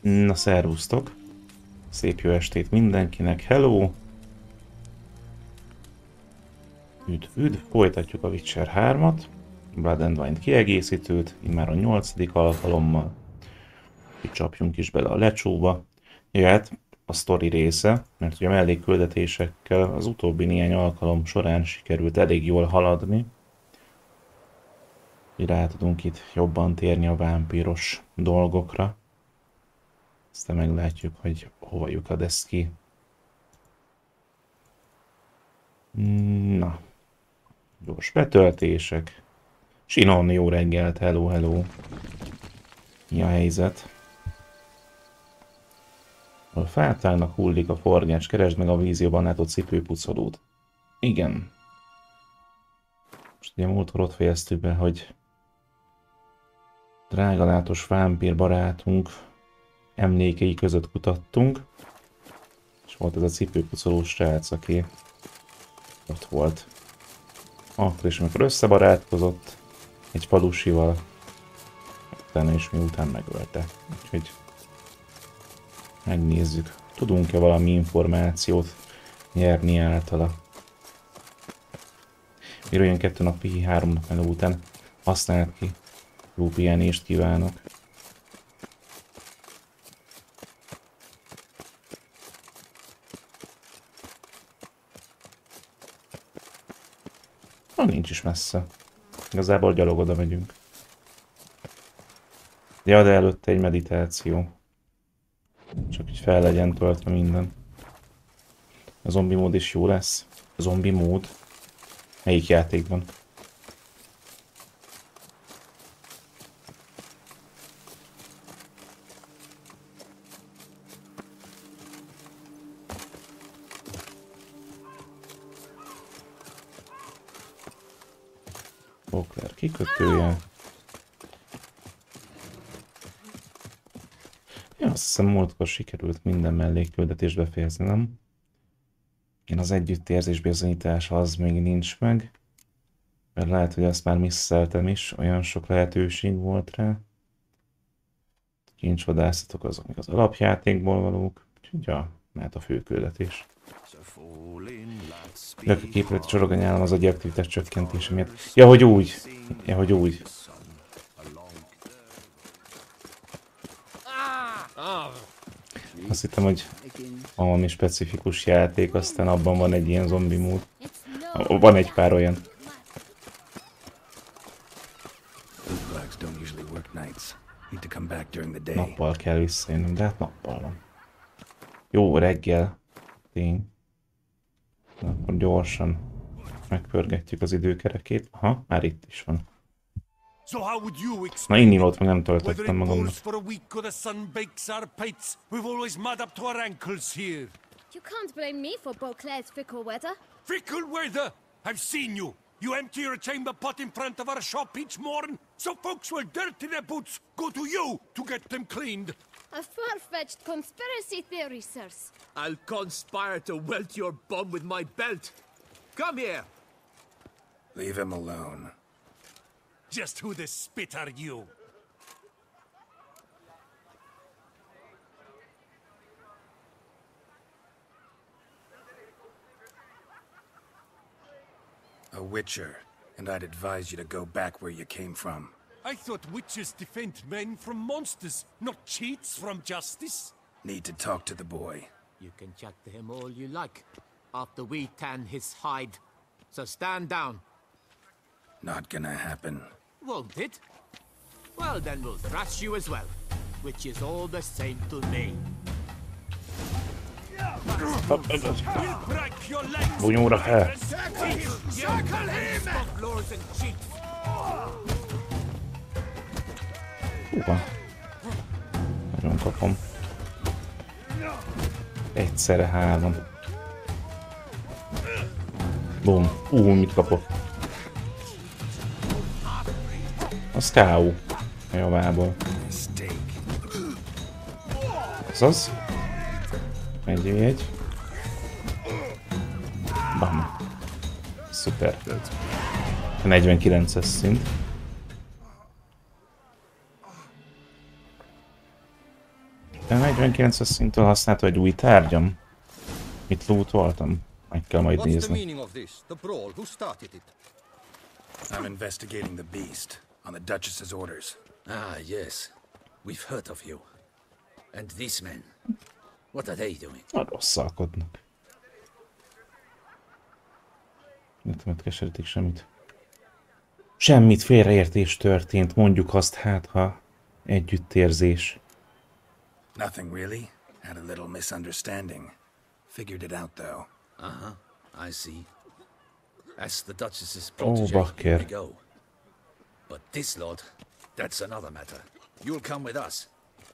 Na, szervusztok! Szép jó estét mindenkinek, hello! Üdv, folytatjuk a Witcher 3-at, Blood and Wine kiegészítőt, immár a 8. alkalommal. Itt csapjunk is bele a lecsóba. Jöhet a sztori része, mert ugye a mellékküldetésekkel az utóbbi néhány alkalom során sikerült elég jól haladni. Így rá tudunk itt jobban térni a vámpíros dolgokra. Aztán meglátjuk, hogy hova lyukad ez ki. Na. Gyors betöltések. Sinon, jó reggelt, hello, hello. Mi a helyzet? A fátának hullik a forgács, keresd meg a vízióban látott cipőpucolót. Igen. Most ugye múltkor ott fejeztük be, hogy drágalátos vámpír barátunk emlékei között kutattunk, és volt ez a cipőpucolós srác, aki ott volt. Akkor is, amikor összebarátkozott egy falusival, utána is miután megölte. Úgyhogy megnézzük, tudunk-e valami információt nyerni általa. Írjon 2 nap pihi, 3 nap meló után. Használd ki. Jó pihenést kívánok. Nincs is messze. Igazából gyalog oda megyünk. Ja, de előtte egy meditáció. Csak így fel legyen töltve minden. A zombi mód is jó lesz. A zombi mód? Melyik játékban? Okler kikötője. Ja, azt hiszem múltkor sikerült minden mellékküldetést befejezni, nem? Igen, az együttérzés bizonyítása az még nincs meg. Mert lehet, hogy azt már misszeltem is, olyan sok lehetőség volt rá. Kincsvadászatok azok még az alapjátékból valók. Úgyhogy ja, mehet a főküldetés. De a képületi csorog nyálam az agyi aktivitás csökkentése miatt. Ja, hogy úgy. Ja, hogy úgy. Azt hittem, hogy valami specifikus játék, aztán abban van egy ilyen zombi mód. Van egy pár olyan. Nappal kell visszajönnöm, de hát nappal van. Jó reggel. Tény. Akkor gyorsan megpörgetjük az időkerekét. Aha, már itt is van. Na, innilót meg nem töltöttem magamnak. You can't blame me for Beauclair's fickle weather. Fickle weather! I've seen you! You empty your chamber pot in front of our shop each morn, so folks will dirty their boots go to you to get them cleaned. A far-fetched conspiracy theory, sirs. I'll conspire to welt your bum with my belt. Come here! Leave him alone. Just who the spit are you? A witcher, and I'd advise you to go back where you came from. I thought witches defend men from monsters, not cheats from justice. Need to talk to the boy. You can chat to him all you like, after we tan his hide. So stand down. Not gonna happen. Won't it? Well, then we'll thrash you as well, which is all the same to me. Bunyóra fel! Húha! Nagyon kapom. Egyszerre 3. Bum! Mit kapok? Az K.O. a javából. Azaz? Egy. Bam. Szuper. 49-es szint. 49-es szinttől használta egy új tárgyam. Mit lootoltam? Meg kell majd What's the nézni. meaning of this? The brawl? Who started it? I'm investigating the beast on the Duchess's orders. Ah, yes. We've heard of you. And these men. What are they doing? A rosszalkodnak. Nem keserítik semmit. Semmit, félreértés történt, mondjuk azt, hát ha együttérzés. Nothing really. Had a little misunderstanding. Figured it out though. I see. As the Duchess's Oh, protege, here Bakker. we go. But this lord, that's another matter. You'll come with us.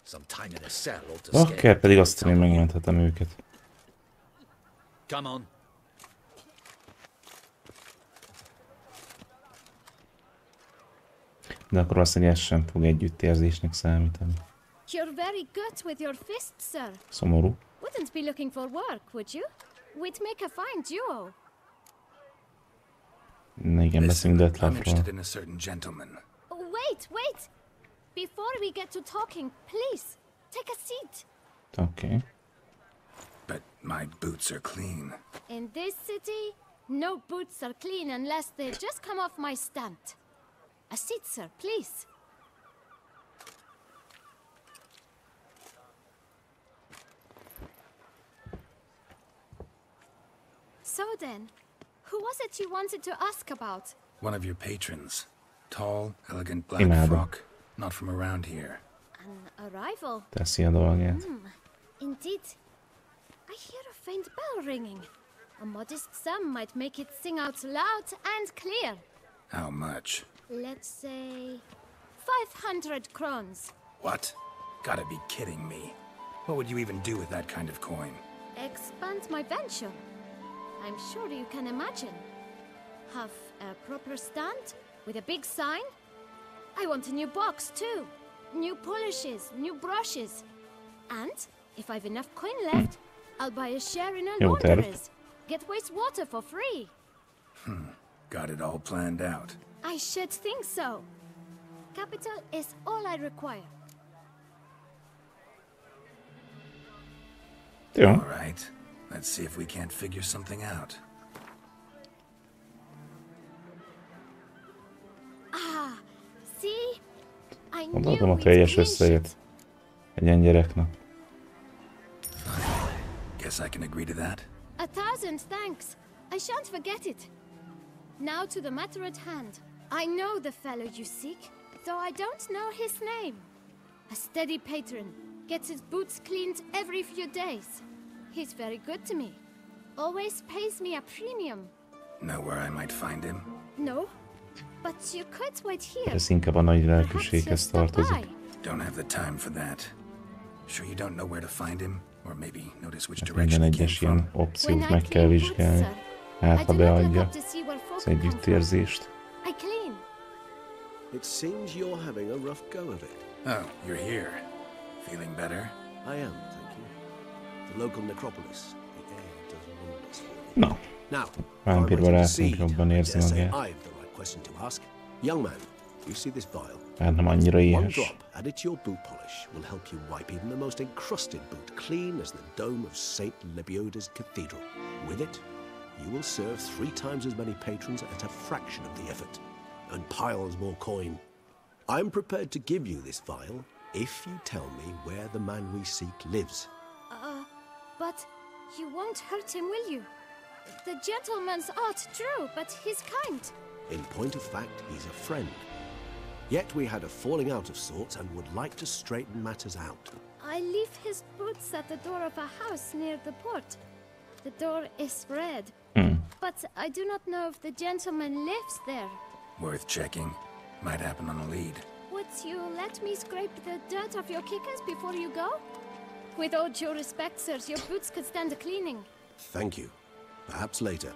Some time in a cell or to Bakker pedig azt én megmenthetem őket. Come on. De akkor azt mondja, ez sem fog együttérzésnek számítani. You're very good with your fists, sir. Szomorú. Wouldn't be looking for work, would you? We'd make a fine duo. Na igen, beszélünk I'm Detlefről. interested in a certain gentleman. Oh, wait! Before we get to talking, please, take a seat. Oké. But my boots are clean. In this city, no boots are clean unless they just come off my stump. A seat, sir, please. So then, who was it you wanted to ask about? One of your patrons. Tall, elegant black Imádom. frock. Not from around here. An arrival. Teszi a dolgát. Indeed. I hear a faint bell ringing. A modest sum might make it sing out loud and clear. How much? Let's say 500 crowns. What? Gotta be kidding me. What would you even do with that kind of coin? Expand my venture. I'm sure you can imagine. Have a proper stand with a big sign. I want a new box too. New polishes, new brushes. And if I've enough coin left, I'll buy a share in a Jó terv. laundress. Get wastewater for free. Got it all planned out. I should think so. Capital is all I require. Jó. All right. Let's see if we can't figure something out. See? I Gondolom, knew a we'd teljes clinch összejött. it. Egy ilyen gyereknek. Guess I can agree to that. 1,000 thanks. I shan't forget it. Now to the matter at hand. I know the fellow you seek, though I don't know his name. A steady patron, gets his boots cleaned every few days. He's very good to me. Always pays me a premium. Know where I might find him? No, but you could wait here. Ez inkább a nagy Perhaps he'll lelkűséghez stop tartozik. by. Don't have the time for that. Sure you don't know where to find him? Or maybe notice which Hát direction minden he came egyes ilyen from? opciót When I meg kell clean boots, vizsgálni. sir, Hát, I ha do not look beadja up to see where folk az come from. együttérzést. I clean. It seems you're having a rough go of it. Oh, you're here. Feeling better? I am, thank you. The local necropolis. The air does wonders for you. Na, Now, vámpírbarátunk jobban érzi I dare say magát. I've the right question to ask. Young man, you see this vial? Bár nem annyira One éhes. drop added to your boot polish will help you wipe even the most encrusted boot clean as the dome of St. Lebioda's cathedral. With it, you will serve 3 times as many patrons at a fraction of the effort, and piles more coin. I'm prepared to give you this vial if you tell me where the man we seek lives. But you won't hurt him, will you? The gentleman's art true, but he's kind. In point of fact, he's a friend. Yet we had a falling out of sorts and would like to straighten matters out. I leave his boots at the door of a house near the port. The door is red, but I do not know if the gentleman lives there. Worth checking. Might happen on a lead. Would you let me scrape the dirt off your kickers before you go? With all due respect, sirs, your boots could stand a cleaning. Thank you. Perhaps later.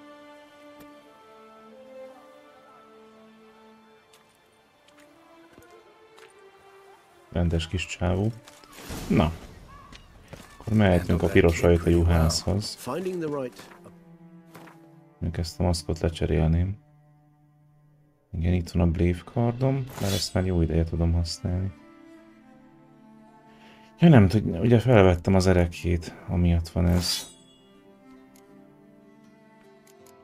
Rendes kis csávó. Na. Akkor mehetünk a piros ajtajú házhoz. Finding the right. Még ezt a maszkot lecserélném. Igen, itt van a Blade cardom, mert ezt már jó ideje tudom használni. Ja nem, ugye felvettem az erekjét, amiatt van ez.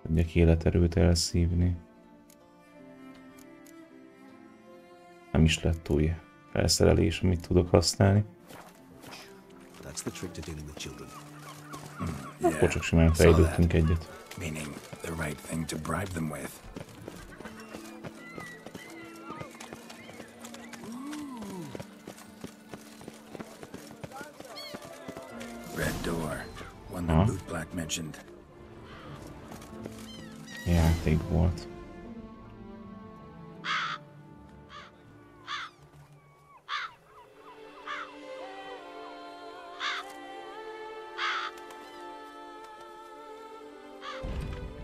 Tudjak életerőt elszívni. Nem is lett új felszerelés, amit tudok használni. Akkor csak simán fejlődtünk egyet. Meaning the right thing to bribe them with. Red door. One that Boot Black mentioned. Játék volt.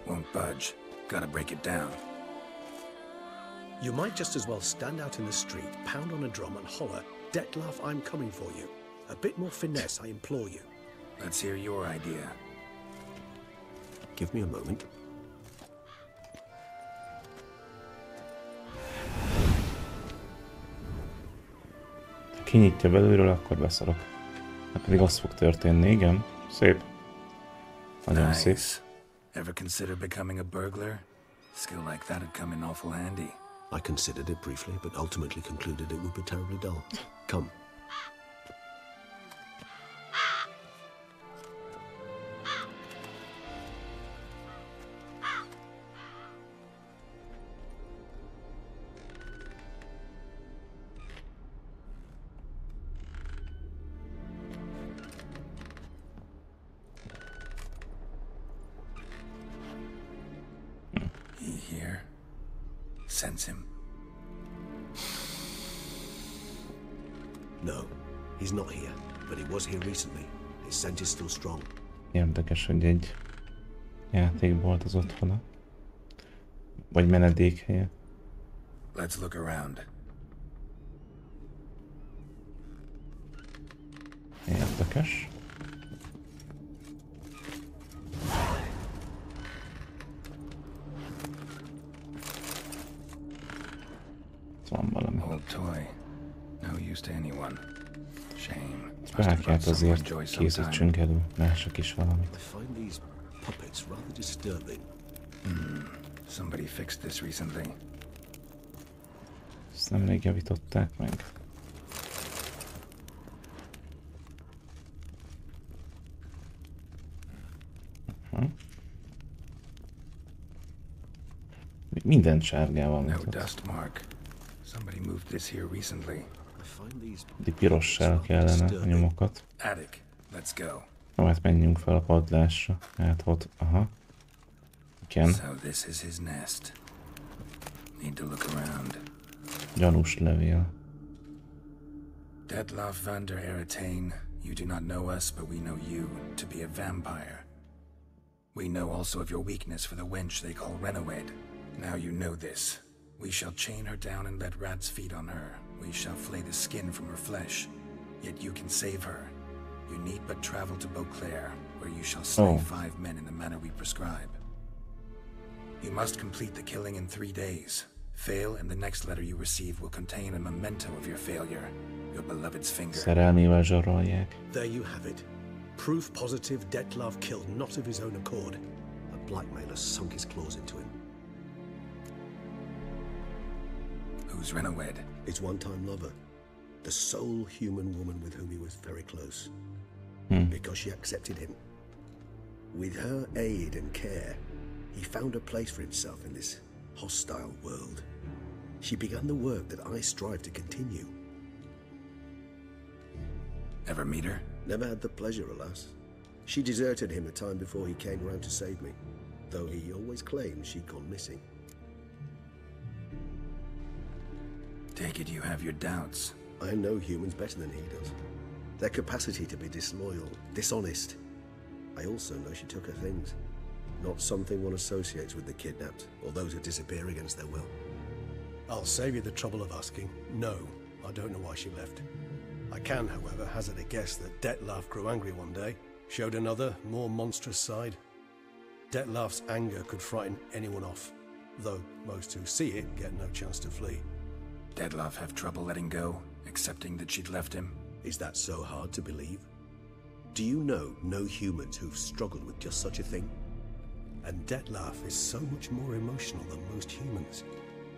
Won't budge. Gotta break it down. You might just as well stand out in the street, pound on a drum and holler, "Detlef, I'm coming for you." A bit more finesse, I implore you. Let's hear your idea. Give me a moment. Ha kinyitja belülről, akkor beszarok. Hát pedig az fog történni, igen. Szép. Nagyon szép. Nice. Ever consider becoming a burglar? Skill like that'd come in awful handy. I considered it briefly, but ultimately concluded it would be terribly dull. Come. He here? Sense him. No, he's not here, but he was here recently. His scent is still strong. Érdekes, hogy egy játék volt az otthona. Vagy menedékhelye. Let's look around. Érdekes. Van valami. Old toy. No use to anyone. Shame. Bárkát azért készítsünk elő, mások is valamit. I find these puppets rather disturbing. Somebody fixed this recently. Ezt nemrég javították meg. Minden sárgával No mutat. dust mark. Somebody moved this here recently. De pirossal kellene a nyomokat. Attic. Let's go. Na hát menjünk fel a padlásra. Hát ott, aha. Igen. So this is his nest. Need to look around. Gyanús levél. Detlef van der Eretain, you do not know us, but we know you to be a vampire. We know also of your weakness for the wench they call Renowed. Now you know this. We shall chain her down and let rats feed on her. We shall flay the skin from her flesh. Yet you can save her. You need but travel to Beauclair, where you shall slay 5 men in the manner we prescribe. You must complete the killing in 3 days. Fail, and the next letter you receive will contain a memento of your failure. Your beloved's finger. Szerelmével zsarolják. There you have it. Proof positive Detlef killed not of his own accord. A blackmailer sunk his claws into him. Who's Renowed? His one-time lover. The sole human woman with whom he was very close. Because she accepted him. With her aid and care, he found a place for himself in this hostile world. She began the work that I strive to continue. Ever meet her? Never had the pleasure, alas. She deserted him a time before he came round to save me, though he always claimed she'd gone missing. Take it you have your doubts. I know humans better than he does. Their capacity to be disloyal, dishonest. I also know she took her things. Not something one associates with the kidnapped, or those who disappear against their will. I'll save you the trouble of asking. No, I don't know why she left. I can, however, hazard a guess that Detlef grew angry one day, showed another, more monstrous side. Detlef's anger could frighten anyone off, though most who see it get no chance to flee. Detlef have trouble letting go, accepting that she'd left him? Is that so hard to believe? Do you know no humans who've struggled with just such a thing? And Detlef is so much more emotional than most humans.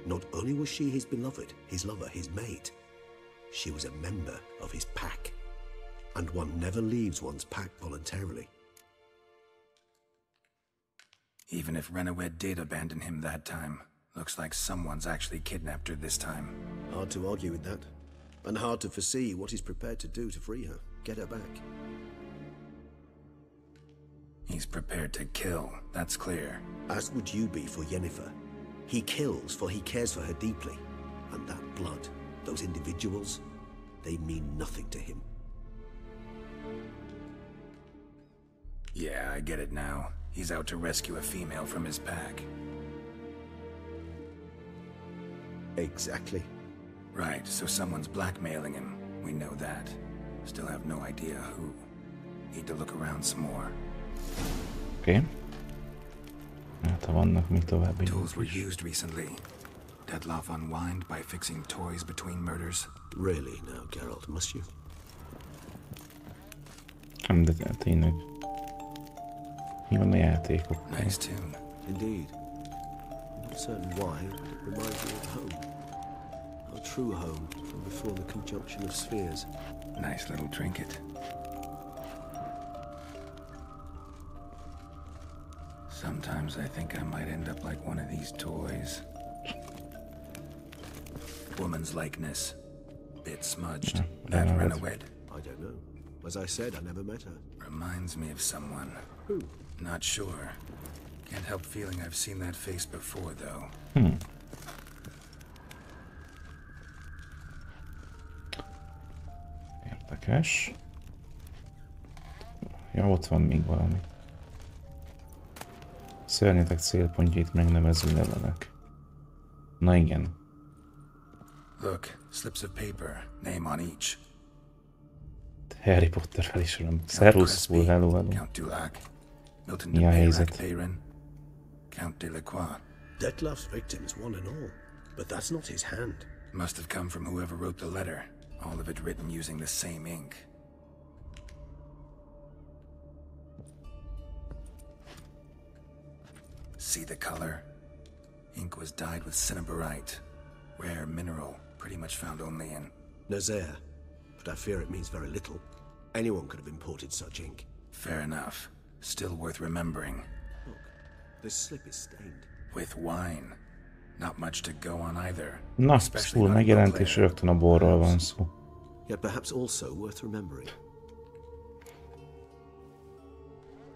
Not only was she his beloved, his lover, his mate, she was a member of his pack. And one never leaves one's pack voluntarily. Even if Renowed did abandon him that time, looks like someone's actually kidnapped her this time. Hard to argue with that. And hard to foresee what he's prepared to do to free her, get her back. He's prepared to kill, that's clear. As would you be for Yennefer. He kills for he cares for her deeply. And that blood, those individuals, they mean nothing to him. Yeah, I get it now. He's out to rescue a female from his pack. Exactly. Right, so someone's blackmailing him. We know that. Still have no idea who. Need to look around some more. Oké. Hát ha vannak még további. Tools were used recently. Detlef unwind by fixing toys between murders. Really now, Geralt, must you? Nem, de tényleg. Mi van a játékok? Nice tune. Indeed. I'm not certain why, but it reminds me of home. Our true home from before the conjunction of spheres. Nice little trinket. Sometimes I think I might end up like one of these toys. Woman's likeness. Bit smudged. That Renowed. I don't know. As I said, I never met her. Reminds me of someone. Who? Not sure. Can't help feeling I've seen that face before, though. Érdekes. Ja, ott van még valami. Szörnyetek célpontjait megnevező levelek. Na igen. Look, slips of paper, name on each. Harry Potter felismerem. Szervusz, hello. Count Dulac, Milton Mi a de helyzet? Peyron, Count Delacroix. Detlef's victims, one and all. But that's not his hand. Must have come from whoever wrote the letter. All of it written using the same ink. See the color? Ink was dyed with cinnabarite. Rare mineral, pretty much found only in... Nazaire. But I fear it means very little. Anyone could have imported such ink. Fair enough. Still worth remembering. Look, this slip is stained. With wine. Not much to go on either. Na, szól megjelent és rögtön a borról van szó. Yet perhaps also worth remembering.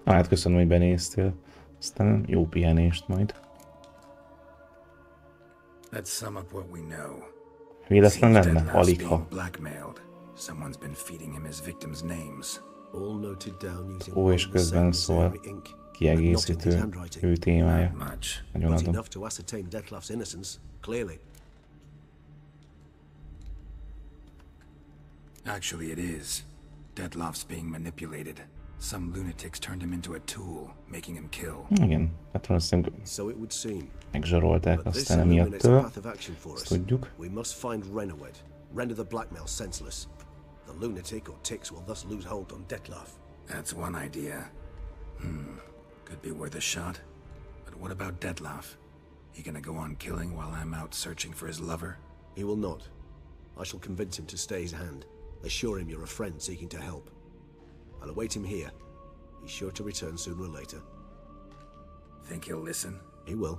Hát köszönöm, hogy benéztél. Aztán jó pihenést majd. Let's sum up what we know. Véletlen lenne? Alig ha. Someone's been feeding him his victims' names. All noted down using Ó, és közben szól kiegészítő ő témája. Nagyon adom. Enough to ascertain Detlef's innocence, clearly. Actually, it is. Detlef's being manipulated. Some lunatics turned him into a tool, making him kill. Igen, hát valószínűleg So it would seem. megzsarolták aztán emiattől. Ezt tudjuk. We must find Renowed. Render the blackmail senseless. The lunatic or ticks will thus lose hold on Detlef. That's one idea. Could be worth a shot. But what about Detlef? He gonna go on killing while I'm out searching for his lover? He will not. I shall convince him to stay his hand. Assure him you're a friend seeking to help. I'll await him here. He's sure to return sooner or later. Think he'll listen? He will.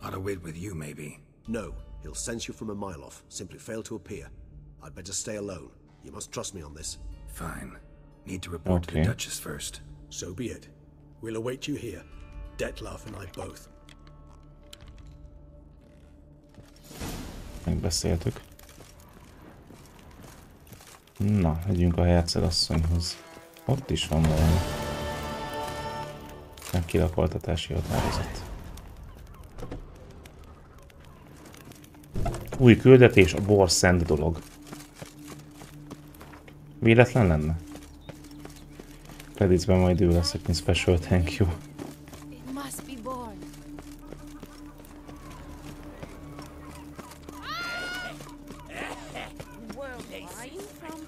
Ought to wait with you, maybe. No, he'll sense you from a mile off. Simply fail to appear. I'd better stay alone. You must trust me on this. Fine. Need to report to the Duchess first. So be it. We'll await you here. Detlef and I both. Megbeszéltük. Na, megyünk a hercegasszonyhoz. Ott is van valami. Nem kilakoltatási határozat. Új küldetés, a bor szent dolog. Véletlen lenne? Creditsben majd ő lesz, mint special thank you. It must be born. Where are you from?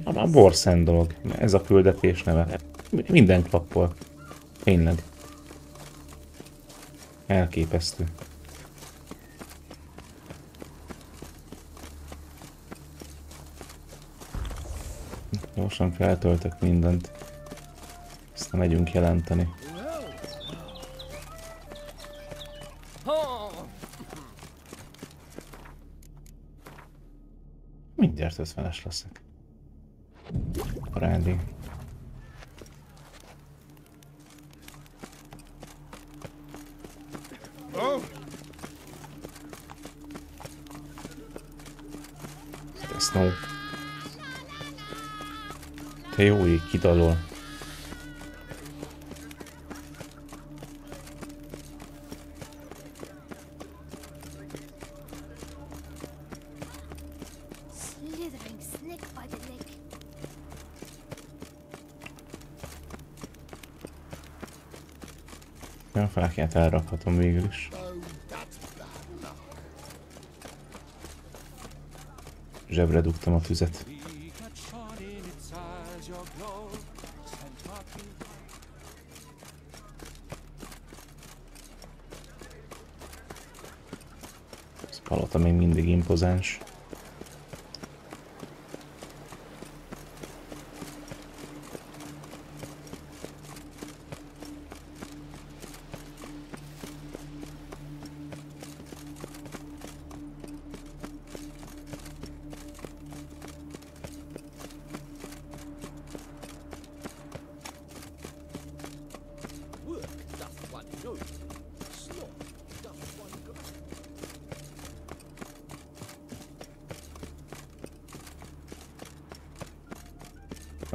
A borszent dolog. Ez a küldetés neve. Minden klappol. Tényleg. Elképesztő. Gyorsan feltöltök mindent. Aztán megyünk jelenteni. Mindjárt 50-es leszek. Rádi. Snow. Te jó ég kidalol. Slithering snake by the neck. A fákját elrakhatom végül is. Zsebre dugtam a tüzet. Ez palota még mindig impozáns.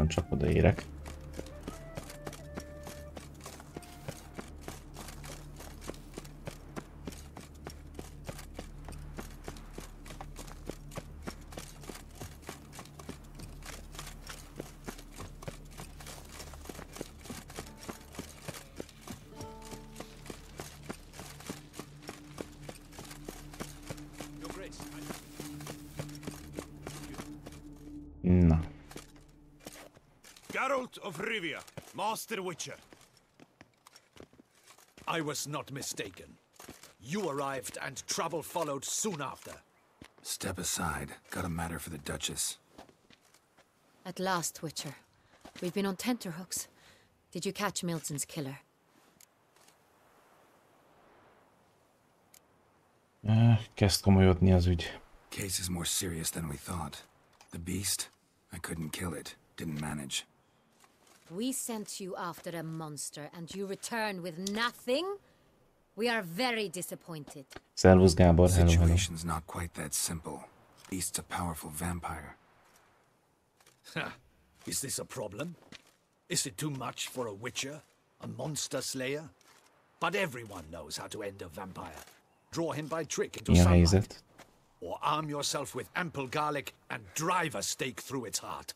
Csak odaérek. Na. Geralt of Rivia, Master Witcher. I was not mistaken. You arrived and trouble followed soon after. Step aside. Got a matter for the Duchess. At last, Witcher. We've been on tenterhooks. Did you catch Milton's killer? Kezd komolyodni az ügy. Case is more serious than we thought. The beast? I couldn't kill it. Didn't manage. We sent you after a monster, and you returned with nothing? We are very disappointed. Servus Gábor, hello, hello. Situation's not quite that simple. Beast's a powerful vampire. Is this a problem? Is it too much for a witcher? A monster slayer? But everyone knows how to end a vampire. Draw him by trick into sunlight. Or arm yourself with ample garlic and drive a stake through its heart.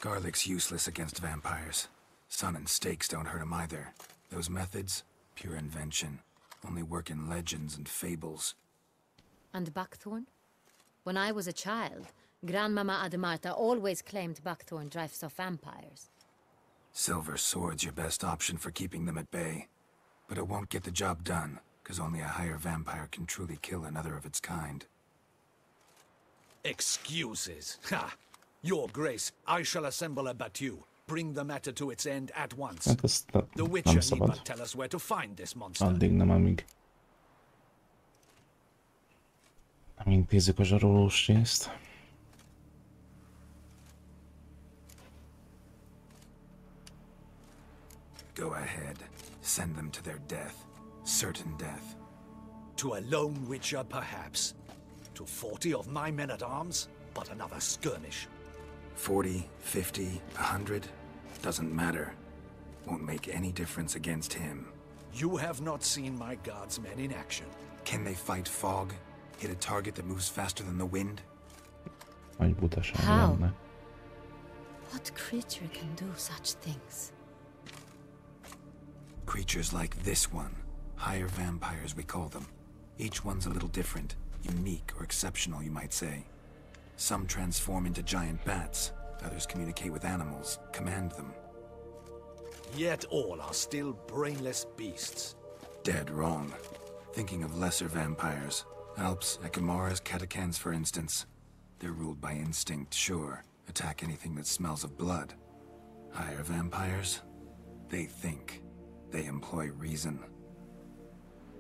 Garlic's useless against vampires. Sun and stakes don't hurt him either. Those methods, pure invention. Only work in legends and fables. And buckthorn? When I was a child, Grandmama Ademarta always claimed buckthorn drives off vampires. Silver sword's your best option for keeping them at bay. But it won't get the job done, because only a higher vampire can truly kill another of its kind. Excuses. Ha! Your Grace, I shall assemble a battue. Bring the matter to its end at once. The Witcher need but tell us where to find this monster. Addig nem, amíg intézzük a zsarolós részt. Go ahead. Send them to their death. Certain death. To a lone Witcher, perhaps. To 40 of my men-at-arms, but another skirmish. 40, 50, 100, doesn't matter. Won't make any difference against him. You have not seen my guardsmen in action. Can they fight fog? Hit a target that moves faster than the wind? How? What creature can do such things? Creatures like this one. Higher vampires, we call them. Each one's a little different. Unique or exceptional, you might say. Some transform into giant bats. Others communicate with animals, command them. Yet all are still brainless beasts. Dead wrong. Thinking of lesser vampires. Alps, Ekamaras, Catechans, for instance. They're ruled by instinct, sure. Attack anything that smells of blood. Higher vampires? They think. They employ reason.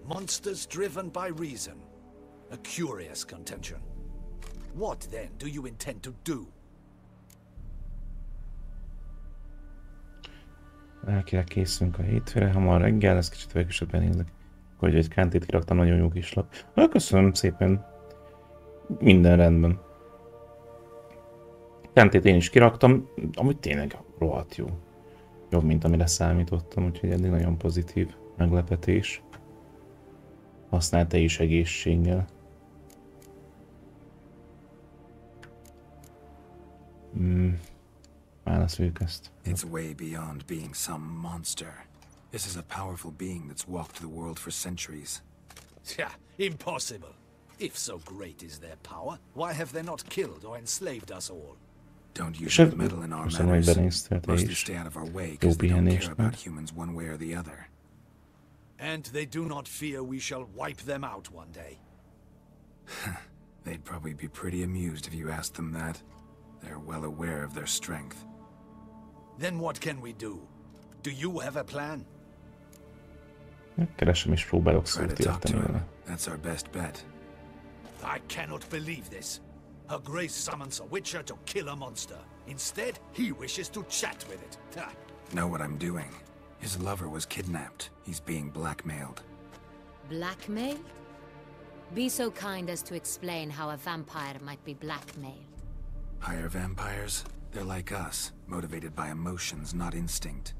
Monsters driven by reason. A curious contention. What, then, do you intend to do? Elkére készülünk a hétfőre, hamar reggel, ezt kicsit végüsebben nézek. Hogy egy kántét kiraktam, nagyon jó kis lap. Köszönöm szépen. Minden rendben. Kántét én is kiraktam, amúgy tényleg rohadt jó. Jobb, mint amire számítottam, úgyhogy eddig nagyon pozitív meglepetés. Használ te is egészséggel. Válaszoljuk ezt. It's way beyond being some monster. This is a powerful being that's walked the world for centuries. Yeah, impossible. If so great is their power, why have they not killed or enslaved us all? Don't usually meddle in our matters. Mostly stay out of our way because they don't care about humans one way or the other. And they do not fear we shall wipe them out one day. They'd probably be pretty amused if you asked them that. They're well aware of their strength. Then what can we do? Do you have a plan? Keresem és próbálok szót érteni vele. That's our best bet. I cannot believe this. Her Grace summons a witcher to kill a monster. Instead, he wishes to chat with it. Know what I'm doing. His lover was kidnapped. He's being blackmailed. Blackmailed? Be so kind as to explain how a vampire might be blackmailed. Higher vampires? They're like us, motivated by emotions, not instinct.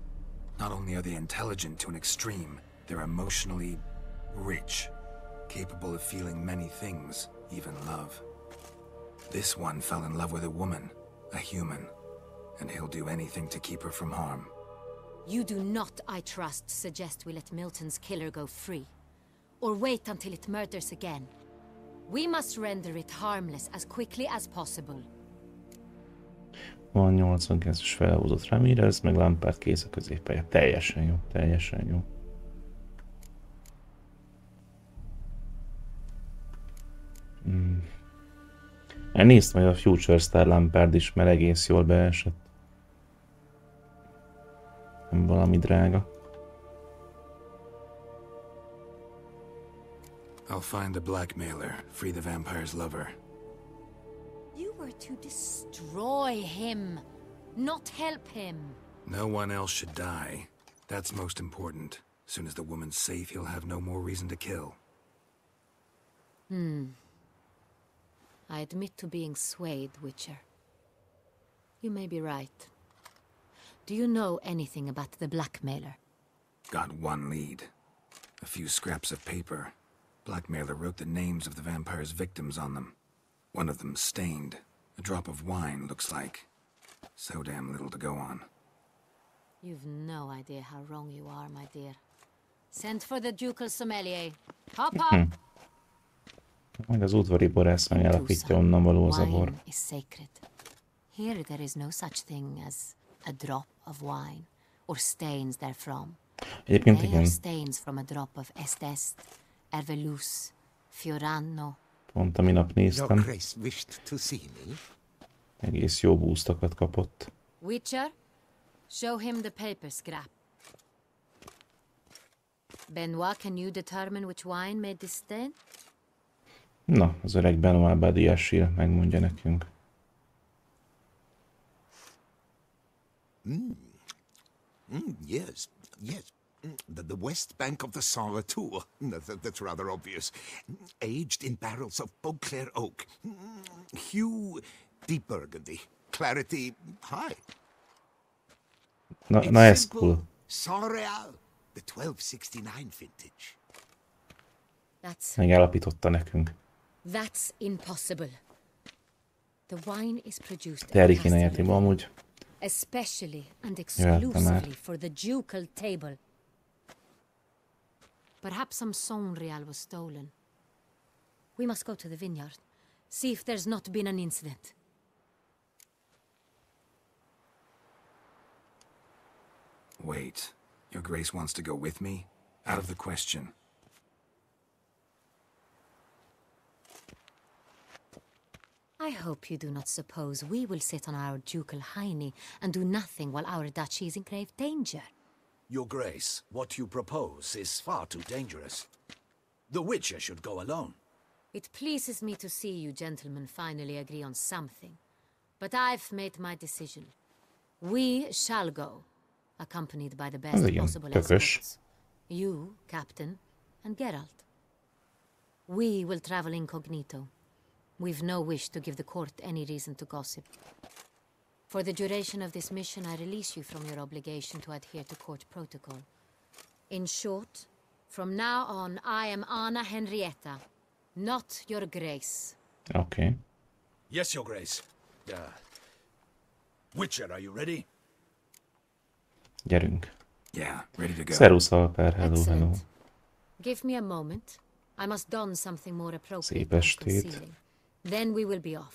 Not only are they intelligent to an extreme, they're emotionally rich, capable of feeling many things, even love. This one fell in love with a woman, a human, and he'll do anything to keep her from harm. You do not, I trust, suggest we let Milton's killer go free, or wait until it murders again. We must render it harmless as quickly as possible. Van 89-es felhúzott Ramirez, meg Lampard kész a középpálya. Teljesen jó, teljesen jó. Nézd majd a Future Star Lampard is, mert egész jól beesett. Nem valami drága. I'll find the blackmailer, free the vampire's lover. You were to destroy him, not help him. No one else should die. That's most important. As soon as the woman's safe, he'll have no more reason to kill. I admit to being swayed, Witcher. You may be right. Do you know anything about the blackmailer? Got one lead. A few scraps of paper. Blackmailer wrote the names of the vampire's victims on them. One of them stained. A drop of wine, looks like. So damn little to go on. You've no idea how wrong you are, my dear. Send for the ducal sommelier. Hop, hop! Meg az udvari borász megállapítja, onnan való az a bor. Wine is sacred. Here there is no such thing as a drop of wine, or stains therefrom. Egyébként They igen. are stains from a drop of Est, Ervelus, Fiorano. Pont a minap néztem. Your Grace wished to see me? Egész jó boostokat kapott. Witcher, show him the paper scrap. Benoit, can you determine which wine made this stain? Na, az öreg Benoit Badiachil megmondja nekünk. Yes, yes. The west bank of the Saar Tour. That's rather obvious. Aged in barrels of Beauclair oak. Hue, deep burgundy. Clarity, high. Na ez cool. Saint-Réal, the 1269 vintage. Megállapította nekünk. That's impossible. The wine is produced Terry kéne érti amúgy. especially and exclusively for the ducal table. Perhaps some Saint-Réal was stolen. We must go to the vineyard. See if there's not been an incident. Wait, your grace wants to go with me? Out of the question. I hope you do not suppose we will sit on our ducal hiney and do nothing while our duchy is in grave danger. Your Grace, what you propose is far too dangerous. The Witcher should go alone. It pleases me to see you gentlemen finally agree on something. But I've made my decision. We shall go, accompanied by the best possible escorts. You, Captain, and Geralt. We will travel incognito. We've no wish to give the court any reason to gossip. For the duration of this mission, I release you from your obligation to adhere to court protocol. In short, from now on, I am Anna Henrietta, not your Grace. Okay. Yes, your Grace. Witcher, are you ready? Gyerünk. Yeah, ready to go. Szerusz Alper, hello. Give me a moment. I must don something more appropriate. Szép estét. Then we will be off.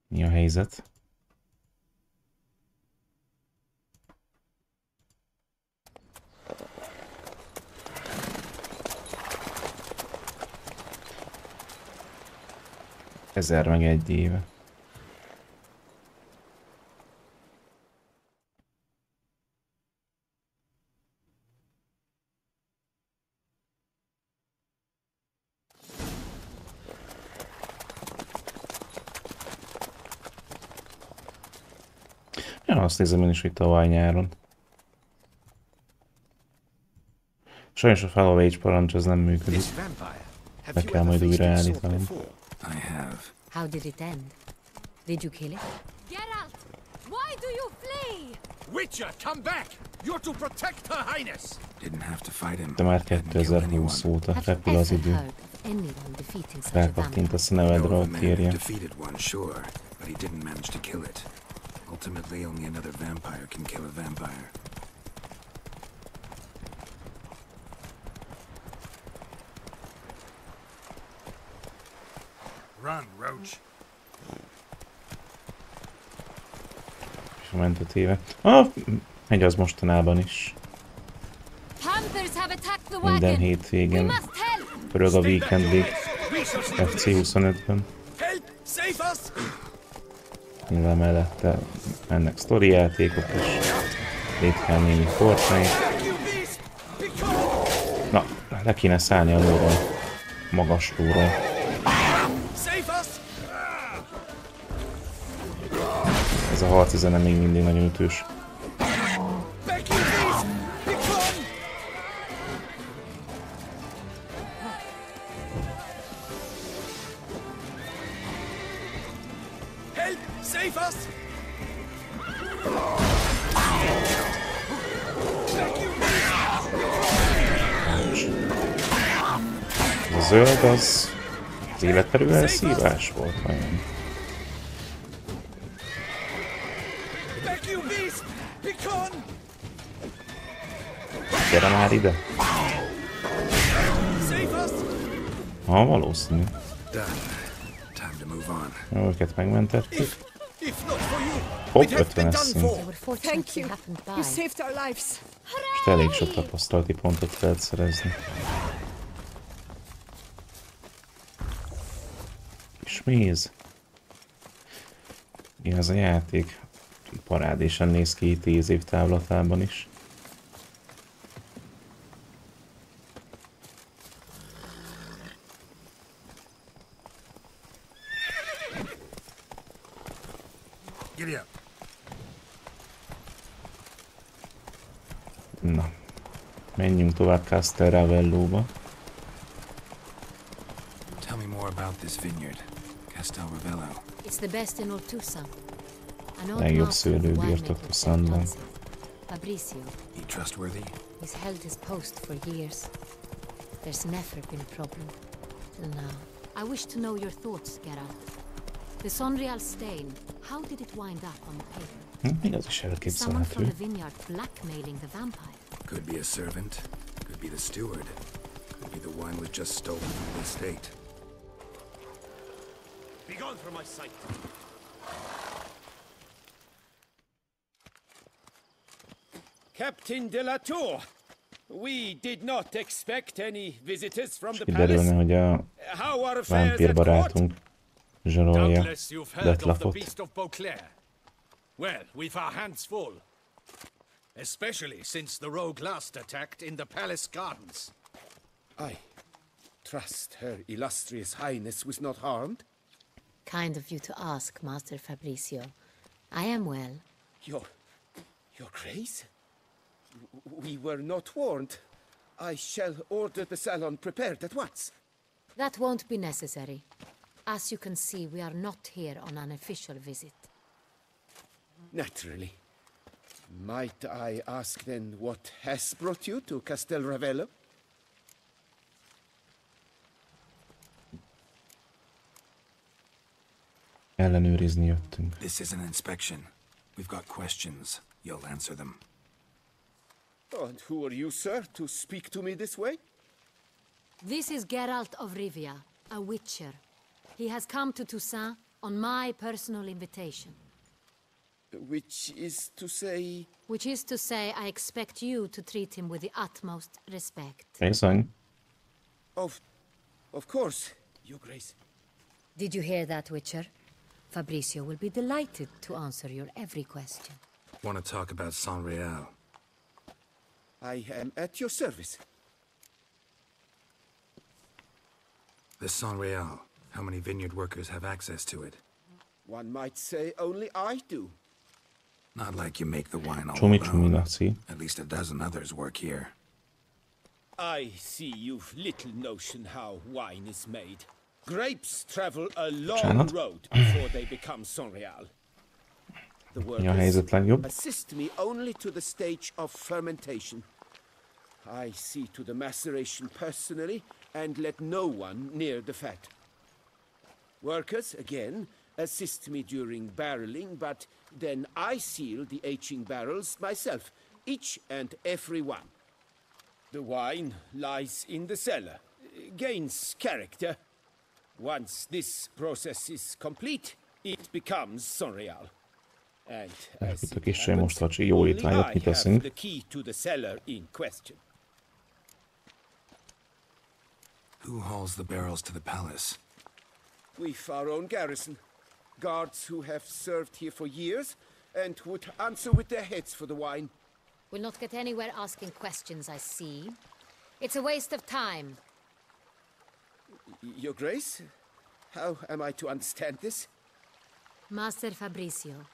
Mi a helyzet? Ezer meg egy éve. Ja, azt nézem én is, hogy tavaly nyáron. Sajnos a Follow Age parancs az nem működik. Be kell majd újra állítanom. I have. How did it end? Did you kill it? Geralt! Why do you flee? Witcher, come back! You're to protect her highness! Didn't have to fight him. De már 2020 óta repül az idő. Rákattintasz a nevedre, ott írja. But he didn't manage to kill it. Ultimately, only another vampire can kill a vampire. Run, Roach. És ment a téve. Megy az mostanában is. Minden hétvégén. Pörög a Weekend League FC 25-ben. Nyilván mellette mennek sztori játékok is. Itt kell némi Fortnite. Na, le kéne szállni a lóról. Magas lóról. Ez a harci zene még mindig nagyon ütős. A zöld az életerő elszívás volt vajon? Gyere már ide! Ha, valószínű. Jó, őket megmentettük. Hopp, 50-es szint. Most elég sok tapasztalati pontot lehet szerezni. Kis méz. Igen, ez a játék parádésen néz ki 10 év távlatában is. Na, menjünk tovább Castelravellóba. Tell me more about this vineyard, Castelravello. It's the best in Ortusa. Legjobb szőlőbirtok Tuszanban. Fabrizio. He trustworthy? He's held his post for years. There's never been a problem till now. I wish to know your thoughts, Geralt. The Sonreal stain, how did it wind up on the paper? Ez is Someone from elképzelhető. the vineyard blackmailing the vampire. Could be a servant, could be the steward, could be the one who just stolen from the estate. Be gone from my sight. Captain de la Tour. We did not expect any visitors from the kiderülne, palace. hogy a How are affairs vámpír at court? barátunk zsarolja Doubtless you've heard of the Detlefot. beast of Beauclair. Well, we've our hands full. Especially since the rogue last attacked in the palace gardens. I trust Her Illustrious Highness was not harmed. Kind of you to ask, Master Fabricio. I am well. Your Grace? We were not warned. I shall order the salon prepared at once. That won't be necessary. As you can see, we are not here on an official visit. Naturally. Might I ask then what has brought you to Castel Ravello? Ellenőrizni jöttünk. This is an inspection. We've got questions. You'll answer them. Oh, and who are you, sir, to speak to me this way? This is Geralt of Rivia, a witcher. He has come to Toussaint on my personal invitation. Which is to say... Which is to say, I expect you to treat him with the utmost respect. Bizony. Of course, Your Grace. Did you hear that, Witcher? Fabricio will be delighted to answer your every question. Want to talk about Saint-Réal? I am at your service. The Saint-Réal. How many vineyard workers have access to it? One might say only I do. Not like you make the wine all Csumi alone. laci. At least a dozen others work here. I see you've little notion how wine is made. Grapes travel a long road before they become Saint-Réal. The workers assist me only to the stage of fermentation. I see to the maceration personally and let no one near the fat. Workers, again, assist me during barreling, but then I seal the aging barrels myself, each and every one. The wine lies in the cellar, gains character. Once this process is complete, it becomes Saint-Réal. And as it happens, only I have the key to the cellar in question. Who hauls the barrels to the palace? We've our own garrison. Guards who have served here for years and would answer with their heads for the wine. We'll not get anywhere asking questions, I see. It's a waste of time. Your Grace, how am I to understand this? Master Fabricio,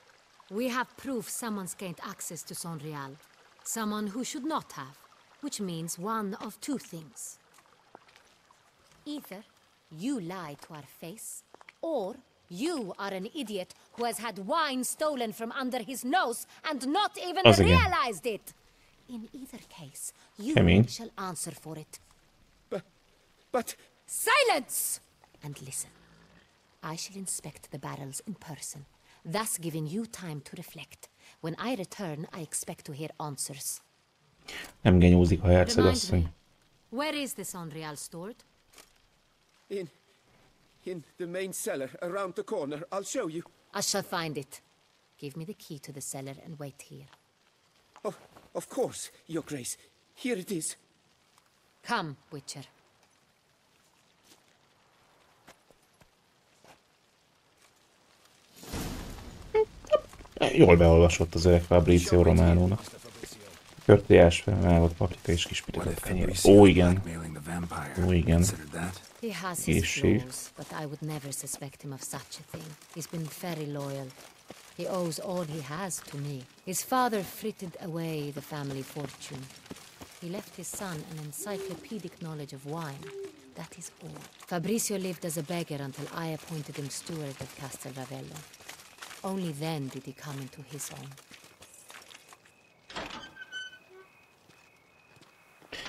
we have proof someone's gained access to Saint-Réal. Someone who should not have, which means one of two things. Either you lie to our face, or you are an idiot who has had wine stolen from under his nose and not even realized it. In either case, you shall answer for it. But... Silence! And listen. I shall inspect the barrels in person, thus giving you time to reflect. When I return, I expect to hear answers. Nem genyózik a hercegasszony. Where is the Saint-Réal stored? In the main cellar, around the corner. I'll show you. I shall find it. Give me the key to the cellar and wait here. Oh, of course, Your Grace. Here it is. Come, Witcher. Jól beolvasott az öreg Fabricio Románónak. Körtélyás felvágott paprika és kis piritott kenyér. Ó, igen. Ó, igen. He has his flaws, but I would never suspect him of such a thing. He's been very loyal. He owes all he has to me. His father frittered away the family fortune. He left his son an encyclopedic knowledge of wine. That is all. Fabricio lived as a beggar until I appointed him steward of Castel Ravello. Only then did he come into his own.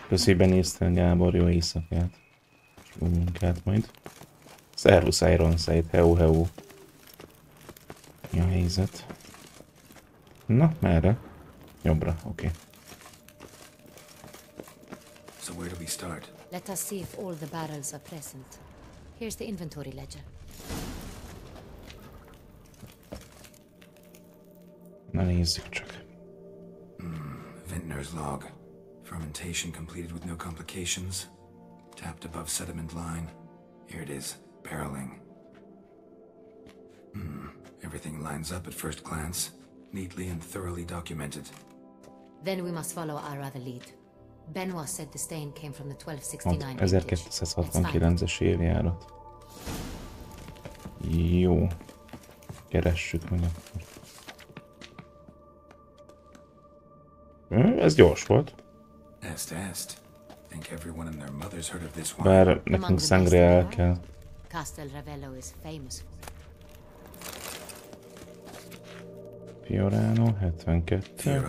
Közében néztem Gábor, jó éjszakát. Jó munkát majd. Szervusz Ironside, heu heu. Mi a helyzet? Na, merre? Jobbra, oké. So where do we start? Let us see if all the barrels are present. Here's the inventory ledger. Na nézzük csak. Vampires log. Fermentation completed with no complications. Tapped above sediment line. Here it is. Barreling. Everything lines up at first glance. Neatly and thoroughly documented. Then we must follow our other lead. Benoit said the stain came from the 1269 1269-es évjárat. Jó. Keressük meg akkor. Ez gyors volt. Bár nekünk Sangreal kell. Fiorano, 72.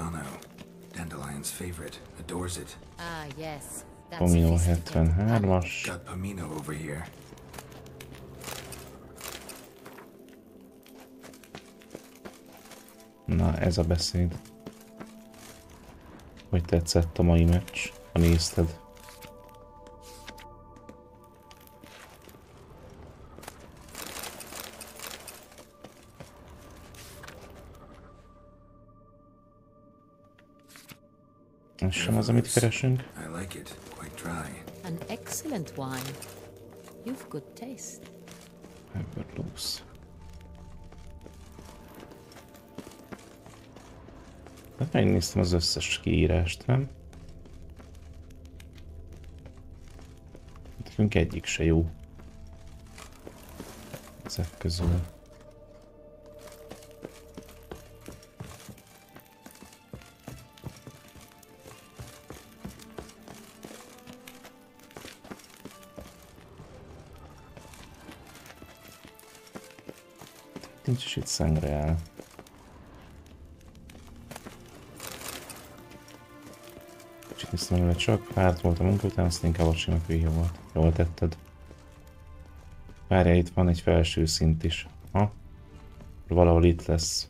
Pomino, 73-as. Na, ez a beszéd. Hogy tetszett a mai meccs, ha nézted? Ez sem az, amit keresünk. An excellent wine. You've good taste. Everloose. Hát megnéztem az összes kiírást, nem? Nekünk egyik se jó. Ezek közül. Nincs is itt Sangreal. Viszont csak párt volt a munka után, azt inkább a csinak hülye volt. Jól tetted. Várjál, itt van egy felső szint is. Ha? Valahol itt lesz.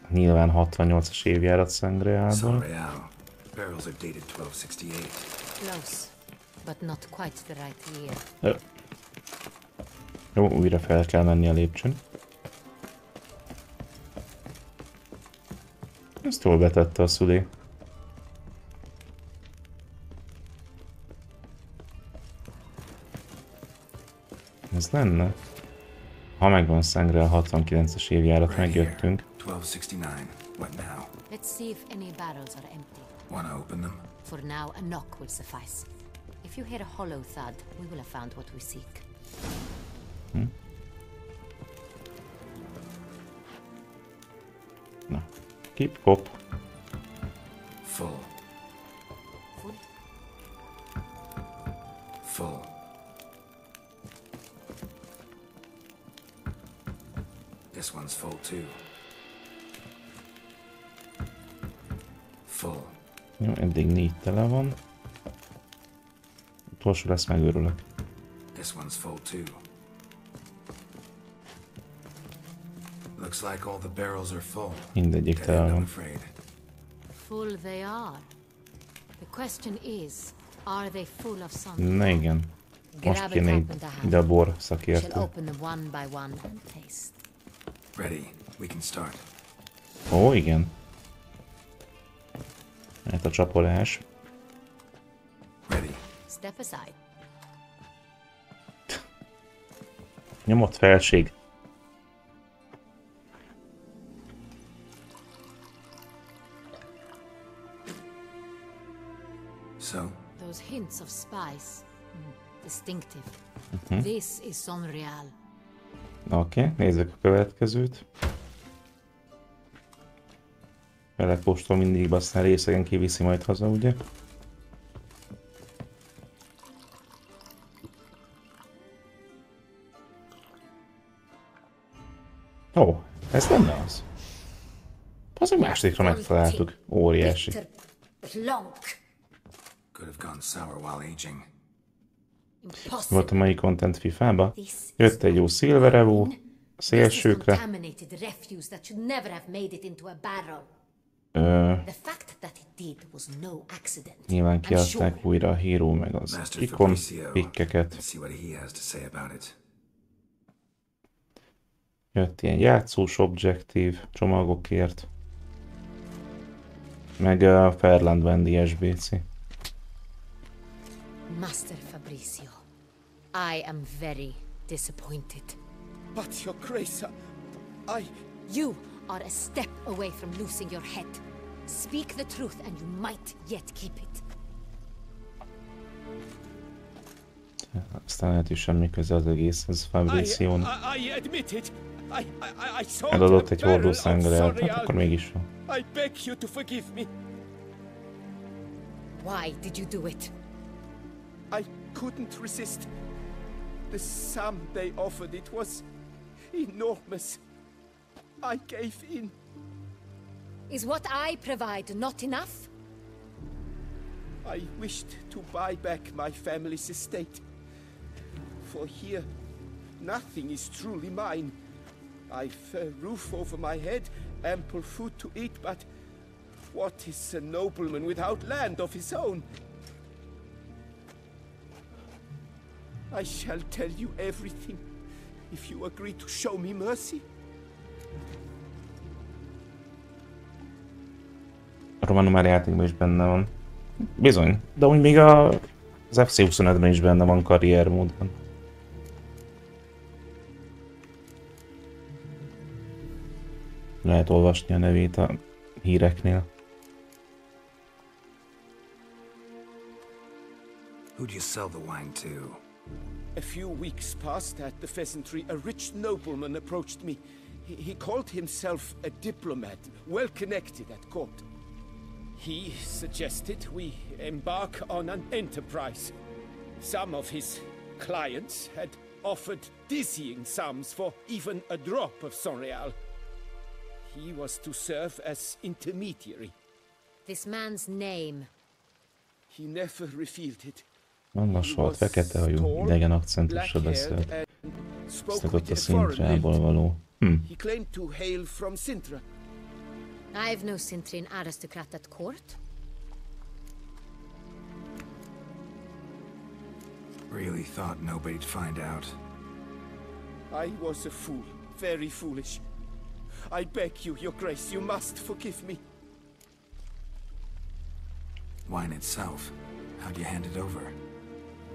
Nyilván 68-as évjárat Sangrealból. Jó, újra fel kell menni a lépcsőn. Ezt jól betette a szülé. Ez lenne? Ha megvan Sangreal 69-es évjárat, megjöttünk. Let's see if any barrels are empty. Wanna open them? For now, a knock will suffice. If you hear a hollow thud, we will have found what we seek. Na, keep cop. Full. Full. This one's full too. Full. Jó, eddig 4 tele van. Utolsó lesz, megőrülök. This one's full too. Looks like all the barrels are full. Mindegyik tele van. Full they are. The question is, are they full of something? Na igen. Most kéne ide a bor szakértő. Ready, we can start. Ó, igen. Hát a csapolás. Ready. Step aside. Nyomott felség. So? Those hints of spice. Distinctive. This is Sonreal. Oké, nézzük a következőt. Belepostol mindig, aztán részegen kiviszi majd haza, ugye? Ó, ez lenne az. Az egy másodikra megtaláltuk. Óriási. Volt a mai content FIFA-ba. Jött egy jó Silver Evo a szélsőkre. Nyilván kiadták újra a híró meg az ikon pikkeket. Jött ilyen játszós objektív csomagokért. Meg a Fairland Vendi SBC. Master Fabricio, I am very disappointed. But your grace, You are a step away from losing your head. Speak the truth and you might yet keep it. Aztán lehet, hogy semmi köze az egészhez Fabriciónak. I admit it. I saw Eladott egy hordószángrát, hát akkor mégis van. I beg you to forgive me. Why did you do it? I couldn't resist. The sum they offered, it was enormous. I gave in. Is what I provide not enough? I wished to buy back my family's estate. For here, nothing is truly mine. I've a roof over my head, ample food to eat, but what is a nobleman without land of his own? I shall tell you everything if you agree to show me mercy. A Romano már játékban is benne van. Bizony, de úgy még az FC25-ben is benne van karriermódban. Lehet olvasni a nevét a híreknél. Who'd you sell the wine to? A few weeks passed at the pheasantry. A rich nobleman approached me. He called himself a diplomat, well connected at court. He suggested we embark on an enterprise. Some of his clients had offered dizzying sums for even a drop of Sonreal. He was to serve as intermediary. This man's name. He never revealed it. Magas volt, fekete hajú, idegen akcentusra beszélt. Szokott a Szintrából való. He claimed to hail from Sintra. I've no Sintrin aristocrat at court. Really thought nobody'd find out. I was a fool, very foolish. I beg you, your grace, you must forgive me. Wine itself, how'd you hand it over?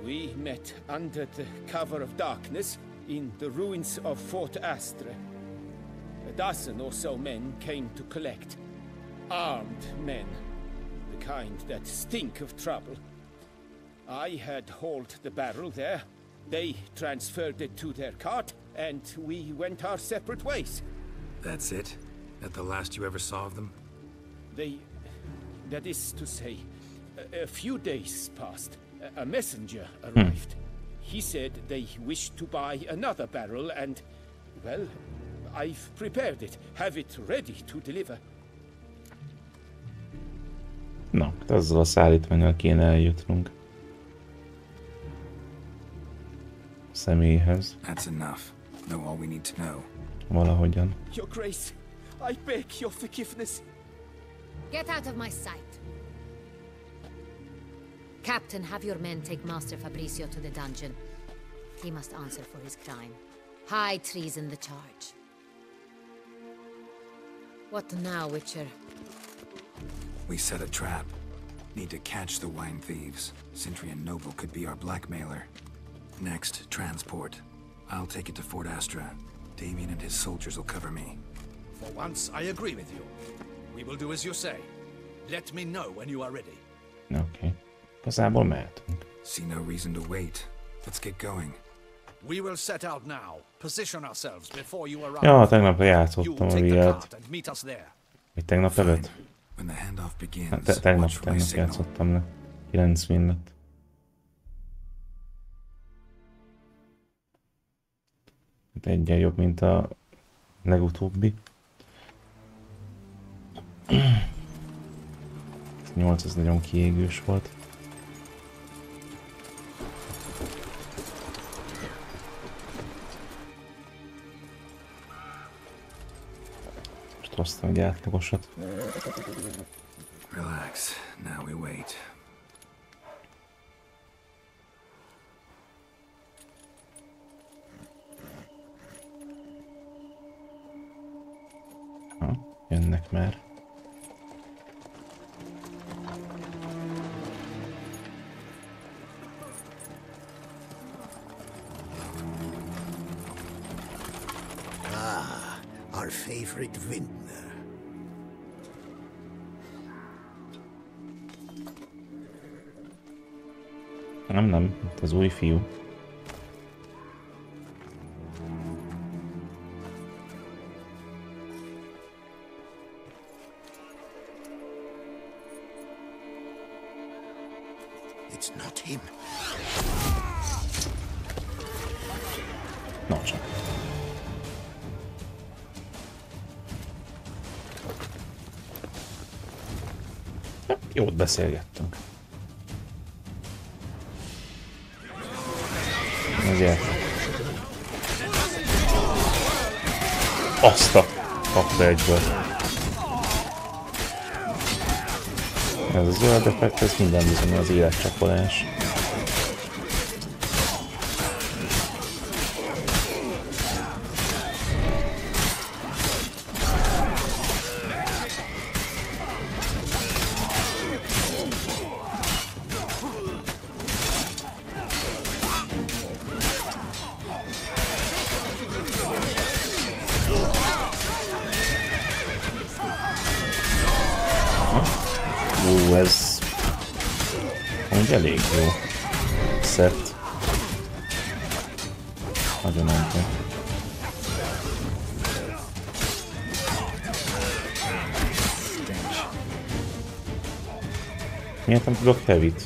We met under the cover of darkness in the ruins of Fort Astre. A dozen or so men came to collect. Armed men. The kind that stink of trouble. I had hauled the barrel there. They transferred it to their cart, and we went our separate ways. That's it? That the last you ever saw of them? That is to say, a few days passed. A messenger arrived. He said they wished to buy another barrel and, well, I've prepared it. Have it ready to deliver. Na, ezzel a szállítmánnyal kéne eljutnunk a személyhez. That's enough. Know all we need to know. Valahogyan. Your Grace, I beg your forgiveness. Get out of my sight. Captain, have your men take Master Fabricio to the dungeon. He must answer for his crime. High treason the charge. What now, Witcher? We set a trap. Need to catch the wine thieves. Cintrian Noble could be our blackmailer. Next, transport. I'll take it to Fort Astra. Damien and his soldiers will cover me. For once, I agree with you. We will do as you say. Let me know when you are ready. Okay. Igazából mehetünk. See no reason to wait. Let's get going. We will set out now. Position ourselves before you arrive. Ja, tegnap játszottam a VR-t. Vagy tegnap előtt? When the handoff begins, Tegnap játszottam le. 9 minnet. Egyen jobb, mint a legutóbbi. 8 az nagyon kiégős volt. Most hoztam egy átlagosat. Relax. Now we wait. Jönnek már. Our favorite vintner. Nem, itt az új fiú. It's not him. No csak. Jót beszélgettünk. Ugye? Azt a kapta egyből. Ez a zöld effekt, ez minden bizony az életcsapolás. Ez úgy elég jó szett. Nagyon amper. Miért nem tudok heavy-t?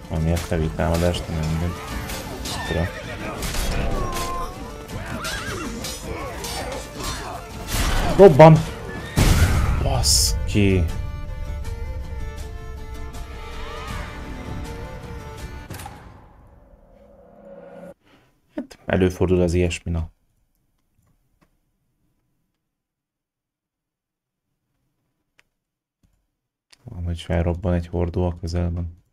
Amiért heavy támadást nem enged. Robban! Baszki! Hát előfordul az ilyesmi, na. Vagy felrobban egy hordó a közelben.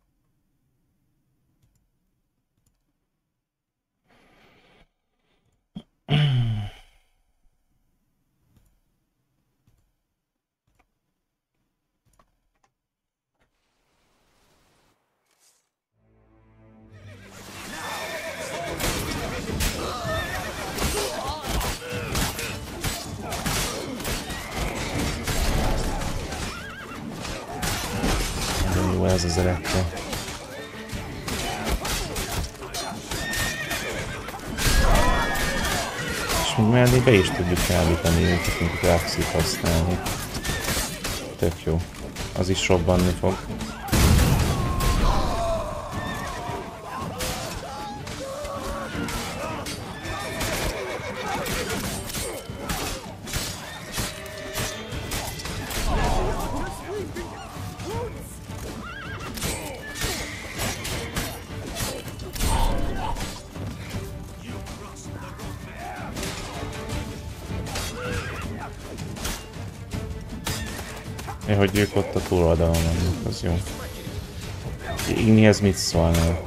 Ez az elektro. És még mellé be is tudjuk állítani őket, mint rákszit használni. Tök jó. Az is robbanni fog. Hogy ők ott a túloldalon vannak, az jó. Ignihez mit szólnál?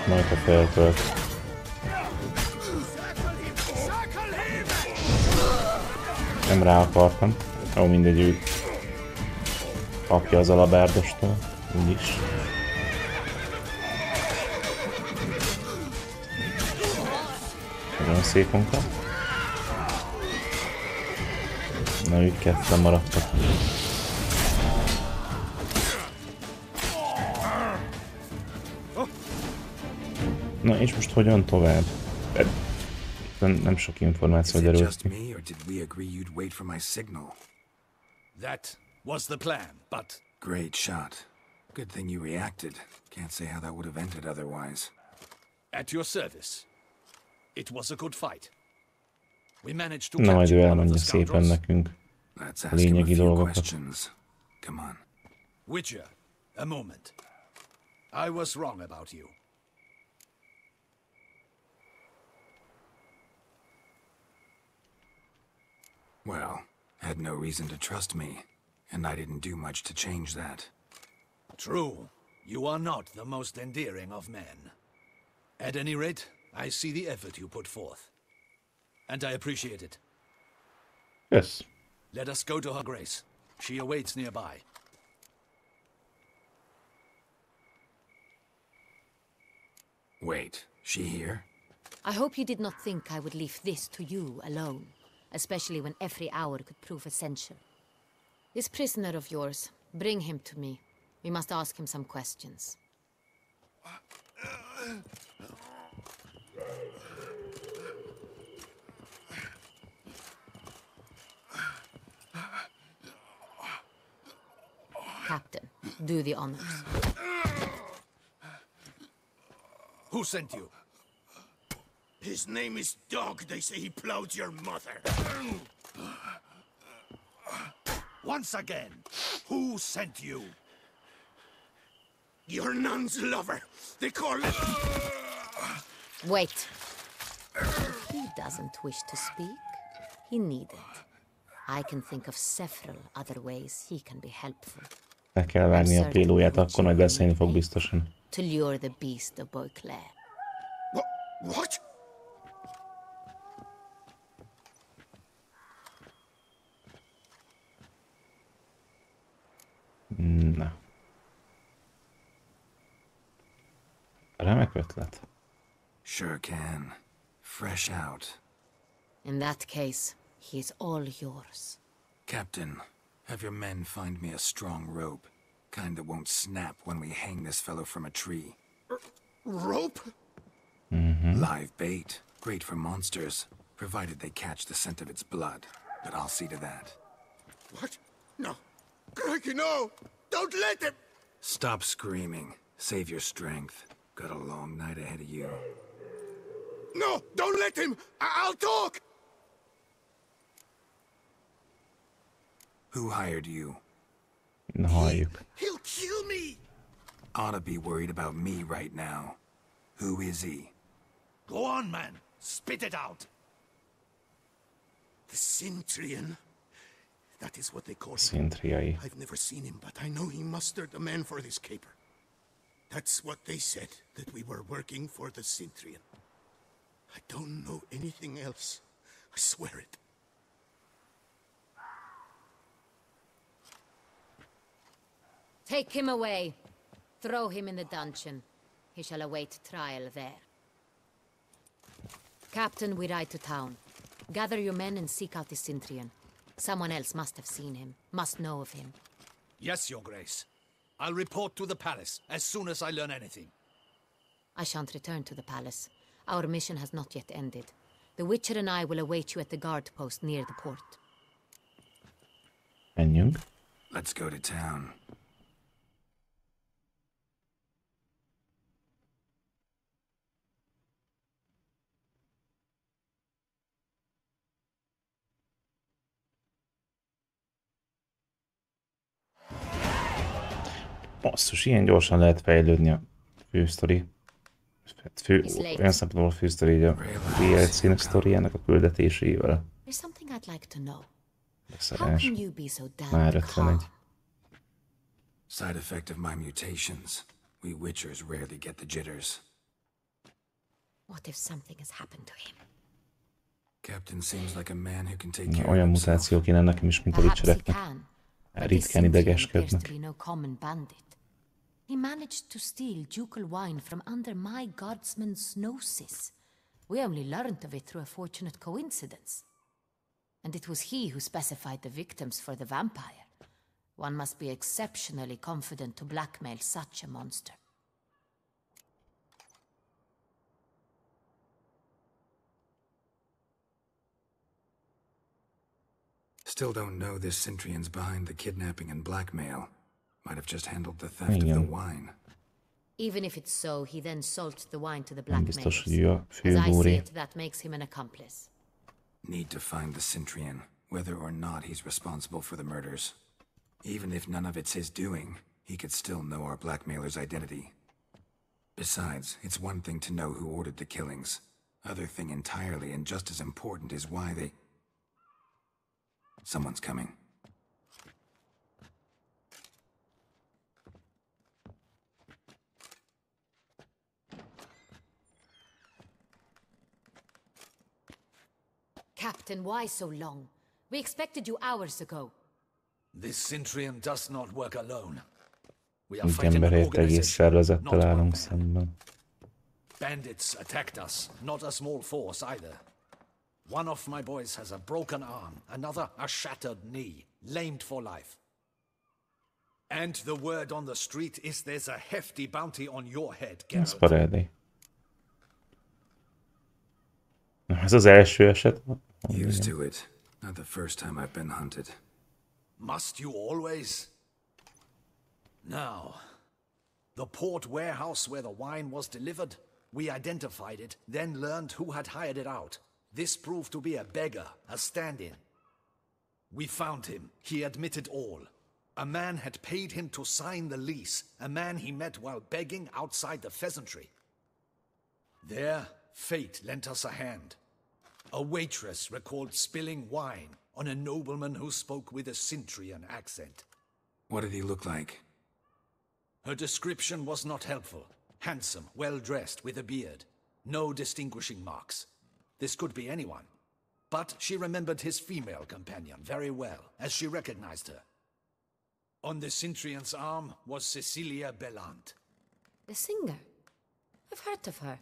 Majd a feltölt. Nem rá akartam. Ó, mindegy, ő kapja az alabárdostól. Úgyis. Nagyon szép munka. Na, ők ketten maradtak. Na, és most hogyan tovább? Nem sok információ derült ki. That was the plan, but... Great shot. Good thing you reacted. Can't say how that would have ended otherwise. At your service. It was a good fight. We managed to Na, majd ő capture one of elmondja the szépen scoundrels. nekünk Let's a ask him a lényegi few dolgokat. questions. Come on. Witcher, a moment. I was wrong about you. Well, had no reason to trust me, and I didn't do much to change that. True, you are not the most endearing of men. At any rate, I see the effort you put forth. And I appreciate it. Yes. Let us go to her grace. She awaits nearby. Wait, she here? I hope you did not think I would leave this to you alone, especially when every hour could prove essential. This prisoner of yours, bring him to me. We must ask him some questions. Captain, do the honors. Who sent you? His name is Dog. They say he plowed your mother. Once again, who sent you? Your nun's lover. They call it... Wait. If he doesn't wish to speak, he needn't. I can think of several other ways he can be helpful. Le kell vágni a pélóját, akkor majd beszélni fog biztosan. To lure the beast of Beauclair. What? Na. Remek ötlet. Sure can. Fresh out. In that case, he is all yours. Captain, have your men find me a strong rope. Kind that won't snap when we hang this fellow from a tree. Rope? Live bait. Great for monsters, provided they catch the scent of its blood. But I'll see to that. What? No. Crikey, no! Don't let him! Stop screaming. Save your strength. Got a long night ahead of you. No! Don't let him! I'll talk! Who hired you? He'll kill me! Ought to be worried about me right now. Who is he? Go on, man. Spit it out. The Cintrian. That is what they call him. Szintriai. I've never seen him, but I know he mustered the men for this caper. That's what they said, that we were working for the Cintrian. I don't know anything else. I swear it. Take him away. Throw him in the dungeon. He shall await trial there. Captain, we ride to town. Gather your men and seek out the Cintrian. Someone else must have seen him, must know of him. Yes, Your Grace. I'll report to the palace as soon as I learn anything. I shan't return to the palace. Our mission has not yet ended. The Witcher and I will await you at the guard post near the port. Menjünk. Let's go to town. Basszus, ilyen gyorsan lehet fejlődni a fősztori. Olyan szempontból a fősztori, így a DLC-nek sztoriának a küldetésével. Beszarás. Már 51. Side effect of my mutations. We Witchers rarely get the jitters. What if something has happened to him? Captain seems like a man who can take care of Olyan himself. mutáció kéne nekem is, mint a Witchereknek. Ritkán idegeskednek. He managed to steal ducal wine from under my guardsman's noses. We only learned of it through a fortunate coincidence. And it was he who specified the victims for the vampire. One must be exceptionally confident to blackmail such a monster. Still don't know this Cintrian's behind the kidnapping and blackmail. Might have just handled the theft of the wine. Even if it's so, he then sold the wine to the blackmailers. As I see it, that makes him an accomplice. Need to find the Cintrian, whether or not he's responsible for the murders. Even if none of it's his doing, he could still know our blackmailer's identity. Besides, it's one thing to know who ordered the killings. Other thing entirely, and just as important, is why they... Someone's coming. Captain, why so long? We expected you hours ago. This Cintrian does not work alone. We are Mint fighting an emberért egész organization, szervezettel not one állunk man. szemben. Bandits attacked us, not a small force either. One of my boys has a broken arm, another a shattered knee, lamed for life. And the word on the street is there's a hefty bounty on your head, Ez Geralt. parádi. Ez az első eset. Used to it. Not the first time I've been hunted. Must you always? Now, the port warehouse where the wine was delivered, we identified it, then learned who had hired it out. This proved to be a beggar, a stand-in. We found him. He admitted all. A man had paid him to sign the lease, a man he met while begging outside the pheasantry. There, fate lent us a hand. A waitress recalled spilling wine on a nobleman who spoke with a Cintrian accent. What did he look like? Her description was not helpful. Handsome, well-dressed, with a beard. No distinguishing marks. This could be anyone. But she remembered his female companion very well, as she recognized her. On the Cintrian's arm was Cecilia Bellant. The singer? I've heard of her.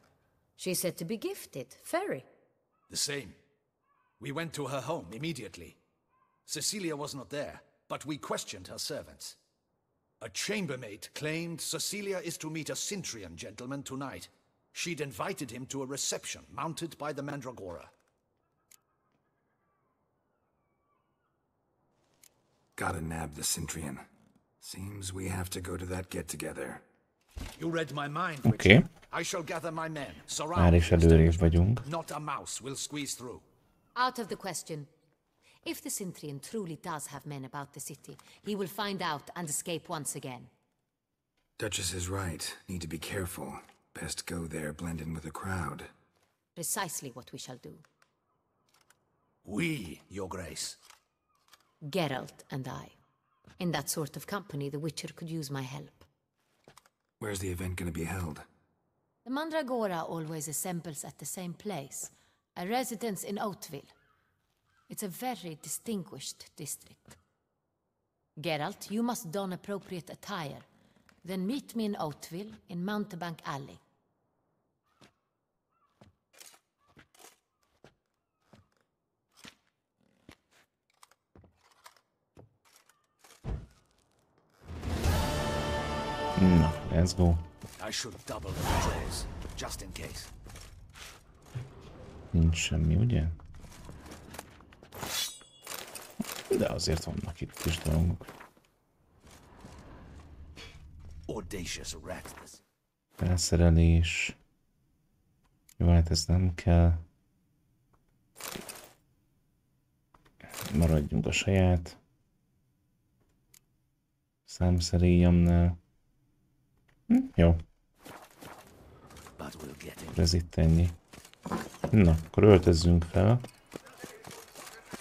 She's said to be gifted, fairy. The same. We went to her home immediately. Cecilia was not there, but we questioned her servants. A chambermaid claimed Cecilia is to meet a Cintrian gentleman tonight. She'd invited him to a reception mounted by the Mandragora. Gotta nab the Cintrian. Seems we have to go to that get-together. You read my mind, Oké. Witcher. I shall gather my men. Már Surround is the előrébb establishment. vagyunk. Not a mouse will squeeze through. Out of the question. If the Cintrian truly does have men about the city, he will find out and escape once again. Duchess is right. Need to be careful. Best go there, blend in with the crowd. Precisely what we shall do. We, Your Grace. Geralt and I. In that sort of company, the Witcher could use my help. Where's the event gonna be held? The Mandragora always assembles at the same place, a residence in Oatville. It's a very distinguished district. Geralt, you must don appropriate attire. Then meet me in Oatville, in Mountebank Alley. Na, let's go. I should double the patrols, just in case. Nincs semmi, ugye? De azért vannak itt kis dolgok. Audacious rat. Felszerelés. Jó, hát ez nem kell. Maradjunk a saját számszerélyemnál. Jó. Ez itt ennyi. Na, akkor öltözzünk fel.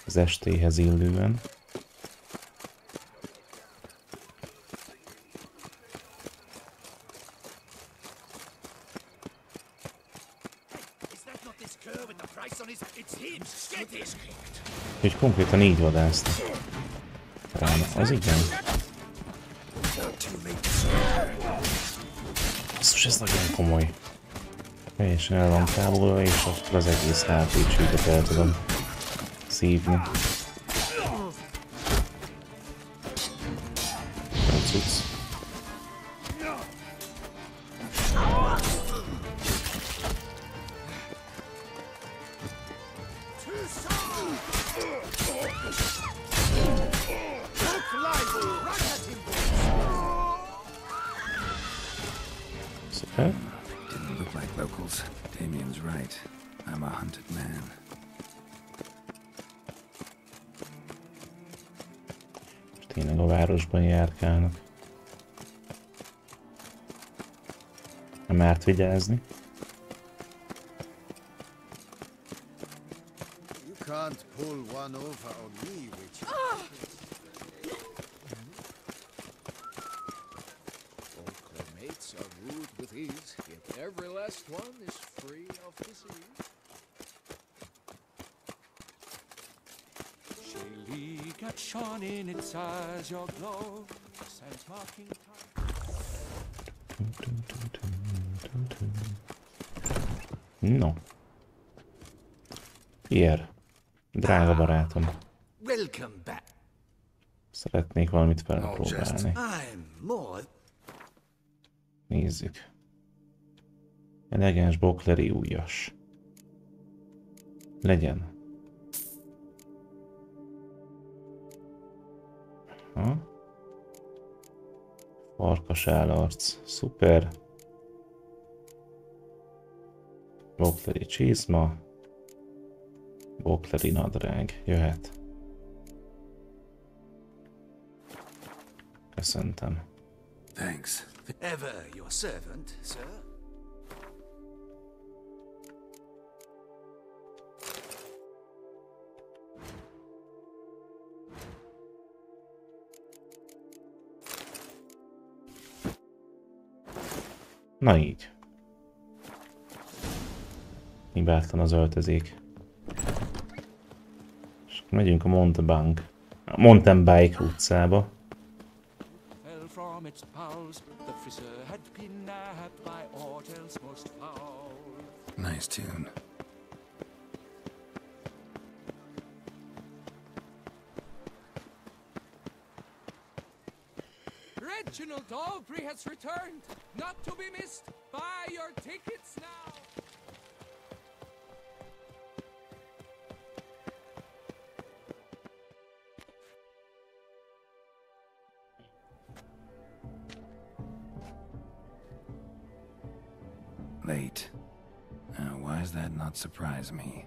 Az estéhez illően. Úgyhogy konkrétan így vadásznak. Rám, az igen. Basszus, ez nagyon komoly. Teljesen el van távolva, és akkor az egész HP-csőket el tudom szívni. Jó cucc. Szuper. Didn't look like locals. Damien's right. I'm a hunted man. Tényleg a városban járkálnak. Nem árt vigyázni. You can't pull one over on me, Witcher. All cremates are ruled with ease, yet every last one is free of disease. kept shining its eyes, your glow, sense marking No. Pierre, drága barátom. Welcome back. Szeretnék valamit felpróbálni. Nézzük. Elegáns bokleri ujjas. Legyen. Farkas állarc. Szuper. Bokleri csizma. Bokleri nadrág. Jöhet. Köszöntem. Thanks. Ever your servant, sir. Na így. Hibátlan az öltözék. És megyünk a Mountain Bike utcába. Nice tune. Reginald Dalbury has returned, not to be missed. Buy your tickets now. Late. Why does that not surprise me?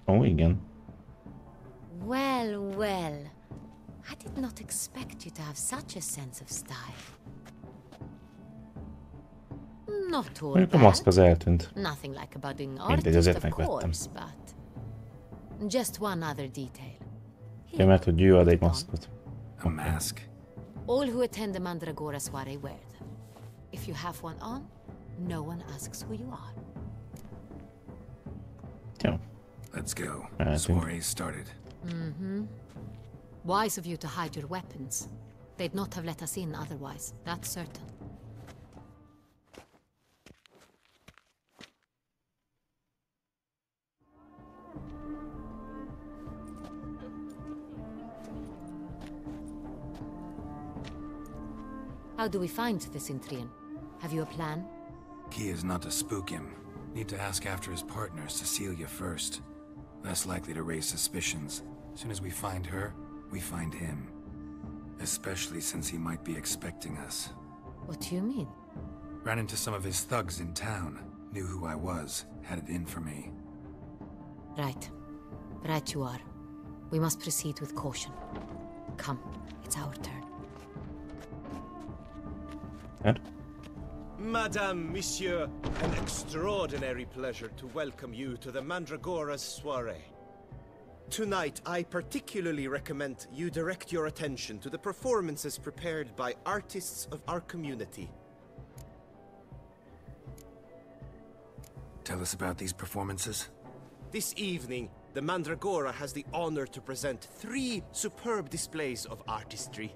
Ó, igen. Well, well. I did not expect you to have such a sense of style. Not all Mondjuk a maszk az eltűnt. Nothing like a budding Mindegy, artist, azért of megvettem. course, but just one other detail. Ja, mert hogy ő ad egy maszkot. A mask. All who attend the Mandragora soiree wear them. If you have one on, no one asks who you are. Jó. Let's go. Soiree started. Wise of you to hide your weapons. They'd not have let us in otherwise, that's certain. How do we find the Cintrian? Have you a plan? Key is not to spook him. Need to ask after his partner, Cecilia, first. Less likely to raise suspicions. As soon as we find her, we find him. Especially since he might be expecting us. What do you mean? Ran into some of his thugs in town. Knew who I was. Had it in for me. Right. Right you are. We must proceed with caution. Come, it's our turn. Madame, Monsieur, an extraordinary pleasure to welcome you to the Mandragora's soiree. Tonight, I particularly recommend you direct your attention to the performances prepared by artists of our community. Tell us about these performances. This evening, the Mandragora has the honor to present 3 superb displays of artistry.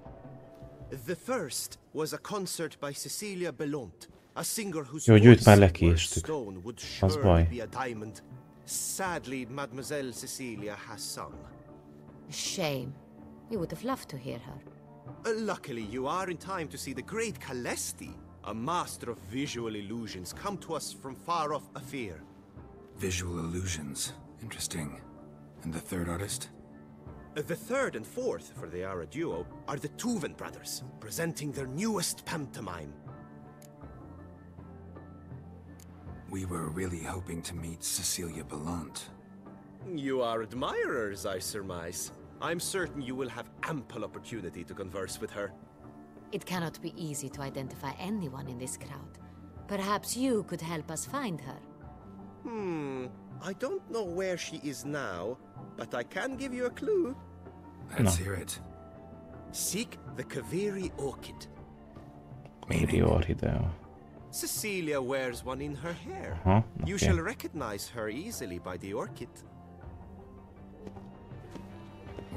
The first was a concert by Cecilia Bellont, a singer whose voice were stone would surely be a diamond. Sadly, Mademoiselle Cecilia has sung. Shame. We would have loved to hear her. Luckily, you are in time to see the great Calesti, a master of visual illusions, come to us from far off Afir. Visual illusions. Interesting. And the third artist? The third and fourth, for they are a duo, are the Tuven brothers, presenting their newest pantomime. We were really hoping to meet Cecilia Bellont. You are admirers, I surmise. I'm certain you will have ample opportunity to converse with her. It cannot be easy to identify anyone in this crowd. Perhaps you could help us find her. I don't know where she is now, but I can give you a clue. Let's hear it. Seek the Kaveri orchid. Kaveri orchidea. Cecilia wears one in her hair. Okay. You shall recognize her easily by the orchid.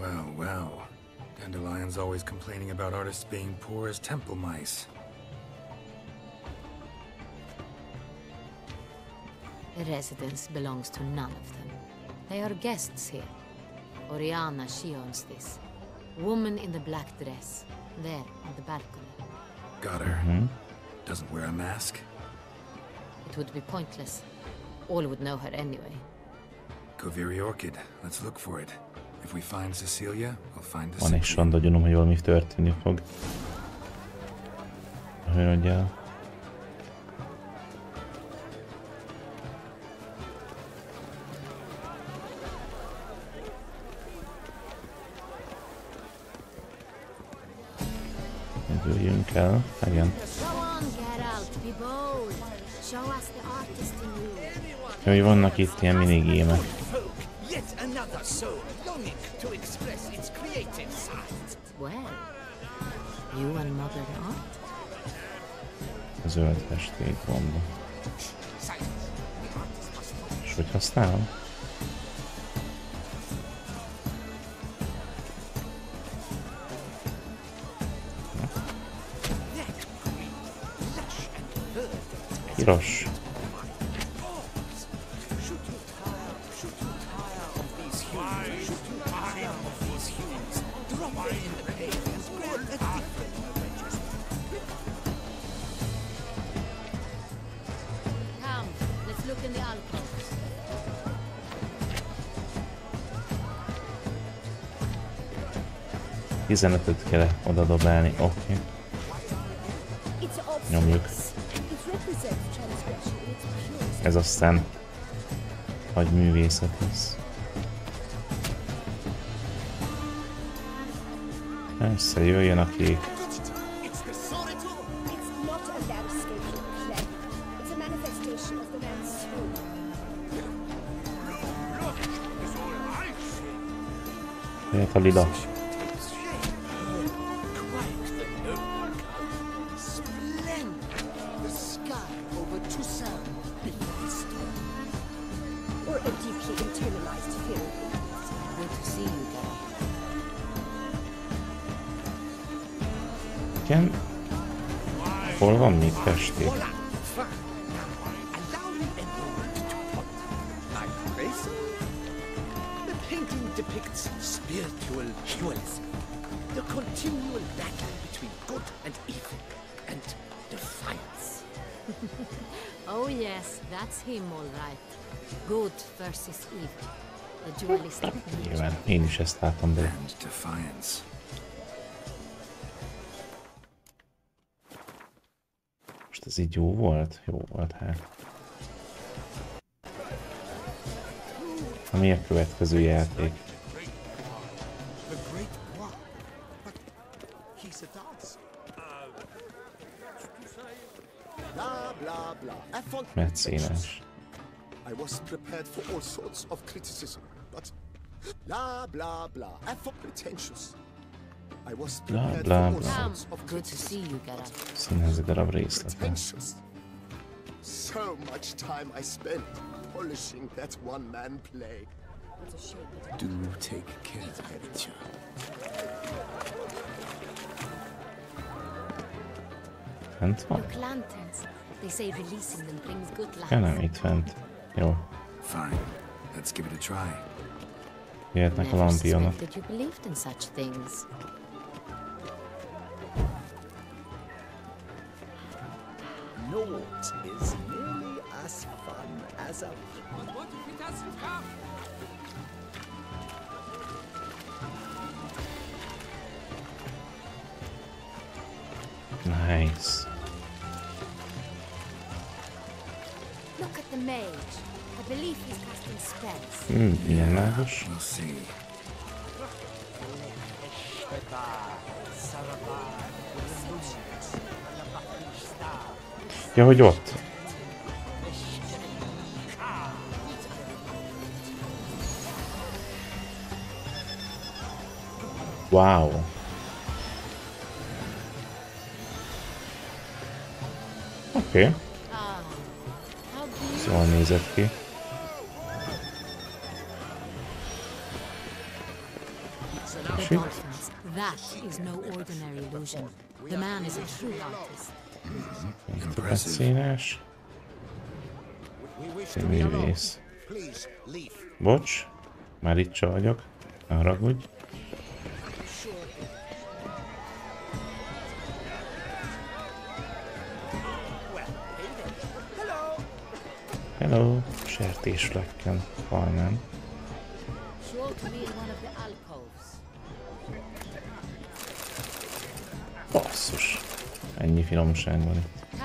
Well, well. Dandelion's always complaining about artists being poor as temple mice. The residence belongs to none of them. They are guests here. Oriana, she owns this. Woman in the black dress. There, on the balcony. Got her. Doesn't wear a mask? It would be pointless. All would know her anyway. Kaveri orchid. Let's look for it. If we find Cecilia, we'll find the Van egy sanda gyanúm, hogy valami történni fog. Hőrögyel. Jöjjünk el, igen. Hogy vannak itt ilyen minigémek. A zöld festékgomba. És hogy használom? Piros. Tizenötöt kell oda dobálni, oké. Nyomjuk. Ez aztán nagy művészet lesz. Persze, jöjjön a kék. Jöhet a lila. Igen. Hol van még festék? Oh yes, that's him all right. Good versus evil. The dualistic nature. Nyilván, én is ezt látom be. Most ez így jó volt? Jó volt, hát. Mi a következő játék? Metszénes. I was prepared for all sorts of criticism, but blah blah blah. I thought pretentious. I was prepared for all sorts of criticism. Színházi darab részlete. So much time I spent polishing that one-man play. Do take care, editor. Fent van? They say releasing them brings good luck. Ja, nem, itt fent. Jó. Fine. Let's give it a try. Jöhetnek a lampionok. You believed in such things. Naught is nearly as fun as a... But what if it doesn't come? Nice. Look at the mage. I believe he's casting spells. Ilyen mágos. We'll see. Ja, hogy ott. Wow. Oké. Szóval nézett ki. That is no ordinary illusion. The man is a true artist. Tetszénes. Művész. Bocs, már itt se vagyok. Ne haragudj. Hello, sertésflekken, halmán. Basszus, ennyi finomság van itt.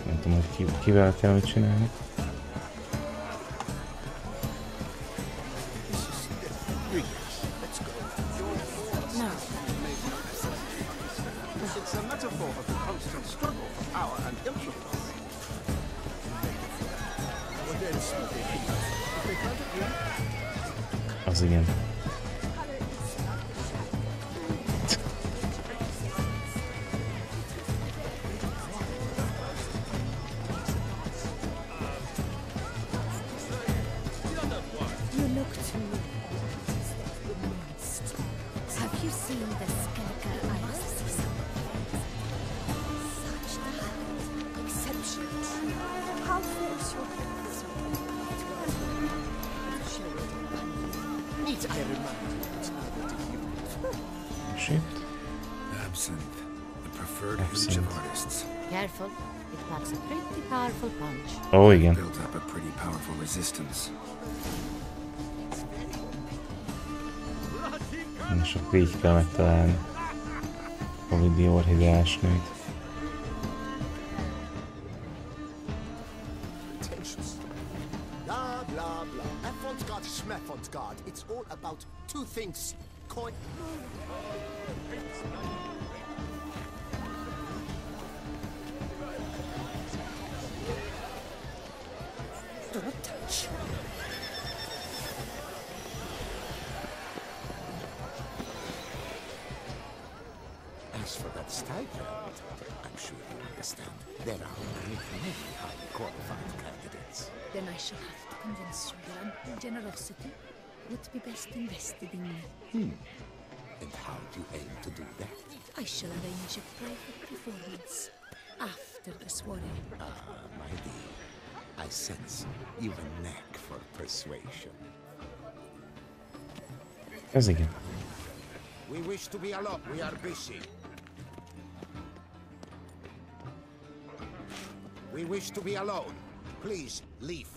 Nem tudom, hogy kivel kell mit csinálni. Az igen. Ó, igen. És akkor így kell megtalálni a videóorhideás nőt. Generosity would be best invested in me. And how do you aim to do that? I shall arrange a private performance after the soiree. My dear, I sense you've a knack for persuasion. Ez igen. We wish to be alone. We are busy. We wish to be alone. Please leave.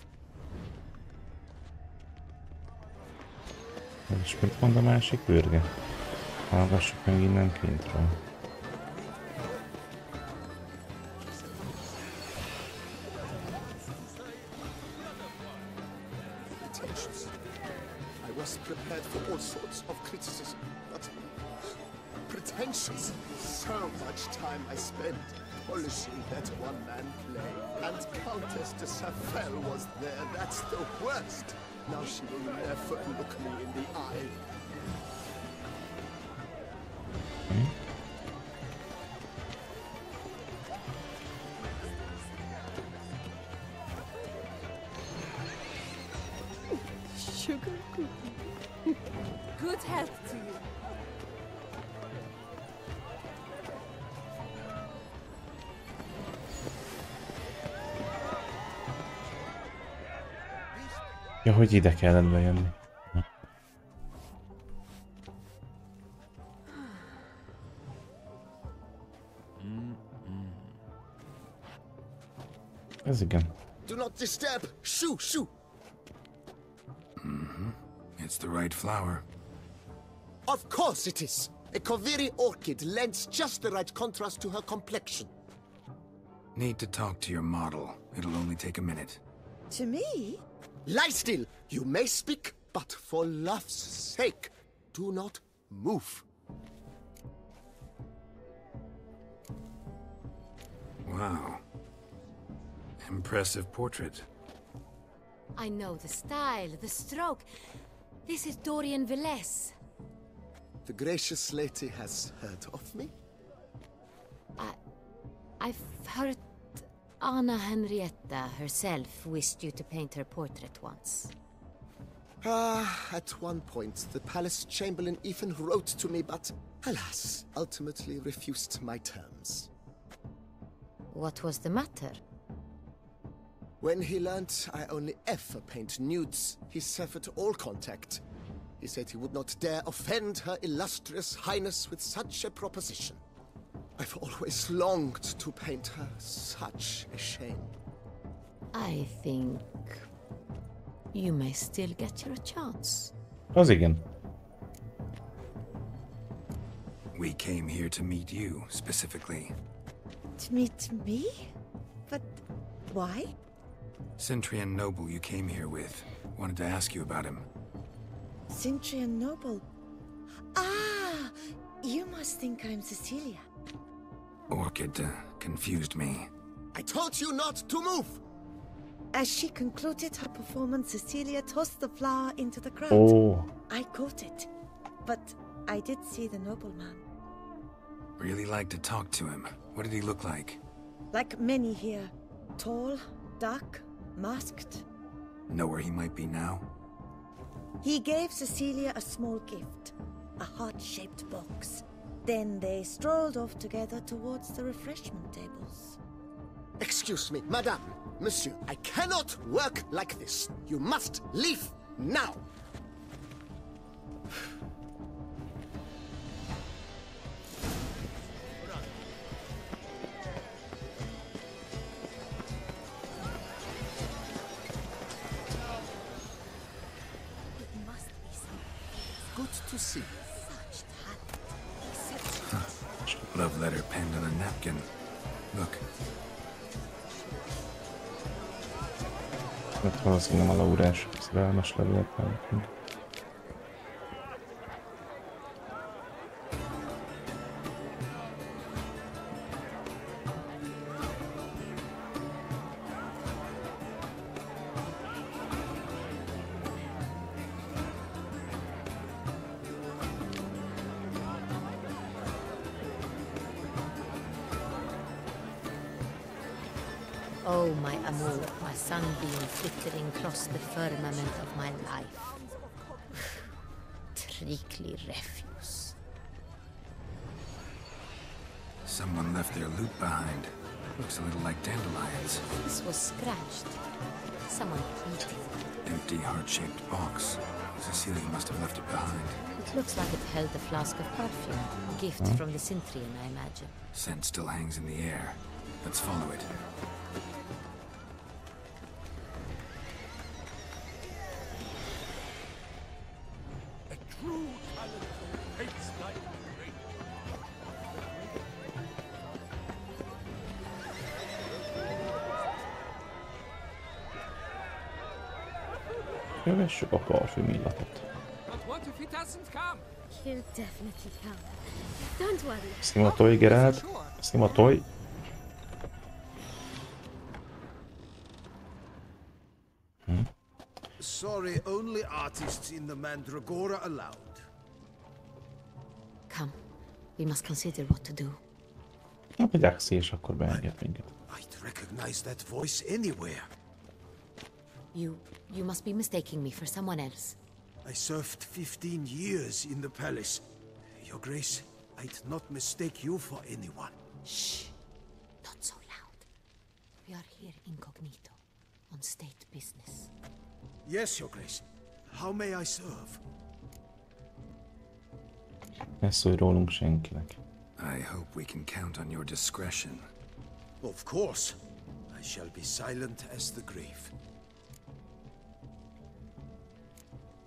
És mit mond a másik űrge? Hallgassuk meg innen kintről. I was prepared for all sorts of criticism, but pretentious. So much time I spent polishing that one-man play, and Countess de Safel was there. That's the worst. Now she will never look me in the eye. Sugar cookie. Good health to you. Ja, hogy ide kellett bejönni. Ez igen. Do not disturb. Shoo, shoo. It's the right flower. Of course it is. A Kaviri orchid lends just the right contrast to her complexion. Need to talk to your model. It'll only take a minute. To me? Lie still! You may speak, but for love's sake, Do not move. Wow. Impressive portrait. I know the style, the stroke. This is Dorian Velez. The gracious lady has heard of me? I've heard Anna Henrietta herself wished you to paint her portrait once. At one point, the palace chamberlain even wrote to me, but alas, ultimately refused my terms. What was the matter? When he learned I only ever paint nudes, he severed all contact. He said he would not dare offend her illustrious highness with such a proposition. I've always longed to paint her. Such a shame. I think you may still get your chance. Az igen. We came here to meet you, specifically. To meet me? But why? Cintrian noble you came here with. Wanted to ask you about him. Cintrian noble? Ah! You must think I'm Cecilia. Orchid confused me. I told you not to move! As she concluded her performance, Cecilia tossed the flower into the crowd. Oh. I caught it, but I did see the nobleman. Really like to talk to him. What did he look like? Like many here. Tall, dark, masked. Know where he might be now? He gave Cecilia a small gift, a heart-shaped box. Then they strolled off together towards the refreshment tables. Excuse me, madame, monsieur, I cannot work like this. You must leave now. Good to see you. Love letter penned on a napkin. Look. Hát valószínűleg nem a Laurás szerelmes levelet nekünk. Oh, my amour, my sunbeam flickering across the firmament of my life. Trickly refuse. Someone left their loot behind. Looks a little like dandelions. This was scratched. Someone eating. Empty, heart-shaped box. Cecilia must have left it behind. It looks like it held a flask of perfume. A gift from the Cintrian, I imagine. Scent still hangs in the air. Let's follow it. Kövessük a parfüm illatot. He'll definitely come. Don't worry. Szimatolj, Geralt. Szimatolj. Sorry, only artists in the Mandragora allowed. Come. We must consider what to do. Hát egy Axi, és akkor beenged minket. I'd recognize that voice anywhere. You must be mistaking me for someone else. I served 15 years in the palace. Your Grace, I'd not mistake you for anyone. Shh. Not so loud. We are here incognito, on state business. Yes, Your Grace. How may I serve? Ne szólj rólunk senkinek. I hope we can count on your discretion. Of course. I shall be silent as the grave.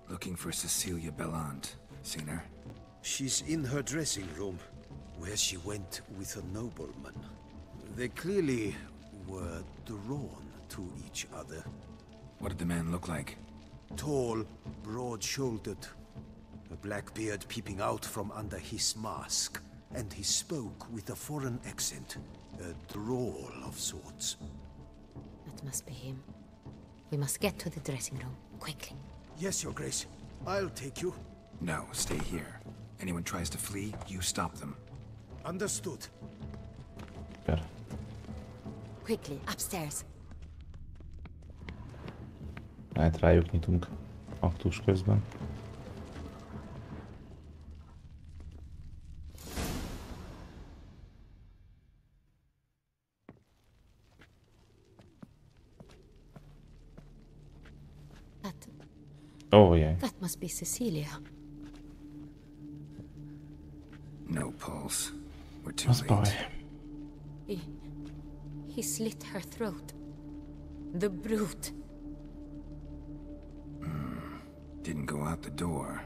Looking for Cecilia Bellant. Seen her? She's in her dressing room, where she went with a nobleman. They clearly were drawn to each other. What did the man look like? Tall, broad-shouldered. a black beard peeping out from under his mask. And he spoke with a foreign accent, a drawl of sorts. That must be him. We must get to the dressing room, quickly. Yes, Your Grace. I'll take you. No, stay here. Anyone tries to flee, you stop them. Understood. Per. Quickly, upstairs. Lehet rájuk nyitunk aktus közben. Oh yeah. That must be Cecilia. No pulse. We're too late. He slit her throat. The brute. Didn't go out the door.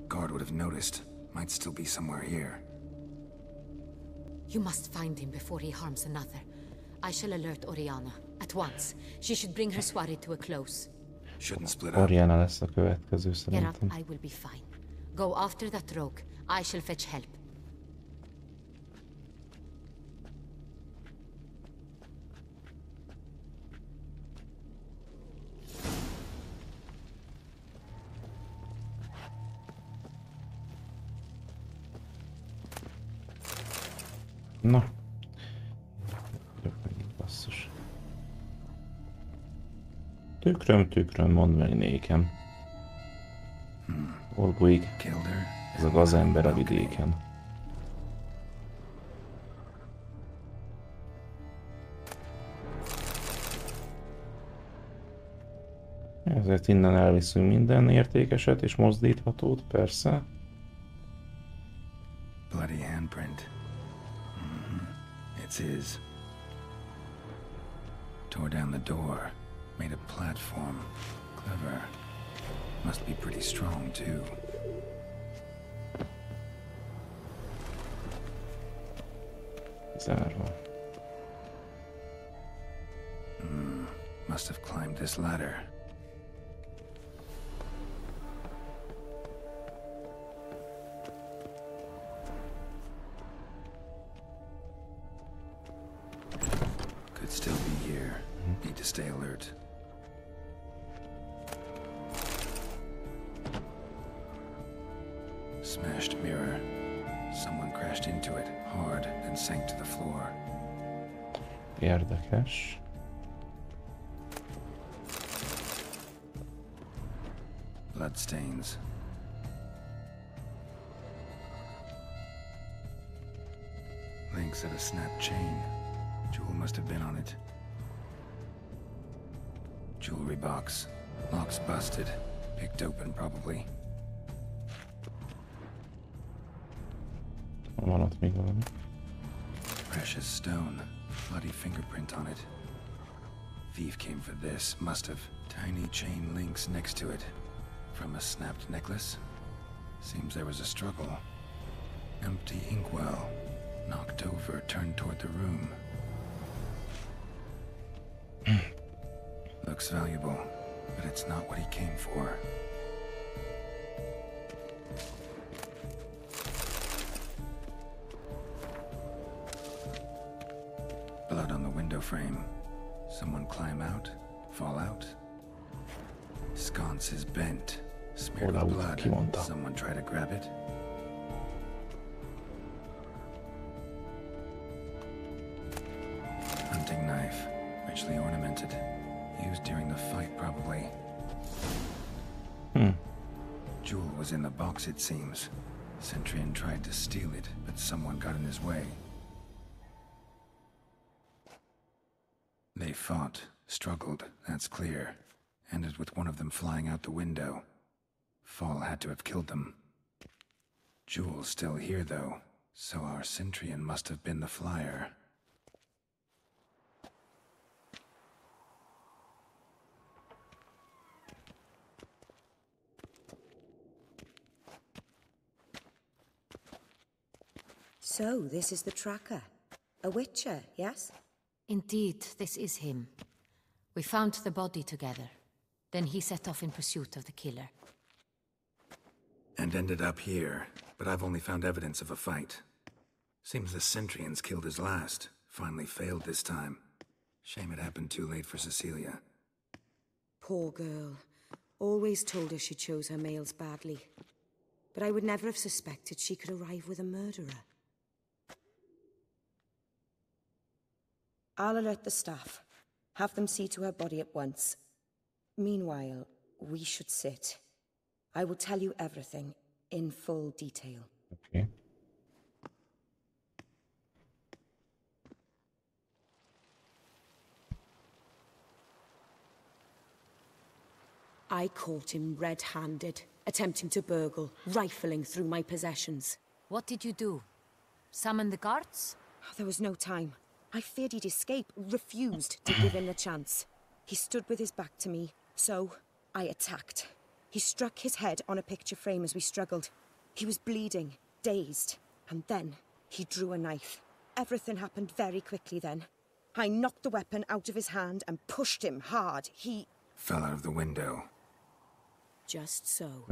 Guard would have noticed. Might still be somewhere here. You must find him before he harms another. I shall alert Oriana at once. She should bring her soirée to a close. Shouldn't split up. Oriana lesz a következő szerintem. Get up, I will be fine. Go after that rogue. I shall fetch help. Na. Basszus. Tükröm, mondd meg nékem. Hol bújik ez a gazember a vidéken? Ezért innen elviszünk minden értékeset és mozdíthatót, persze. Bloody handprint. It's his. Tore down the door. Made a platform. Clever. Must be pretty strong, too. Zárva. Must have climbed this ladder. Could still be here. Need to stay alert. Smashed mirror. Someone crashed into it hard and sank to the floor. Érdekes. Bloodstains. Links of a snapped chain. Jewel must have been on it. Jewelry box. Lock's busted. Picked open, probably. Van ott még valami. Precious stone. Bloody fingerprint on it. Thief came for this. Must have. Tiny chain links next to it. From a snapped necklace. Seems there was a struggle. Empty inkwell. Knocked over, turned toward the room. Looks valuable, but it's not what he came for. Blood on the window frame. Someone climb out? Fall out? Sconce is bent. Smeared with blood. Someone try to grab it? Hunting knife. Richly ornamented. Used during the fight, probably. Jewel was in the box, it seems. Centurion tried to steal it, but someone got in his way. They fought, struggled, that's clear. Ended with one of them flying out the window. Fall had to have killed them. Jewel's still here, though, so our Centurion must have been the flyer. So, this is the tracker. A witcher, yes? Indeed, this is him. We found the body together. Then he set off in pursuit of the killer. And ended up here, but I've only found evidence of a fight. Seems the Centrians killed his last. Finally failed this time. Shame it happened too late for Cecilia. Poor girl. Always told her she chose her males badly. But I would never have suspected she could arrive with a murderer. I'll alert the staff. Have them see to her body at once. Meanwhile, we should sit. I will tell you everything, in full detail. Okay. I caught him red-handed, attempting to burgle, rifling through my possessions. What did you do? Summon the guards? There was no time. I feared he'd escape, refused to give him the chance. He stood with his back to me, so I attacked. He struck his head on a picture frame as we struggled. He was bleeding, dazed, and then he drew a knife. Everything happened very quickly then. I knocked the weapon out of his hand and pushed him hard. He fell out of the window. Just so.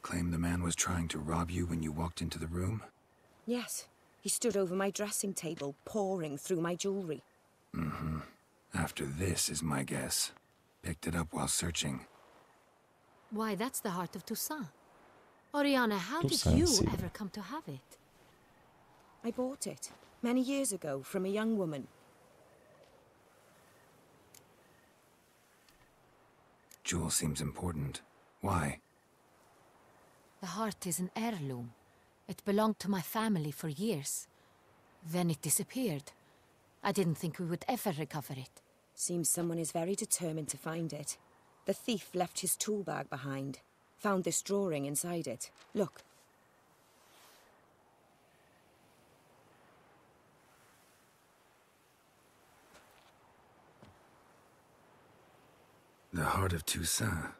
Claim the man was trying to rob you when you walked into the room? Yes. He stood over my dressing table, pouring through my jewelry. Mm-hmm. After this is my guess. Picked it up while searching. Why, that's the heart of Toussaint. Oriana, how did you ever come to have it? I bought it, many years ago, from a young woman. Jewel seems important. Why? The heart is an heirloom. It belonged to my family for years. Then it disappeared. I didn't think we would ever recover it. Seems someone is very determined to find it. The thief left his tool bag behind. Found this drawing inside it. Look. The heart of Toussaint.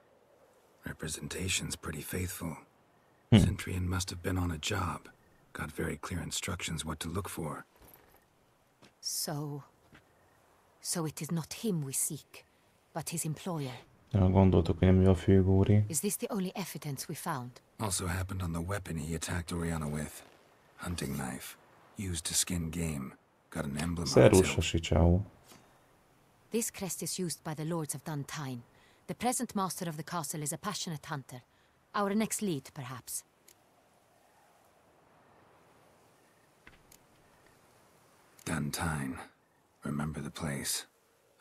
Representation's pretty faithful. Centrian must have been on a job. Got very clear instructions what to look for. So it is not him we seek, but his employer. Is this the only evidence we found? Also happened on the weapon he attacked Oriana with. Hunting knife. Used to skin game. Got an emblem on its hilt. This crest is used by the lords of Duntine. The present master of the castle is a passionate hunter. Our next lead, perhaps. Duntine. Remember the place.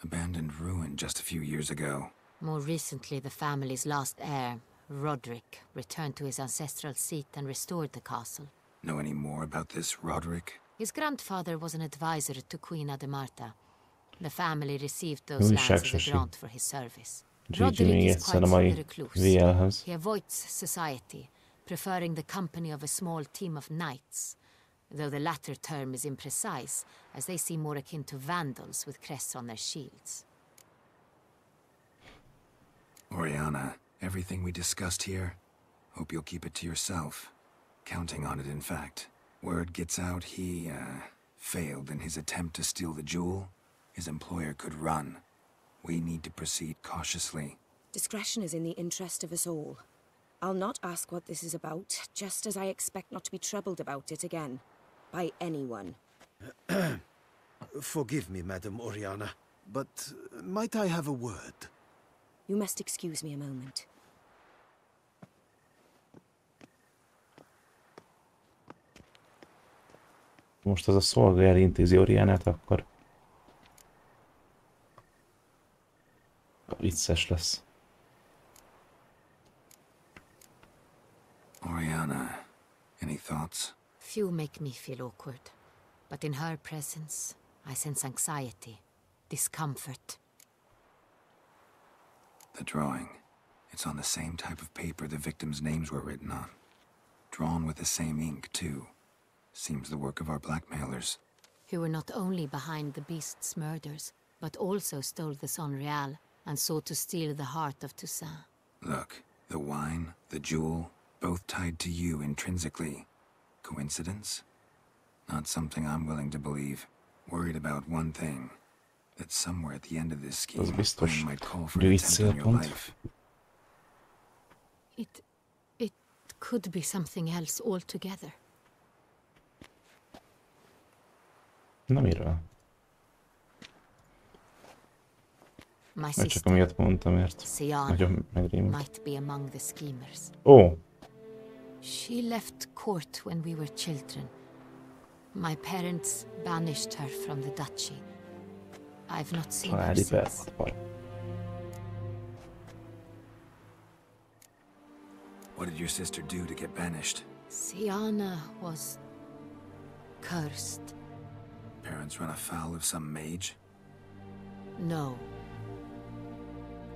Abandoned ruin just a few years ago. More recently, the family's last heir, Roderick, returned to his ancestral seat and restored the castle. Know any more about this Roderick? His grandfather was an advisor to Queen Ademarta. The family received those lands as a grant for his service. Roderick is quite a recluse. He avoids society, preferring the company of a small team of knights, though the latter term is imprecise, as they seem more akin to vandals with crests on their shields. Oriana, everything we discussed here, hope you'll keep it to yourself. Counting on it, in fact. Word gets out he, failed in his attempt to steal the jewel. His employer could run. We need to proceed cautiously. Discretion is in the interest of us all. I'll not ask what this is about, just as I expect not to be troubled about it again. By anyone. Forgive me, Madam Oriana, but might I have a word? You must excuse me a moment. Most az a szolga elintézi Oriánát, akkor vicces lesz. Oriana, any thoughts? Few make me feel awkward, but in her presence, I sense anxiety, discomfort. The drawing. It's on the same type of paper the victims' names were written on. Drawn with the same ink, too. Seems the work of our blackmailers. Who were not only behind the beast's murders, but also stole the Son Real and sought to steal the heart of Toussaint. Look, the wine, the jewel, both tied to you intrinsically. Coincidence? Not something I'm willing to believe. Worried about one thing. that somewhere at the end of this Az scheme, biztos might call for an gyűjt attempt on your célpont. life. It could be something else altogether. Na miről? My Vagy csak sister, amiatt mondtam, mert Siana, nagyon megrémült. might be among the schemers. Ó! She left court when we were children. My parents banished her from the duchy. I've not seen her Családi since. perpar. What did your sister do to get banished? Siana was cursed. Parents run afoul of some mage? No.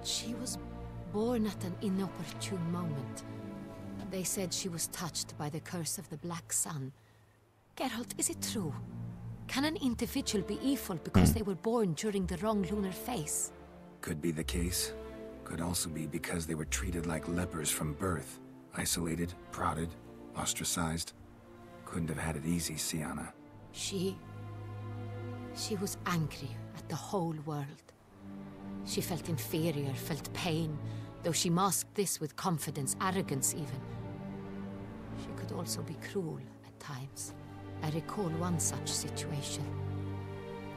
She was born at an inopportune moment. They said she was touched by the curse of the Black Sun. Geralt, is it true? Can an individual be evil because they were born during the wrong lunar phase? Could be the case. Could also be because they were treated like lepers from birth. Isolated, prodded, ostracized. Couldn't have had it easy, Siana. She was angry at the whole world. She felt inferior, felt pain, though she masked this with confidence, arrogance even. She could also be cruel at times. I recall one such situation.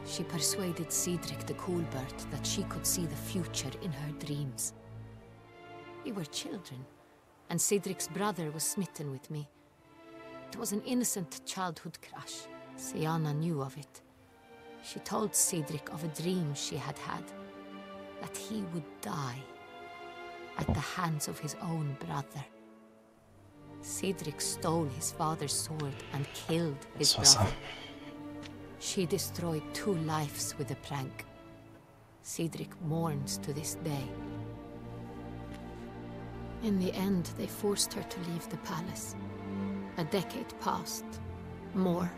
She persuaded Cedric the Coolbird that she could see the future in her dreams. We were children, and Cedric's brother was smitten with me. It was an innocent childhood crush. Siana knew of it. She told Cedric of a dream she had had, that he would die at the hands of his own brother. Cedric stole his father's sword and killed his brother. She destroyed 2 lives with a prank. Cedric mourns to this day. In the end, they forced her to leave the palace. A decade passed. More.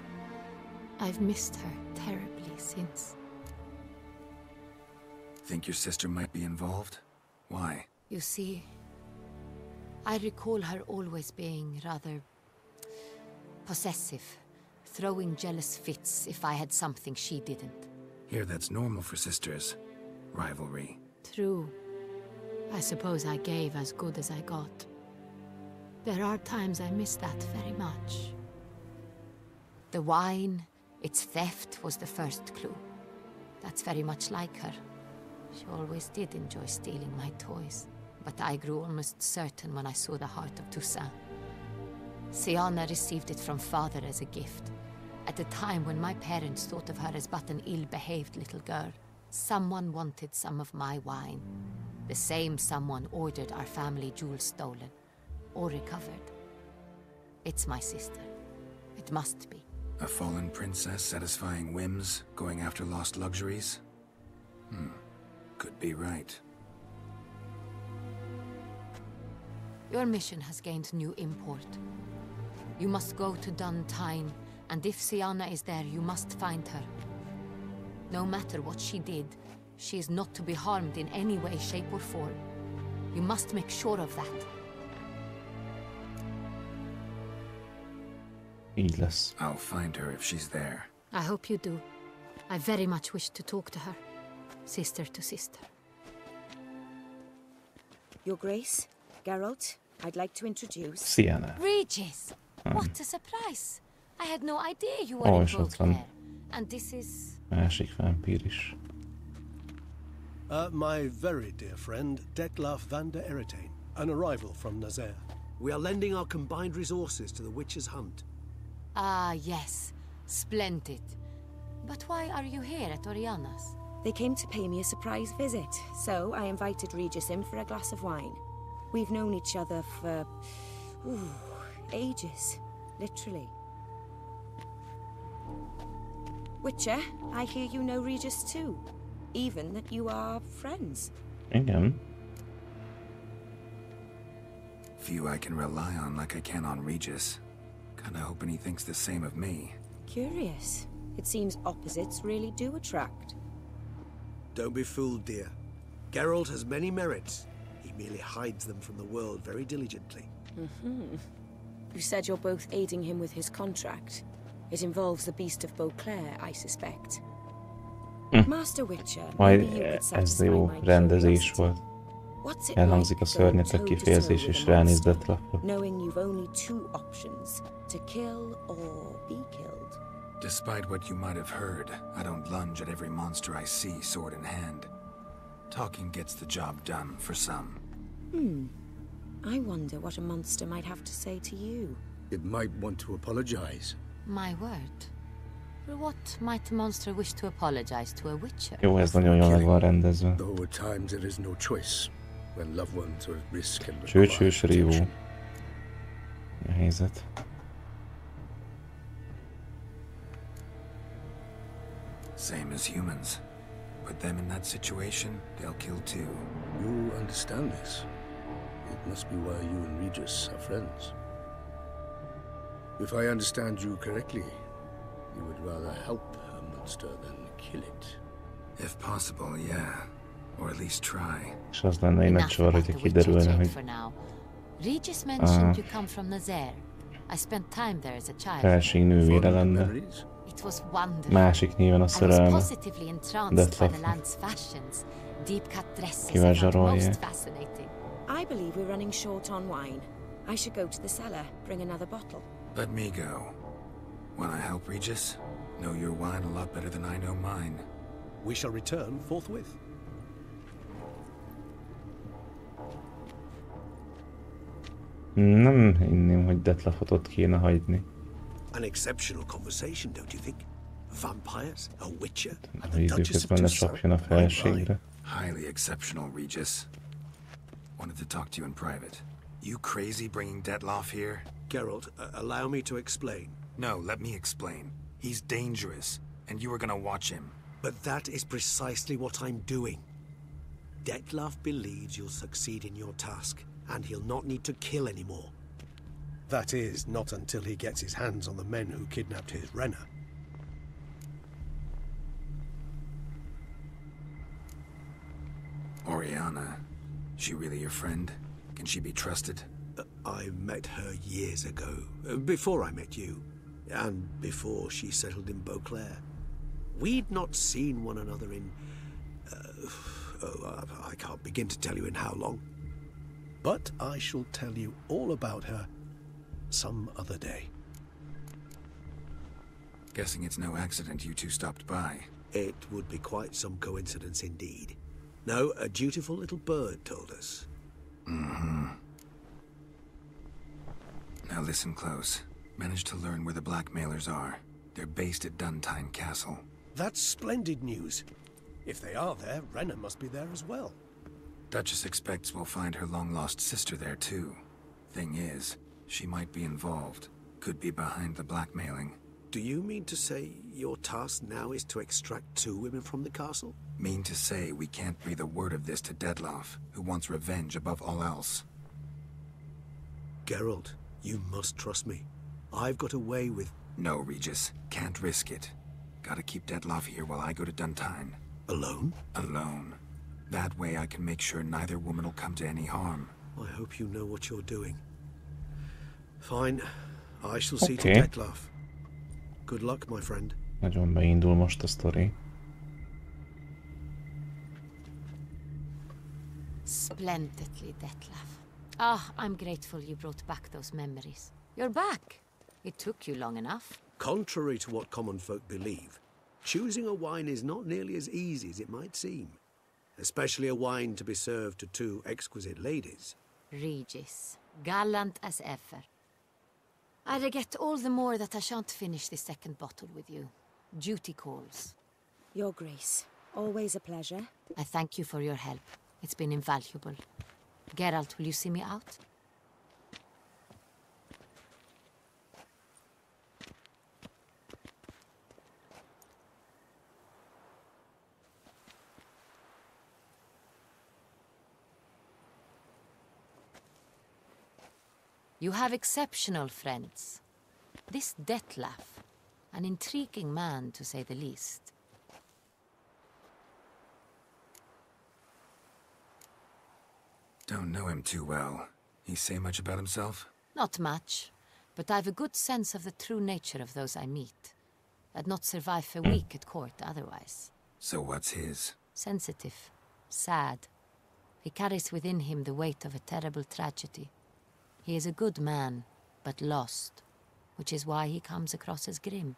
I've missed her terribly since. Think your sister might be involved? Why? You see, I recall her always being rather possessive, throwing jealous fits if I had something she didn't. Here, that's normal for sisters. Rivalry. True. I suppose I gave as good as I got. There are times I miss that very much. The wine, its theft, was the first clue. That's very much like her. She always did enjoy stealing my toys, but I grew almost certain when I saw the heart of Toussaint. Siana received it from father as a gift. At a time when my parents thought of her as but an ill-behaved little girl, someone wanted some of my wine. The same someone ordered our family jewels stolen, or recovered. It's my sister. It must be. A fallen princess satisfying whims, going after lost luxuries? Could be right. Your mission has gained new import. You must go to Dun Tyne, and if Siana is there, you must find her. No matter what she did, she is not to be harmed in any way, shape, or form. You must make sure of that. Így lesz. I'll find her if she's there. I hope you do. I very much wish to talk to her. Sister to sister. Your Grace, Geralt, I'd like to introduce... Siana. Regis! What a surprise! I had no idea you were in Beauclair. And this is... Másik vámpír is. My very dear friend, Detlaf van der Eretain, an arrival from Nazaire. We are lending our combined resources to the Witcher's hunt. Ah, yes. Splendid. But why are you here at Oriana's? They came to pay me a surprise visit, so I invited Regis in for a glass of wine. We've known each other for... ages. Literally. Witcher, I hear you know Regis too. Even that you are friends. Igen. Few I can rely on like I can on Regis. Kinda hoping he thinks the same of me. Curious. It seems opposites really do attract. Don't be fooled, dear. Geralt has many merits. He merely hides them from the world very diligently. You said you're both aiding him with his contract. It involves the Beast of Beauclair, I suspect. Majd ez jó rendezés volt. Elhangzik a szörnyetek kifejezés, és ránéz Detlafra. Despite what you might have heard, I don't lunge at every monster I see, sword in hand. Talking gets the job done for some. I wonder what a monster might have to say to you. It might want to apologize. My word. What might a monster wish to apologize to a witcher? Jó, ez nagyon jól meg van rendezve. Though at times there is no choice when loved ones are at risk and Csőcsős rívó. Mi a helyzet? Same as humans. Put them in that situation, they'll kill too. You understand this? It must be why you and Regis are friends. If I understand you correctly, you would rather help a monster than kill it. If possible, yeah. Or at least try. És az lenne egy nagy sor, hogyha kiderülne, hogy Regis mentioned you come from Nazaire. I spent time there as a child. felség nővére lenne. It was wonderful. Másik néven a szerelme. Positively entranced by the land's fashions, deep cut dresses. Kivel zsarolja? Most fascinating. I believe we're running short on wine. I should go to the cellar, bring another bottle. Let me go. Wanna help Regis? Know your wine a lot better than I know mine. We shall return forthwith. Nem hinném, hogy Detlafot ott kéne hagyni. An exceptional conversation, don't you think? Vampires, a witcher, and the Duchess of Tucson. A felségre. Highly exceptional, Regis. Wanted to talk to you in private. You crazy bringing Detloff here? Geralt, allow me to explain. No, let me explain. He's dangerous, and you were gonna watch him. But that is precisely what I'm doing. Detloff believes you'll succeed in your task, and he'll not need to kill anymore. That is, not until he gets his hands on the men who kidnapped his Renner. Oriana, she really your friend? Can she be trusted? I met her years ago, before I met you, and before she settled in Beauclair. We'd not seen one another in... I can't begin to tell you in how long. But I shall tell you all about her some other day. Guessing it's no accident you two stopped by. It would be quite some coincidence indeed. No, a dutiful little bird told us. Mm-hmm. Now listen close. Managed to learn where the blackmailers are. They're based at Duntine Castle. That's splendid news. If they are there, Renner must be there as well. Duchess expects we'll find her long-lost sister there too. Thing is, she might be involved. Could be behind the blackmailing. Do you mean to say your task now is to extract 2 women from the castle? Mean to say we can't breathe a word of this to Detloff, who wants revenge above all else. Geralt, you must trust me. I've got a way with... No, Regis. Can't risk it. Gotta keep Detloff here while I go to Duntine. Alone? Alone. That way I can make sure neither woman will come to any harm. I hope you know what you're doing. Fine. I shall see to Detloff. Good luck, my friend. Nagyon beindul most a sztori. Splendidly, Detlaff. Ah, I'm grateful you brought back those memories. You're back. It took you long enough. Contrary to what common folk believe, choosing a wine is not nearly as easy as it might seem. Especially a wine to be served to 2 exquisite ladies. Regis, gallant as ever. I regret all the more that I shan't finish this 2nd bottle with you. Duty calls. Your Grace, always a pleasure. I thank you for your help. It's been invaluable. Geralt, will you see me out? You have exceptional friends. This Detlaff, an intriguing man to say the least. Don't know him too well. He say much about himself? Not much, but I've a good sense of the true nature of those I meet. I'd not survive a week at court otherwise. So what's his? Sensitive, sad. He carries within him the weight of a terrible tragedy. He is a good man, but lost, which is why he comes across as grim.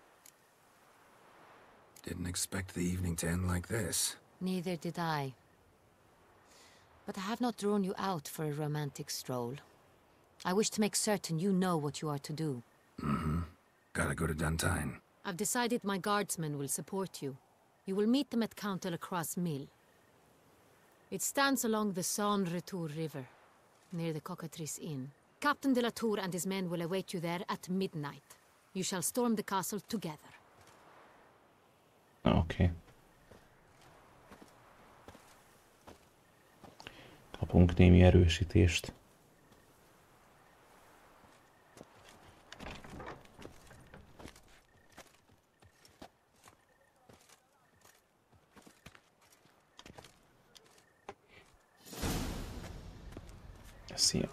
Didn't expect the evening to end like this. Neither did I. But I have not drawn you out for a romantic stroll. I wish to make certain you know what you are to do. Mm-hmm. Gotta go to Duntine. I've decided my guardsmen will support you. You will meet them at Count Delacroix' mill. It stands along the Saône-Retour River, near the Cockatrice Inn. Captain de la Tour and his men will await you there at midnight. You shall storm the castle together. Oké. Kapunk némi erősítést. Szia.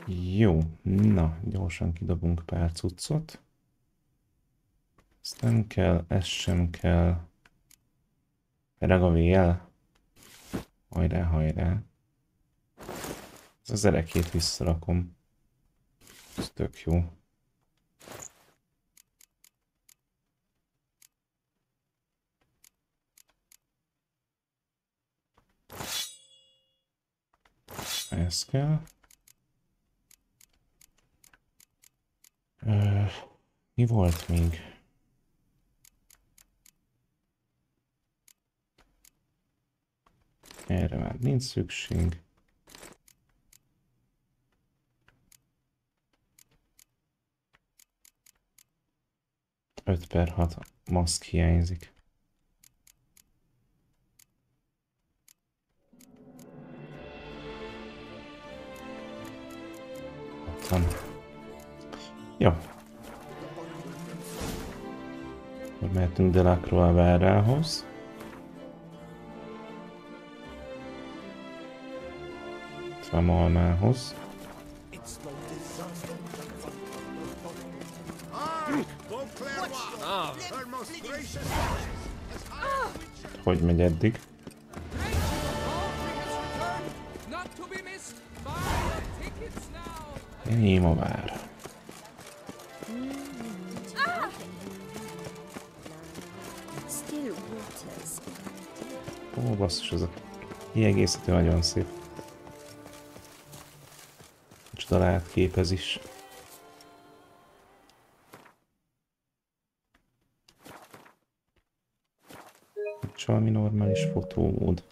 Jó, na, gyorsan kidobunk pár cuccot. Ezt nem kell, ez sem kell. Ereg a vél. Hajrá, hajrá. Ez az erekét visszarakom. Ez tök jó. Ez kell. Mi volt még? Erre már nincs szükség. Öt per 6 maszk hiányzik. Ott van. Jó. Akkor mehetünk Delacroix várához. A malmához. Hogy megy eddig? Enyém a vár. Ó, basszus, ez a kiegészítő nagyon szép. Micsoda látképez is. Nincs valami normális fotómód.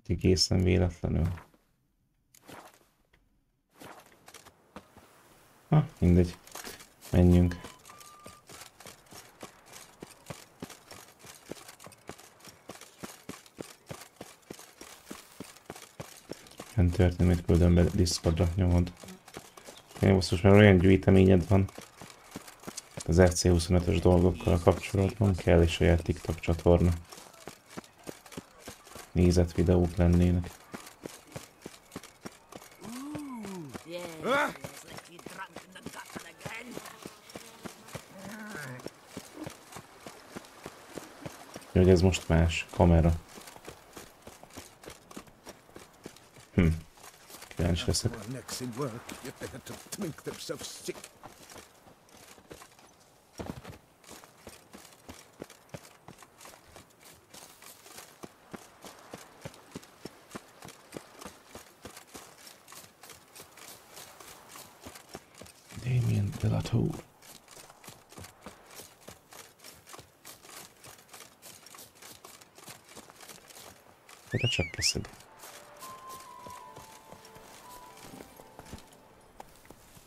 Egészen véletlenül. Mindegy. Menjünk. Nem történet, küldöm be Discordra, nyomod. Én most már olyan gyűjteményed van az RC25-ös dolgokkal kapcsolatban, kell egy saját TikTok csatorna. Nézett videók lennének. Hogy ez most más kamera. Kíváncsi leszek. Damien de la Tour. Erre csak keszed.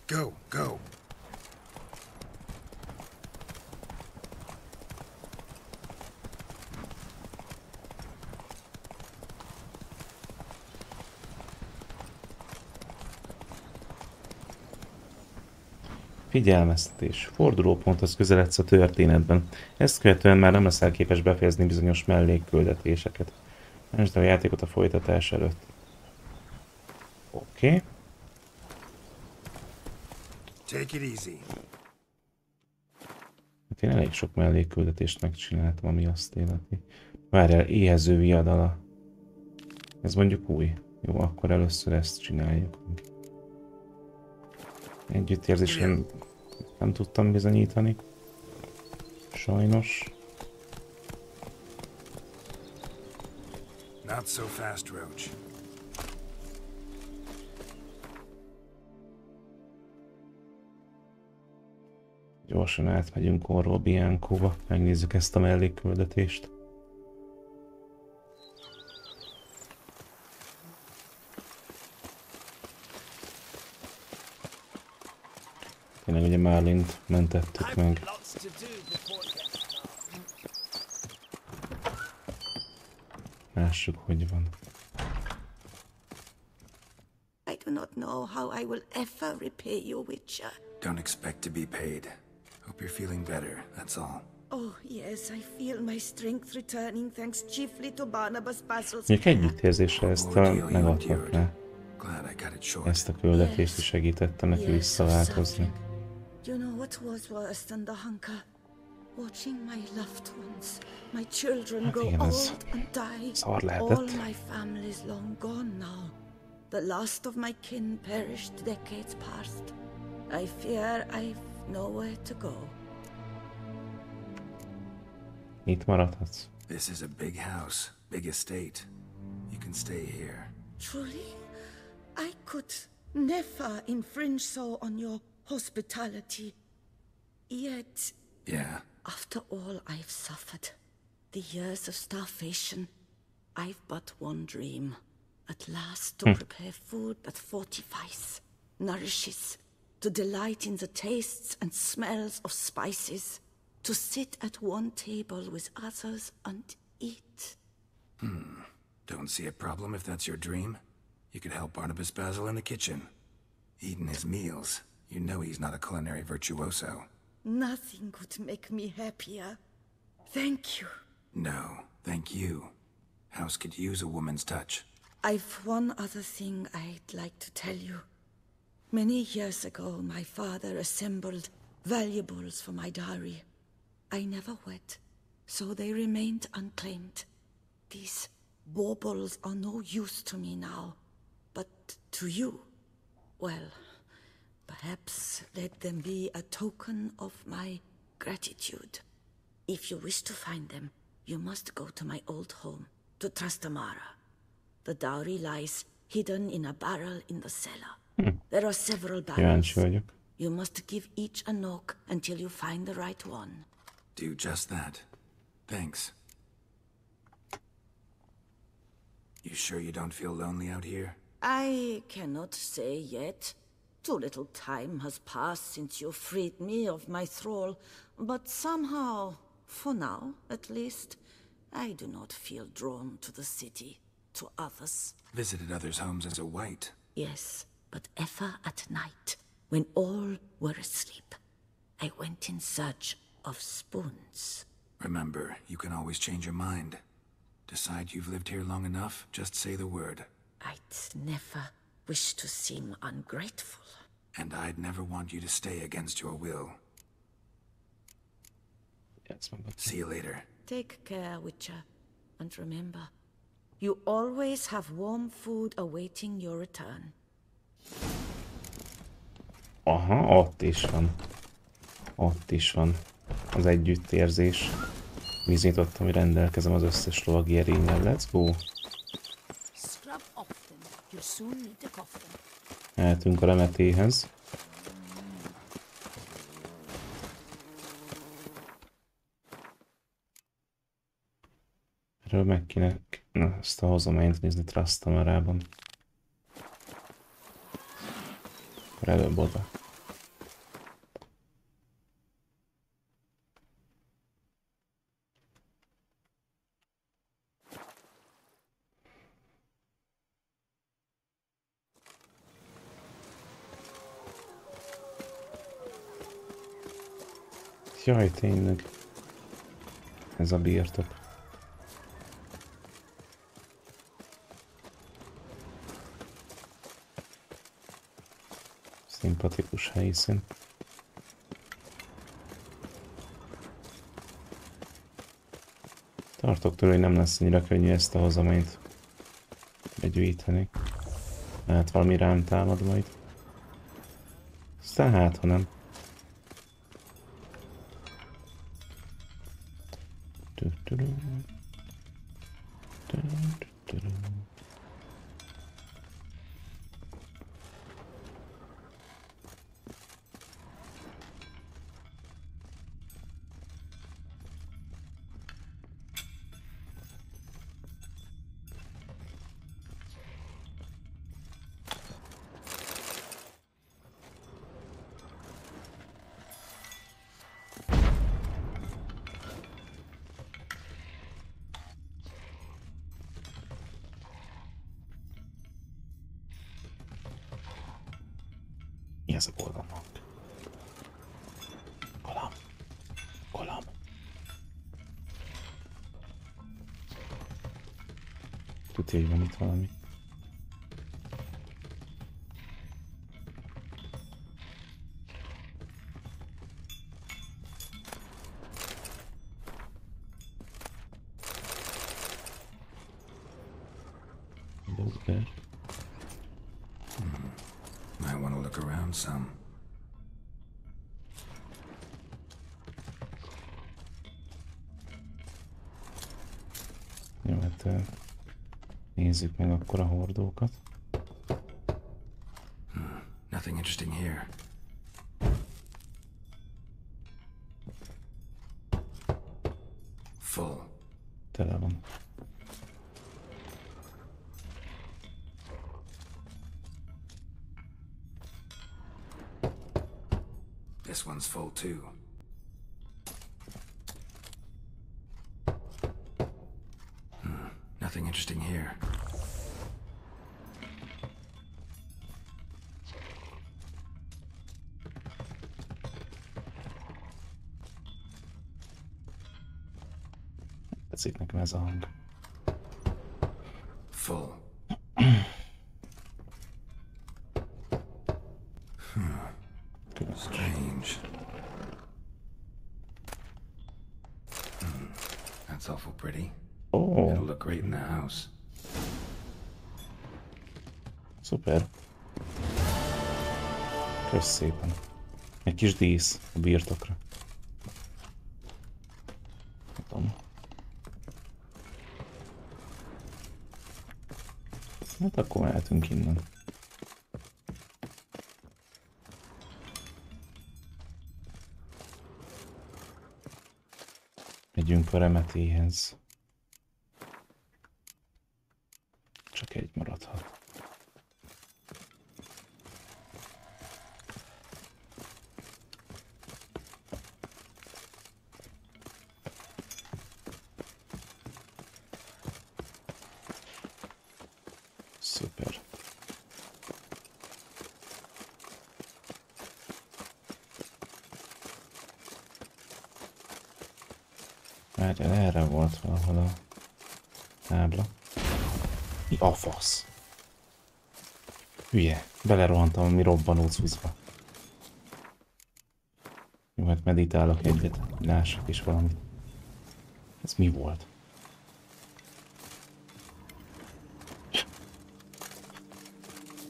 Go, go. Figyelmeztetés. Fordulóponthoz közeledsz a történetben. Ezt követően már nem leszel képes befejezni bizonyos mellékküldetéseket. Másd a játékot a folytatás előtt. Oké. Take it easy. Hát én elég sok mellékküldetést megcsináltam, ami azt illeti. Várjál, éhező viadala. Ez mondjuk új. Jó, akkor először ezt csináljuk. Együttérzésen nem tudtam bizonyítani. Sajnos. Not so fast, Roach. Gyorsan átmegyünk orról Biancóba, megnézzük ezt a mellékküldetést. Tényleg ugye Marlint mentettük meg. Lássuk, hogy van. I do not know how I will ever repay you, Witcher. Don't expect to be paid. Hope you're feeling better, that's all. Oh, yes, I feel my strength returning thanks chiefly to Barnabas Basil's Még együttérzésre ezt megadhatná. Ezt a küldetést is segítette neki visszaváltozni. You know what was worse than the hunger? Watching my loved ones, my children grow old and die. All my family is long gone now. The last of my kin perished decades past. I fear I've nowhere to go. Itt maradhatsz. This is a big house, big estate. You can stay here. Truly? I could never infringe so on your hospitality. Yet... Yeah. After all I've suffered, the years of starvation, I've but one dream. At last to prepare food that fortifies, nourishes, to delight in the tastes and smells of spices, to sit at one table with others and eat. Don't see a problem if that's your dream. You could help Barnabas Basil in the kitchen. Eating his meals. You know he's not a culinary virtuoso. Nothing could make me happier. Thank you. No, thank you. House could use a woman's touch. I've one other thing I'd like to tell you. Many years ago, my father assembled valuables for my dowry. I never wed, so they remained unclaimed. These baubles are no use to me now, but to you, well, perhaps let them be a token of my gratitude. If you wish to find them, you must go to my old home, to Trastamara. The dowry lies hidden in a barrel in the cellar. There are several barrels. You must give each a knock until you find the right one. Do just that. Thanks. You sure you don't feel lonely out here? I cannot say yet. Too little time has passed since you freed me of my thrall, but somehow, for now at least, I do not feel drawn to the city, to others. Visited others' homes as a white? Yes, but ever at night, when all were asleep, I went in search of spoons. Remember, you can always change your mind. Decide you've lived here long enough, just say the word. I'd never wish to seem ungrateful. And I'd never want you to stay against your will. See you later. Take care, Witcher. And remember, you always have warm food awaiting your return. Aha, ott is van. Ott is van az együttérzés. Bizonyítottam, hogy rendelkezem az összes lovagi erényel. Let's go! Eltünk a remetéhez. Erről meg kéne ezt a hozományt nézni Trastamarában. Akkor előbb oda. Jaj, tényleg. Ez a birtok. Szimpatikus helyszín. Tartok tőle, hogy nem lesz annyira könnyű ezt a hozományt begyűjteni. Lehet valami rám támad majd. Aztán hát, ha nem. Mi ez a boldognak? Kolam. Kolam. Tudja, hogy van itt valami. Might want to look around some. Jó, hát nézzük meg akkor a hordókat. Nothing interesting here. Full. Tele van. This one's full too. Nothing interesting here. Tetszik nekem ez a hang. Full. Strange. That's awful pretty. Oh. It'll look great in the house. Szuper. Kösz szépen. Egy kis dísz a birtokra. Tudom. Hát akkor mehetünk innen. Megyünk a remetéhez. Csak egy maradhat. Szuper. Várjál, erre volt valahol a tábla. Mi a fasz? Hülye, belerohantam a mi robbanó cuccba. Jó, hát meditálok egyet, lássak is valamit. Ez mi volt?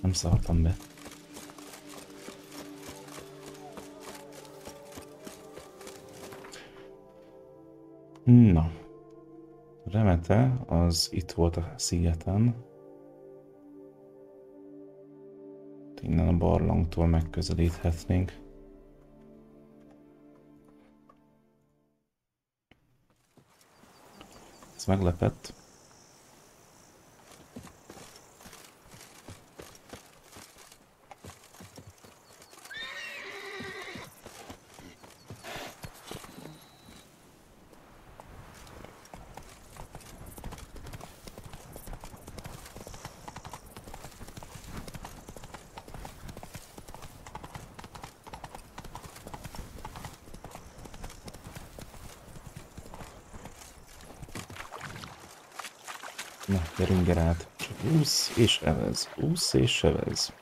Nem szartam be. Na. Remete az itt volt a szigeten. Innen a barlangtól megközelíthetnénk. Ez meglepett. Na, gyerünk Gerát. Csak úsz és evez. Úsz és evez.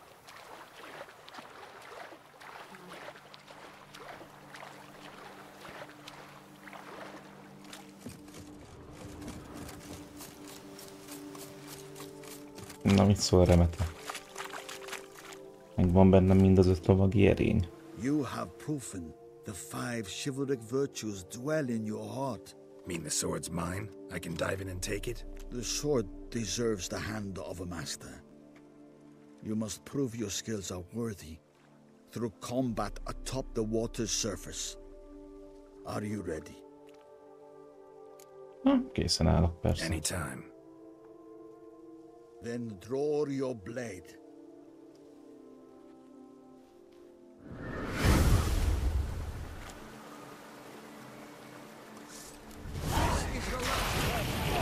Na, mit szól Remete? Megvan bennem mind az 5 lovagi erény. You have proven the 5 chivalric virtues dwell in your heart. Mean the sword's mine? I can dive in and take it? The sword deserves the hand of a master. You must prove your skills are worthy through combat atop the water's surface. Are you ready? Készen állok, persze. Anytime. Then draw your blade.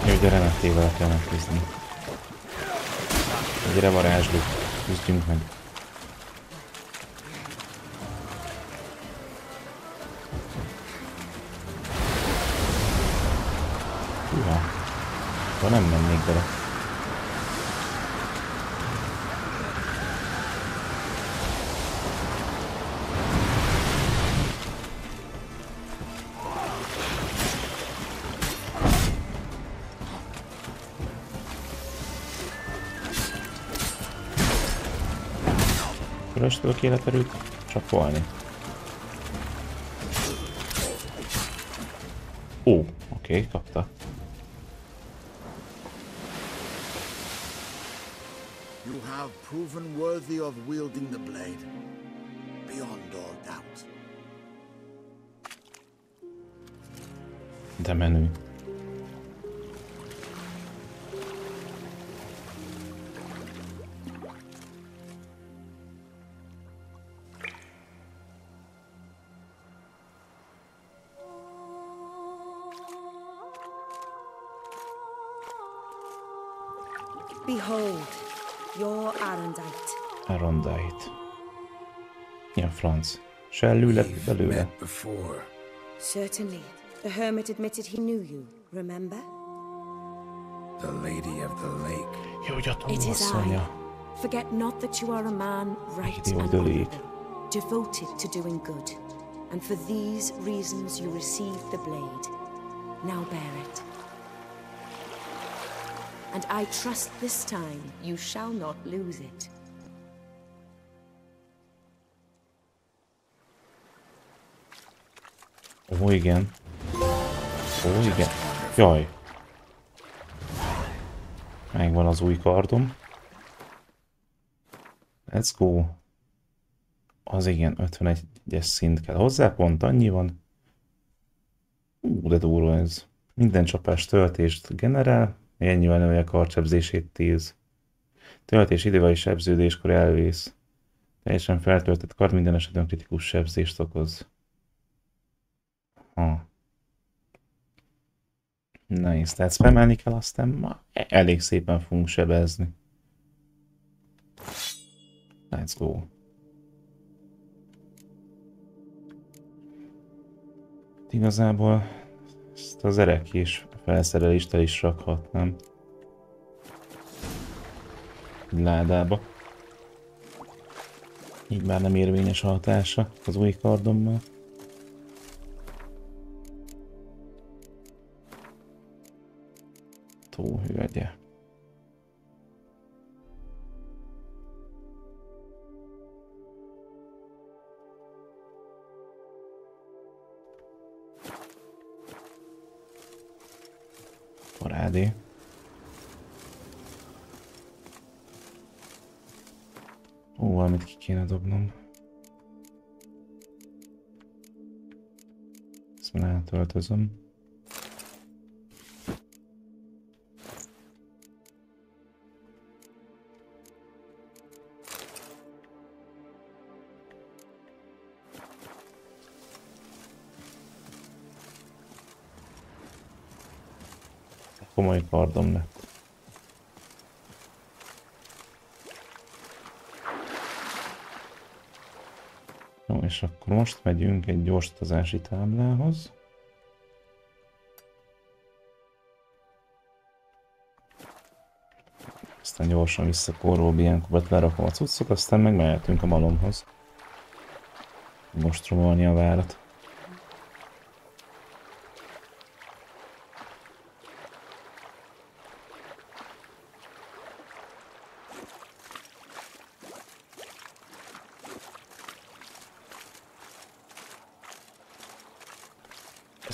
Jó, de Remetével kell megküzdeni. Gyere varázsló, küzdjünk meg. Hűha, akkor nem mennék bele. Köröstől életerőt csapolni. Ó, oké, kapta. You have proven worthy of wielding the blade, beyond all doubt. De menő. Behold, your Arondite. Arondite. Mi a franc? Sellő lett belőle? Certainly. The hermit admitted he knew you, remember? The Lady of the Lake. Jó, hogy a It is I. tolvasszonya. Forget not that you are a man right Lady of and the honorable, Lake. devoted to doing good. And for these reasons you received the blade. Now bear it. And I trust this time you shall not lose it. Ó, igen. Ó, igen. Jaj. Megvan az új kardom. Let's go. Az igen, 51-es szint kell hozzá, pont annyi van. De durva ez. Minden csapás töltést generál, ennyivel növeli a kardsebzését 10. Töltés idővel és sebződéskor elvész. Teljesen feltöltött kard minden esetben kritikus sebzést okoz. Nice, tehát spamelni kell, aztán ma elég szépen fogunk sebezni. Let's go. Igazából ezt az erekés felszerelést el is rakhatnám. Egy ládába. Így már nem érvényes a hatása az új kardommal. Tóhölgye. Parádé. Ó, valamit ki kéne dobnom. Ezt már átöltözöm. Komoly kardom lett. Jó, és akkor most megyünk egy gyors utazási táblához. Aztán gyorsan visszakorról Biancóba lerakom a cuccot, aztán meg mehetünk a malomhoz. Most romolni a várat.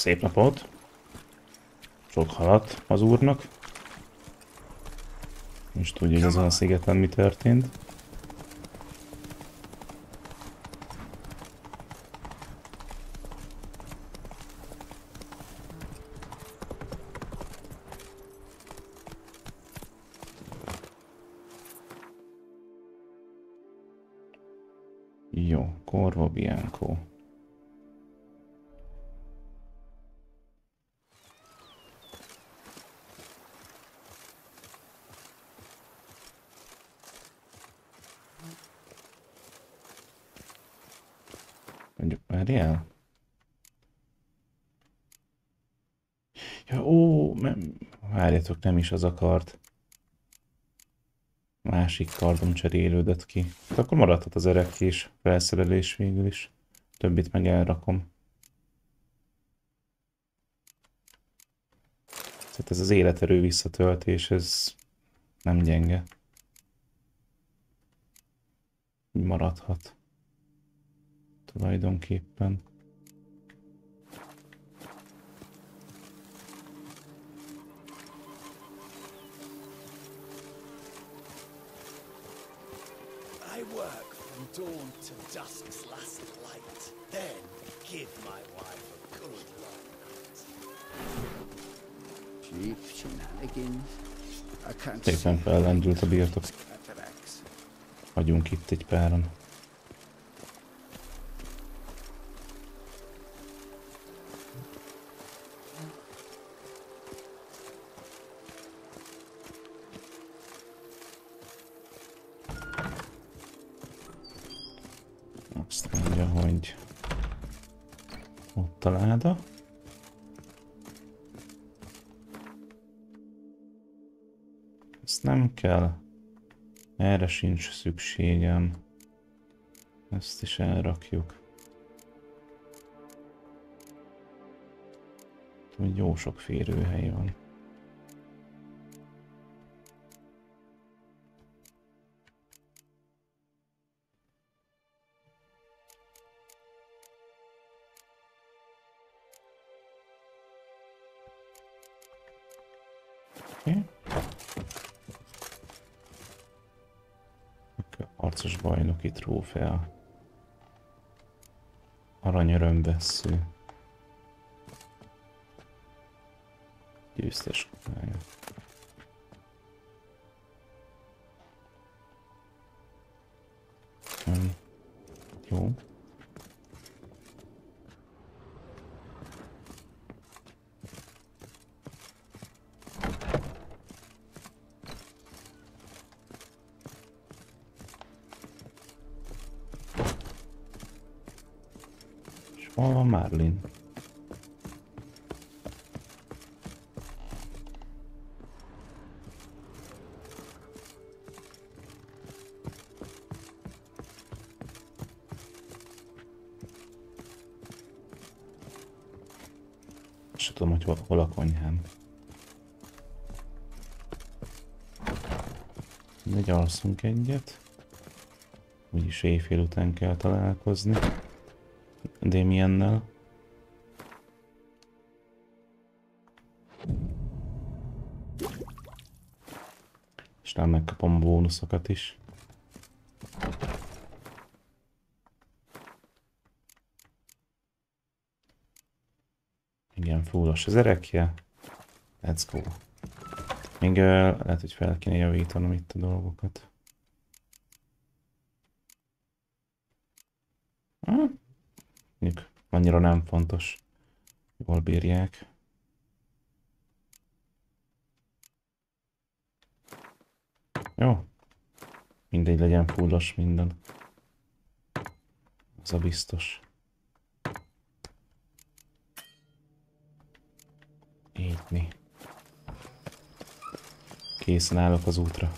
Szép napot! Sok halat az úrnak. Most tudja, hogy azon a szigeten mi történt. Jó, Corvo Bianco. Mondjuk, várjál. Ja, ó, várjatok, nem is az a kard. Másik kardom cserélődött ki. Hát akkor maradhat az erekés felszerelés végül is. Többit meg elrakom. Tehát ez az életerő visszatöltés, ez nem gyenge. Maradhat. Tulajdonképpen. I work from dawn to dusk's last light, then give my wife a good long night. Cheap shenanigans. I can't Szépen fellendült a birtok. Vagyunk itt egy páran. Azt mondja, hogy ott a láda. Ezt nem kell. Erre sincs szükségem. Ezt is elrakjuk. Jó sok férőhely van. Okay. Harcos bajnoki trófea. Arany örömvessző. Győztes kupája. Jó. Hol van Marlin? Se tudom, hogy hol a konyhám. Mindegy, alszunk egyet. Úgyis éjfél után kell találkozni. Damiennel. És talán megkapom a bónuszokat is. Igen, fullos az erekje. Let's go. Még lehet, hogy fel kéne javítanom itt a dolgokat. Mondjuk annyira nem fontos. Jól bírják. Jó. Mindegy, legyen fullos minden. Az a biztos. Étni. Készen állok az útra.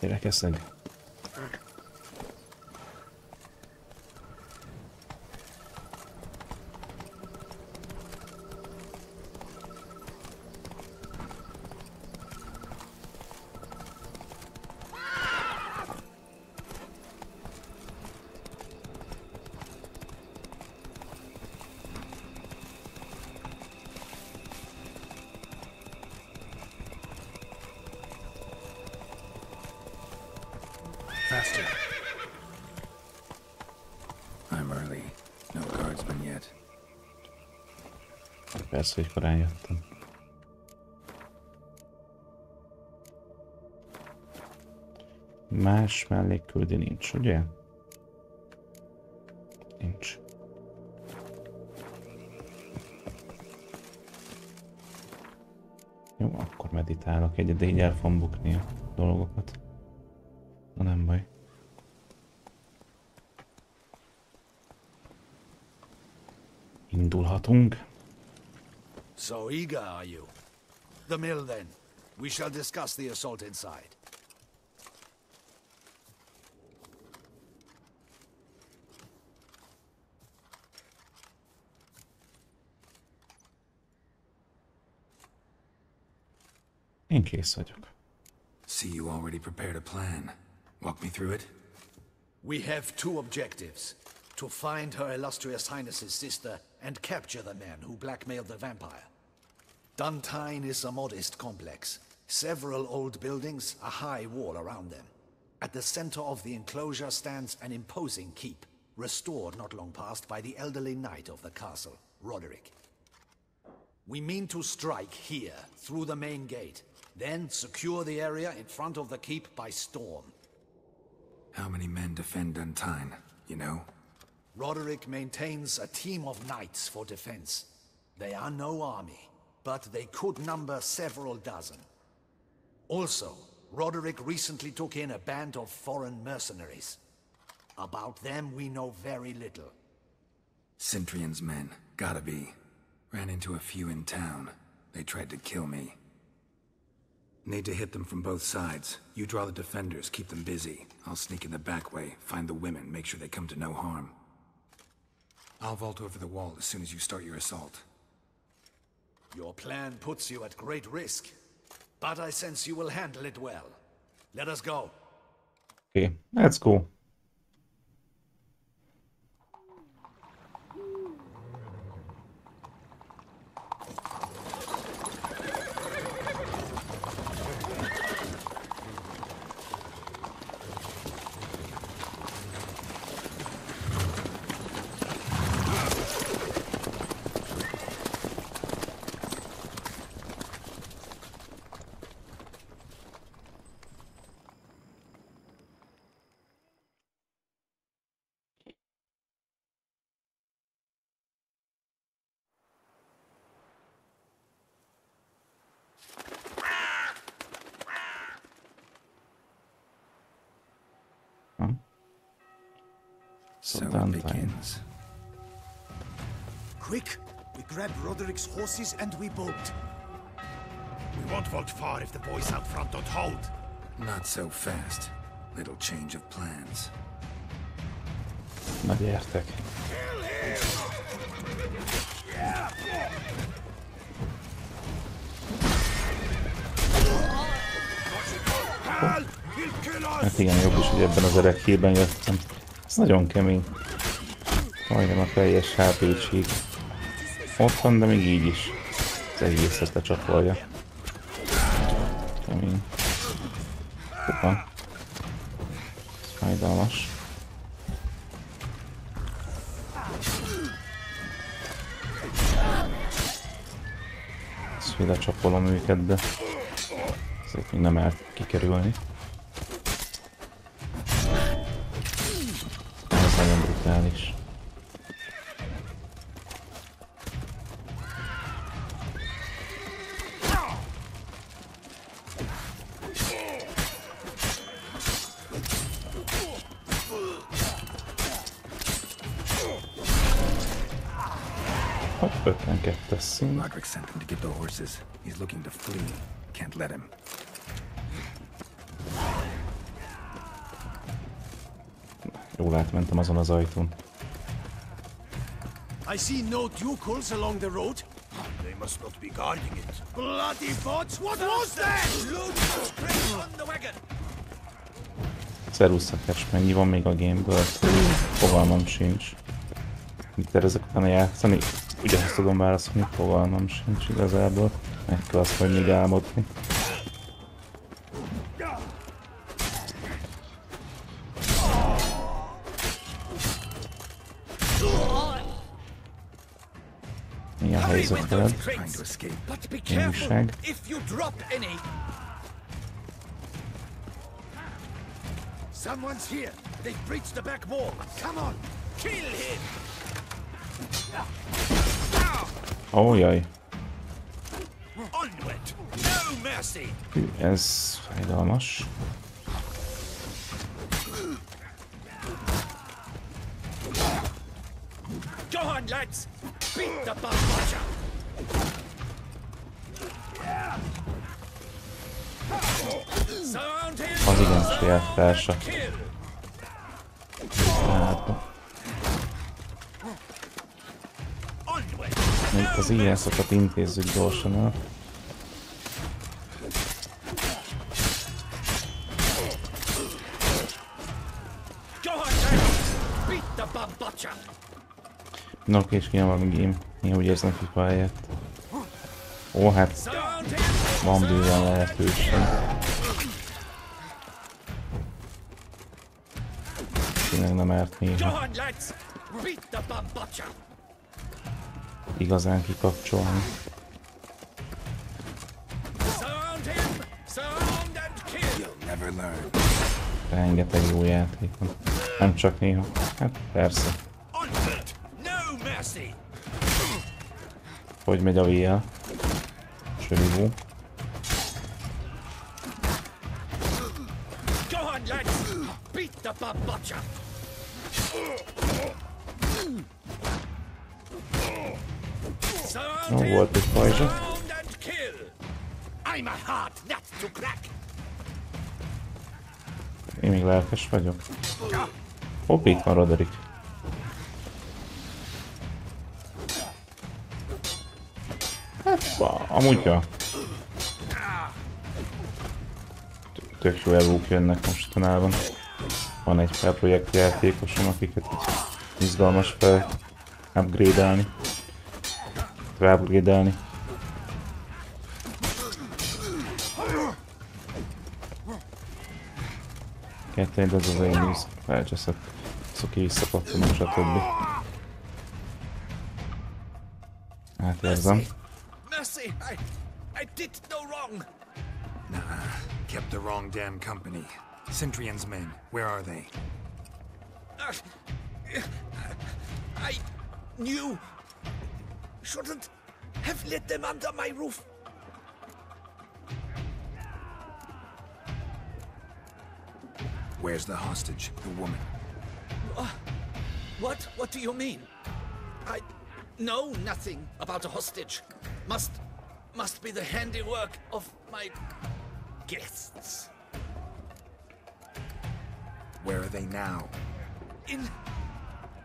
Gyerekeszeg. Master. I'm early. No guardsmen yet. Persze, hogy korán jöttem. Más mellékküldi nincs, ugye? Nincs. Jó, akkor meditálok egyet, de így el fogom bukni a dolgokat. Na nem baj. Indulhatunk. So eager are you? The mill then. We shall discuss the assault inside. Én kész vagyok. See, you already prepared a plan. Walk me through it. We have two objectives. To find Her Illustrious Highness's sister and capture the men who blackmailed the vampire. Duntine is a modest complex. Several old buildings, a high wall around them. At the center of the enclosure stands an imposing keep, restored not long past by the elderly knight of the castle, Roderick. We mean to strike here, through the main gate, then secure the area in front of the keep by storm. How many men defend Duntine, you know? Roderick maintains a team of knights for defense. They are no army, but they could number several dozen. Also, Roderick recently took in a band of foreign mercenaries. About them we know very little. Cintrian's men, gotta be. Ran into a few in town. They tried to kill me. Need to hit them from both sides. You draw the defenders, keep them busy. I'll sneak in the back way, find the women, make sure they come to no harm. I'll vault over the wall as soon as you start your assault. Your plan puts you at great risk, but I sense you will handle it well. Let us go. Okay, let's go. So it begins. Quick! We grab Roderick's horses and we bolt. We won't vault far if the boys out front don't hold. Not so fast. Little change of plans. Na gyertek. Hát igen, jobb is, hogy ebben az erekhében jöttem. Ez nagyon kemény. Majdnem a teljes HP-csík. Ott van, de még így is. Az egészet lecsapolja. Kemény. Hoppá. Ez fájdalmas. Ezt hogy lecsapolom őket, de ezért még nem lehet kikerülni. Ez nagyon brutális. Hopp, 52-es szín. Roderick sent him to get the horses. He's looking to flee. Can't let him. Jól átmentem azon az ajtón. I see no ducals along the road. They must not be guarding it. Bloody bots! What was that? Load straight on the wagon. Szerusz Szakács, mennyi van még a gameből? Fogalmam sincs. Mit tervezek utána játszani? Ugyanezt tudom válaszolni, fogalmam sincs igazából. Meg kell azt majd még álmodni. helyzet veled? Mi újság? Someone's here. They've breached the back wall. Come on, kill him. Ó, jaj. Onward. No mercy. Hű, ez fájdalmas. Go on, lads. Beat the butcher. Az igen saját társa. Még az ilyen szokat intézzük gyorsan el. No, és kéne valami game. Én úgy érzem, FIFA helyett. Ó, hát van bőven lehetőség. Tényleg nem árt néha igazán kikapcsolni. Rengeteg jó játék van. Nem csak néha. Hát persze. Hogy megy a VL? Sörívó. No, volt egy pajzsa. Én még lelkes vagyok. Hopp, itt van Roderick. Hát, amúgy ja. Tök jó elvók jönnek mostanában. Van egy pár projektjátékosom, akiket így izgalmas fel upgrade-elni. Upgrade-elni. Kettőd ez az én íz. Felcseszett. Szoki visszapattanok, stb. Átérzem. Mercy, I did no wrong. Nah, kept the wrong damn company. Centrion's men, where are they? I knew. Shouldn't have let them under my roof. Where's the hostage, the woman? What do you mean? I know nothing about a hostage. Must be the handiwork of my guests. Where are they now?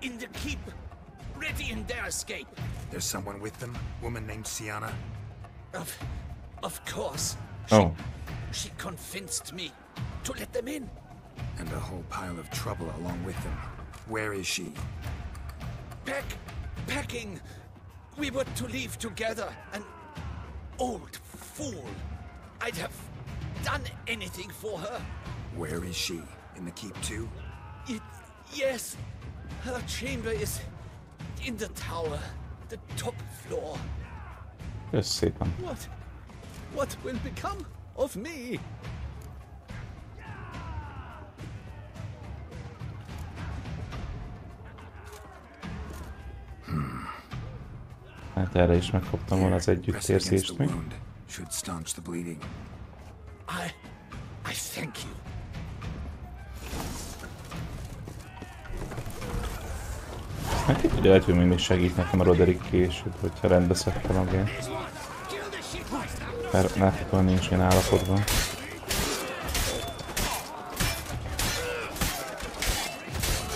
In the keep, ready in their escape. There's someone with them? Woman named Sienna? Of course. She convinced me to let them in. And a whole pile of trouble along with them. Where is she? Packing. We were to leave together. An old fool. I'd have done anything for her. Where is she? In the keep too? Yes. Her chamber is in the tower. The top floor. Szépen. What will become of me? Hát erre is megkaptam volna az együttérzést még. Should staunch the bleeding. I thank you. Hát itt ugye lehet, hogy még segít nekem a Roderick később, hogyha rendbe szedte magát. Mert láthatóan nincs ilyen állapotban.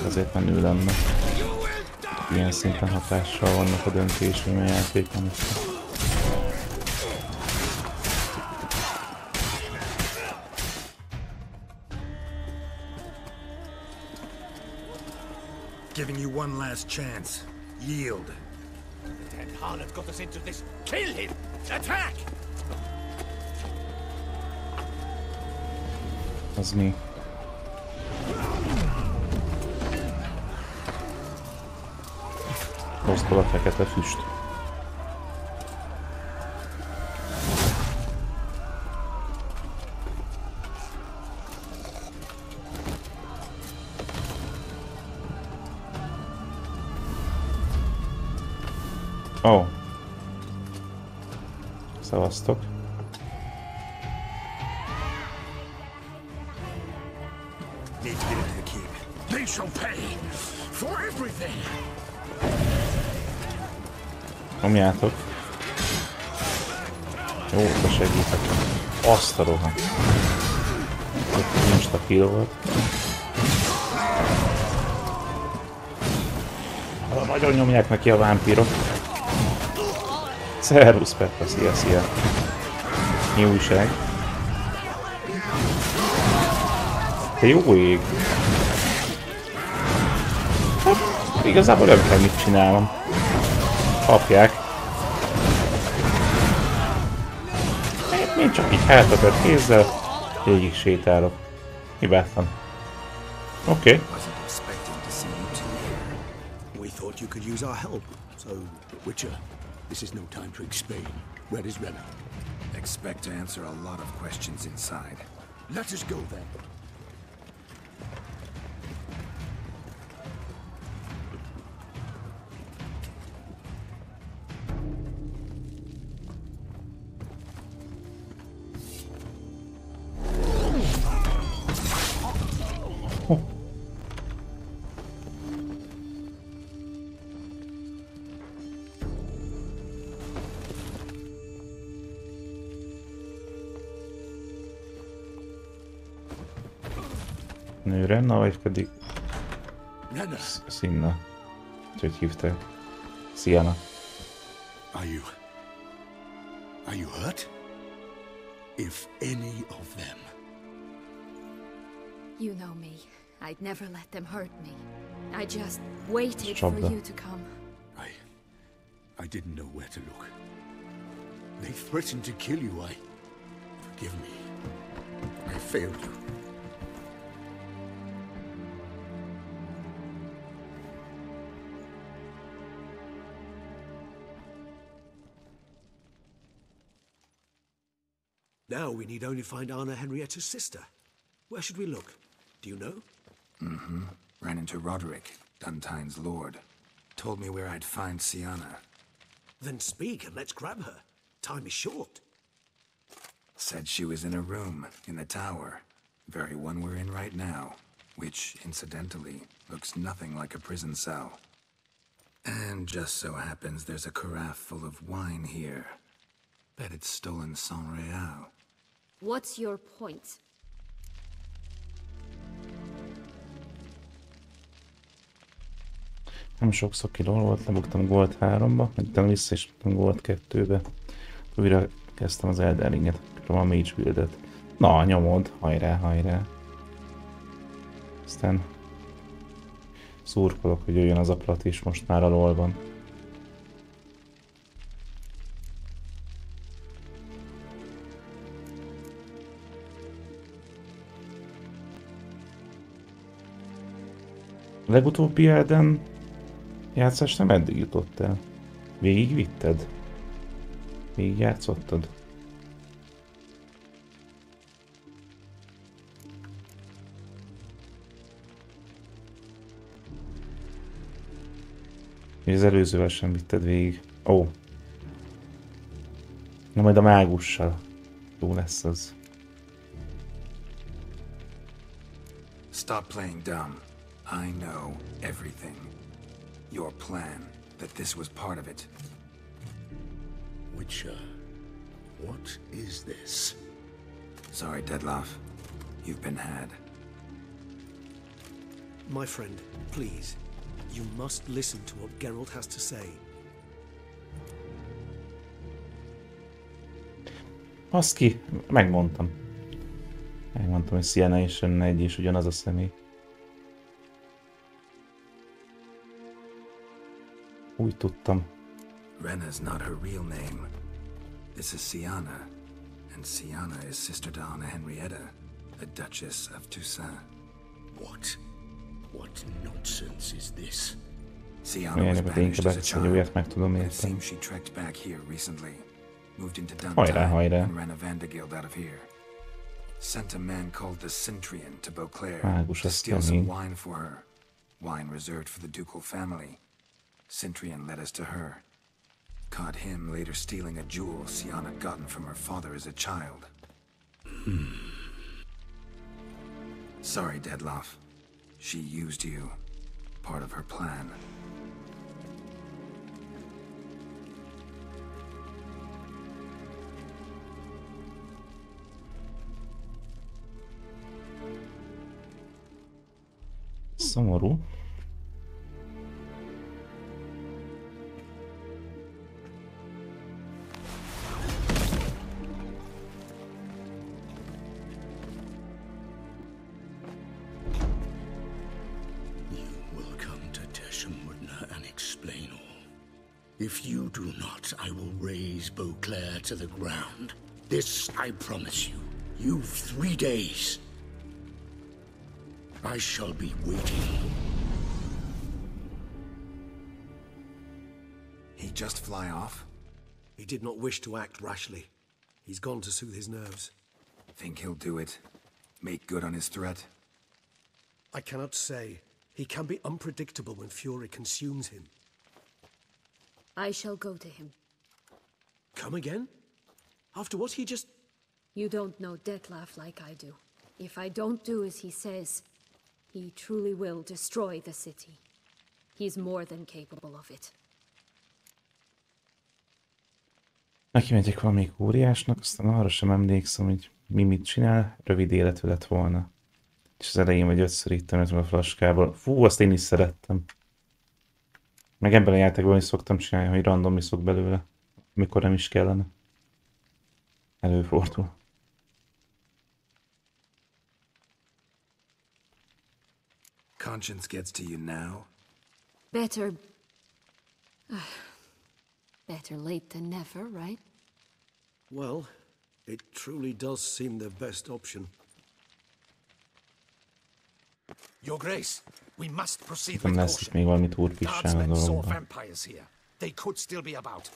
Azért menő lenne. Ilyen szinten hatással vannak a döntéseim a játékon. Giving you one last chance. Yield. The dead harlot got us into this. Kill him! Attack! Az mi? Hoztol a fekete füst. Ó. Szavaztok. Nyomjátok. Jó, de segítek. Azt a rohadt. Ott nincs a kill volt. Nagyon nyomják neki a vámpírok. Szervusz Petra, szia. Mi újság? Te jó ég! Hát, igazából nem kell mit csinálnom. Kapják. Hát, én csak így hátatört kézzel végig sétálok. Hibátlan. Oké. You could use our help. So, Witcher, this is no time to explain. Where is Rena? Expect to answer a lot of questions inside. Let us go then. Nő Renna, vagy pedig Sinna. Hogy hívták? Siana. Are you hurt? If any of them. You know me. I'd never let them hurt me. I just waited for you to come. I didn't know where to look. They threatened to kill you. Forgive me. I failed you. Now we need only find Anna Henrietta's sister. Where should we look? Do you know? Ran into Roderick, Duntine's lord. Told me where I'd find Siana. Then speak and let's grab her. Time is short. Said she was in a room in the tower. Very one we're in right now. Which, incidentally, looks nothing like a prison cell. And just so happens there's a carafe full of wine here. Bet it's stolen San Real. What's your point? Nem sokszor kilól volt, lebuktam Gold 3-ba, utána vissza is Gold 2-be. Újra kezdtem az Elden Ringet, a Mage Buildet. Na, nyomod, hajrá. Aztán szurkolok, hogy jöjjön az a plat is most már a LoL-ban. A legutóbbi Elden játszás nem eddig jutott el. Végig vitted? Végig játszottad? Az előzővel sem vitted végig. Ó. Na majd a mágussal. Jó lesz az. Stop playing dumb. I know everything. Your plan, that this was part of it. Witcher, what is this? Sorry, Dettlaff. You've been had. My friend, please. You must listen to what Geralt has to say. Baszki, megmondtam. Megmondtam, hogy Sienna és Renna egy és ugyanaz a személy. Úgy tudtam. Renna's not her real name. This is Siana. And Siana is sister to Anna Henrietta, the Duchess of Toussaint. What nonsense is this? Siana was banished as a child. It seems she trekked back here recently. Moved into Duntine and ran a Vandergild out of here. Sent a man called the Cintrian to Beauclair to steal some wine for her. Wine reserved for the ducal family. Cintrian led us to her. Caught him later stealing a jewel Siana had gotten from her father as a child. Sorry, Dettlaff. She used you. Part of her plan. Szomorú. If you do not, I will raise Beauclair to the ground. This I promise you. You've 3 days. I shall be waiting. He just fly off? He did not wish to act rashly. He's gone to soothe his nerves. Think he'll do it? Make good on his threat? I cannot say. He can be unpredictable when fury consumes him. I shall go to him. Come again? After what he just... You don't know Dettlaff like I do. If I don't do as he says, he truly will destroy the city. He's more than capable of it. Neki megyek valamelyik óriásnak, aztán arra sem emlékszem, hogy mi mit csinál, rövid életű lett volna. És az elején vagy 5-ször ittem a flaskából. Fú, azt én is szerettem. Meg ebben a játékban is szoktam csinálni, hogy random iszok belőle, amikor nem is kellene. Előfordul. Conscience gets to you now? Better late than never, right? Well, it truly does seem the best option. Your Grace, we must proceed Nem with lesz itt még valami turpissán a dologban. vampires here. They could still be about.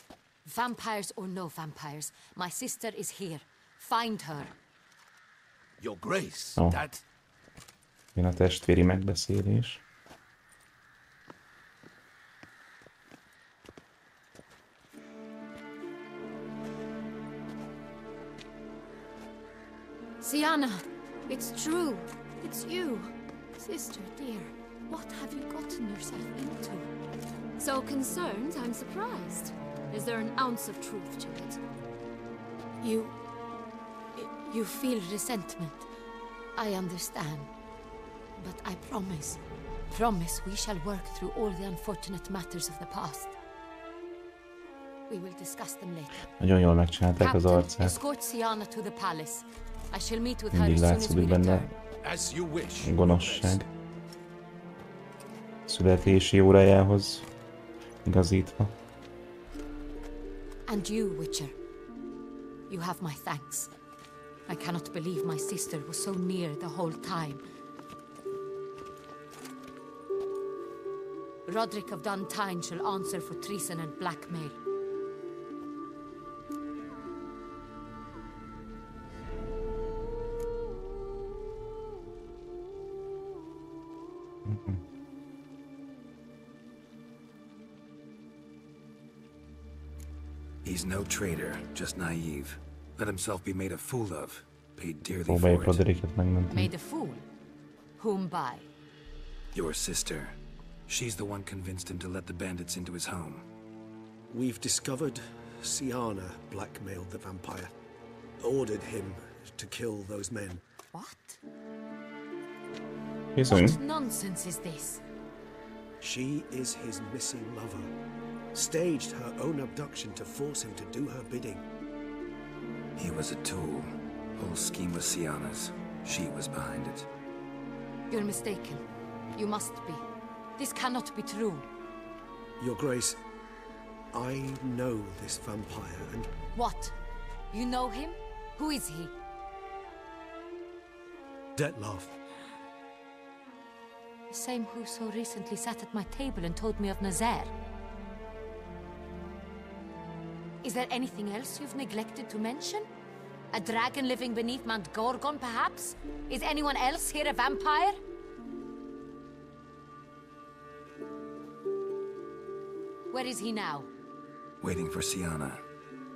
Vampires or no vampires, my sister is here. Find her. Your Grace, Oh. that... Jön a testvéri megbeszélés. Siana, it's true. It's you. Sister, dear, what have you gotten yourself into? So concerned, I'm surprised. Is there an ounce of truth to it? You feel resentment. I understand. But I promise we shall work through all the unfortunate matters of the past. We will discuss them later. Nagyon jól megcsinálták az arcát. Escort Siana to the palace. I shall meet with her Mindig as soon as we látszódik benne return. gonoszság. Születési órájához igazítva. And you, Witcher. You have my thanks. I cannot believe my sister was so near the whole time. Roderick of Duntine shall answer for treason and blackmail. He's no traitor, just naive. Let himself be made a fool of. Paid dearly Próbáljuk for it. Rodericket megmenteni. Made a fool? Whom by? Your sister. She's the one convinced him to let the bandits into his home. We've discovered Siana blackmailed the vampire. Ordered him to kill those men. What? Bizony. What nonsense is this? She is his missing lover. Staged her own abduction to force him to do her bidding. He was a tool. Whole scheme was Siana's. She was behind it. You're mistaken. You must be. This cannot be true. Your Grace, I know this vampire and... What? You know him? Who is he? Dettlaff. The same who so recently sat at my table and told me of Nazaire. Is there anything else you've neglected to mention? A dragon living beneath Mount Gorgon, perhaps? Is anyone else here a vampire? Where is he now? Waiting for Sienna.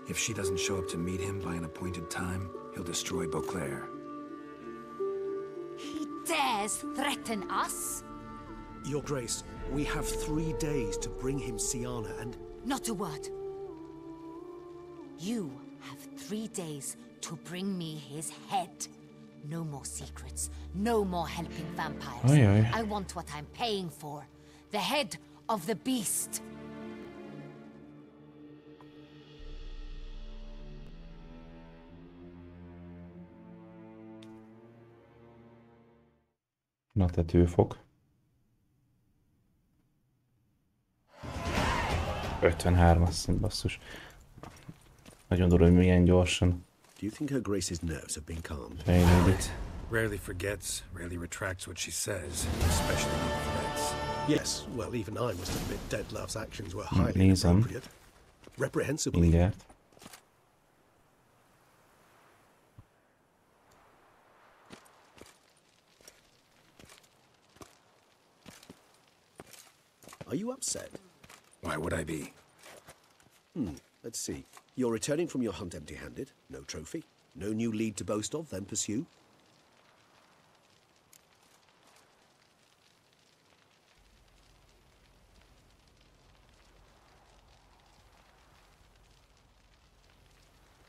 If she doesn't show up to meet him by an appointed time, he'll destroy Beauclair. He dares threaten us? Your Grace, we have 3 days to bring him Sienna and... Not a word. You have 3 days to bring me his head. No more secrets. No more helping vampires. Aye, aye. I want what I'm paying for. The head of the beast. Na, tetőfok. 53, azt hiszem, basszus. Nagyon durva, hogy milyen gyorsan. Do you think her Grace's nerves have been calmed? Fejlődik. Rarely forgets, rarely retracts what she says, especially when threats. Yes, well, even I must admit Dettlaff's actions were highly Nézem. inappropriate. Reprehensible. Mindjárt. Are you upset? Why would I be? Let's see. You're returning from your hunt empty-handed. No trophy. No new lead to boast of, then pursue.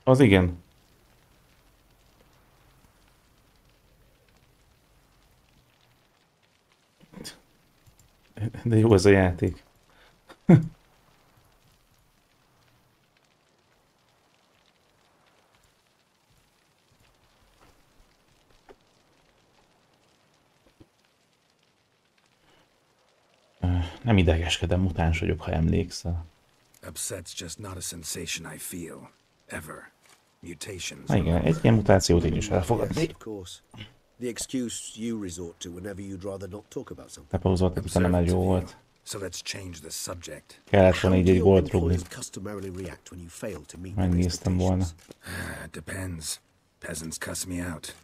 Az igen. De jó ez a játék. Nem idegeskedem, mutáns vagyok, ha emlékszel. Upset's just not a sensation I feel. Ever. Mutations. Na igen, egy ilyen mutációt én is elfogadnék. Of course. The excuse you resort to whenever you'd rather not talk about something. Lepauzoltam, utána már jó volt. So let's change the subject. Kellett volna így egy gólt rúgni. Megnéztem volna. It depends. Peasants cuss me out.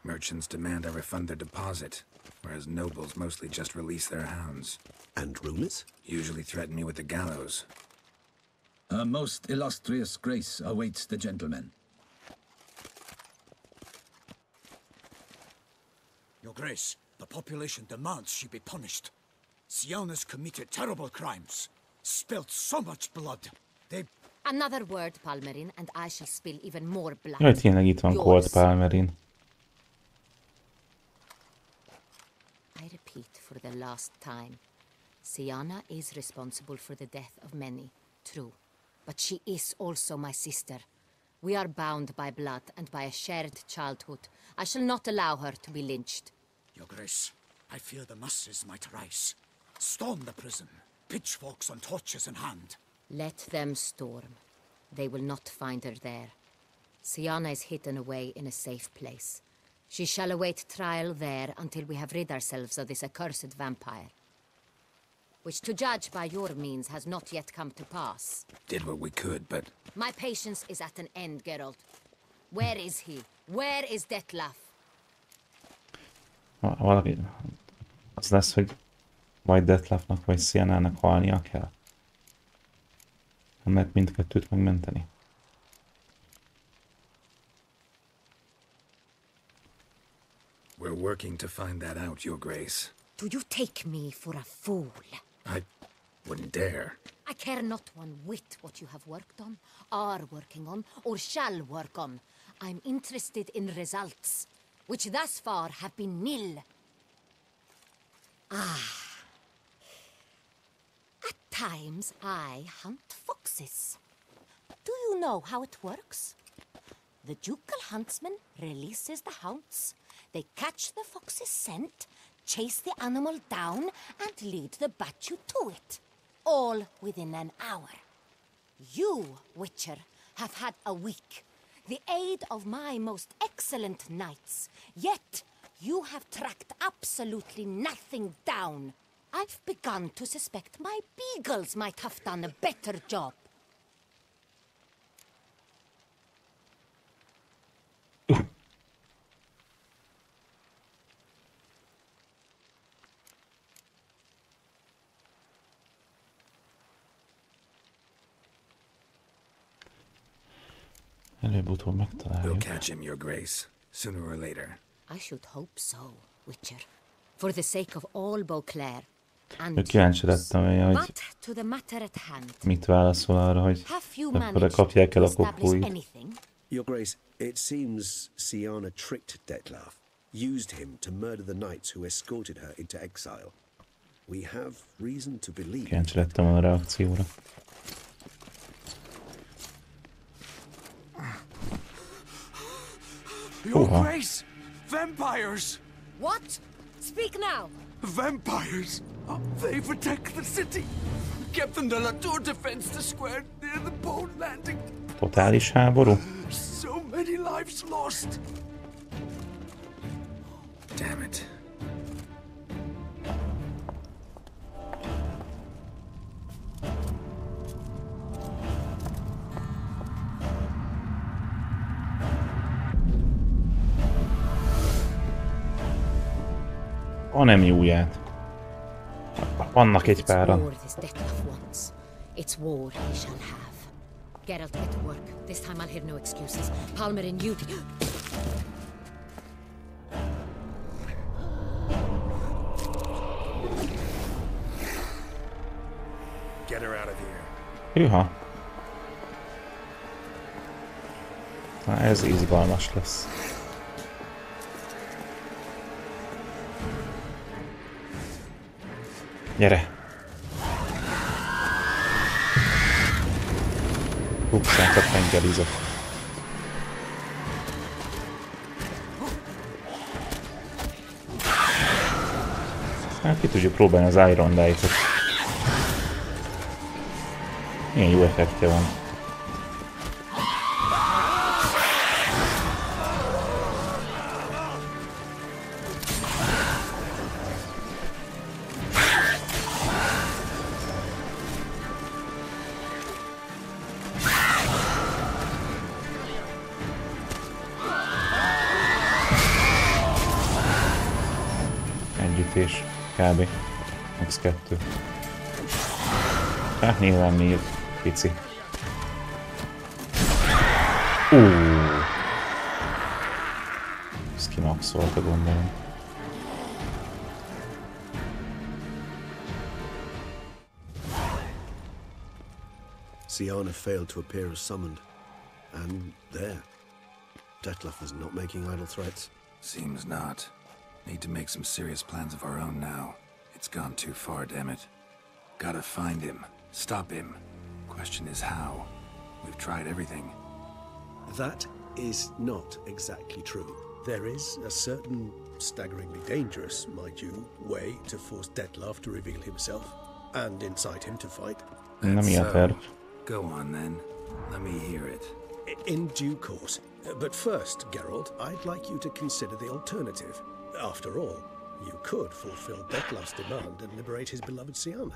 Merchants demand I refund their deposit, whereas nobles mostly just release their hounds. And rulers? Usually threaten me with the gallows. A most illustrious grace awaits the gentleman. Your Grace, the population demands she be punished. Sienna's committed terrible crimes. Spilt so much blood. They... Another word, Palmerin, and I shall spill even more blood. Jaj, tényleg itt van Colt Palmerin. I repeat for the last time. Sienna is responsible for the death of many, true. But she is also my sister. We are bound by blood and by a shared childhood. I shall not allow her to be lynched. Your Grace, I fear the masses might rise. Storm the prison, pitchforks and torches in hand. Let them storm. They will not find her there. Sienna is hidden away in a safe place. She shall await trial there until we have rid ourselves of this accursed vampire. Which, to judge by your means, has not yet come to pass. Did what we could, but... My patience is at an end, Geralt. Where is he? Where is Dettlaff? Valaki... Az lesz, hogy vagy Dettlaffnak, vagy Siennának halnia kell. Nem lehet mindkettőt megmenteni. We're working to find that out, Your Grace. Do you take me for a fool? I wouldn't dare. I care not one whit what you have worked on, are working on, or shall work on. I'm interested in results, which thus far have been nil. At times I hunt foxes. Do you know how it works? The ducal huntsman releases the hounds. They catch the fox's scent, chase the animal down, and lead the battue to it. All within an hour. You, Witcher, have had a week. The aid of my most excellent knights. Yet, you have tracked absolutely nothing down. I've begun to suspect my beagles might have done a better job. Előbb-utóbb megtaláljuk. We'll catch him, Your Grace, sooner or later. I should hope so, Witcher. For the sake of all Beauclair. Kíváncsi lettem, hogy mit válaszol arra, hogy akkor kapják el a kopóit. Your Grace, it seems Siana tricked Detlef, used him to murder the knights who escorted her into exile. We have reason to believe. Kíváncsi lettem a reakcióra. Your Grace! Vampires! What? Speak now! Vampires! They protect the city! Captain de la Tour defends the square near the boat landing! Totális háború? So many lives lost! Damn it. A nem jóját. Vannak egy páran. It's war he shall have. Geralt, get to work. This time I'll hear no excuses. Palmer and you. Get her out of here. Hűha. Na, ez izgalmas lesz. Gyere! Upszánkat tengerizok. Hát ki tudjuk próbálni az Iron Light-ot. Milyen jó effektje van. És kb. X2. Hát nyilván még pici. Ezt kimaxolta, gondolom. Siana failed to appear as summoned. And there. Detlef is not making idle threats. Seems not. Need to make some serious plans of our own now. It's gone too far, damn it. Gotta find him. Stop him. Question is how. We've tried everything. That is not exactly true. There is a certain staggeringly dangerous, mind you, way to force Detlef to reveal himself and incite him to fight. Go on then. Let me hear it. In due course. But first, Geralt, I'd like you to consider the alternative. After all, you could fulfill Detlef's demand and liberate his beloved Siana.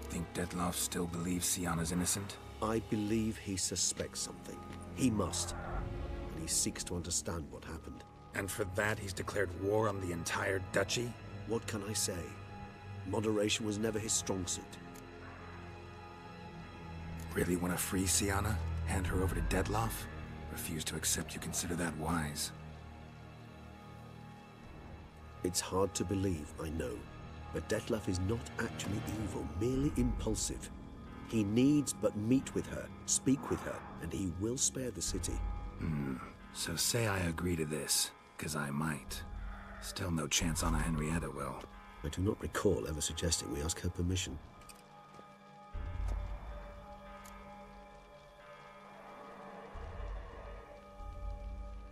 Think Detlef still believes Siana's innocent? I believe he suspects something. He must. And he seeks to understand what happened. And for that he's declared war on the entire duchy? What can I say? Moderation was never his strong suit. Really want to free Siana? Hand her over to Detlef? Refuse to accept you consider that wise. It's hard to believe, I know. But Detlef is not actually evil, merely impulsive. He needs but meet with her, speak with her, and he will spare the city. So say I agree to this, because I might. Still no chance Anna Henrietta will. I do not recall ever suggesting we ask her permission.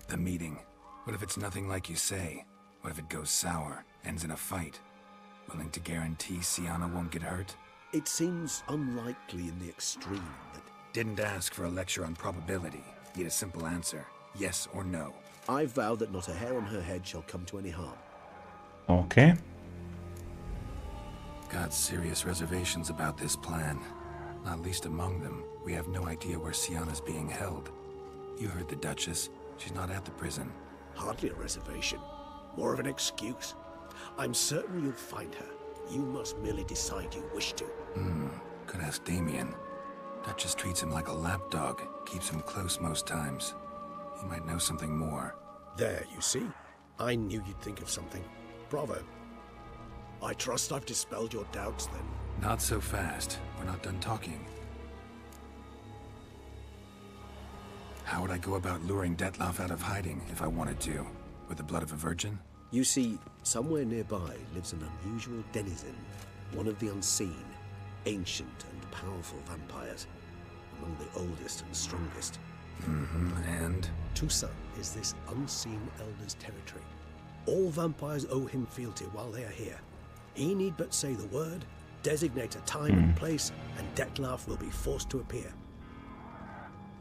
The meeting. What if it's nothing like you say? What if it goes sour, ends in a fight? Willing to guarantee Siana won't get hurt? It seems unlikely in the extreme that... Didn't ask for a lecture on probability. Need a simple answer. Yes or no. I vow that not a hair on her head shall come to any harm. Okay. Got serious reservations about this plan. Not least among them, we have no idea where Siana's being held. You heard the Duchess. She's not at the prison. Hardly a reservation. More of an excuse. I'm certain you'll find her. You must merely decide you wish to. Could ask Damien. Duchess treats him like a lapdog, keeps him close most times. He might know something more. There, you see? I knew you'd think of something. Bravo. I trust I've dispelled your doubts, then. Not so fast. We're not done talking. How would I go about luring Detloff out of hiding if I wanted to? With the blood of a virgin? You see, somewhere nearby lives an unusual denizen, one of the unseen, ancient and powerful vampires, among the oldest and strongest. And? Toussaint is this unseen elder's territory. All vampires owe him fealty while they are here. He need but say the word, designate a time and place, and Detloff will be forced to appear.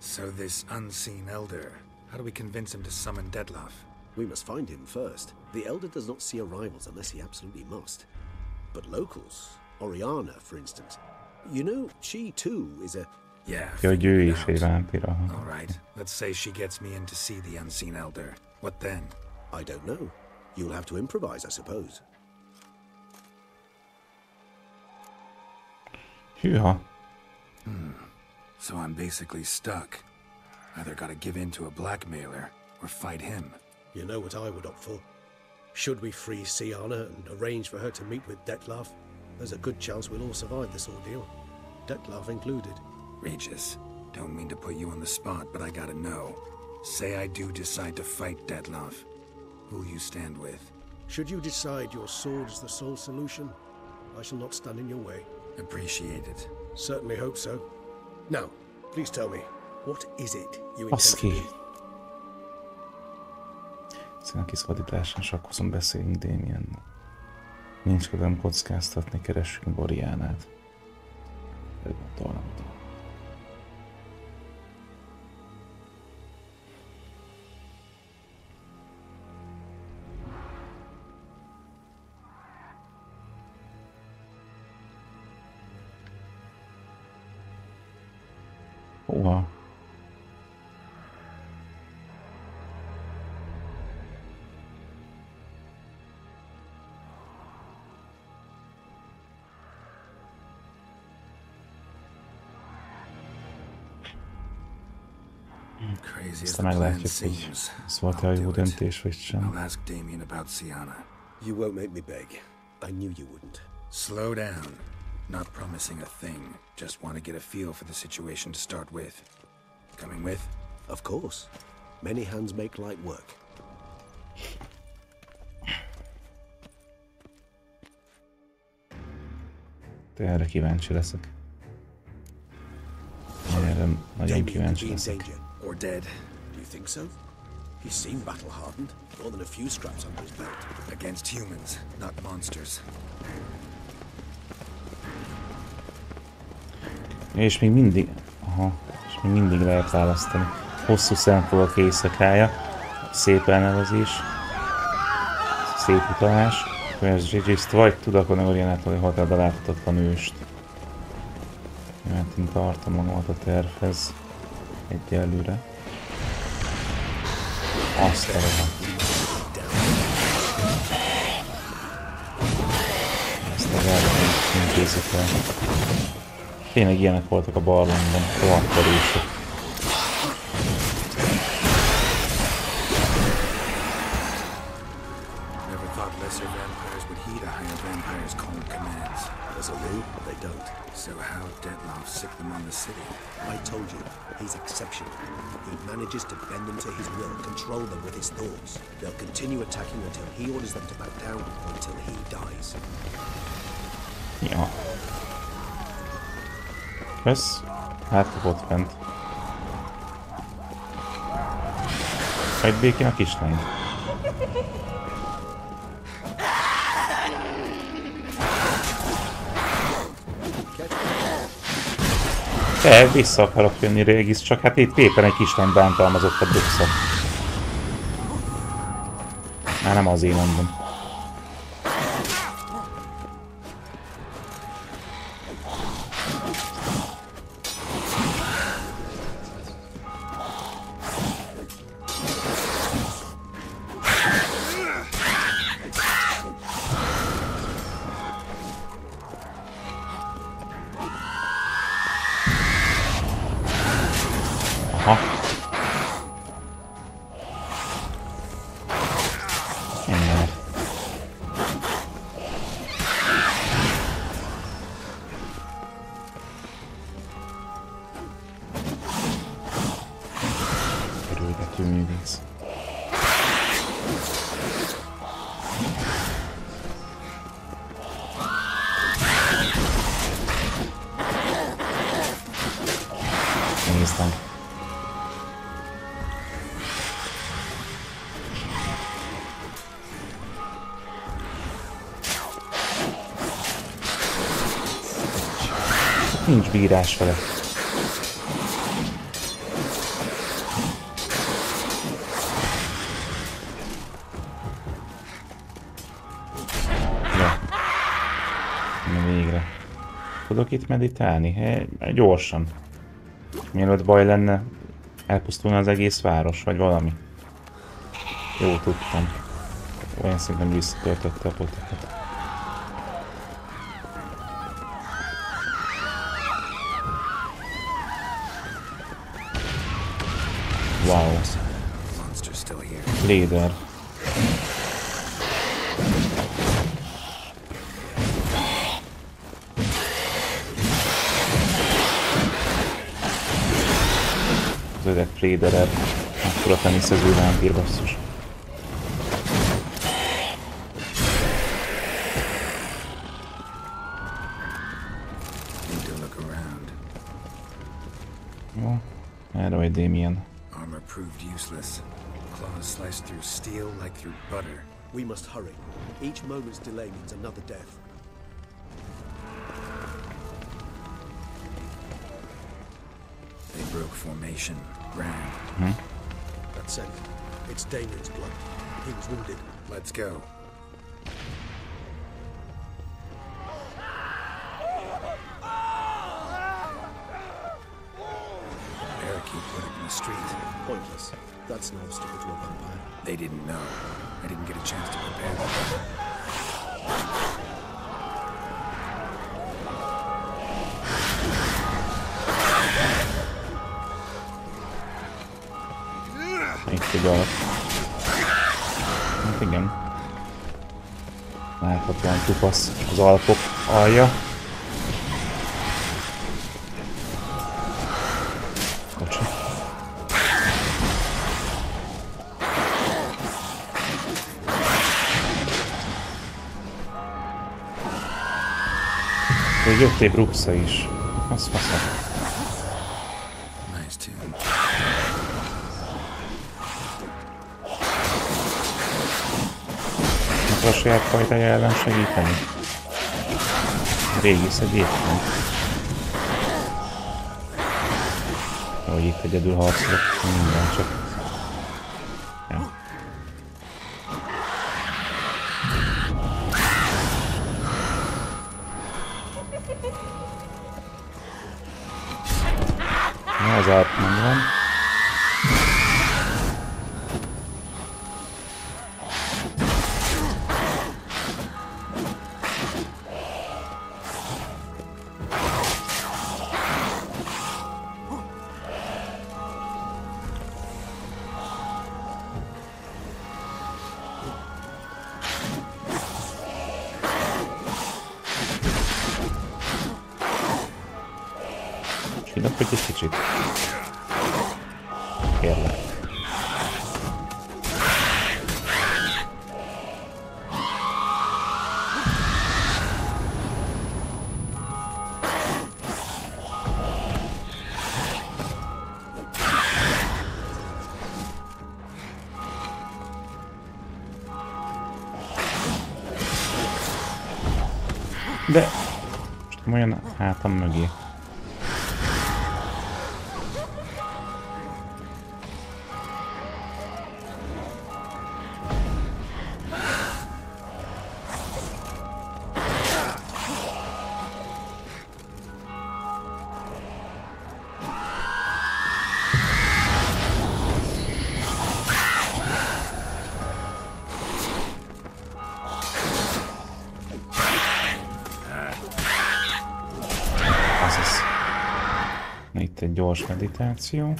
So this unseen elder, how do we convince him to summon Detloff? We must find him first. The elder does not see arrivals unless he absolutely must. But locals, Oriana, for instance, you know, she too is a... Yeah, All right, let's say she gets me in to see the unseen elder. What then? I don't know. You'll have to improvise, I suppose. Hűha. So I'm basically stuck. Either gotta give in to a blackmailer, or fight him. You know what I would opt for. Should we free Siana and arrange for her to meet with Detloff, there's a good chance we'll all survive this ordeal. Detloff included. Regis, don't mean to put you on the spot, but I gotta know. Say I do decide to fight Detloff. Who'll you stand with? Should you decide your sword is the sole solution, I shall not stand in your way. Appreciate it. Certainly hope so. Now, please tell me, what is it you intend to do? Színen kiszabadításán sakkozom, beszéljünk Damiennel. Nincs kedvem kockáztatni, keressünk Boriánát. Elgondolom. Hova? Aztán meglátjuk, hogy ez volt-e a jó döntés, vagy sem. I'll ask Damien about Siana. You won't make me beg. I knew you wouldn't. Slow down. Not promising a thing. Just want to get a feel for the situation to start with. Coming with? Of course. Many hands make light work. De erre kíváncsi leszek. Erre nagyon kíváncsi leszek. Or dead. Do you think so? He seemed battle-hardened. More than a few scraps under his belt. Against humans, not monsters. És még mindig... és még mindig lehet választani. Hosszú szemfogak éjszakája. Szép elnevezés. Szép utalás. Könyves Gigi-t vagy Tudakon Orianától, hogy hotelbe láthatatlan őst. Mert én tartom magamat a tervhez. Egyelőre. Azt a rohadt. Ezt a versenyt intézik el. Tényleg ilyenek voltak a barlangban, rohadt erősök. Never thought lesser vampires would heed a higher vampire's cold commands. As a rule, they don't. So how Detloff sick them on the city? I told you, he's exceptional. He manages to bend them to his will, control them with his thoughts. They'll continue attacking until he orders them to back down, until he dies. Ja. Kösz. Hát ott fent. Egy békén a kislány. Te, vissza akarok jönni, Régis, csak hát itt éppen egy kislány bántalmazott a bökszak. Már nem azért mondom. Aha. Innen. Kerülgető művész. Néztem. Nincs bírás vele. Ja. Na végre. Tudok itt meditálni? Gyorsan. Mielőtt baj lenne, elpusztulna az egész város, vagy valami. Jó, tudtam. Olyan szinten visszatöltötte a potéket. Wow. Léder. Az öreg Pléderer, akkor a teniszező vámpír basszus. Jó, erre vagy Damien. Armor proved useless. Claws sliced through steel like through butter. We must hurry. Each moment's delay means another death. They broke formation. Ran. That's it. It's Damien's blood. He was wounded. Let's go. Parakeet put it in the street. Pointless. That's no obstacle to a vampire. They didn't know. I didn't get a chance to prepare them. Itt egy alap. Hát igen. Láthatóan tupasz az Alpok alja. Bocsi. Még jöttél Bruxa is. Az faszak. A saját fajtája ellen segíteni. Régész egyébként. Hogy itt egyedül harcolok, minden csak. Ja. Na, az át nem van. Csinálok egy kicsit. Kérlek. De most olyan hátam mögé. Itt egy gyors meditáció.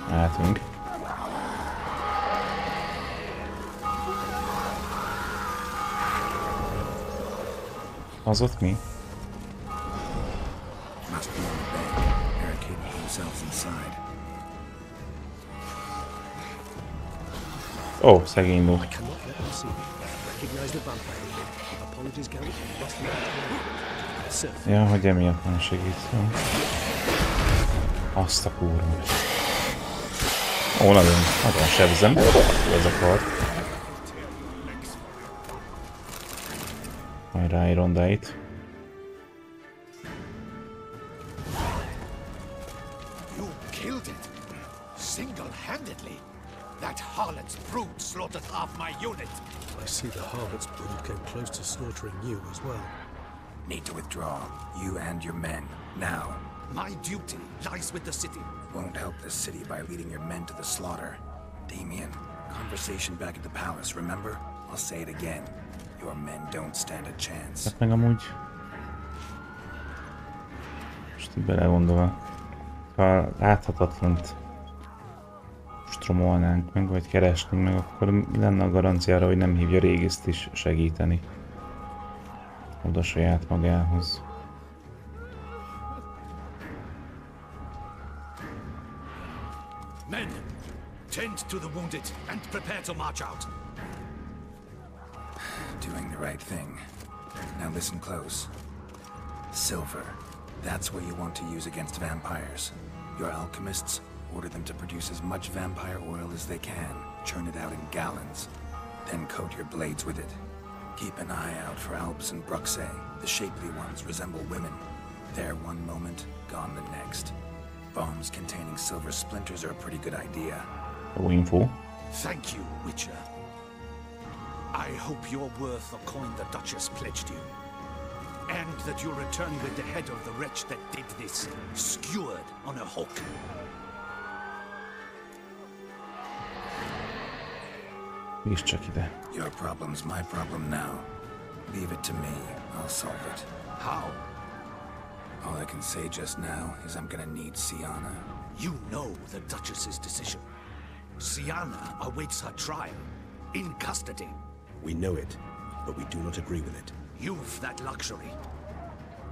Mehetünk. Az ott mi? Ó, szegény ló. Ja, hogy emiatt nem segít. Azt a kurva. Ó, nagyon sebzem. Ez a kard. Majd rá egy rondáit. You killed it single-handedly. That harlot's brood slaughtered half my unit. I see the harlot's brood came close to slaughtering you as well. Need to withdraw, you and your men, now. My duty lies with the city. Won't help the city by leading your men to the slaughter. Damien, conversation back at the palace, remember? I'll say it again. Your men don't stand a chance. Hát meg amúgy... Most így belegondolva. Ha láthatatlant stromolnánk meg, vagy keresnénk meg, akkor mi lenne a garanciára, hogy nem hívja Régészt is segíteni? Oda saját magához. Men, tend to the wounded and prepare to march out. Doing the right thing. Now listen close. Silver. That's what you want to use against vampires. Your alchemists, order them to produce as much vampire oil as they can. Churn it out in gallons. Then coat your blades with it. Keep an eye out for Alps and Bruxay. The shapely ones resemble women. There one moment, gone the next. Bombs containing silver splinters are a pretty good idea. Info. Thank you, Witcher. I hope you're worth the coin the Duchess pledged you. And that you'll return with the head of the wretch that did this, skewered on a hook. Nincs csak ide. Your problem's my problem now. Leave it to me. I'll solve it. How? All I can say just now is I'm gonna need Siana. You know the Duchess's decision. Siana awaits her trial. In custody. We know it, but we do not agree with it. You've that luxury.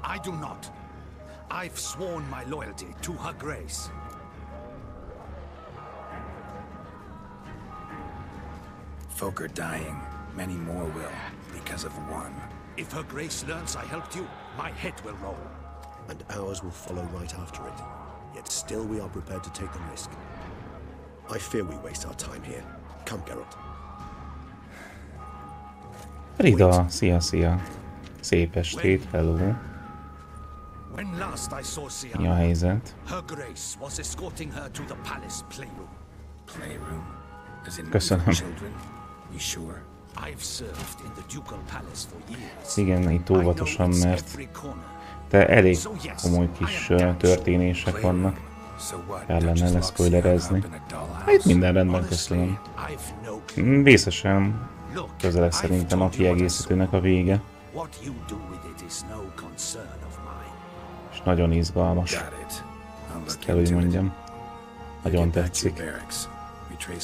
I do not. I've sworn my loyalty to her grace. Folk are dying. Many more will, because of one. If her grace learns I helped you, my head will roll. And ours will follow right after it. Yet still we are prepared to take the risk. I fear we waste our time here. Come, Geralt. Frida, szia, szia. Szép estét, hello. When last I saw Siana, Mi a helyzet? her grace was escorting her to the palace playroom. Playroom? As in Köszönöm. children? You sure? I've served in the ducal palace for years. Igen, itt óvatosan, mert de elég komoly kis történések vannak. Kellene leszpoilerezni. Itt minden rendben, köszönöm. Vészesen közel szerintem a kiegészítőnek a vége. És nagyon izgalmas. Ezt kell, hogy mondjam. Nagyon tetszik.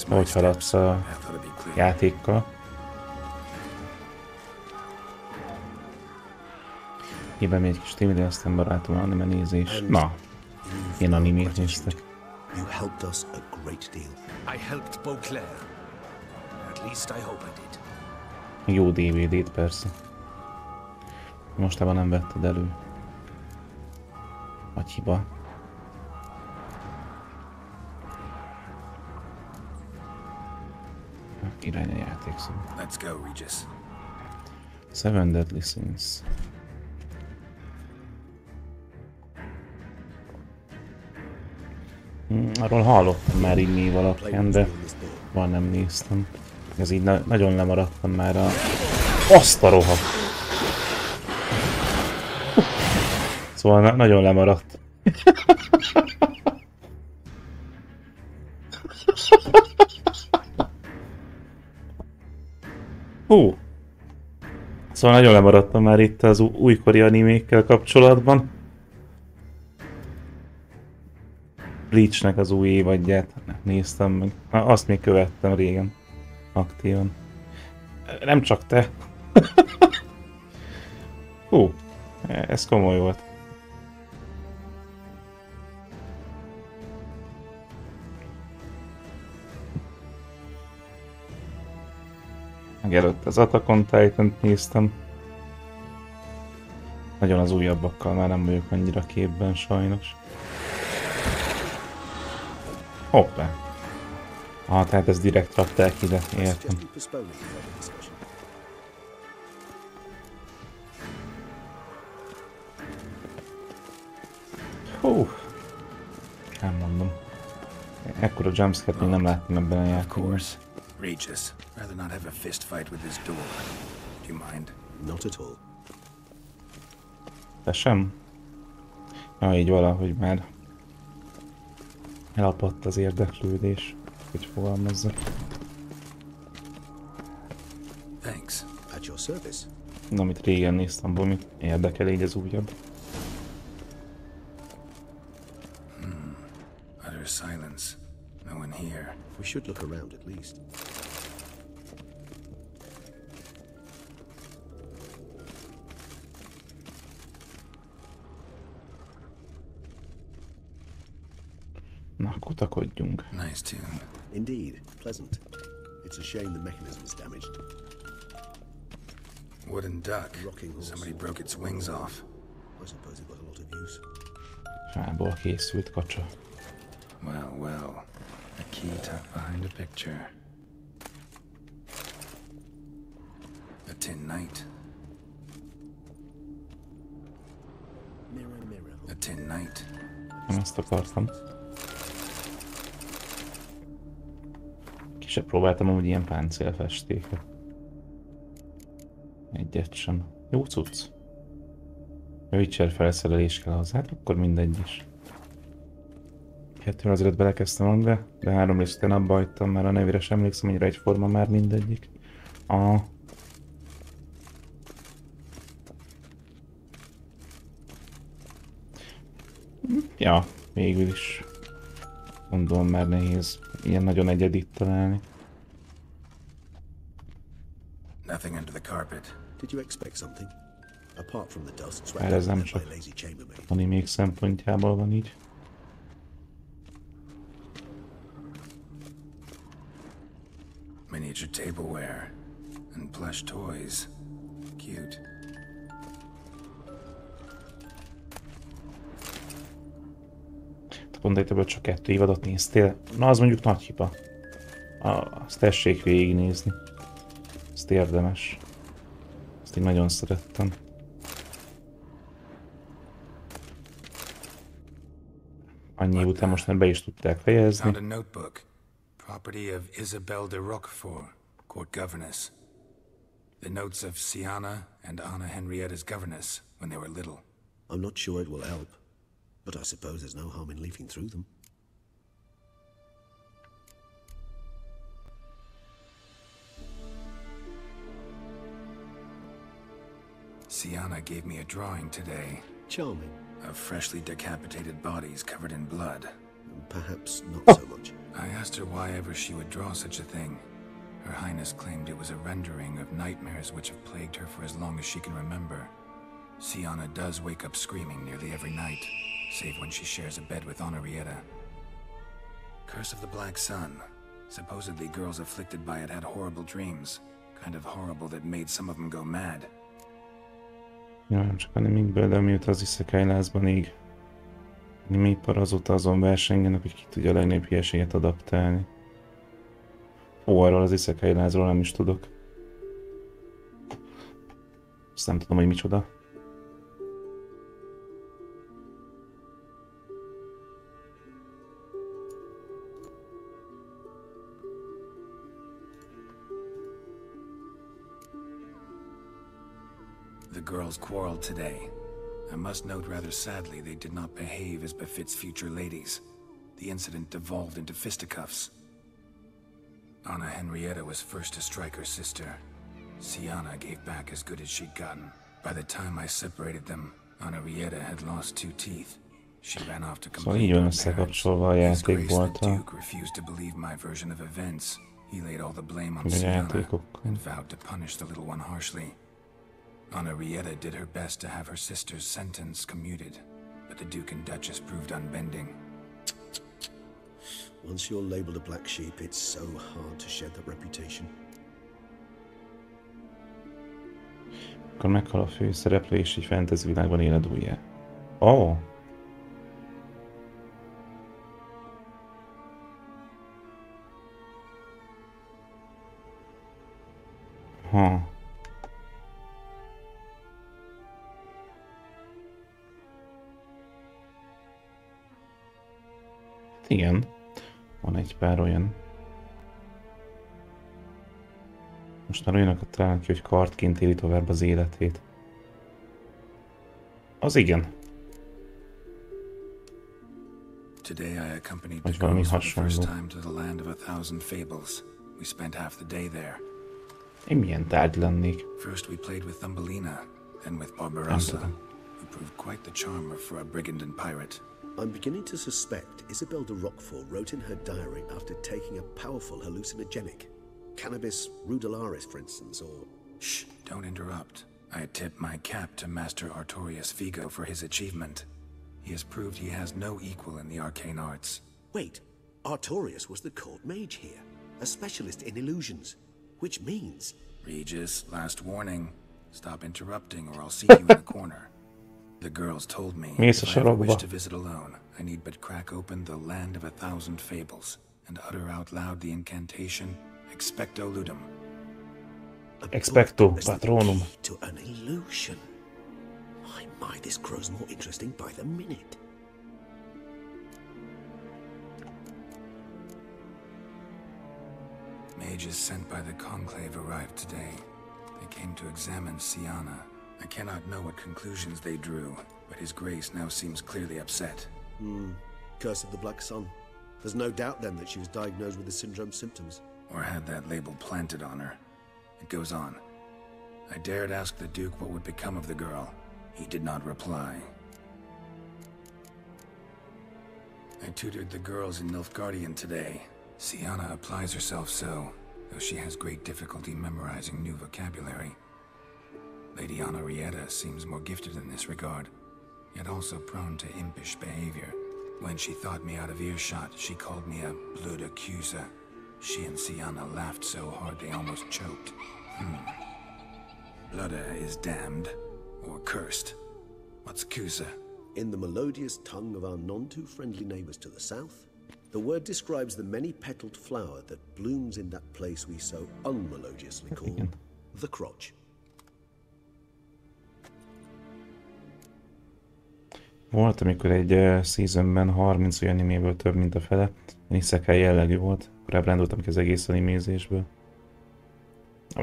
Ahogy haladsz a játékkal. Éppen még egy kis témidő, aztán barátom anime nézés. Na, én animét néztek. You helped us a great deal. I helped Beauclair. At least I hope I did. Jó DVD-t persze. Mostában nem vetted elő. Nagy hiba. Irány a játék szó. Let's go, Regis. Seven Deadly Sins. Arról hallottam már így név alapján, de van nem néztem. Ez így nagyon lemaradtam már a... Azt a rohadt! Szóval nagyon lemaradt. Szóval nagyon lemaradtam már itt az újkori animékkel kapcsolatban. Bleachnek az új évadját néztem meg. Azt még követtem régen. Aktívan. Nem csak te. Hú, ez komoly volt. Megelőtt az Attack on Titan-t néztem. Nagyon az újabbakkal már nem vagyok annyira képben sajnos. Hoppá. Tehát ezt direkt rakták ide, értem. Hú. Nem mondom. Ekkora jumpscare-t még nem láttam ebben a játékban. Regis, rather not have a fist fight with this door. Do you mind? Not at all. Te sem? Ja, így valahogy már elapadt az érdeklődés, hogy fogalmazzak. Thanks. At your service. Na, amit régen néztem, ami érdekel így az újabb. Utter silence. No one here. We should look around at least. Na, kutakodjunk. Nice tune. Indeed, pleasant. It's a shame the mechanism is damaged. Wooden duck. Somebody broke its wings off. I suppose it got a lot of use. Fából készült kacsa. Well, well. A key tucked behind a picture. A tin knight. Mirror, mirror. A tin knight. Nem ezt akartam. Ki se próbáltam amúgy ilyen páncélfestéket. Egyet sem. Jó cucc. A Witcher felszerelés kell hozzá, hát akkor mindegy is. 2 azért belekezdtem magba, de 3 részt után abba hagytam, mert a nevére sem emlékszem, annyira egyforma már mindegyik. Ja, végül is. Gondolom már nehéz ilyen nagyon egyedit találni. Nothing under the carpet. Did you expect something? Apart from the dust Bár ez nem csak animék szempontjából van így. Miniature tableware and plush toys. Cute. Pont ebből csak 2 évadot néztél. Na, az mondjuk nagy hiba. Azt tessék végignézni. Ezt érdemes. Ezt én nagyon szerettem. Annyi után most már be is tudták fejezni. Found a notebook. Property of Isabelle de Roquefort, court governess. The notes of Siana and Anna Henrietta's governess when they were little. I'm not sure it will help, but I suppose there's no harm in leafing through them. Siana gave me a drawing today. Charming. Of freshly decapitated bodies covered in blood. Perhaps not so much. I asked her why ever she would draw such a thing. Her Highness claimed it was a rendering of nightmares which have plagued her for as long as she can remember. Siana does wake up screaming nearly every night, save when she shares a bed with Henrietta. Curse of the Black Sun. Supposedly girls afflicted by it had horrible dreams. Kind of horrible that made some of them go mad. Ja, nem csak animékből, de mióta az Isekai-lázban így animépar azóta azon versengenek, hogy ki tudja a legnagyobb hülyeséget adaptálni. Ó, arról az Isekai-lázról nem is tudok. Azt nem tudom, hogy micsoda. The girls quarreled today. I must note rather sadly they did not behave as befits future ladies. The incident devolved into fisticuffs. Anna Henrietta was first to strike her sister. Siana gave back as good as she'd gotten. By the time I separated them, Henrietta had lost 2 teeth. Szóval így van összekapcsolva a játékbolttal. A játékokkal. Henrietta did her best to have her sister's sentence commuted, but the Duke and Duchess proved unbending. Once you're labeled a black sheep, it's so hard to shed that reputation. Akkor meghal a főszereplő, és egy fantasy világban éled újjá. Oh! Ha. Igen, van egy pár olyan. Most már olyanokat találnak ki, hogy kardként éli tovább az életét. Az igen. Today I accompanied Vagy the valami girls for the first hasonló. time to the land of 1,000 fables. We spent half the day there. Én milyen tárgy lennék? First we played with Thumbelina, then with Barbarossa, who proved quite the charmer for a brigand and pirate. I'm beginning to suspect Isabel de Roquefort wrote in her diary after taking a powerful hallucinogenic. Cannabis rudelaris, for instance, or... Shh, don't interrupt. I tip my cap to Master Artorius Vigo for his achievement. He has proved he has no equal in the arcane arts. Wait, Artorius was the court mage here, a specialist in illusions, which means... Regis, last warning. Stop interrupting or I'll see you in the corner. The girls told me if I ever wish to visit alone, I need but crack open the land of 1,000 fables and utter out loud the incantation Expecto Ludum. Expecto Patronum. To an illusion. My, this grows more interesting by the minute. Mages sent by the Conclave arrived today. They came to examine Siana. I cannot know what conclusions they drew, but His Grace now seems clearly upset. Curse of the Black Sun. There's no doubt then that she was diagnosed with the syndrome symptoms. Or had that label planted on her. It goes on. I dared ask the Duke what would become of the girl. He did not reply. I tutored the girls in Nilfgaardian today. Siana applies herself so, though she has great difficulty memorizing new vocabulary. Lady Henrietta seems more gifted in this regard, yet also prone to impish behavior. When she thought me out of earshot, she called me a blood accuser. She and Siana laughed so hard they almost choked. Blooda is damned, or cursed. What's Cusa? In the melodious tongue of our none-too-friendly neighbors to the south, the word describes the many-petaled flower that blooms in that place we so unmelodiously call the crotch. Volt, amikor egy seasonben 30 olyan animéből több, mint a fele. Isekai jellegű volt. Korábban rendultam ki az egész animézésből.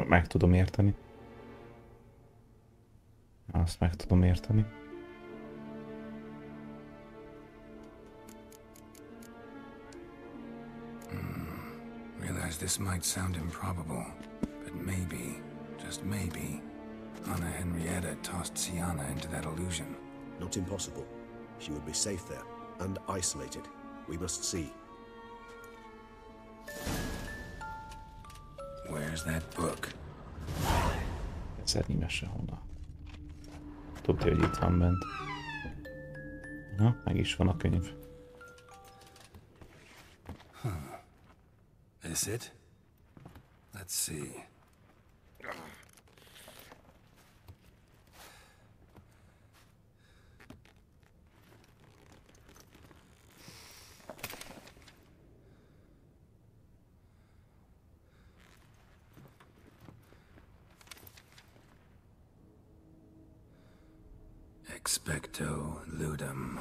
Meg tudom érteni. Azt meg tudom érteni. Realize this might sound improbable, but maybe, just maybe, Anna Henrietta tossed Siana into that illusion. Not impossible. She would be safe there, and isolated. We must see. Where's that book? Szernyi sehonnan. Tudja, hogy itt van bent. Na, meg is van a könyv. This it? Let's see. Expecto Ludum.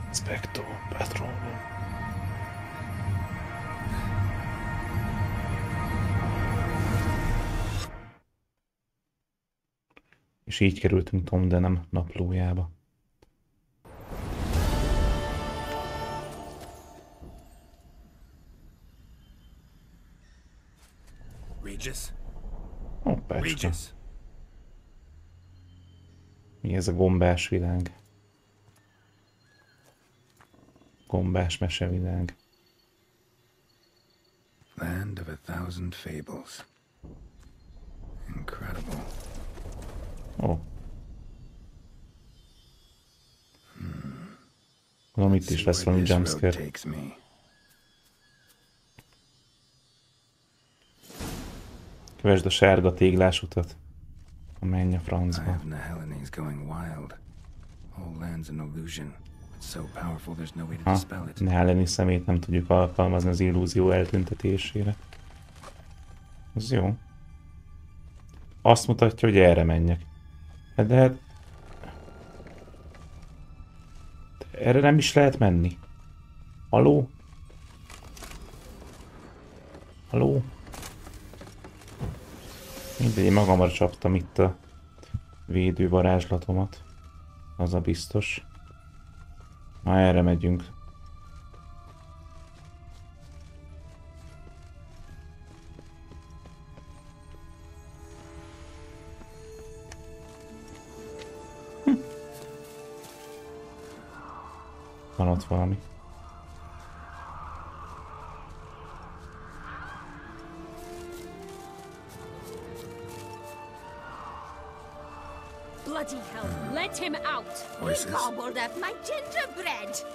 Expecto Patronum. És így kerültünk Tom Denham naplójába. Regis? Hoppácska. Mi ez a gombás világ? Gombás mesevilág. Land of 1,000 fables. Incredible. Ó. Gondolom itt is lesz valami jumpscare. Kövesd a sárga téglás utat. A menj a francba. Ha, Nehelleni szemét nem tudjuk alkalmazni az illúzió eltüntetésére. Ez jó. Azt mutatja, hogy erre menjek. De hát... Erre nem is lehet menni. Haló? Haló? Mindegy, én magamra csaptam itt a védővarázslatomat. Az a biztos. Na, erre megyünk. Van ott valami. Bloody hell, let him out! He gobbled up my gingerbread!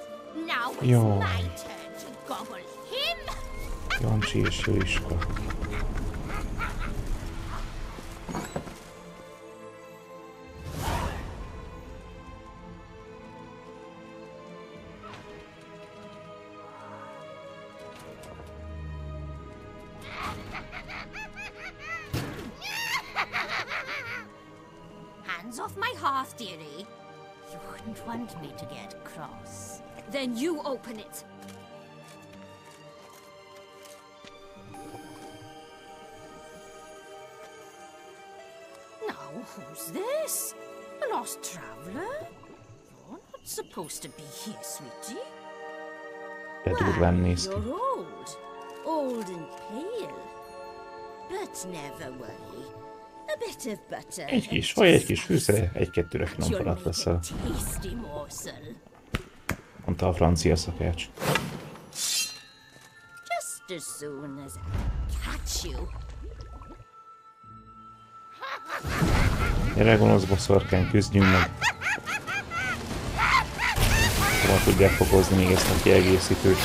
Now it's Jó. my turn to gobble him! Jancsi és Jóiska. Hands off my hearth, dearie. You wouldn't want me to get cross. Then you open it. Now, who's this? A lost traveler? You're not supposed to be here, sweetie. Bedurván néz ki. You're old and pale. But never worry. A bit of butter. Egy kis vaj, egy kis fűszer, egy-kettőre finom falat leszel. Tasty morsel. Mondta a francia szakács. Just as soon as I catch you. Gyere, gonosz boszorkány, küzdjünk meg. Hol tudják fokozni még ezt a kiegészítőt.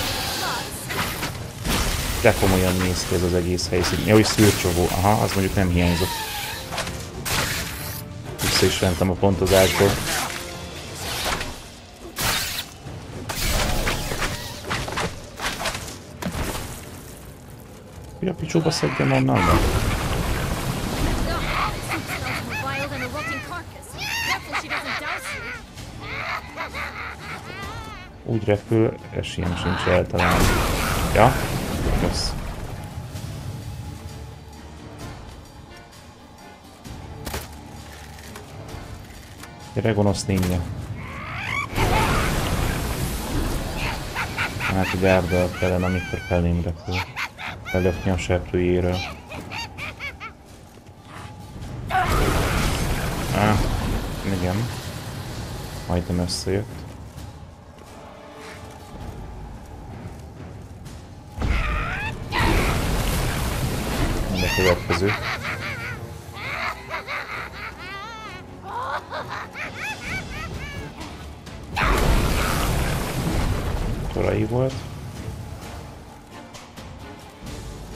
De komolyan néz ki ez az egész helyszín. Jó, hogy szűrcsovó. Aha, az mondjuk nem hiányzott. Vissza is mentem a pontozásból. Mi a picsóba szedjem onnan? Úgy repül, esélyem sincs eltalálni. Ja? Kösz. Gyere, gonosz ninja. Hát egy árdal kellene, amikor felém repül. Előkni a seprőjéről. Igen. Majdnem összejött. A következő. Korai volt.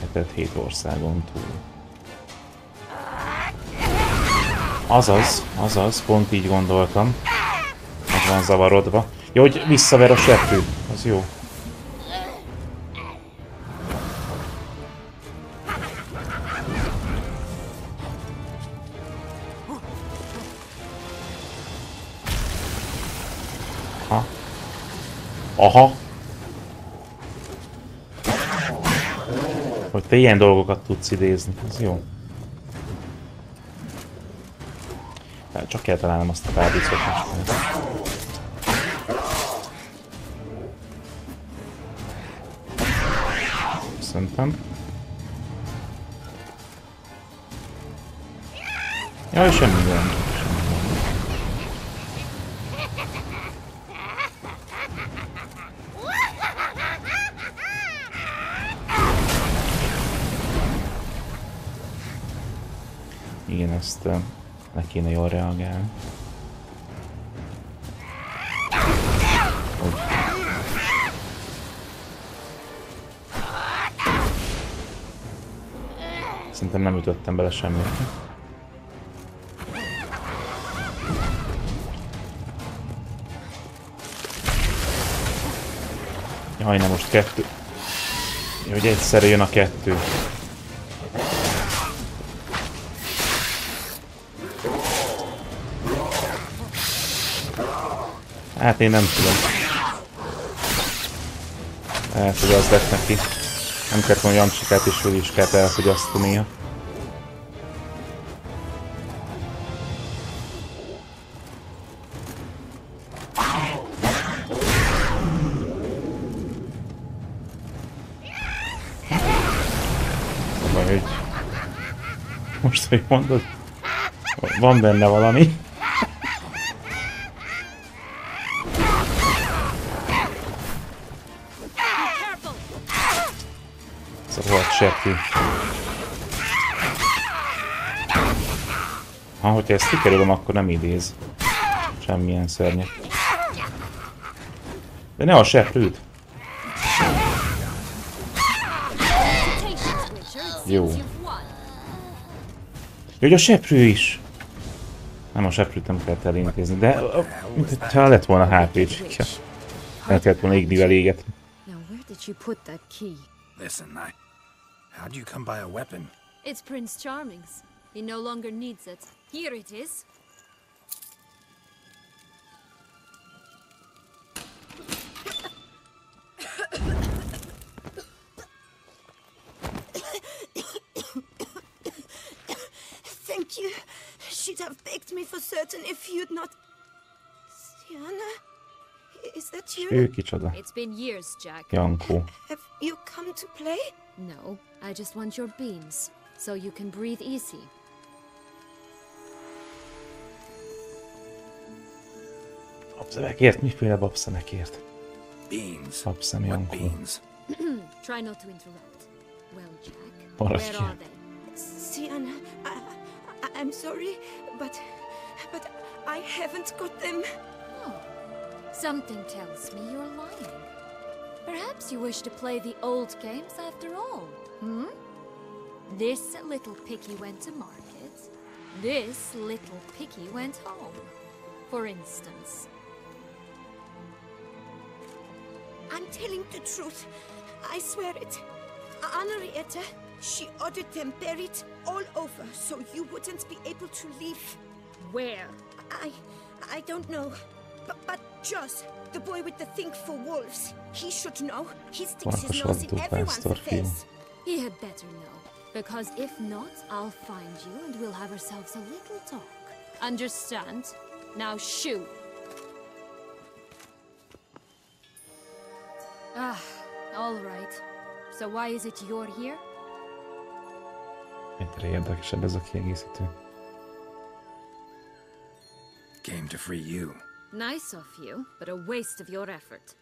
Hetet 7 országon túl. Azaz, pont így gondoltam. Meg van zavarodva. Jó, hogy visszaver a seprő. Az jó. Aha. Hogy te ilyen dolgokat tudsz idézni, ez jó. Csak kell találnom azt a kábícot most. Köszöntem. Jaj, semmi gond. ezt ne kéne jól reagálni. Úgy. Szerintem nem ütöttem bele semmit. Jaj, na most kettő. Jó, hogy egyszerre jön a kettő. Hát én nem tudom. Lehet, hogy az lett neki. Nem kellett volna Jancsikát és Viliskát elfogyasztania. Szóval, hogy most, hogy mondod, van benne valami. Szóval seprű. Ha, hogyha ezt kikerülöm, akkor nem idéz semmilyen szörnyet. De ne a seprűt! Jó. Jó, hogy a seprű is! Nem, a seprűt nem kellett elintézni, de ha lett volna HP-csikja. El kellett volna égnivel égetni. Listen, how do you come by a weapon? It's Prince Charming's. He no longer needs it. Here it is. Thank you. She'd have begged me for certain if you'd not... Sienna? Is that you? Ő kicsoda? It's been years, Jack. Jankó. Have you come to play? No, I just want your beans, so you can breathe easy. Babszemekért? Miféle babszemekért? Beans. Babszem Jankó. Try not to interrupt. Well, Jack, Maradj where ki. are they? Sienna, I'm sorry, but I haven't got them. Oh, something tells me you're lying. Perhaps you wish to play the old games after all, hmm? This little piggy went to market. This little piggy went home, for instance. I'm telling the truth. I swear it. Henrietta, she ordered them buried all over so you wouldn't be able to leave. Where? I don't know. But Joss, the boy with the thing for wolves, he should know. He sticks his nose in everyone's face. He had better know, because if not, I'll find you and we'll have ourselves a little talk. Understand? Now shoo! Ah, all right. So why is it you're here? Egyre érdekesebb ez a kiegészítő. Came to free you. Nice of you, but a waste of your effort.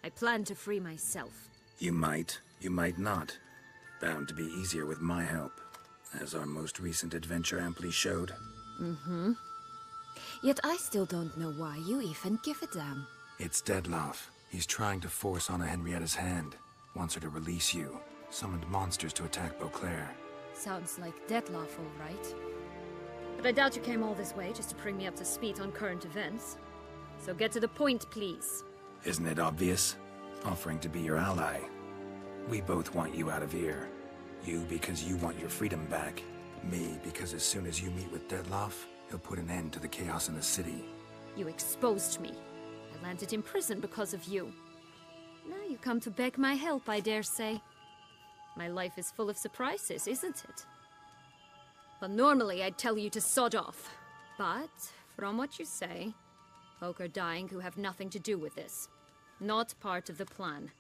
I plan to free myself. You might not. Bound to be easier with my help, as our most recent adventure amply showed. Mm-hmm. Yet I still don't know why you even give a damn. It's Dettlaff. He's trying to force Anna Henrietta's hand. Wants her to release you. Summoned monsters to attack Beauclair. Sounds like Dettlaff, all right. But I doubt you came all this way just to bring me up to speed on current events. So get to the point, please. Isn't it obvious? Offering to be your ally. We both want you out of here. You because you want your freedom back. Me because as soon as you meet with Dettlaff, he'll put an end to the chaos in the city. You exposed me. I landed in prison because of you. Now you come to beg my help, I dare say. My life is full of surprises, isn't it? Well, normally I'd tell you to sod off. But, from what you say, folk are dying who have nothing to do with this. Not part of the plan.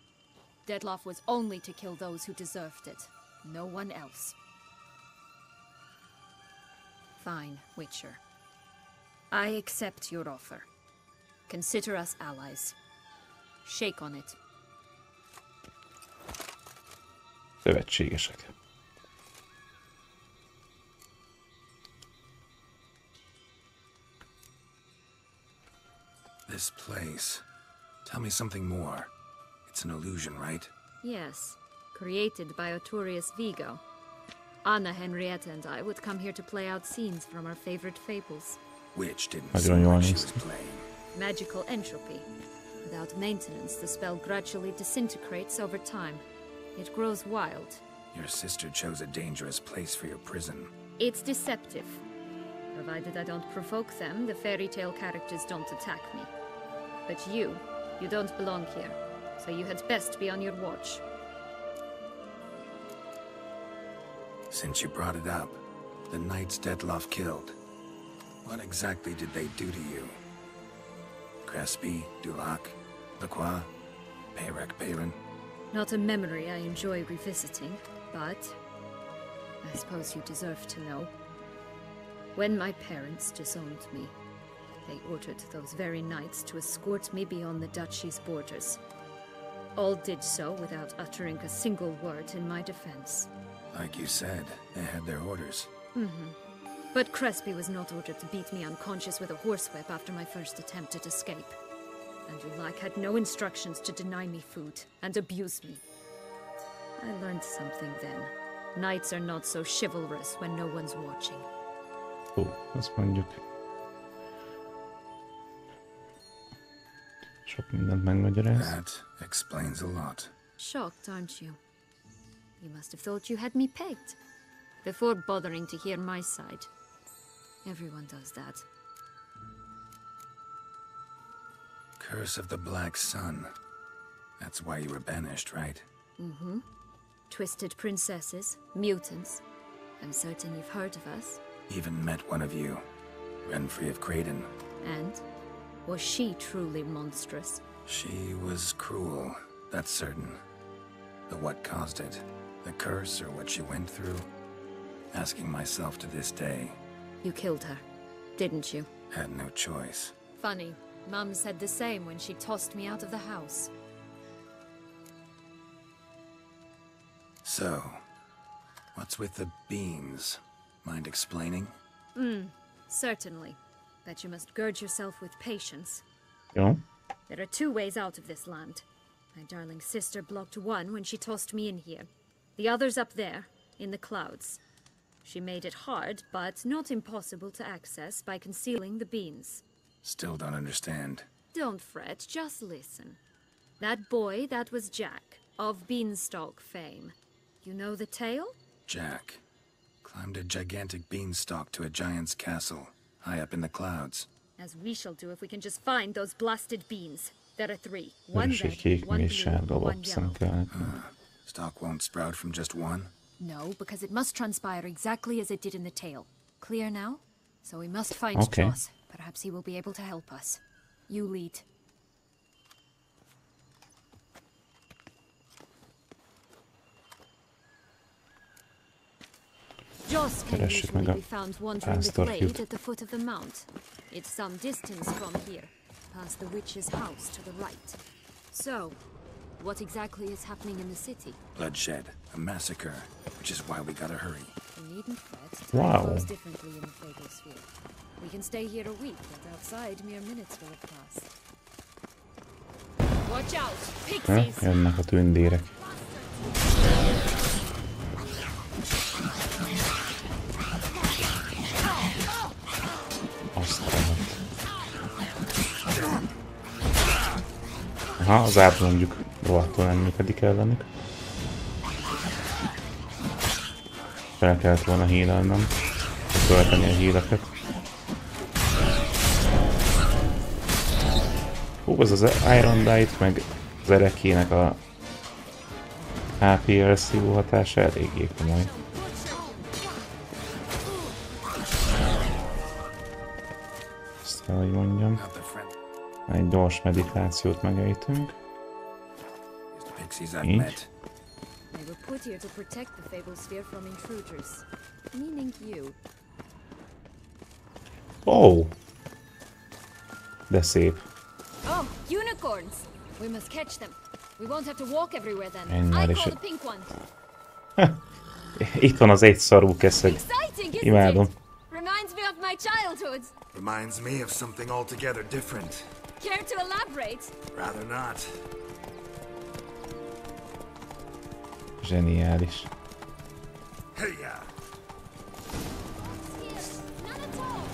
Dettlaff was only to kill those who deserved it. No one else. Fine, Witcher. I accept your offer. Consider us allies. Shake on it. Szövetségesek. This place. Tell me something more. It's an illusion, right? Yes, created by Artorius Vigo. Anna, Henrietta and I would come here to play out scenes from our favorite fables. Which didn't seem like she was playing. Magical entropy. Without maintenance, the spell gradually disintegrates over time. It grows wild. Your sister chose a dangerous place for your prison. It's deceptive. Provided I don't provoke them, the fairy tale characters don't attack me. But you don't belong here, so you had best be on your watch. Since you brought it up, the knights Detloff killed, what exactly did they do to you? Crespi, Dulac, Lacroix, Peyrac Bayron? Not a memory I enjoy revisiting, but I suppose you deserve to know. When my parents disowned me, they ordered those very knights to escort me beyond the duchy's borders. All did so without uttering a single word in my defense. Like you said, they had their orders. But Crespi was not ordered to beat me unconscious with a horsewhip after my first attempt at escape. And Dulac had no instructions to deny me food and abuse me. I learned something then. Knights are not so chivalrous when no one's watching. Azt mondjuk. Sok mindent megmagyaráz. That explains a lot. Shocked, aren't you? You must have thought you had me pegged. Before bothering to hear my side. Everyone does that. Curse of the Black Sun. That's why you were banished, right? Twisted princesses, mutants. I'm certain you've heard of us. Even met one of you. Renfrey of Creighton. And? Was she truly monstrous? She was cruel, that's certain. But what caused it? The curse or what she went through? Asking myself to this day. You killed her, didn't you? Had no choice. Funny. Mum said the same when she tossed me out of the house. So, what's with the beans? Mind explaining? Certainly. But you must gird yourself with patience. Yeah. There are two ways out of this land. My darling sister blocked one when she tossed me in here. The other's up there, in the clouds. She made it hard, but not impossible to access by concealing the beans. Still don't understand. Don't fret, just listen. That boy, that was Jack, of Beanstalk fame. You know the tale? Jack climbed a gigantic beanstalk to a giant's castle, high up in the clouds. As we shall do if we can just find those blasted beans. There are 3. One És egy red, kék one és blue, sárga one lapszem yellow. kell. Stalk won't sprout from just one? No, because it must transpire exactly as it did in the tale. Clear now? So we must find Okay. Joss. Perhaps he will be able to help us. You lead. Joss can Keressük meg usually a be found wandering the pásztorfiút. glade at the foot of the mount. It's some distance from here, past the witch's house to the right. So, what exactly is happening in the city? Bloodshed, a massacre, which is why we gotta hurry. You needn't fret. Wow. Time goes differently in the Fable Sphere. We can stay here a week, but outside mere minutes will have passed. Watch out! Pixies! Jönnek a tündérek. Azt lehet. Aha, az át mondjuk rohadtul nem működik ellenük. Fel kellett volna hílelnem. Tölteni a híleket. Hú, az Iron Dye-t, meg az erekének a HPLC hatása eléggé komoly. Ezt kell, hogy mondjam. Egy gyors meditációt megejtünk. Így. They were put here to protect the Fable Sphere from intruders, meaning you. Oh! De szép. Oh, unicorns! We must catch them. We won't have to walk everywhere then. Elnyeri I call the pink one. Itt van az egy szarú keszeg. Exciting, isn't Imádom. it? Reminds me of my childhood. Reminds me of something altogether different. Care to elaborate? Rather not. Zseniális.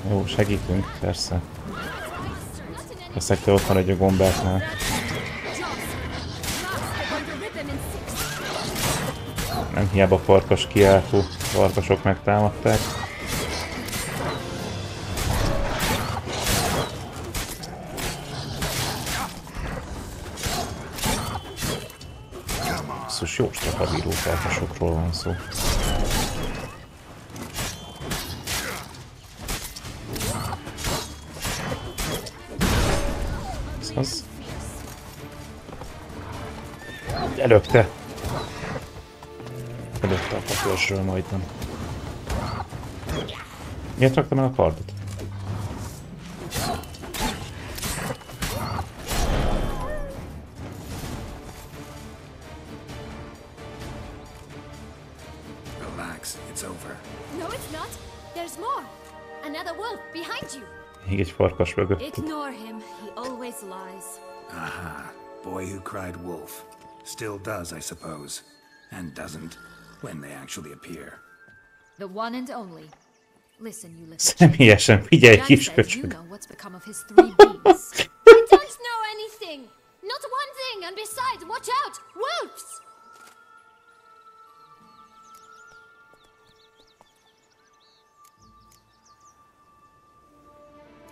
Jó, segítünk, persze. Veszek te ott maradj a gombáknál. Nem hiába farkas kiáltó, farkasok megtámadták. Basszus, jó strapabíró farkasokról van szó. Az. Előtte! Előtte a papírsről majdnem. Miért raktam el a kardot? Relax, it's over. No, it's not. There's more. Another wolf behind you. Még egy farkas mögött. Ignore him. He always lies. Aha. Boy who cried wolf. Still does, I suppose. And doesn't when they actually appear. The one and only. Listen, you little Személyesen figyelj, kis köcsög. you know what's become of his 3 beans. I don't know anything. Not one thing. And besides, watch out. Wolves!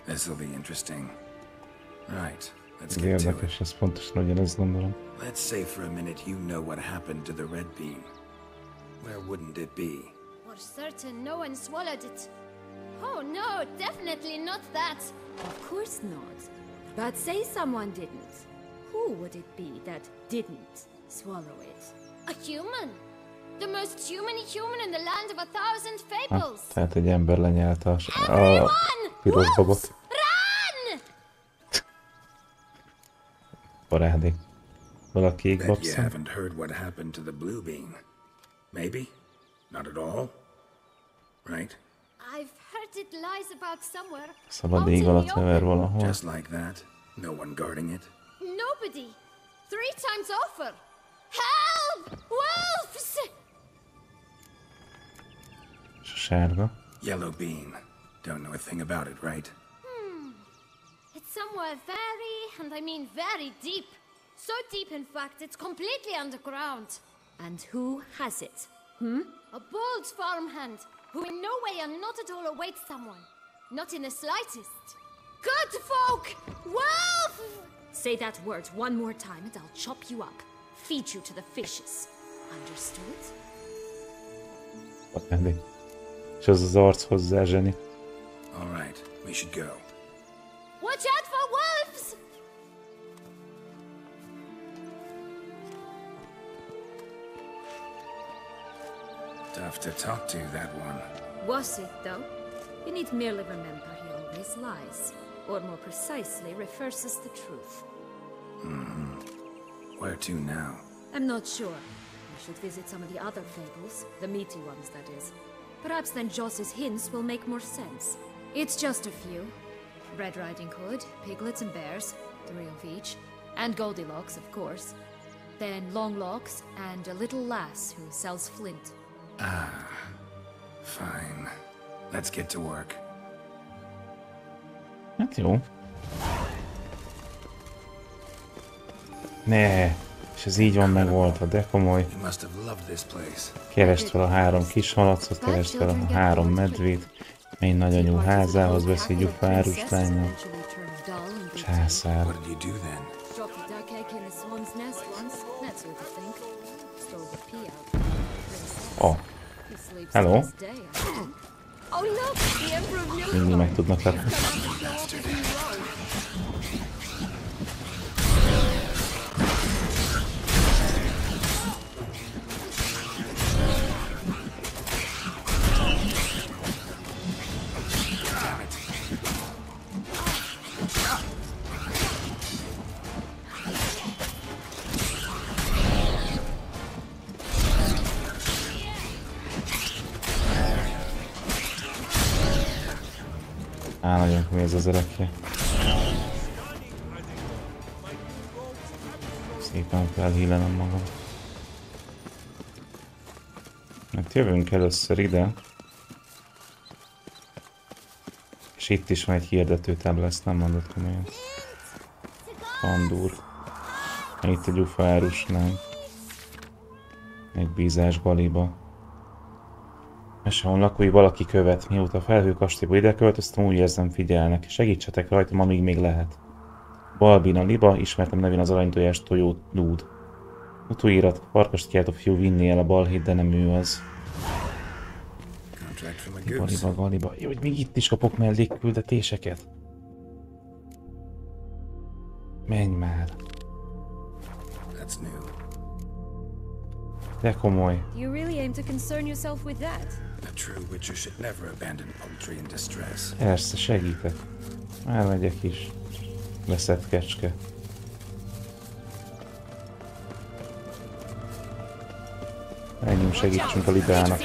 This will be interesting. Right, let's Ez get to it. érdekes, ez pontosan ugyanezt gondolom. Let's say for a minute you know what happened to the red bean. Where wouldn't it be? For certain, no one swallowed it. Oh no, definitely not that. Of course not. But say someone didn't. Who would it be that didn't swallow it? A human. The most human in the land of 1,000 fables. Tehát egy ember lenyelte a piros babot. Run! Parádé. Valaki Bet you égbakszom. haven't heard what happened to the blue bean. Maybe? Not at all? Right? I've heard it lies about somewhere. Szabad ég alatt hever valahol. Just like that? No one guarding it? Nobody. 3 times over. Help! Wolves! És a sárga. Yellow bean. Don't know a thing about it, right? It's somewhere very, and I mean very deep. So deep, in fact, it's completely underground. And who has it? A bold farmhand, who in no way and not at all awaits someone. Not in the slightest. Good folk! Wolf! Say that word one more time and I'll chop you up. Feed you to the fishes. Understood? Parádé. És az az arc hozzá, zseni. All right, we should go. Watch out for wolves! Tough to talk to, that one. Was it, though? You need merely remember he always lies. Or more precisely, reverses the truth. Where to now? I'm not sure. I should visit some of the other fables. The meaty ones, that is. Perhaps then Joss's hints will make more sense. It's just a few. Red Riding Hood, piglets and bears, 3 of each. And Goldilocks, of course. Then Longlocks and a little lass who sells flint. Ah, fine. Let's get to work. Hát jó. Ne, és ez így van megoldva, de komoly. You must have loved this place. Keresd fel a 3 kis halacot, keresd fel a 3 medvét, menj nagyanyú házához, beszédjük páruslánynak. Császár. What did you do then? Dropped a duck egg in a swan's nest once. That's what I think. Stole the pea out. Oh. Hello. Oh look, the Emperor of New Mindig meg tudnak lepni. Á, nagyon komoly ez az erekje. Szépen felhílenem magam. Hát jövünk először ide. És itt is van egy hirdetőtábla, ezt nem mondott komolyan. Pandúr. Itt egy ufa árusnánk. Egy bízás galiba. Mesehon lakói valaki követ. Mióta a felhőkastélyba ide költöztem, úgy érzem, figyelnek. Segítsetek rajtam, amíg még lehet. Balbina Liba, ismertem nevén az aranytojás tojó lúd. Utóirat, farkast kiáltó fiú vinné el a balhét, de nem ő az. Galiba. Jó, hogy még itt is kapok mellékküldetéseket. Menj már. De komoly. You really aim to concern yourself with that? A true witcher should never abandon poultry in distress. Persze, segítek. Elmegyek is. Veszett kecske. Menjünk, segítsünk a Libának.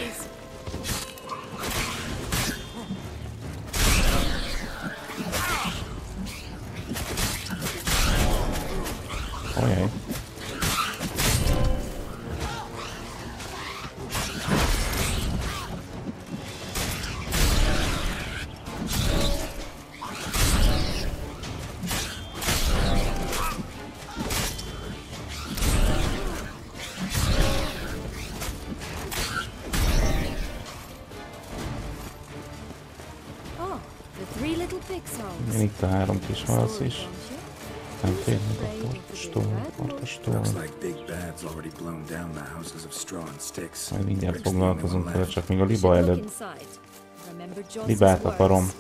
Ojjaj. Itt a 3 kis halasz is. Nem férnek a portastól. Majd mindjárt foglalkozunk vele, csak még a Liba előbb. Libát akarom.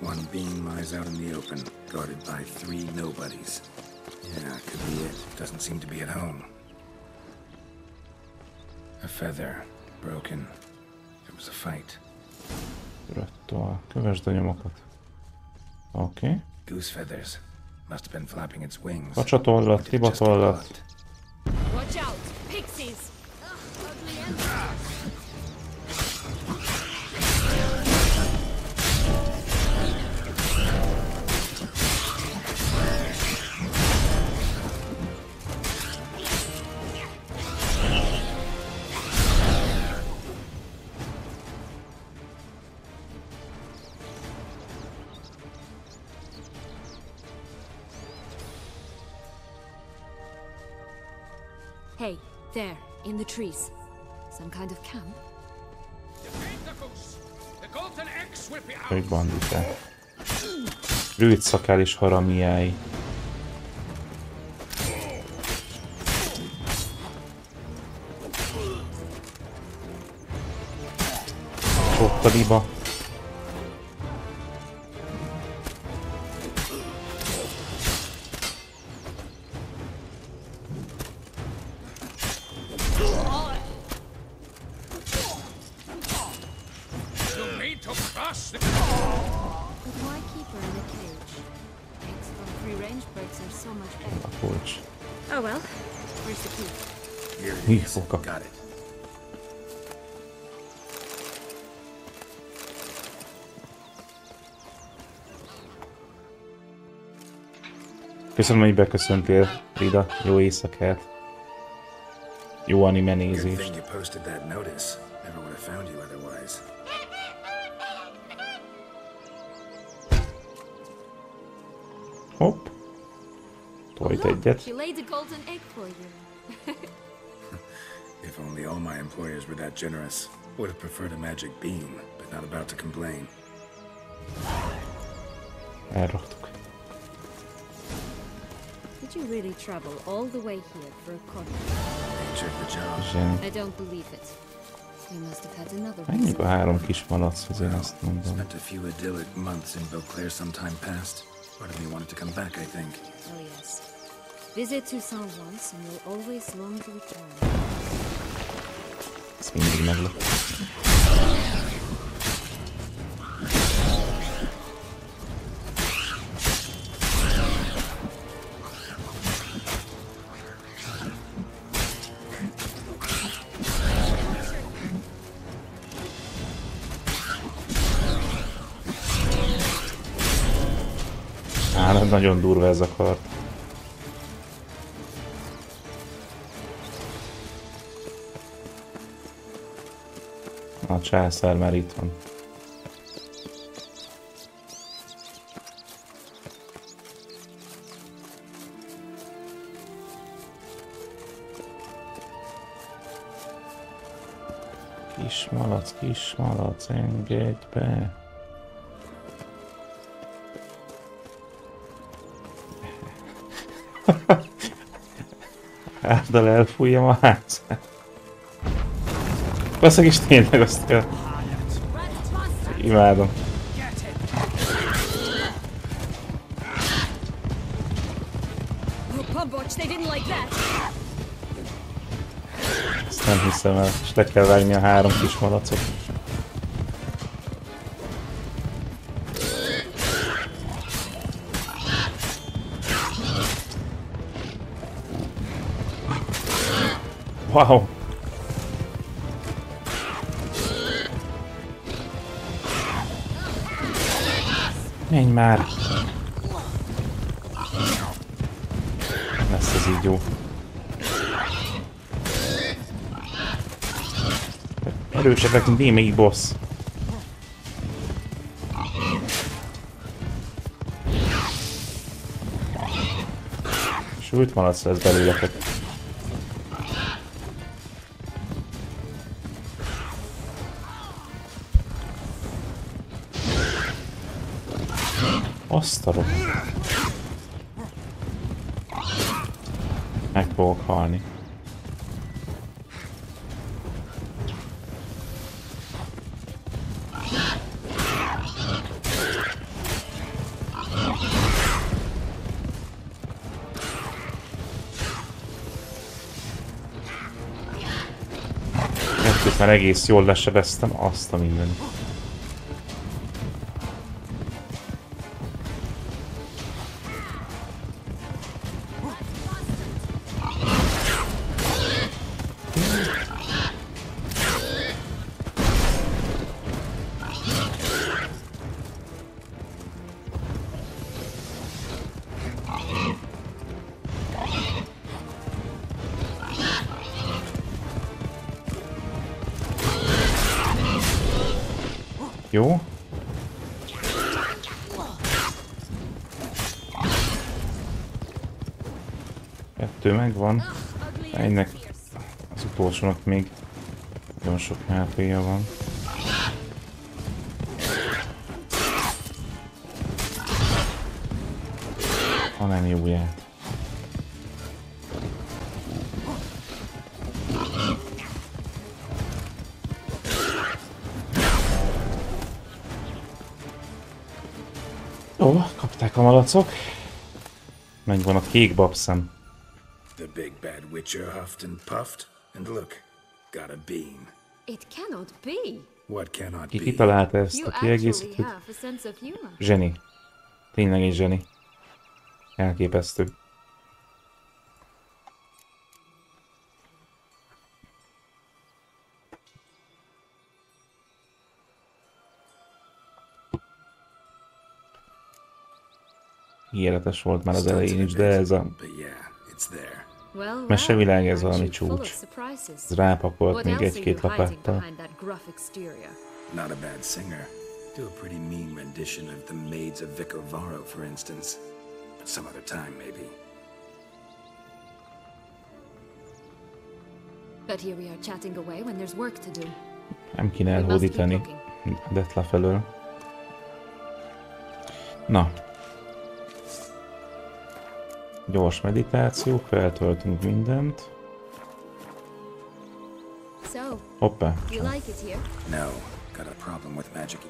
One being lies out in the open, guarded by 3 nobodies. Yeah, could be it. Doesn't seem to be at home. A feather, broken. There was a fight. Röttól. Kövesd a nyomokat. Oké. Okay. Goose feathers. Must have been flapping its wings. Kacsa-tollat, Liba-tollat. Watch out, pixies! Ugly animals. Hey, there, in the trees. Some kind of camp? Egy banditák. Rőt szakál és haramiái. Ott a Liba. Köszönöm, hogy beköszöntél, Rida. Jó éjszakát. Jó anime nézést. Hopp. Tojt egyet. If only all my employers were that generous. Would have preferred a magic beam, but not about to complain. Elraktuk. Did you really travel all the way here for a contract? I don't believe it. You must have had another. Menjünk a 3 kis malachoz, én azt mondom. Spent a few idyllic months in Beauclair some time past. Part of me wanted to come back, I think. Oh yes. Visit Toussaint once and you'll always long to return. Ez mindig meglep. Nagyon durva ez a kard. császár már itt van. Kis malac, engedj be! Árdal elfújjam a házát. Basszak is tényleg azt kell. Imádom. Ezt nem hiszem el, és le kell vágni a 3 kis malacot. Wow! Menj már! Lesz ez így jó. Erősebbek, mint némelyik boss. Sült malac lesz belőletek. Azt a rohadt. Meg fogok halni. Kettőt már egész jól lesebeztem, azt a mindent. Jó. Kettő megvan. Ennek az utolsónak még nagyon sok HP-ja van. Ha nem jóját. Jó, kapták a malacok. Megvan a kék babszem. The big bad witcher huffed and puffed, and look, got a beam. It cannot be. What cannot Ki be? kitalálta ezt a kiegészítőt? Zseni. Tényleg egy zseni. Elképesztő. Ígéretes volt már az elején is, de ez a mesevilág, ez valami csúcs. Ez rápakolt még egy-két lapáttal. Not a bad singer. Do a pretty mean rendition of the Maids of Vicar Varro, for instance. But some other time, maybe. But here we are chatting away when there's work to do. Nem kéne elhódítani Detlef elől. Na. Gyors meditáció, feltöltünk mindent. Hoppá. No, got a problem with magic.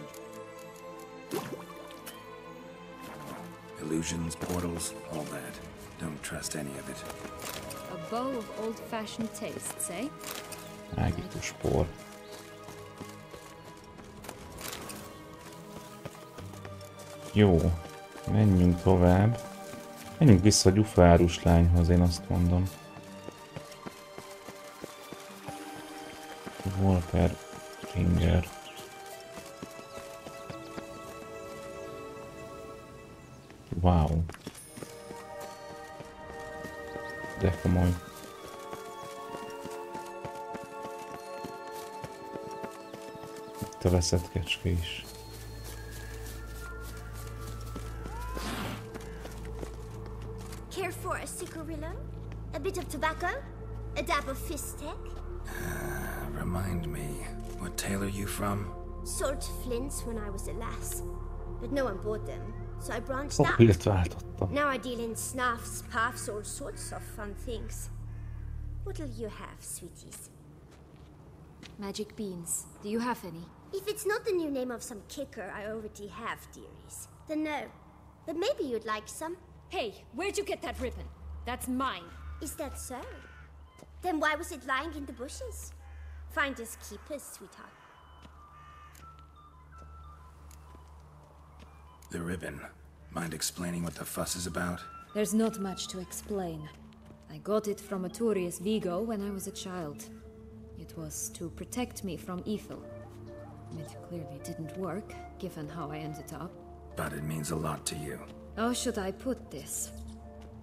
Illusions, portals, all that. Don't trust any of it. A bow of old-fashioned tastes, eh? Mágikus por. Jó, menjünk tovább. Menjünk vissza a gyufárus lányhoz, én azt mondom. Walter Ringer. Wow. De komoly. Itt a veszett kecske is. Care for a cigarillo? A bit of tobacco? A dab of fistek? Remind me, what tale are you from? Sold flints when I was a lass, but no one bought them, so I branched out. Now I deal in snuffs, puffs, all sorts of fun things. What'll you have, sweeties? Magic beans. Do you have any? If it's not the new name of some kicker I already have, dearies, then no. But maybe you'd like some. Hey, where'd you get that ribbon? That's mine. Is that so? Then why was it lying in the bushes? Finders keepers, sweetheart. The ribbon. Mind explaining what the fuss is about? There's not much to explain. I got it from a Turius Vigo when I was a child. It was to protect me from evil. It clearly didn't work, given how I ended up. But it means a lot to you. How should I put this?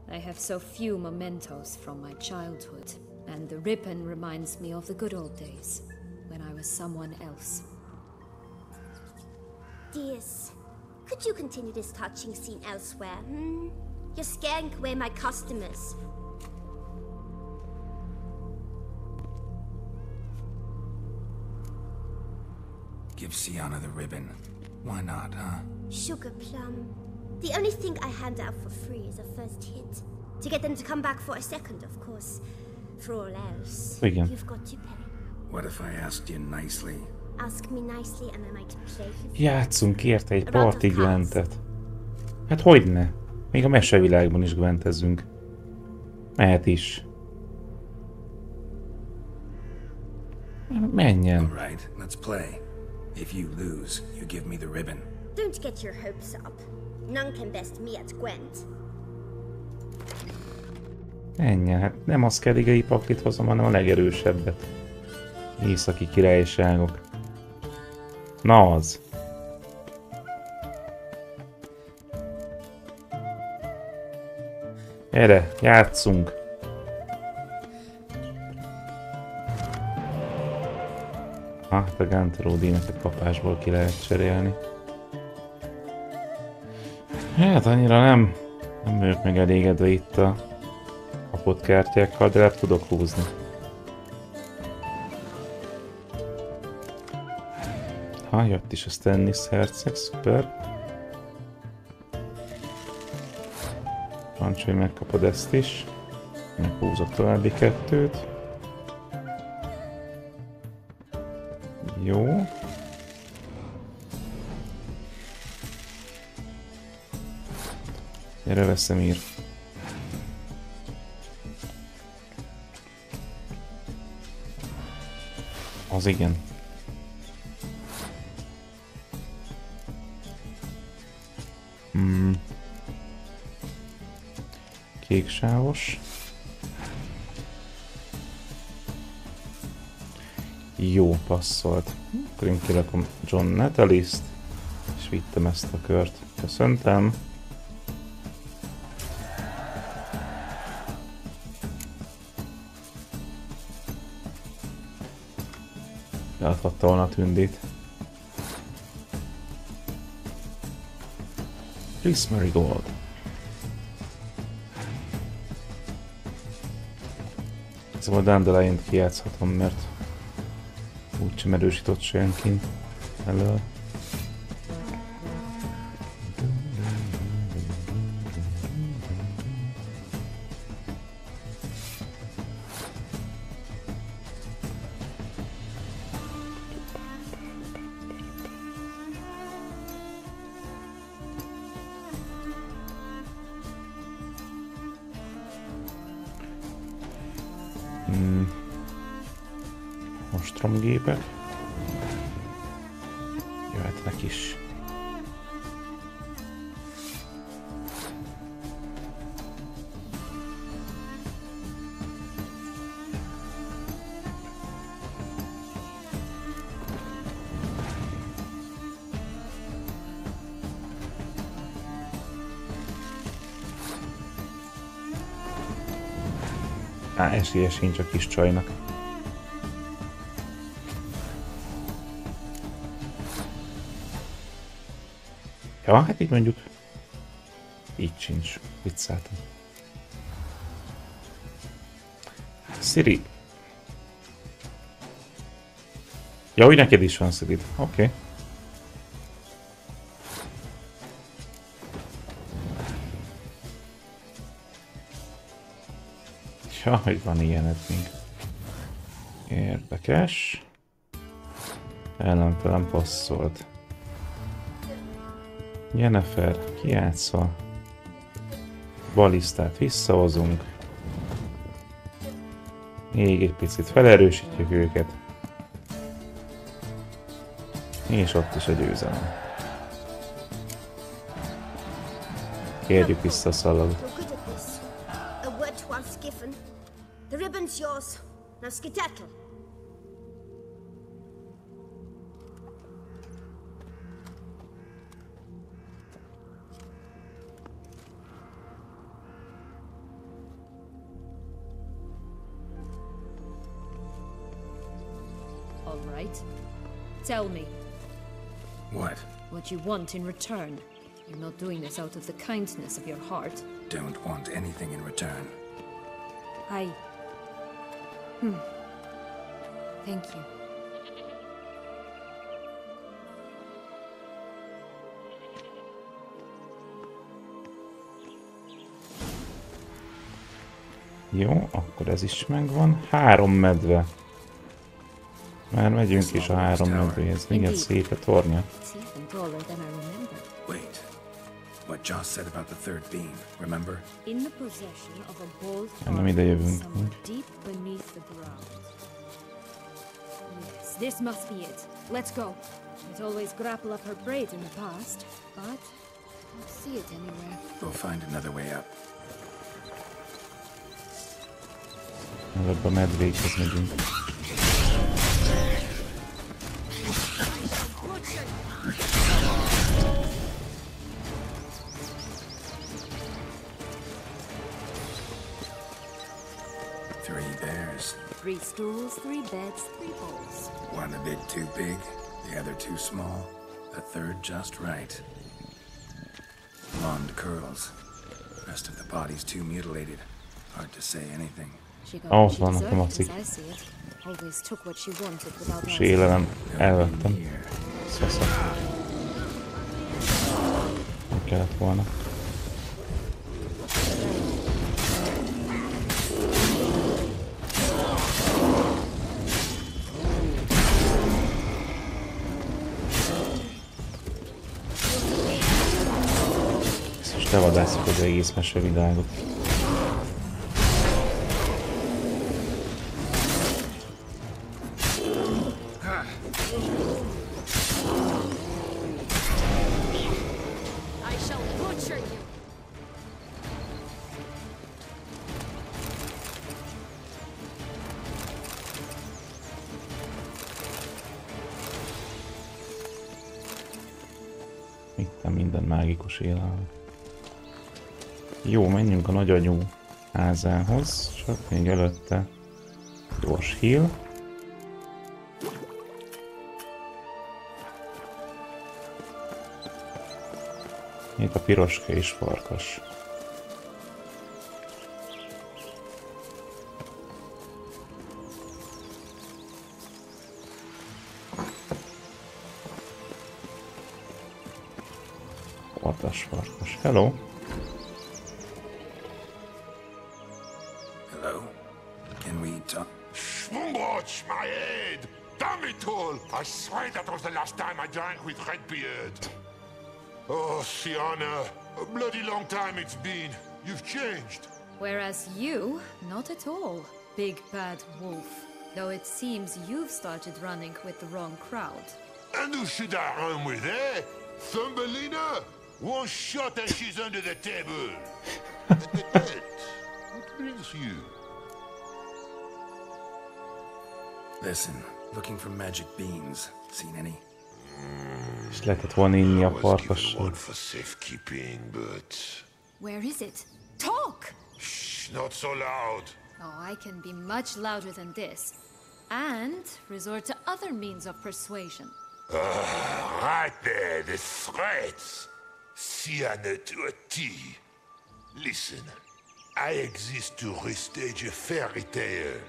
I have so few mementos from my childhood, and the ribbon reminds me of the good old days, when I was someone else. Dears, could you continue this touching scene elsewhere, You're scaring away my customers. Give Sienna the ribbon. Why not, huh? Sugar plum. The only thing I hand out for free is a first hit. To get them to come back for a second, of course. For all else, you've got to pay. What if I asked you nicely? Ask me nicely and I might play with you. Játszunk érte egy parti Gwentet. Hát hogyne? Még a mesevilágban is Gwentezünk. Mehet is. Menjen. All right, let's play. If you lose, you give me the ribbon. Don't get your hopes up. None can best me at Gwent. Menjen, hát nem a szkeligei paklit hozom, hanem a legerősebbet. Északi királyságok. Na az. Gyere, játsszunk. Hát a Ganteródéneket kapásból ki lehet cserélni. Hát annyira nem vagyok megelégedve itt a kapott kártyákkal, de le tudok húzni. Ha, jött is a Stannis herceg, szuper. Parancs, hogy megkapod ezt is. Meghúzok további kettőt. Jó. Gyere, Veszemír. Az igen. Kéksávos. Jó, passzolt. Akkor én kirakom John Natalist, és vittem ezt a kört. Köszöntem. Leadhatta volna a tündét. Chris Marigold. Szóval a Dandelion-t kijátszhatom, mert úgysem erősított senkin elől. Ostromgépek. Jöhetnek is. Esélye sincs a kis csajnak. Ja, hát így mondjuk. Így sincs. Vicceltem. Siri. Ja, úgy neked is van Siri. Oké. Ja, hogy van ilyened még. Érdekes. Ellenfelem passzolt. Jennifer, kijátszva. Balisztát visszahozunk. Még egy picit felerősítjük őket. És ott is a győzelem. Kérjük vissza a szalagot. The ribbon's yours. Now skedaddle. All right. Tell me. What? What you want in return. You're not doing this out of the kindness of your heart. Don't want anything in return. Thank you. Jó, akkor ez is megvan. 3 medve. Már megyünk is a 3 medvéhez. Igen, szép a tornya. Wait. What Joss said about the third beam, remember? In the possession of a bold Nem ide jövünk. deep beneath the ground. Yes, this must be it. Let's go. It always grapple up her braid in the past, but I don't see it anywhere. We'll find another way up. Előbb a medvékhez megyünk. Three stools, 3 beds, 3 bowls. One a bit too big, the other too small, the third just right. Blonde curls. Rest of the body's too mutilated. Hard to say anything. Ahhoz vannak a macik. Sélelem, elvettem. Szaszak. Nem kellett volna. Levadászjuk az egész mesevilágot. Itt minden mágikus élelem. Jó, menjünk a nagyagyú házához, csak még előtte gyors heal. Itt a piroska és farkas. Farkas, farkas. Hello! Watch my head! Damn it all! I swear that was the last time I drank with Redbeard. Oh, Sienna, a bloody long time it's been. You've changed. Whereas you, not at all, big bad wolf. Though it seems you've started running with the wrong crowd. And who should I run with, eh? Thumbelina? One shot and she's under the table. What brings you? Listen, looking for magic beans. Seen any? És lehetett volna inni a farkassal. For safekeeping, but Where is it? Talk! shh, not so loud. Oh, I can be much louder than this. And resort to other means of persuasion. Right there, the threats. Sienna to a T. Listen, I exist to restage a fairy tale.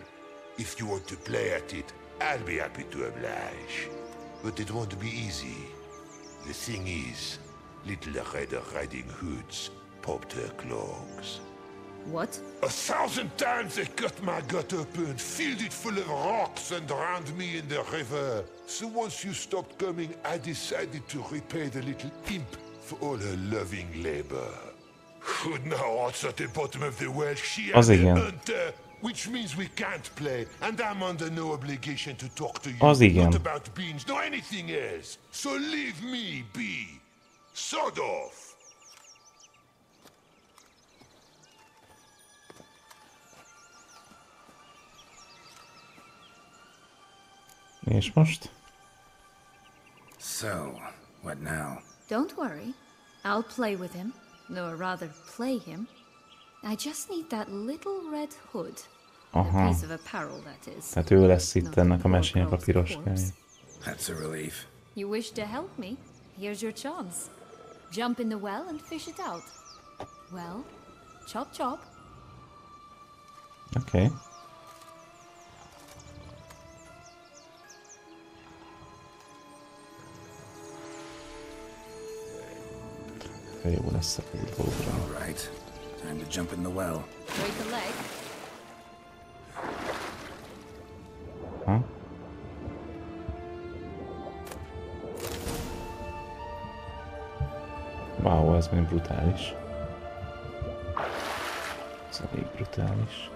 If you want to play at it, I'll be happy to oblige. But it won't be easy. The thing is, Little Red Riding Hoods popped her clogs. What? 1,000 times they cut my gut open, filled it full of rocks and drowned me in the river. So once you stopped coming, I decided to repay the little imp for all her loving labor. Who now rots at the bottom of the well, she and the hunter, which means we can't play, and I'm under no obligation to talk to you, not about beans, nor anything else. So leave me be. Sod off. És most? So, what now? Don't worry. I'll play with him. Or rather, play him. I just need that little red hood. Aha. A piece of apparel, that is. Tehát ő lesz itt ennek a mesének a piroskája. That's a relief. You wish to help me? Here's your chance. Jump in the well and fish it out. Well, chop chop. Okay. Jó lesz a dolgra. All right. Time to jump in the well. Break a leg. Ha? Wow, ez még brutális. Ez elég brutális.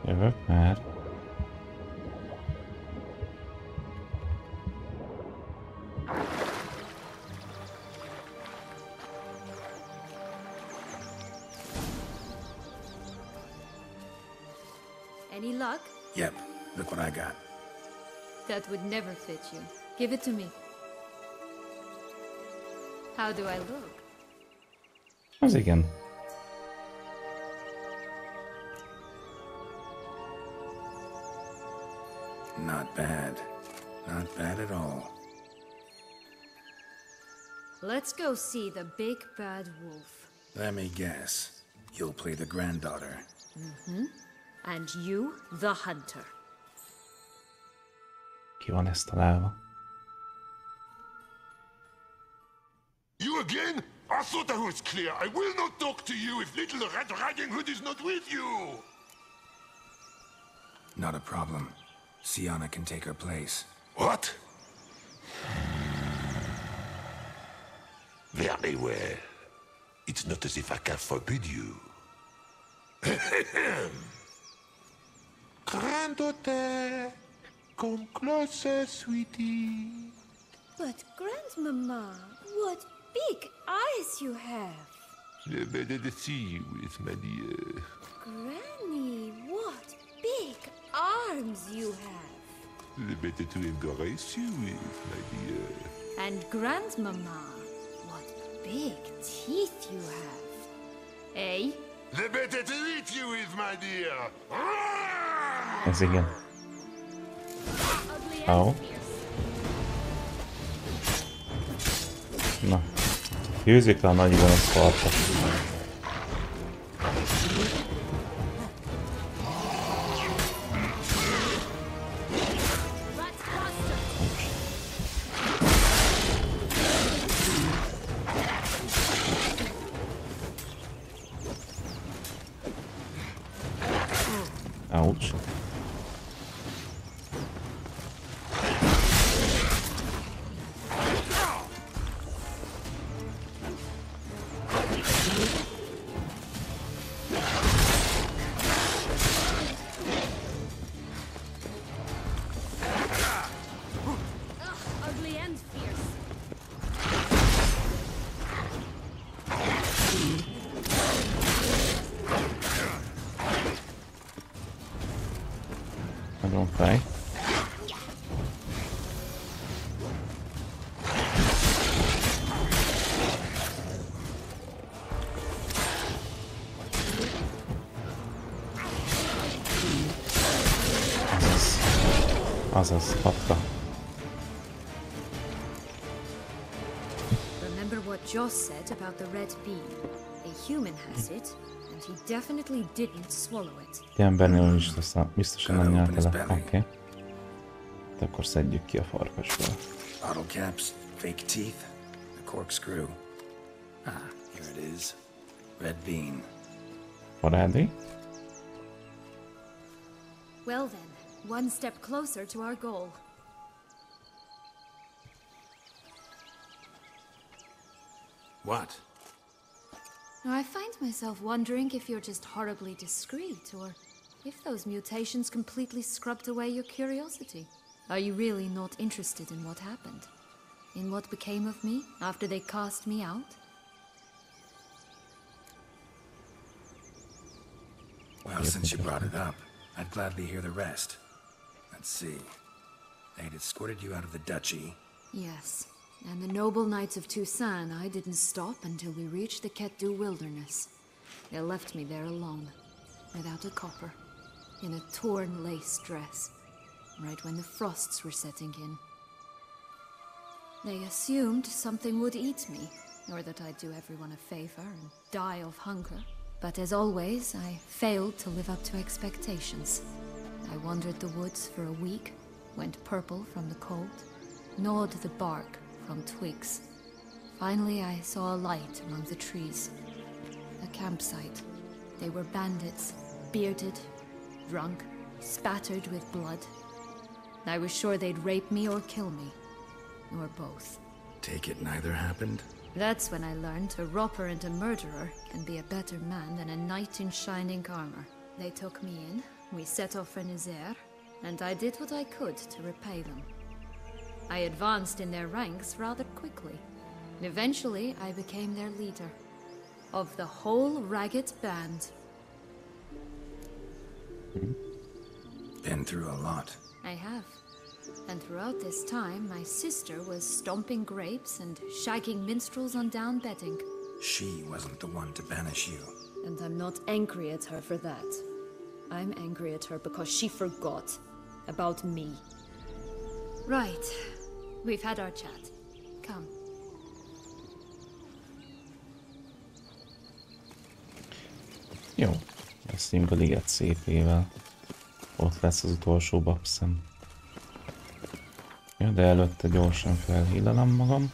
Jövök már. Any luck? Yep, look what I got. That would never fit you. Give it to me. How do I look? Az igen. Not bad. Not bad at all. Let's go see the big bad wolf. Let me guess. You'll play the granddaughter. Mm-hmm. And you, the hunter. Ki van ezt találva? You again? I thought I was clear. I will not talk to you if Little Red Riding Hood is not with you. Not a problem. Sienna can take her place. What? Very well. It's not as if I can forbid you. Granddaughter, come closer, sweetie. But, Grandmama, what big eyes you have. The better to see you with, my dear. Granny, what big arms you have. The better to embrace you with, my dear. And Grandmama, what big teeth you have. Eh? The better to eat you with, my dear. Ez igen. Au. Na. Győzzük le a nagy gonosz farkat. Ouch. Ugly and fierce. Nagyon fáj. Azaz, kapta. Remember what Joss said about the red bean. A human has it, and he definitely didn't swallow it. Embernél is biztosan nem nyert el. Oké. De akkor szedjük ki a farkasból. Bottle caps, fake teeth, a corkscrew. Ah, here it is. Red bean. Parádi. Well then, one step closer to our goal. What? I find myself wondering if you're just horribly discreet, or if those mutations completely scrubbed away your curiosity. Are you really not interested in what happened? In what became of me after they cast me out? Well, since you brought it up, I'd gladly hear the rest. Let's see. They'd escorted you out of the duchy. Yes. And the noble knights of Toussaint, I didn't stop until we reached the Ketdu wilderness. They left me there alone, without a copper, in a torn lace dress, right when the frosts were setting in. They assumed something would eat me, or that I'd do everyone a favor and die of hunger. But as always, I failed to live up to expectations. I wandered the woods for a week, went purple from the cold, gnawed the bark from twigs. Finally, I saw a light among the trees. A campsite. They were bandits, bearded, drunk, spattered with blood. I was sure they'd rape me or kill me. Or both. Take it neither happened? That's when I learned a robber and a murderer can be a better man than a knight in shining armor. They took me in, we set off for Nizer, and I did what I could to repay them. I advanced in their ranks rather quickly. Eventually, I became their leader. Of the whole ragged band. Been through a lot. I have. And throughout this time, my sister was stomping grapes and shagging minstrels on down bedding. She wasn't the one to banish you. And I'm not angry at her for that. I'm angry at her because she forgot about me. Right. We've had our chat. Come. Jó. Beszéljünk a liget szépével. Ott lesz az utolsó babszem. Ja, de előtte gyorsan felhílelem magam.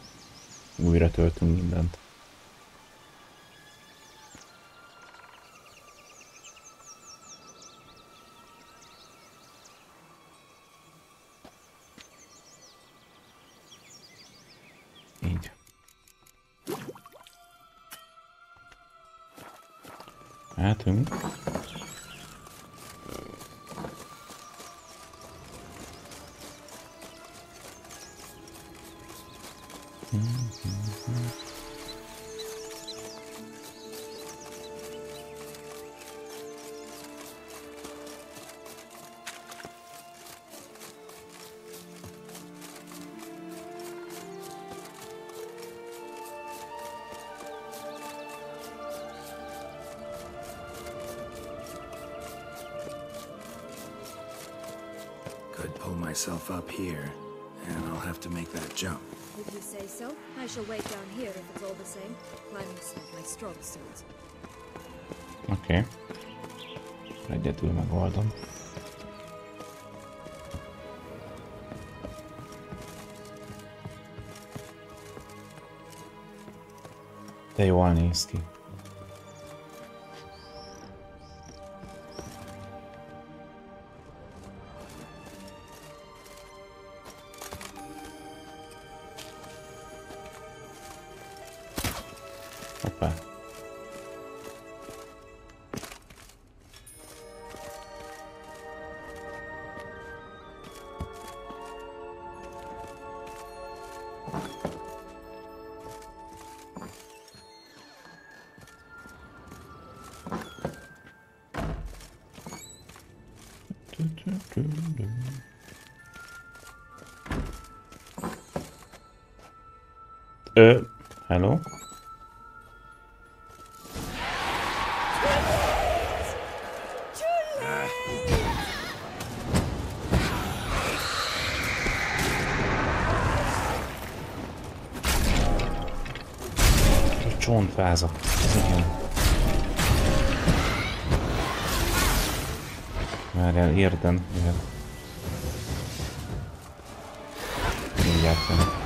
Újra töltünk mindent. Így. Mehetünk. Could pull myself up here, and I'll have to make that jump. If you say so, I shall wait down here if it's all the same. Climbing's not my strong suit. Oké. Egyedül megoldom. De jól néz ki. Hoppá. Hello? Csontváza. Igen. Várjál, érden. Mindjárt jön.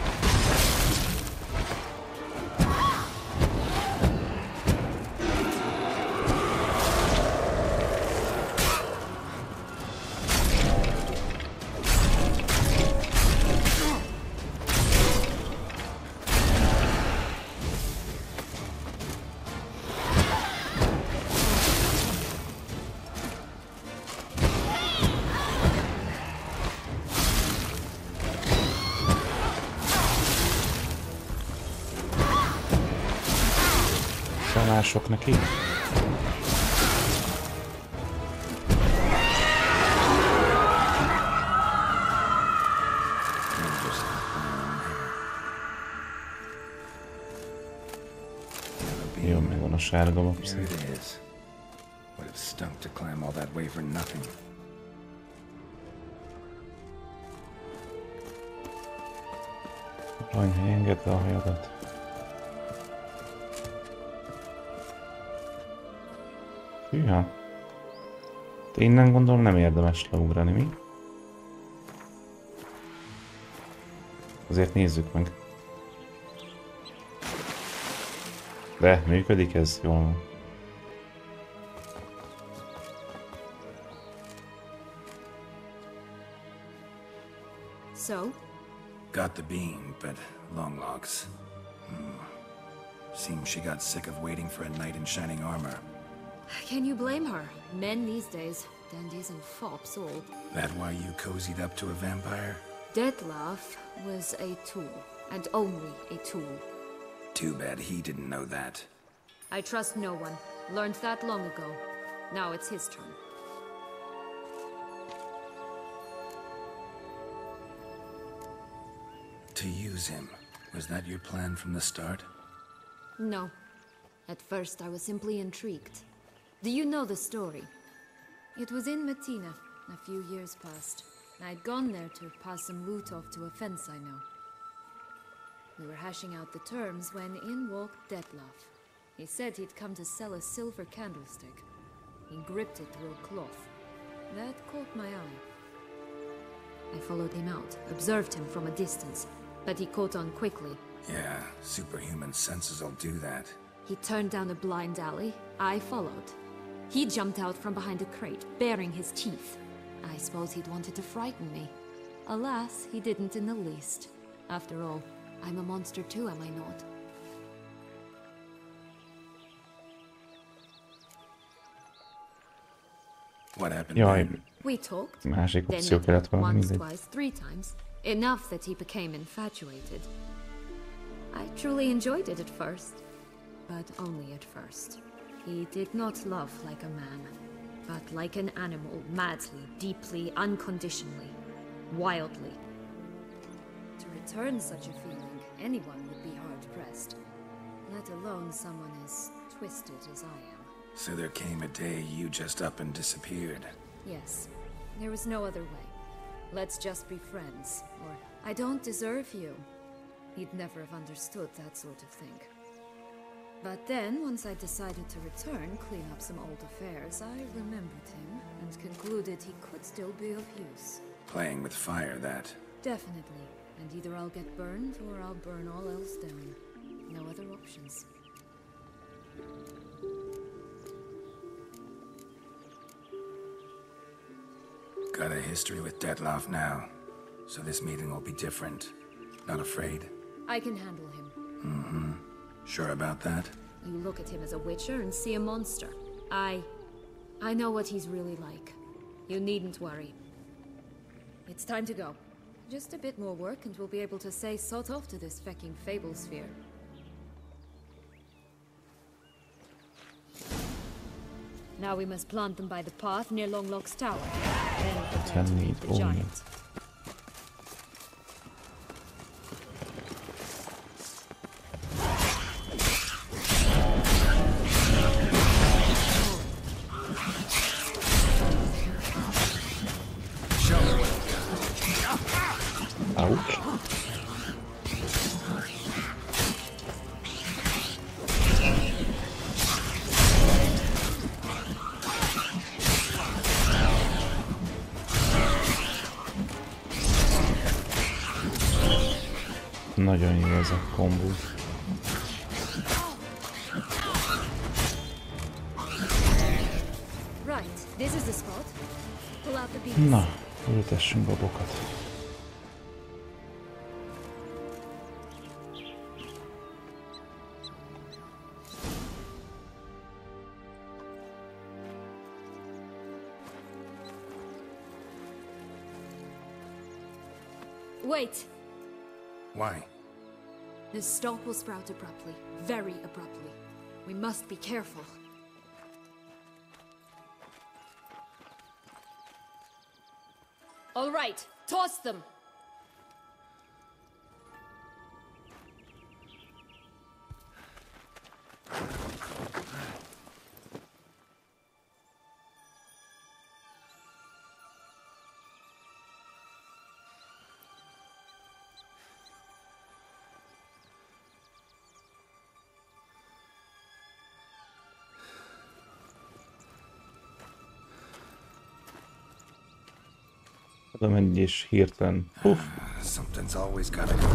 Sok neki. Jó, megvan a sárga box. Lanyhely, engedd le a hajadat. Hűha. De innen gondolom nem érdemes leugrani, mi? Azért nézzük meg. De, működik ez? Jól van. So? Got the beam, but long logs. Seems she got sick of waiting for a knight in shining armor. Can you blame her? Men these days, dandies and fops all. That why you cozied up to a vampire? Detlef was a tool, and only a tool. Too bad he didn't know that. I trust no one. Learned that long ago. Now it's his turn. To use him. Was that your plan from the start? No. At first I was simply intrigued. Do you know the story? It was in Metina, a few years past. I'd gone there to pass some loot off to a fence I know. We were hashing out the terms when in walked Detlef. He said he'd come to sell a silver candlestick. He gripped it through a cloth. That caught my eye. I followed him out, observed him from a distance, but he caught on quickly. Yeah, superhuman senses will do that. He turned down a blind alley. I followed. He jumped out from behind a crate, baring his teeth. I suppose he'd wanted to frighten me. Alas, he didn't in the least. After all, I'm a monster too, am I not? What happened then? We talked. Másik then opció kellett volna, once, mindegy. twice, 3 times. Enough that he became infatuated. I truly enjoyed it at first. But only at first. He did not love like a man, but like an animal, madly, deeply, unconditionally, wildly. To return such a feeling, anyone would be hard-pressed, let alone someone as twisted as I am. So there came a day you just up and disappeared. Yes, there was no other way. Let's just be friends, or I don't deserve you. He'd never have understood that sort of thing. But then, once I decided to return, clean up some old affairs, I remembered him and concluded he could still be of use. Playing with fire, that. Definitely. And either I'll get burned or I'll burn all else down. No other options. Got a history with Detlef now, so this meeting will be different. Not afraid? I can handle him. Mm-hmm. Sure about that? You look at him as a witcher and see a monster. I know what he's really like. You needn't worry. It's time to go. Just a bit more work and we'll be able to say sort off to this fecking fable sphere. Now we must plant them by the path near Longlock's tower. Then prepare to meet the giant. Ouch. Nagyon jó ez a kombó. Na, ültessünk babokat. Wait! Why? The stalk will sprout abruptly, very abruptly. We must be careful. All right, toss them! Oda menj és hirtelen. Something's always gotta go.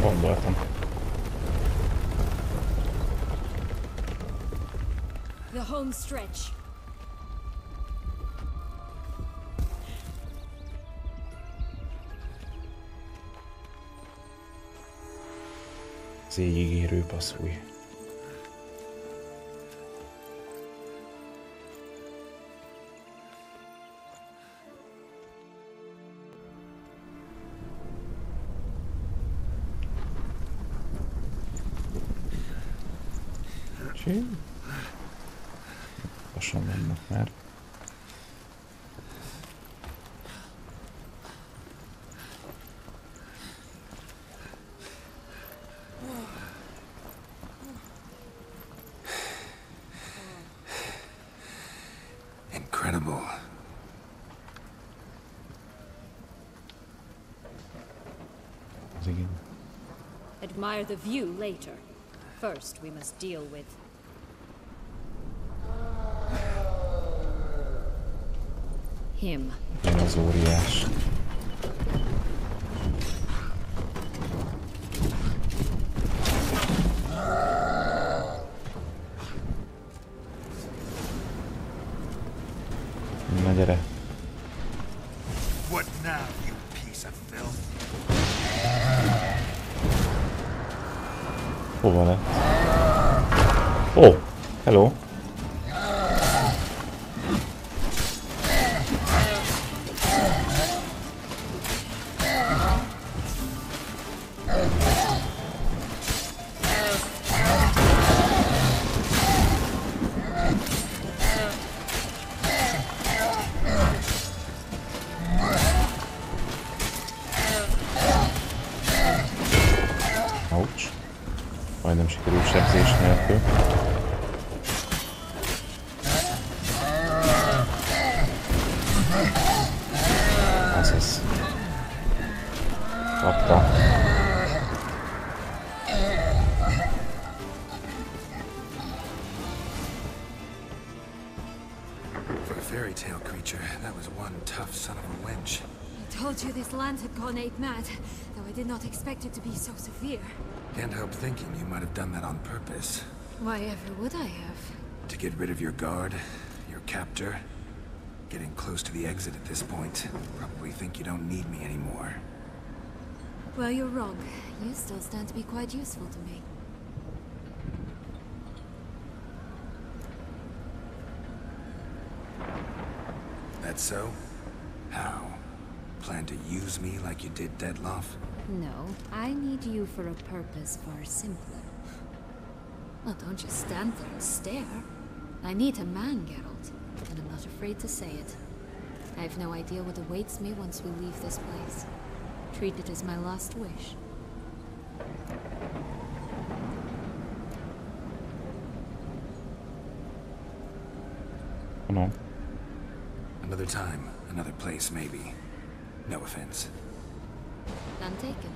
Gondoltam. The home stretch. Az ígérő passzúj. Lassan vannak már. Incredible. Admire the view later. First, we must deal with him. Az óriás. Na gyere. What now, you piece of filth? Hova lett? Oh, hello. Majdnem sikerült sebzés nélkül. Azaz. Kapta. For a fairy tale creature, that was one tough son of a wench. I told you this land had gone ape mad, though I did not expect it to be so severe. Can't help thinking you might have done that on purpose. Why ever would I have? To get rid of your guard, your captor. Getting close to the exit at this point. Probably think you don't need me anymore. Well, you're wrong. You still stand to be quite useful to me. That so? How? Plan to use me like you did Dettlaff? No, I need you for a purpose far simpler. Well, don't just stand there and stare. I need a man, Geralt, and I'm not afraid to say it. I have no idea what awaits me once we leave this place. Treat it as my last wish. No. Another time, another place, maybe. No offense. None taken.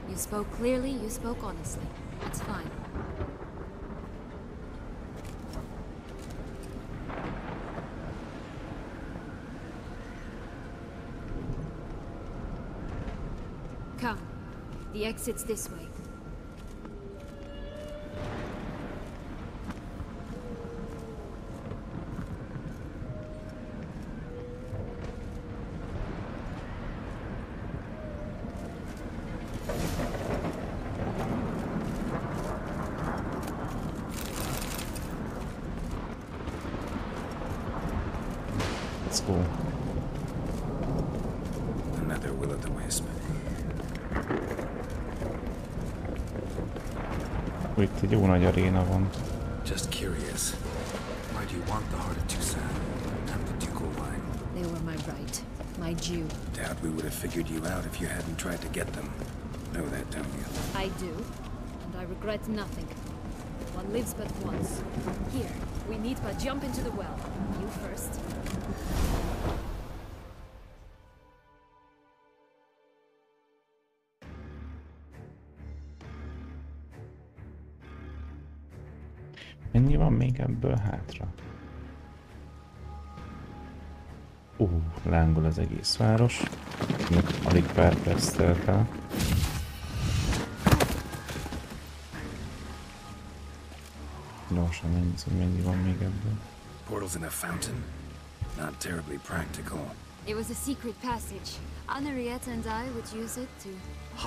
You spoke clearly, you spoke honestly. It's fine. Come. The exit's this way. Let's go. Another will-o'-the-wisp. Itt egy jó nagy aréna van. Just curious. Why do you want the heart of Toussaint and the ducal wine? They were my right. My due. Doubt we would have figured you out if you hadn't tried to get them. Know that, don't you? I do, and I regret nothing. One lives but once. Here, we need but jump into the well. You first. Mennyi van még ebből hátra? Lángol az egész város. Még alig pár perc telt el. Gyorsan nézzük, hogy mennyi van még ebből. Portals in a fountain? Not terribly practical. It was a secret passage. Henriette and I would use it to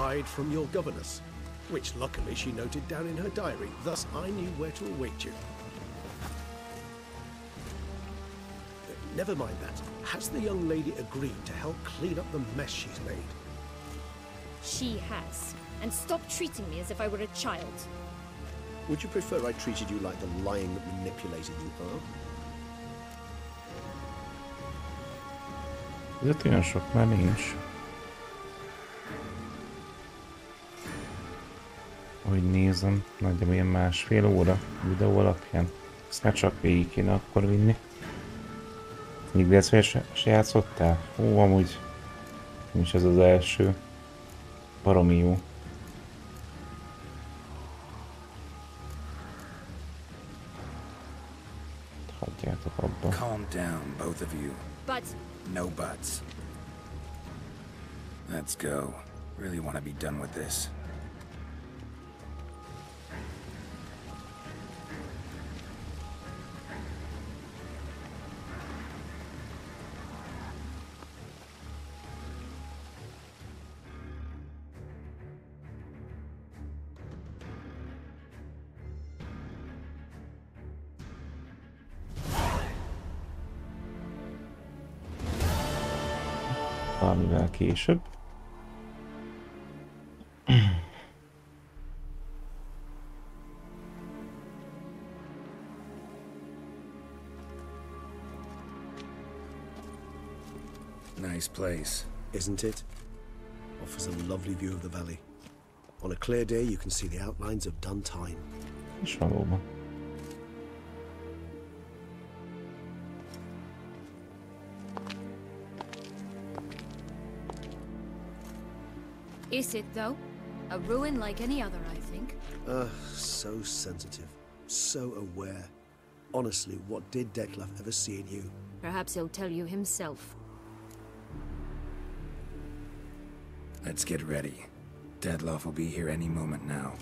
hide from your governess, which luckily she noted down in her diary. Thus I knew where to await you. Never mind that. Has the young lady agreed to help clean up the mess she's made? She has. And stop treating me as if I were a child. Would you prefer I treated you like the lying manipulator you are? Ez olyan sok már nincs. Ahogy nézem, nagyjából ilyen másfél óra videó alapján. Ezt már csak végig kéne akkor vinni. Még Breath se játszottál? Ó, amúgy nem is ez az első. Baromi jó. Hagyjátok abba. Calm down, both of you. But... No buts. Let's go. Really want to be done with this. Valamivel később. Nice place, isn't it? Offers a lovely view of the valley. On a clear day, you can see the outlines of done time. És valóban. Is it, though? A ruin like any other, I think. So sensitive. So aware. Honestly, what did Detlef ever see in you? Perhaps he'll tell you himself. Let's get ready. Detlef will be here any moment now.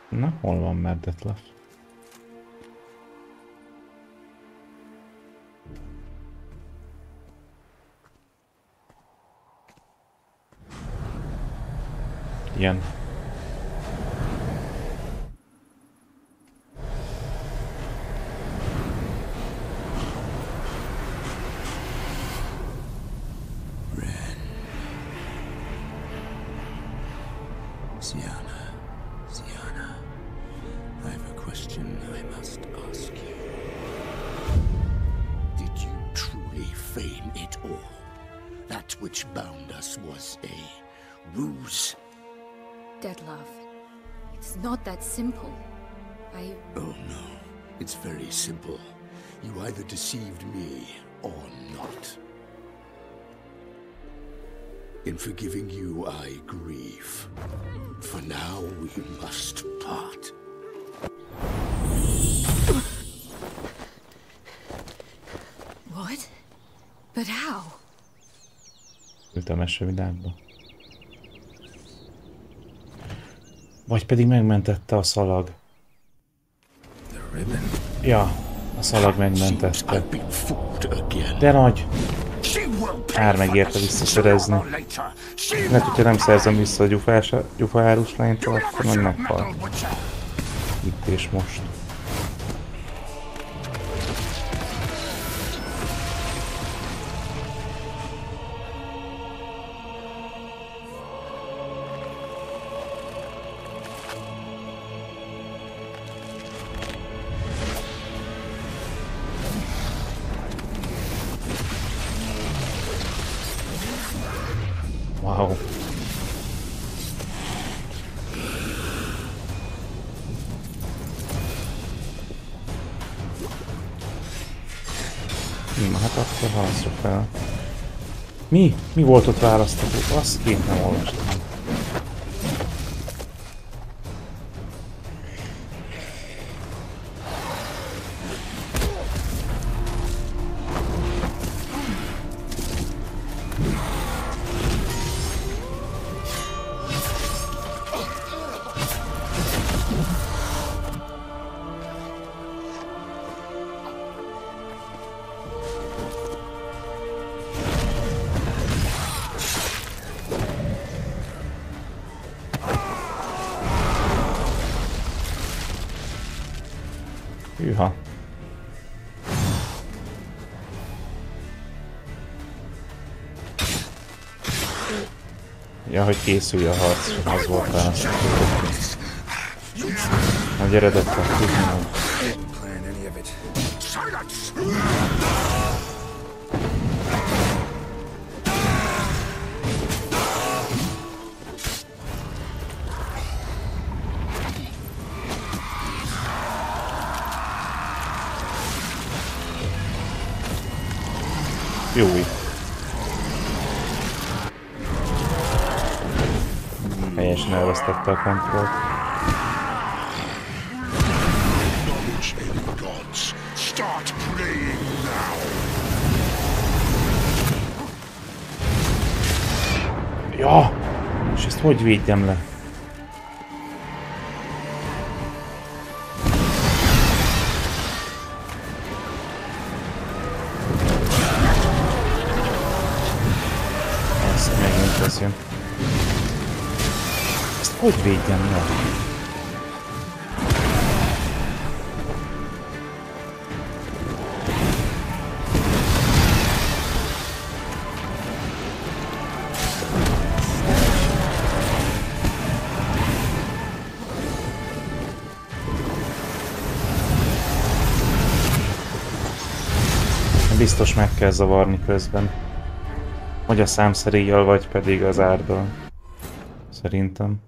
Na, hol van már Detlef? Ilyen. that which bound us was a ruse. Detlef, it's not that simple. Oh no, it's very simple. You either deceived me or not. In forgiving you, I grieve. For now, we must part. What? But how? Ültem mesevilágba. Vagy pedig megmentette a szalag. Ja, a szalag megmentette. De nagy! Kár megérte visszaszerezni. Mert hogyha nem szerzem vissza a gyufaárus lányt, akkor meg meghal. Itt és most. Wow. Na hát akkor harcra fel. Mi? Mi volt ott választható? Azt két nem olvastam. Hűha. Ja, hogy készülj a harc, az volt választható. Hogy eredettek tudni, hogy... Jói. Helyesen elvesztette a kontrollt. Ja! És ezt hogy védjem le? Ezt hogy védjem le? Biztos meg kell zavarni közben. Vagy a számszeríjjal, vagy pedig az árdal. Szerintem.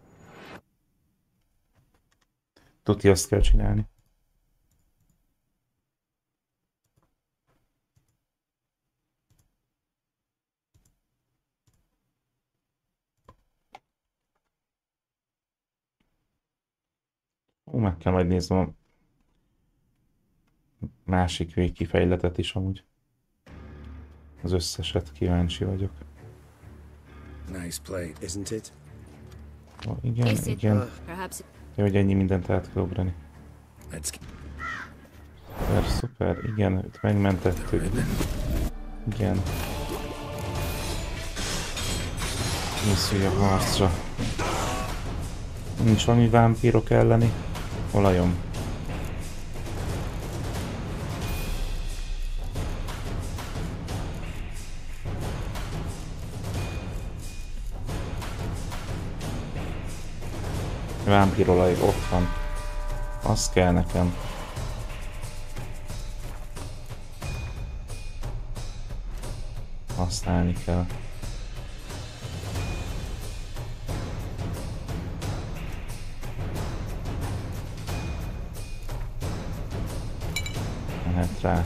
Tuti, azt kell csinálni. Meg kell majd néznem a másik végkifejletet is amúgy. Az összeset kíváncsi vagyok. Nice play, isn't it? Oh, igen. Jó, hogy ennyi mindent át kell ugrani. Szuper, igen, itt megmentettük. Igen. Készülj a harcra. Nincs valami vámpírok elleni olajom. Vámpírolaj ott van. Az kell nekem. Használni kell. lehet rá.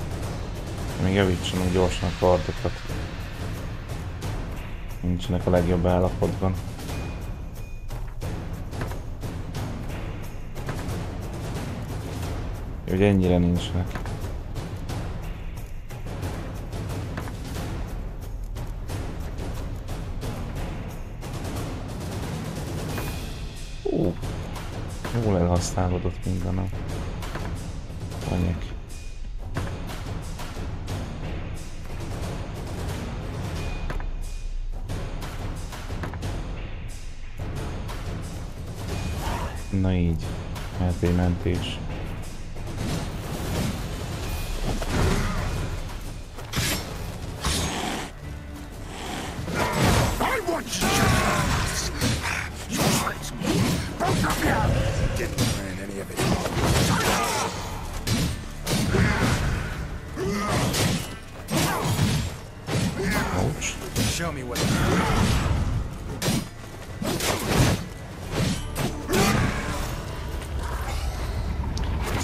Még javítsanak gyorsan a kardokat. Nincsenek a legjobb állapotban. Hogy ennyire nincsenek. Jól elhasználódott minden a anyag. Na így, mentés. Show me what.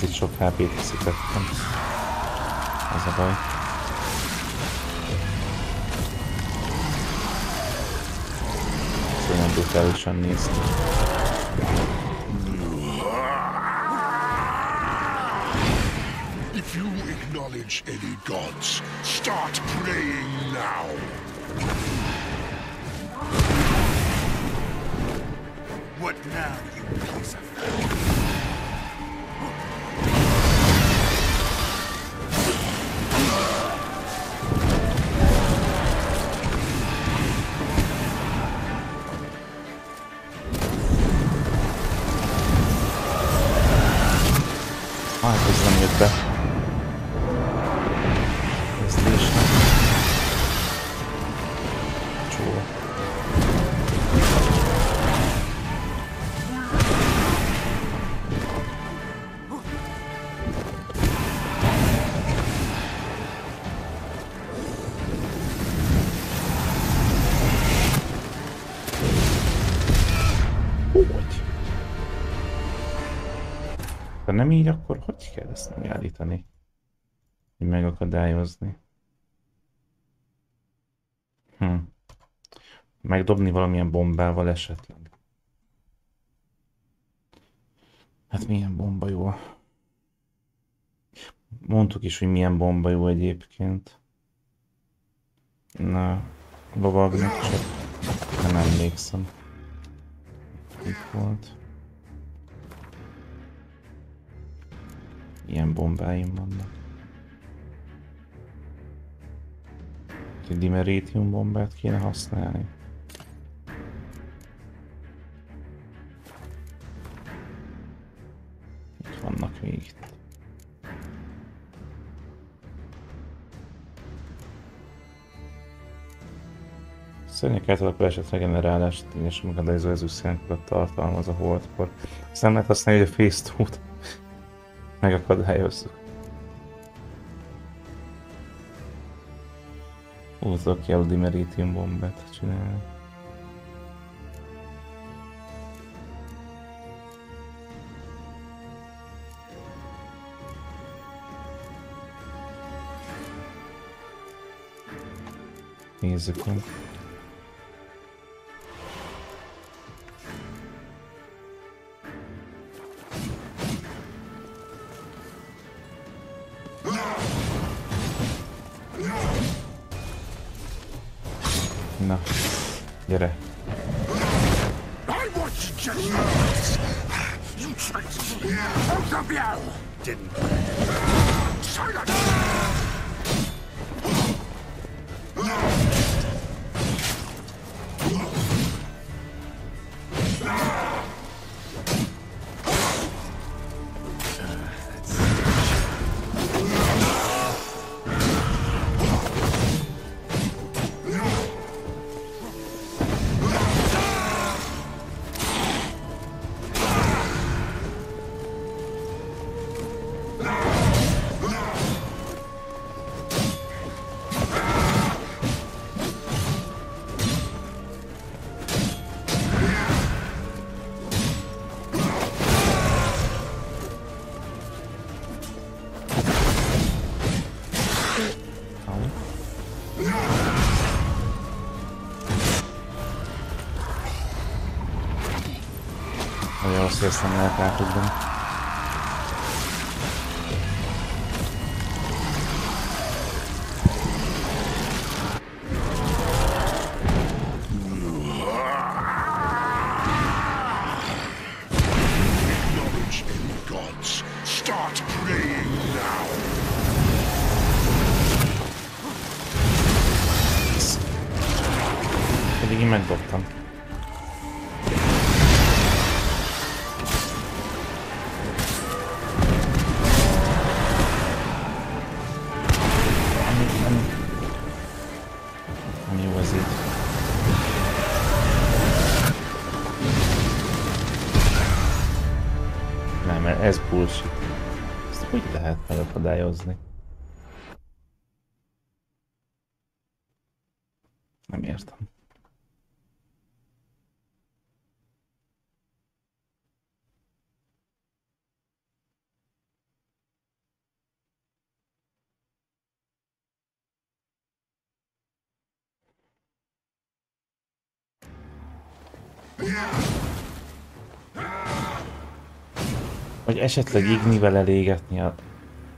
Itt sok HP-t veszítettem. Ez a baj. Szóval brutálisan néz ki. If you acknowledge any gods, start praying now. What now, you piece of ez nem jött be. Kezdésnek. Csóva. Ha nem így, akkor hogy kell ezt megállítani? Hogy megakadályozni? Megdobni valamilyen bombával esetleg. Hát milyen bomba jó? Mondtuk is, hogy milyen bomba jó egyébként. Na, lovagnak csak nem emlékszem. Itt volt. Ilyen bombáim vannak. Egy dimerétium bombát kéne használni. Itt vannak még itt. Szörnyek általában esett regenerálást, és megadályozó ezüstszínkokat tartalmaz a holdkor. Ezt nem lehet használni, hogy a face 2-t megakadályozzuk. Úgy kell a dimerétium bombát csinálni. Nézzük meg. Na, gyere. Nagyon rossz érzem, lehet átugrani. Pedig én megdobtam. Nem jó ez így. Nem, ez bullshit. Ezt hogy lehet megakadályozni? Nem értem. Vagy esetleg ignivel elégetni a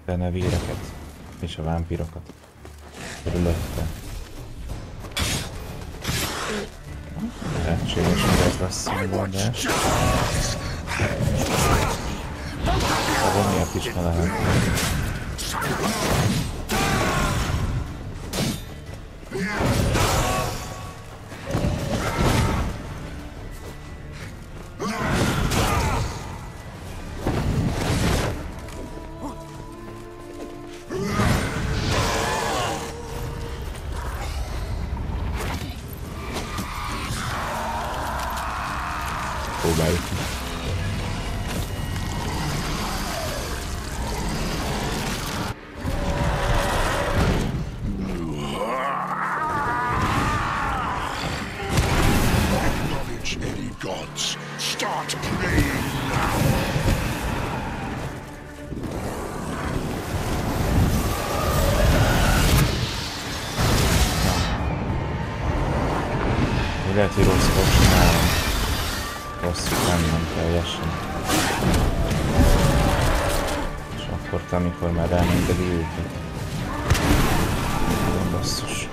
denevéreket és a vámpirokat körülötte. Lehetséges, hogy ez lesz színvaldás. De miért is ne lehet. Próbáljuk. Acknowledge any gods. Start praying now. Lehet, hogy rosszul csinálom. Rosszul nem teljesen. És akkor te, amikor már elmengedi őket. Nagyon basszus.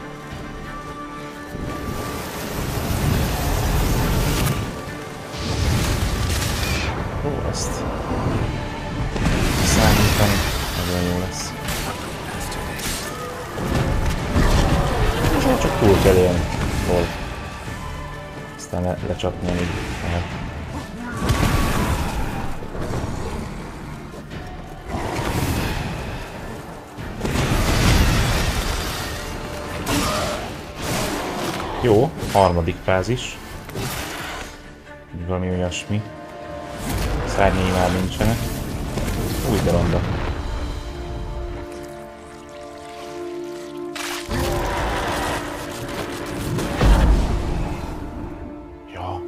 Ó, ezt számítani nagyon jó lesz. És csak túl kell élni. Hol? Aztán lecsapni, amíg lehet. Jó, harmadik fázis. Valami olyasmi. Szárnyai már nincsenek. Új de ronda. Ja.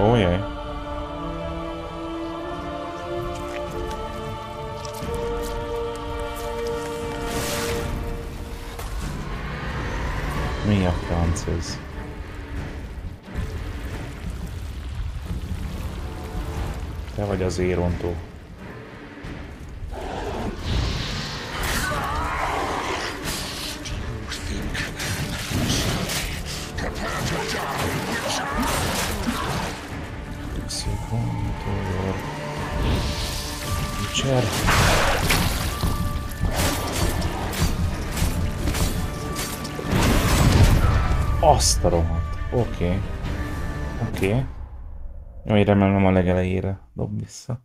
Ó, jaj. Mi a franc ez? Te vagy az érontó. Azt a rohadt. Oké. Oké. Jó, remélem a legelejére dob vissza.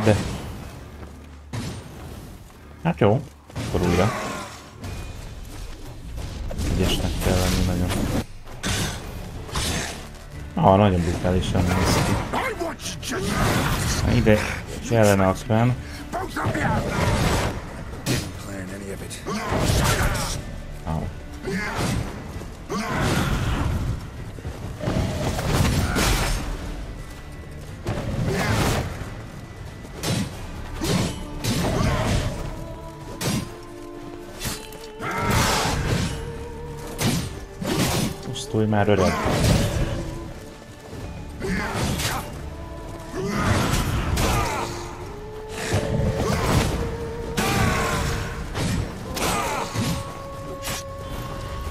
De... Hát jó, akkor újra. Ügyesnek kell lenni nagyon. Nagyon brutálisan néz ki. Ide kellene akván. Au. Pusztulj már, öreg!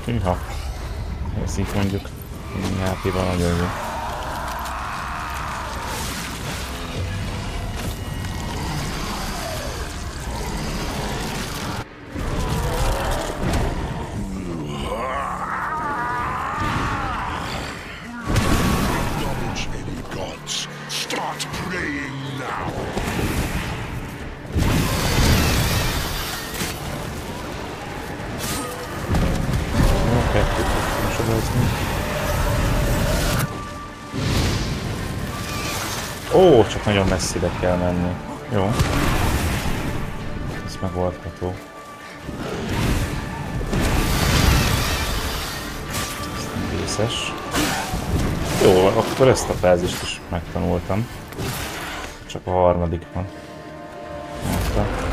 Hűha! Ez így mondjuk játékban nagyon jó. Ó, csak nagyon messzire kell menni. Jó. Ez megoldható. Ez nem vészes. Jó, akkor ezt a fázist is megtanultam. Csak a harmadik van. Hátra.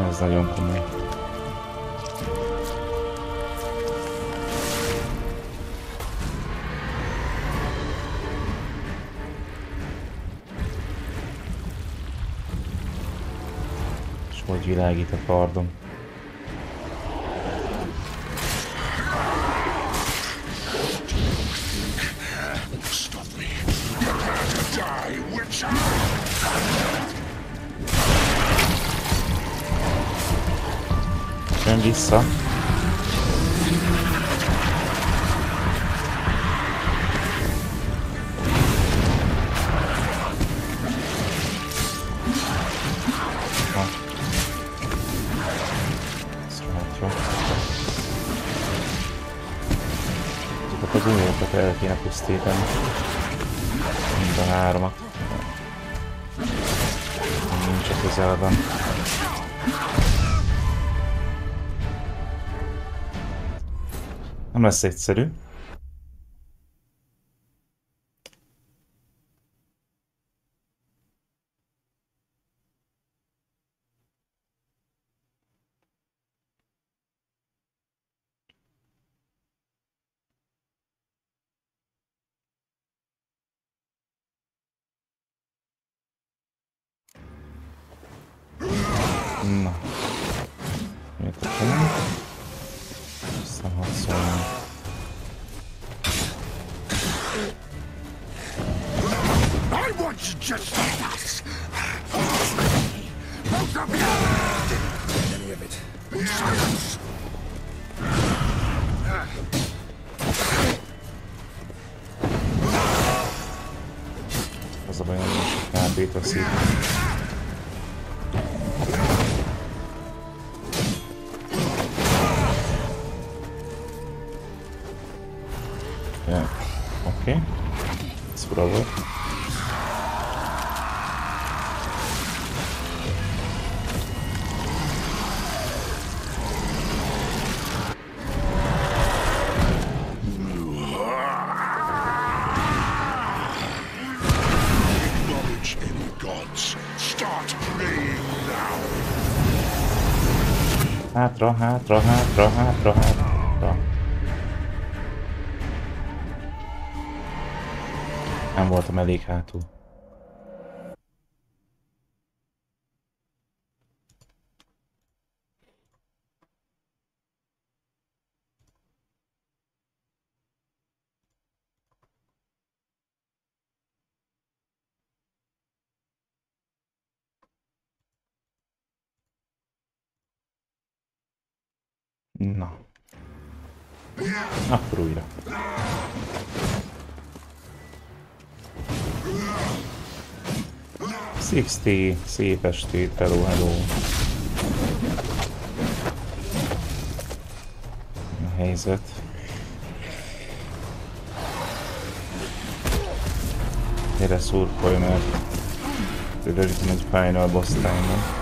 Ez nagyon komoly. És hogy világít a kardom. Jön vissza. Azokat az uniókat el kéne pusztítani. Mind a hármat. Nincs a közelben. Nem lesz egyszerű. Na. Miért tudom? Visszahatszolni. I want you just like us. Both of you. Any of it. Silence. Az a baj, hogy most KP-t veszik. Ja, oké. Ez fura volt. Hátra, hátra, hátra, hátra, hátra. Nem voltam elég hátul. Na. Akkor újra. XT, szép estét, hello, hello. A helyzet. Gyere szurkolj, mert rögtön egy final boss time-on.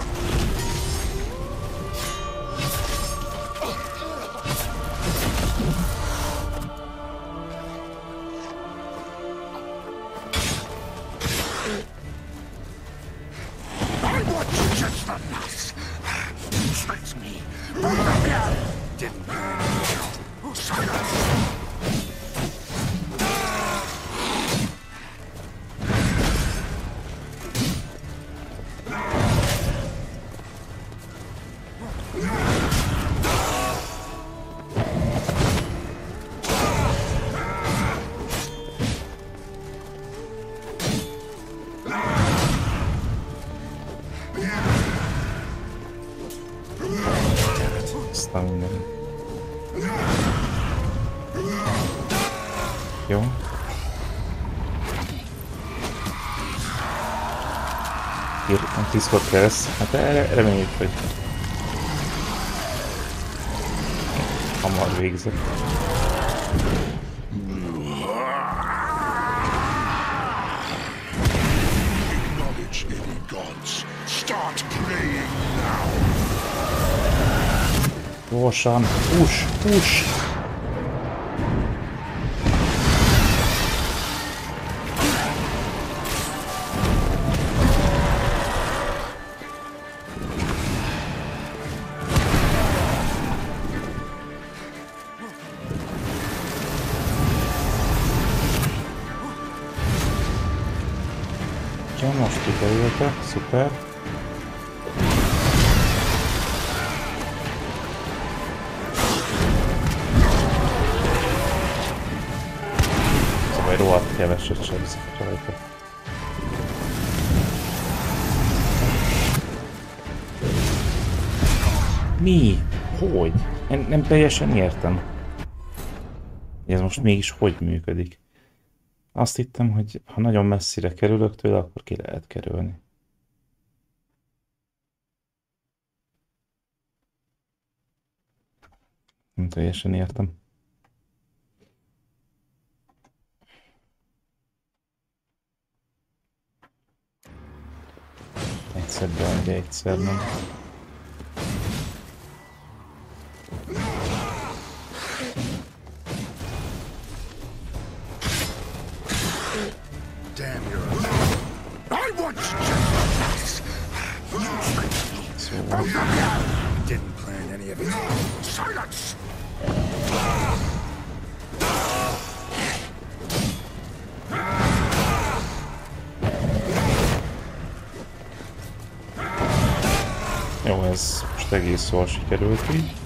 Jó. Írtam 10-kor kezd. Hát reméljük, hogy hamar végzek. Gyorsan, push, push! Ja, most kiderülte, szuper. Szóval rohadt keveset sebzik rajta. Mi? Hogy? Nem teljesen értem. Ez most mégis hogy működik? Azt hittem, hogy ha nagyon messzire kerülök tőle, akkor ki lehet kerülni. Nem teljesen értem. Egyszer be, de egyszer nem. Damn, you're a... I want justice! Szóval... Didn't plan any of it. Silence! Jó, ez most egész jól sikerült így.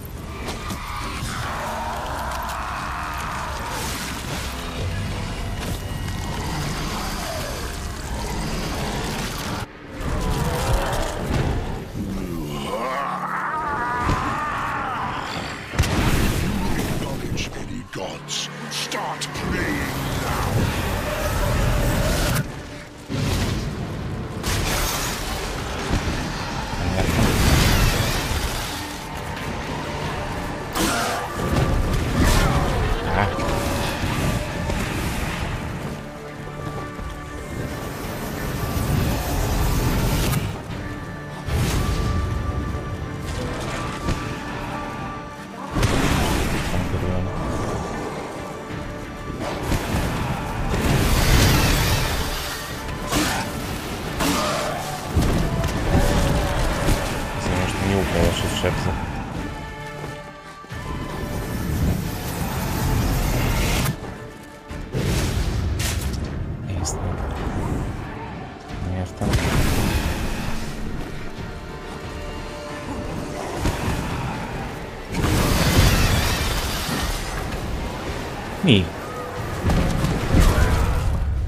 Mi?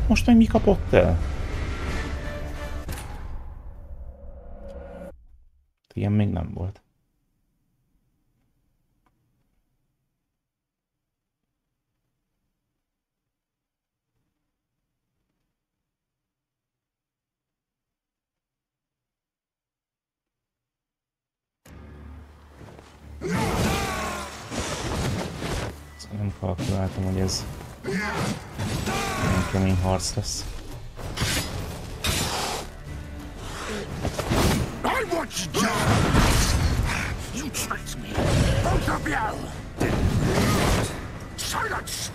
Most meg mi kapott el? Ilyen még nem volt. Nem kalkuláltam, hogy ez nagyon kemény harc lesz. You tricked me! Both of you! Silence!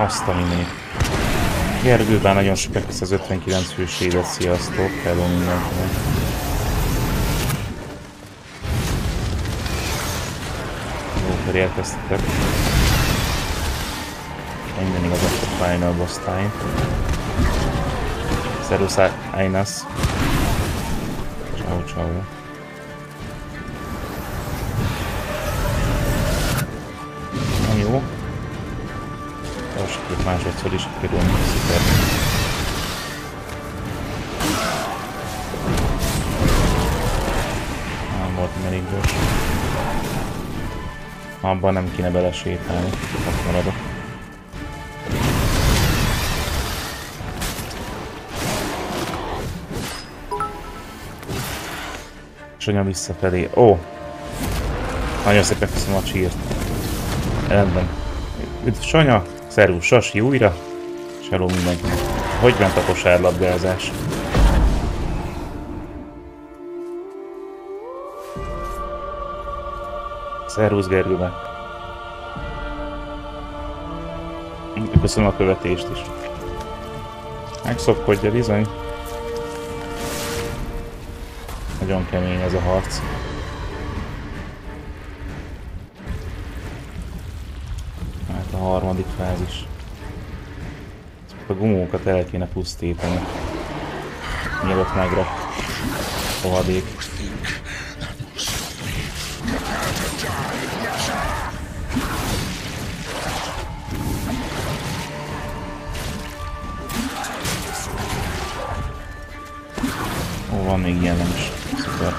Azt a mindenit. Gergőben nagyon sokat visz az 59 fős élet, sziasztok, hello mindenkinek. Jó, akkor érkeztetek. Minden igaz, a final boss time. Szerusz Ainas. Ciao, ciao. Na jó. Most két másodszor is kerülni, szuper. Nem volt elég gyors. Abban nem kéne belesétálni, ott maradok. Sonya visszafelé. Ó! Nagyon szépen köszönöm a csírt. Rendben. Üdv Sonya! Szervusz Sasi újra! És hello mindenkinek. Hogy ment a kosárlabdázás? Szervusz Gergőbe! Köszönöm a követést is. Megszopkodja bizony. Nagyon kemény ez a harc. Hát a harmadik fázis. A gumókat el kéne pusztítani. Mielőtt megrak rohadék. Ó, van még ilyen nem is. Szuper.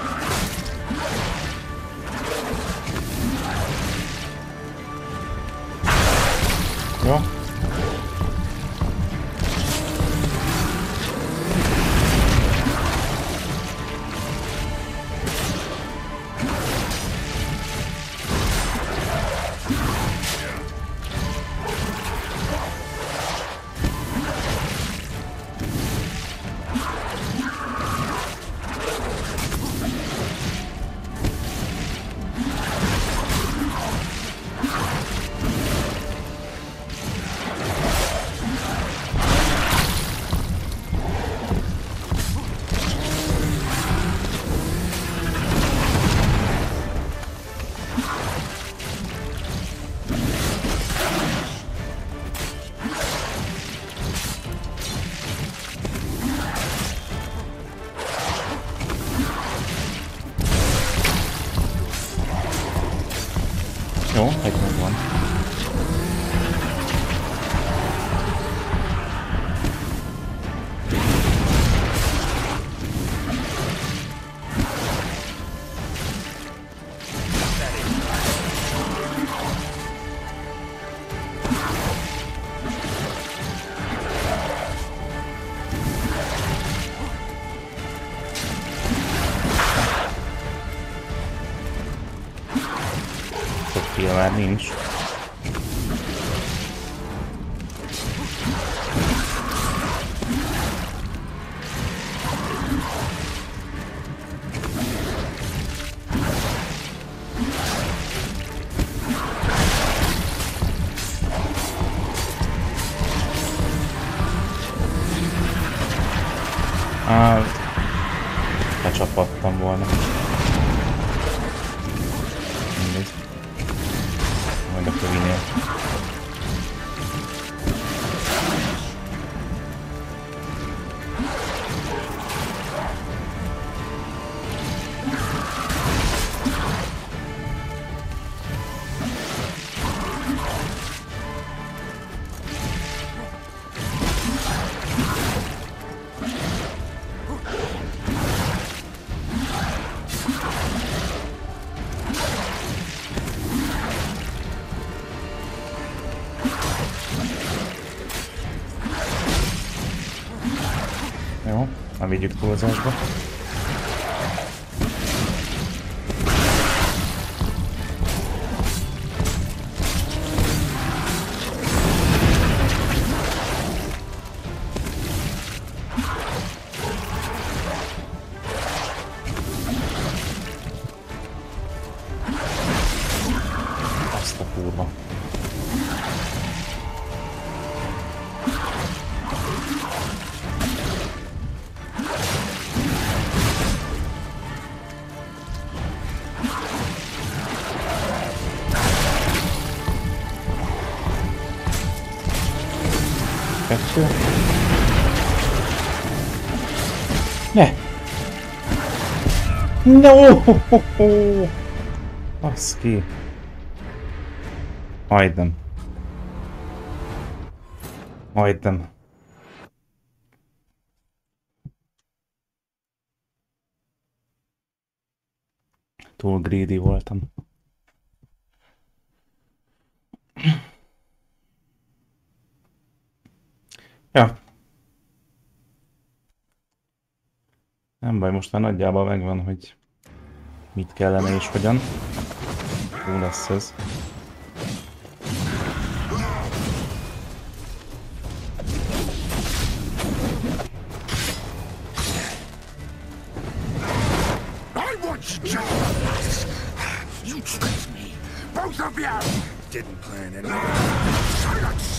Jó. Jó, egy megvan. Sofia már nincs. Becsapattam volna. Mindegy. Majd a kövinél. vigyük túlzásba. Azt a kurva. Kettő. Ne! No! Baszki. Majdnem. Majdnem. Túl greedy voltam. Ja. Nem baj, most már nagyjából megvan, hogy mit kellene és hogyan. Jó lesz ez. You tricked me! Both of you! Didn't plan anything. Silence!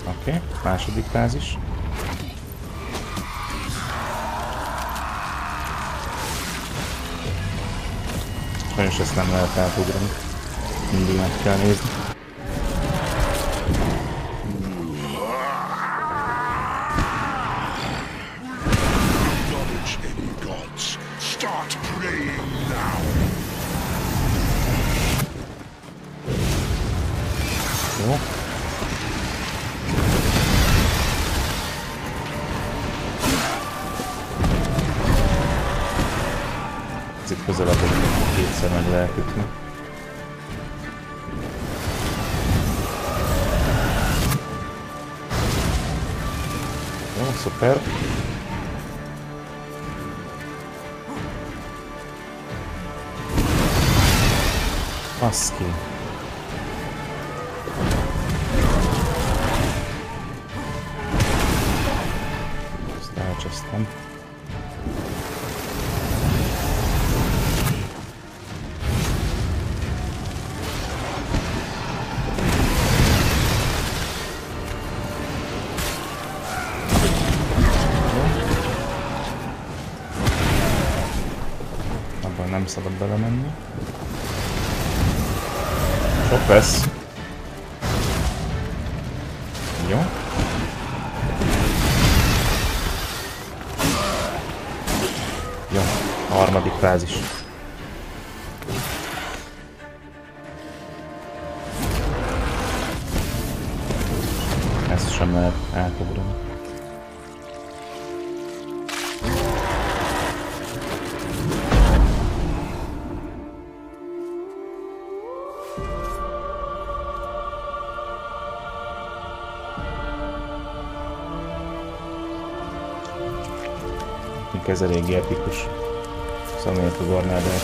Oké, második fázis. Sajnos ezt nem lehet átugrani. Mindig meg kell nézni. Jó. Ez itt közelebb, hogy kétszer meg lehet ütni. Jó, szuper. Baszki. Ezt elcsesztem. Abban nem szabad belemenni. Sok lesz. Jó. Jó, a harmadik fázis. Ezt sem lehet átugrani. Ez eléggé epikus. Személyet ugornád el.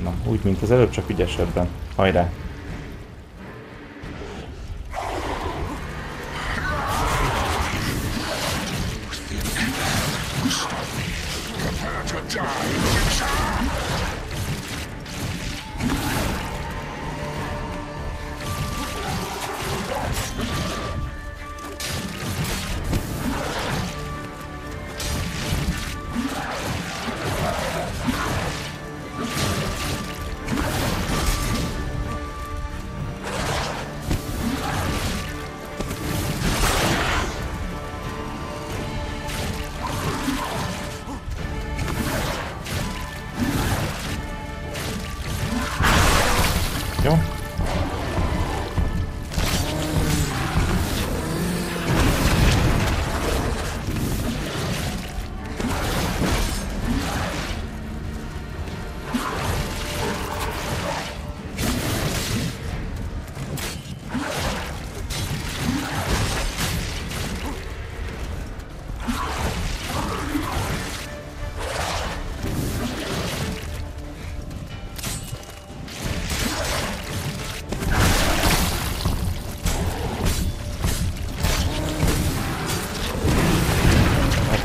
Na, úgy, mint az előbb, csak ügyesebben. Hajrá!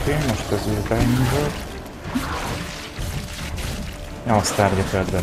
Oké, most az ő timing volt. Ja, azt targetelt be.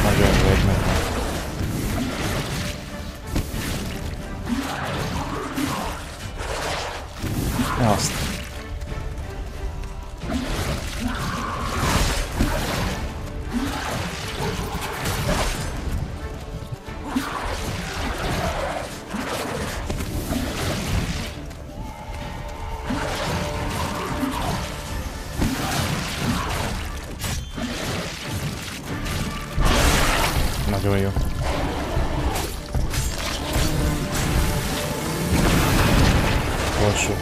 Nagyon volt meg. Azt. Nagyon jó. Lassú.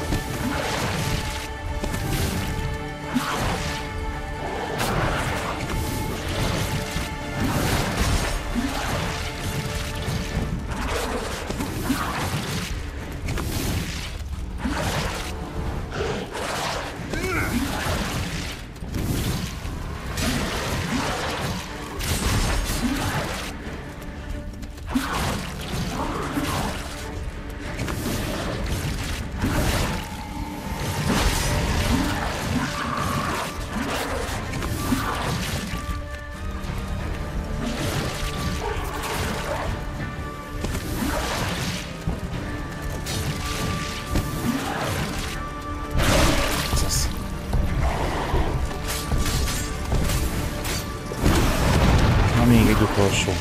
Még egy utolsó.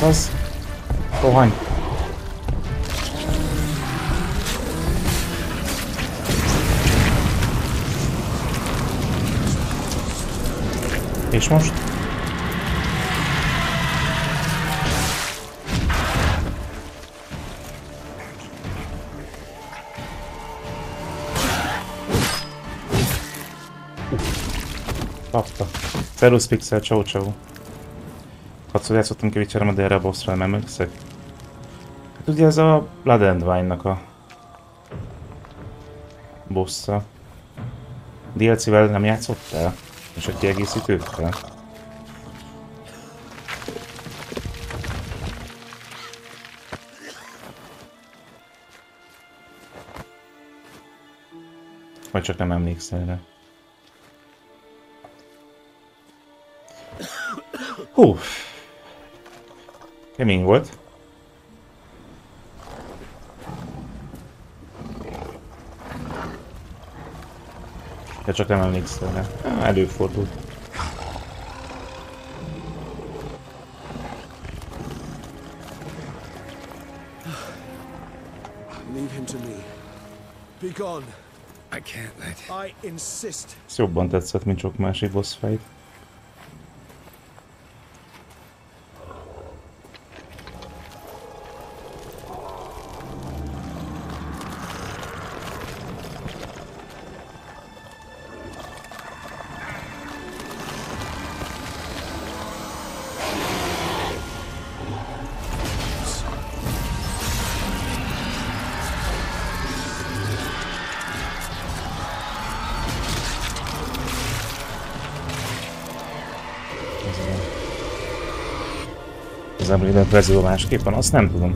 Az rohany. És most? Kapta. Szerusz Pixel, ciao ciao. Hatszor játszottam ki Witcherem, de erre a bossra nem emlékszek. Hát ugye ez a Blood and Wine-nak a bossa. DLC-vel nem játszottál? És a kiegészítőkkel? Vagy csak nem emlékszel rá? Hú! Kemény volt. De csak nem emlékszel rá. Előfordult. Leave him to me. Be gone. I can't let. I insist. Ez jobban tetszett, mint sok másik boss fight. Minden verzió másképpen, azt nem tudom.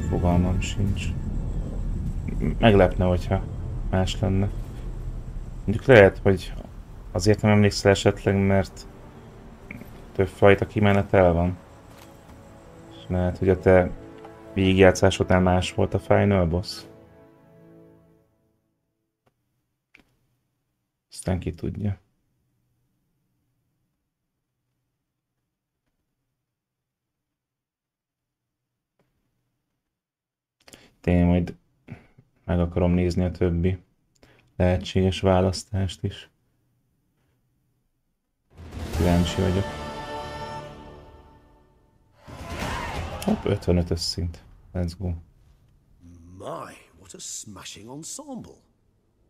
Fogalmam sincs. Meglepne, hogyha más lenne. Mondjuk lehet, hogy azért nem emlékszel esetleg, mert több fajta kimenetel van. És lehet, hogy a te végigjátszásodnál más volt a final boss. Aztán ki tudja. Én majd meg akarom nézni a többi lehetséges választást is. Kíváncsi vagyok. Hopp, 55-ös szint. Let's go. My, what a smashing ensemble.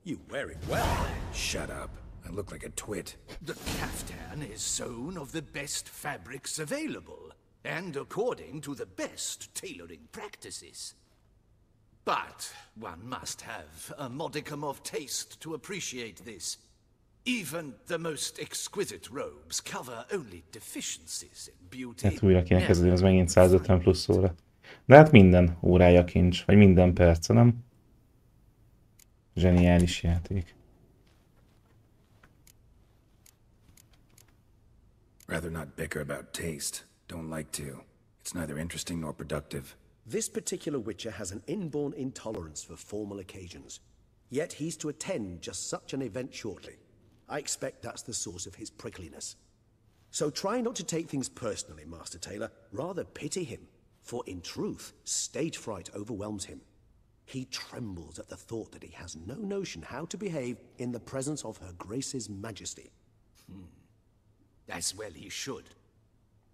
You wear it well. Shut up. I look like a twit. The caftan is sewn of the best fabrics available, and according to the best tailoring practices. But one must have a modicum of taste to appreciate this. Even the most exquisite robes cover only deficiencies in beauty. Hát újra kéne kezdeni, az megint 150 plusz óra. De hát minden órája kincs, vagy minden perce, nem? Zseniális játék. Rather not bicker about taste. Don't like to. It's neither interesting nor productive. This particular Witcher has an inborn intolerance for formal occasions. Yet he's to attend just such an event shortly. I expect that's the source of his prickliness. So try not to take things personally, Master Taylor. Rather pity him. For in truth, stage fright overwhelms him. He trembles at the thought that he has no notion how to behave in the presence of Her Grace's Majesty. As well he should.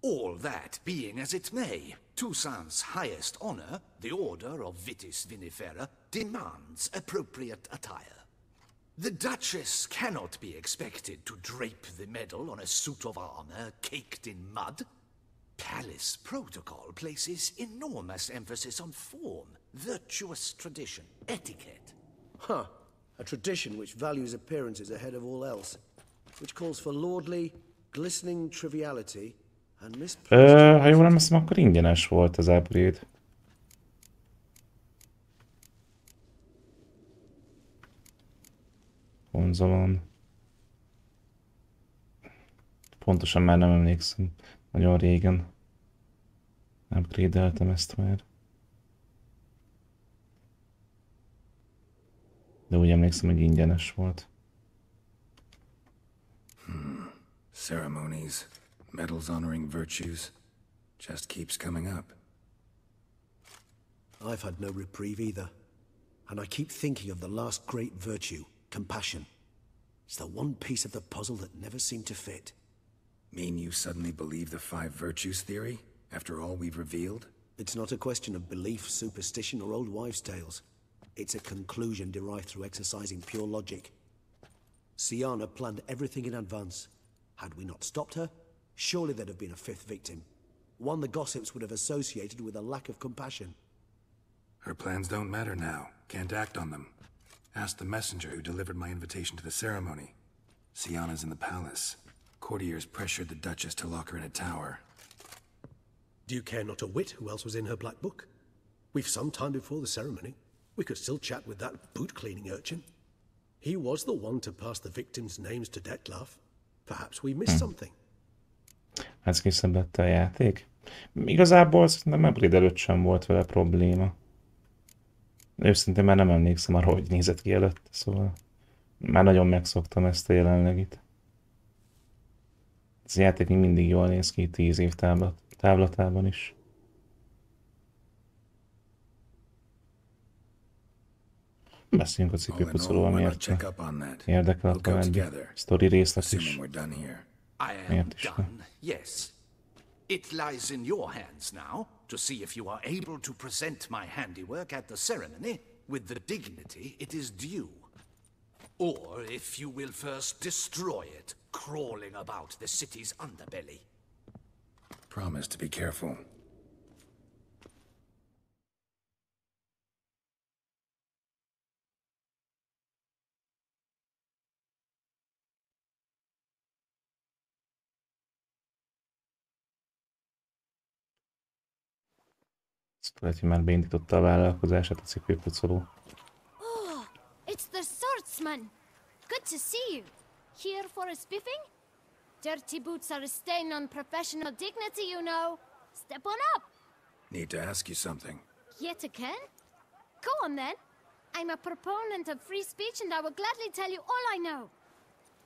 All that being as it may, Toussaint's highest honor, the Order of Vitis Vinifera, demands appropriate attire. The Duchess cannot be expected to drape the medal on a suit of armor caked in mud. Palace protocol places enormous emphasis on form, virtuous tradition, etiquette. Huh. A tradition which values appearances ahead of all else. Which calls for lordly, glistening triviality and ha jól emlékszem, akkor ingyenes volt az upgrade. Konzolon. Pontosan már nem emlékszem. Nagyon régen upgrade-eltem ezt már. De úgy emlékszem, hogy ingyenes volt. Ceremonies, medals honoring virtues, just keeps coming up. I've had no reprieve either. And I keep thinking of the last great virtue, compassion. It's the one piece of the puzzle that never seemed to fit. Mean you suddenly believe the 5 virtues theory, after all we've revealed? It's not a question of belief, superstition, or old wives' tales. It's a conclusion derived through exercising pure logic. Siana planned everything in advance. Had we not stopped her, surely there'd have been a 5th victim. One the gossips would have associated with a lack of compassion. Her plans don't matter now. Can't act on them. Ask the messenger who delivered my invitation to the ceremony. Siana's in the palace. Courtiers pressured the Duchess to lock her in a tower. Do you care not a whit who else was in her black book? We've some time before the ceremony. We could still chat with that boot-cleaning urchin. He was the one to pass the victims' names to Detlef. Perhaps we missed something. Ez kiszenvedte a játék. Igazából szerintem upgrade előtt sem volt vele probléma. Őszintén már nem emlékszem arra, hogy nézett ki előtt, szóval már nagyon megszoktam ezt a jelenlegit. Ez a játék még mindig jól néz ki 10 év távlatában is. Beszéljünk a cipőpucolóval, miért érdekel a további sztori részlet is. Miért is nem? Yes. It lies in your hands now to see if you are able to present my handiwork at the ceremony with the dignity it is due. Or if you will first destroy it, crawling about the city's underbelly. Promise to be careful. Lehet, hogy már beindította a vállalkozását a cipőpucoló. Oh, it's the swordsman. Good to see you. Here for a spiffing? Dirty boots are a stain on professional dignity, you know. Step on up. Need to ask you something. Yet again? Go on then. I'm a proponent of free speech and I will gladly tell you all I know.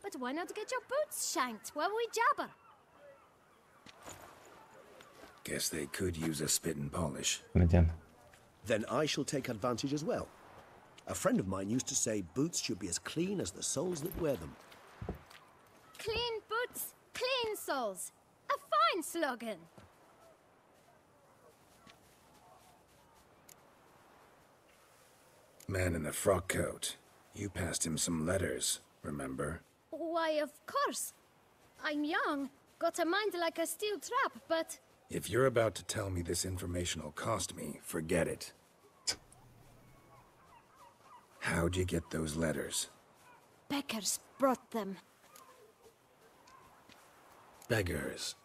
But why not get your boots shanked while we jabber? Guess they could use a spit and polish. Legyen. Then I shall take advantage as well. A friend of mine used to say boots should be as clean as the soles that wear them. Clean boots, clean soles. A fine slogan. Man in the frock coat. You passed him some letters, remember? Why, of course. I'm young, got a mind like a steel trap, but... If you're about to tell me this information will cost me, forget it. How'd you get those letters? Beggars brought them. Beggars.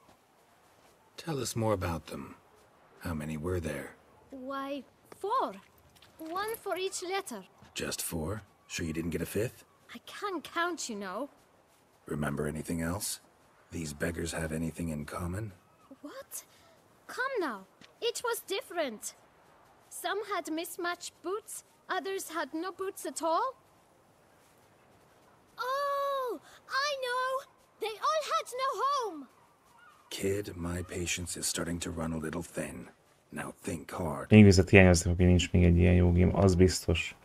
Tell us more about them. How many were there? Why, 4. 1 for each letter. Just 4? Sure you didn't get a 5th? I can't count, you know. Remember anything else? These beggars have anything in common? What? Come now. Each was different. Some had mismatched boots, others had no boots at all. Oh, I know! They all had no home! Kid, my patience is starting to run a little thin. Now think hard. Még viszont hiányoztak, hogy nincs még egy ilyen jó game. Az biztos.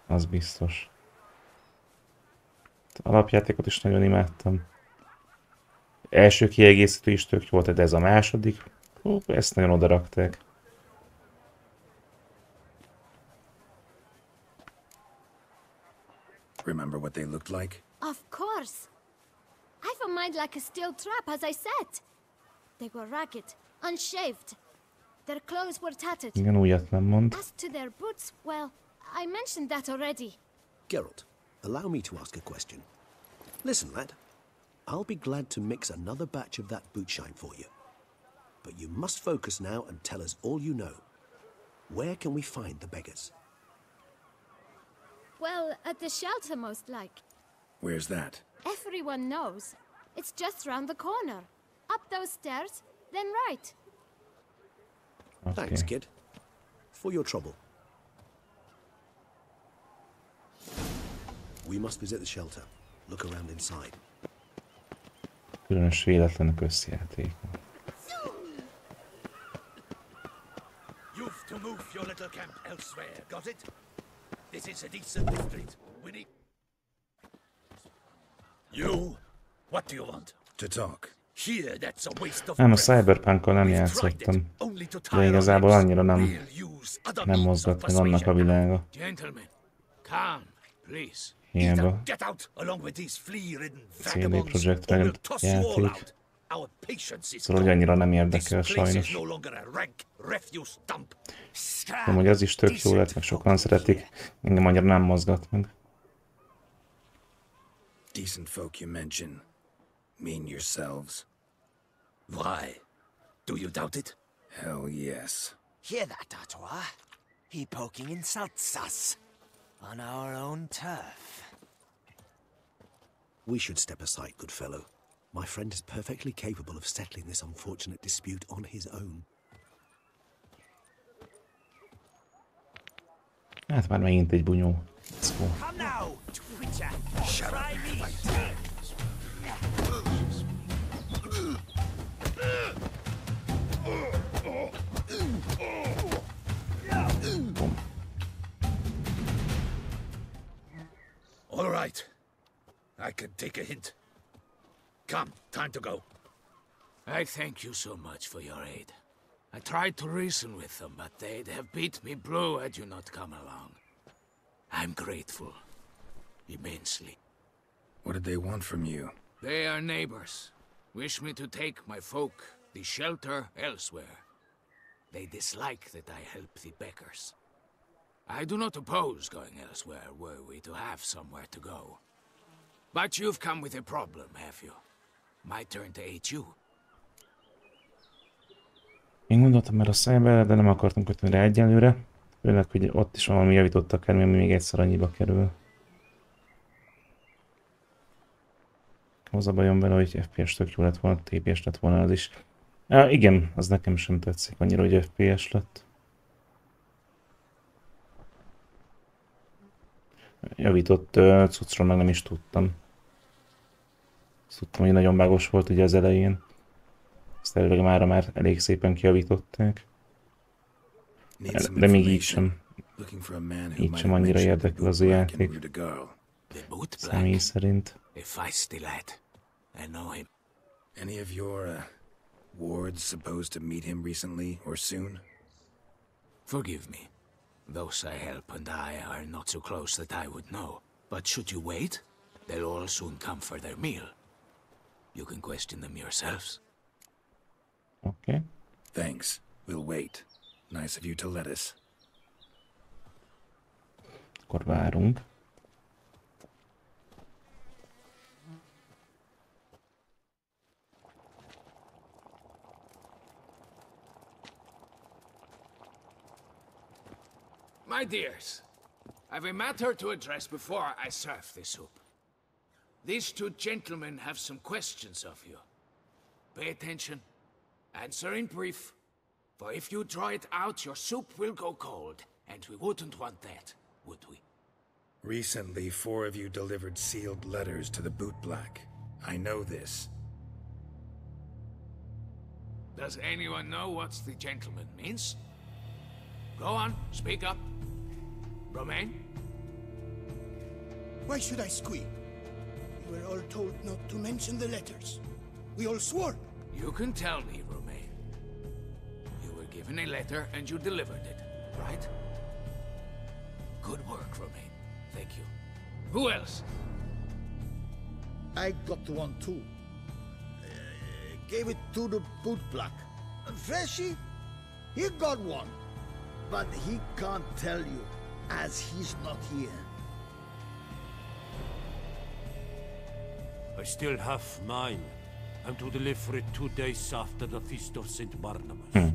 Az biztos. A alapjátékot is nagyon imádtam. Első kiegészítő is tök jó volt, de ez a második. Ezt nagyon odarakták. Remember what they looked like? Of course. I've a mind like a steel trap, as I said. They were ragged, unshaved. Their clothes were tattered. Igen, újat nem mond. As to their boots, well, I mentioned that already. Geralt, allow me to ask a question. Listen, lad. I'll be glad to mix another batch of that boot shine for you. But you must focus now and tell us all you know. Where can we find the beggars? Well, at the shelter, most like. Where's that? Everyone knows. It's just round the corner. Up those stairs, then right. Okay. Thanks, kid. For your trouble. We must visit the shelter. Look around inside. Különös véletlenek összjáték. You've to move your little camp elsewhere, got it? This is a decent district. We need... You? What do you want? To talk. Here, that's a waste of Nem, a Cyberpunkkal nem játszottam. De igazából annyira nem mozgat meg annak a világa. Gentlemen, calm, please. Hiába Get out along with these flea-ridden CD vagabonds, Projekt or Red we'll toss you all játék. out. Our patience is Szóval, hogy annyira nem érdekel This place is sajnos. no longer a rank refuse dump. Tudom, hogy az is tök jó lett, meg sokan szeretik. Engem annyira nem mozgat meg. Decent folk you mention. Mean yourselves. Why? Do you doubt it? Hell yes. Hear that, Artois? He poking insults us. On our own turf. We should step aside, good fellow. My friend is perfectly capable of settling this unfortunate dispute on his own. Hát már megint egy bunyó. Come now, Twitcher. Shut up, me. can take a hint. Come, time to go. I thank you so much for your aid. I tried to reason with them, but they'd have beat me blue had you not come along. I'm grateful. Immensely. What did they want from you? They are neighbors. Wish me to take my folk, the shelter, elsewhere. They dislike that I help the Beckers. I do not oppose going elsewhere, were we to have somewhere to go. But you've come with a problem, have you? My turn to aid you. Én gondoltam már a szájba, de nem akartam kötni rá egyelőre. Főleg, hogy ott is valami javított akármi, ami még egyszer annyiba kerül. Az a bajom vele, hogy FPS tök jó lett volna, TPS lett volna az is. Igen, az nekem sem tetszik annyira, hogy FPS lett. Javított cuccról meg nem is tudtam. Azt tudtam, hogy nagyon vágos volt ugye az elején. Azt előleg már elég szépen kijavították. De még így sem. Így sem annyira érdekel az a játék. Személy szerint. Any of your wards supposed to meet him recently or soon? Forgive me. Those I help and I are not so close that I would know. But should you wait, they'll all soon come for their meal. You can question them yourselves. Okay. Thanks. We'll wait. Nice of you to let us. Akkor várunk. My dears, I've a matter to address before I serve the soup. These two gentlemen have some questions of you. Pay attention. Answer in brief. For if you draw it out, your soup will go cold. And we wouldn't want that, would we? Recently, 4 of you delivered sealed letters to the bootblack. I know this. Does anyone know what the gentleman means? Go on, speak up. Romain? Why should I squeal? We were all told not to mention the letters. We all swore. You can tell me, Romain. You were given a letter and you delivered it, right? Good work, Romain. Thank you. Who else? I got one too. Gave it to the bootblack. Freshy, he got one. But he can't tell you, as he's not here. I still have mine. I'm to deliver it 2 days after the Feast of St. Barnabas.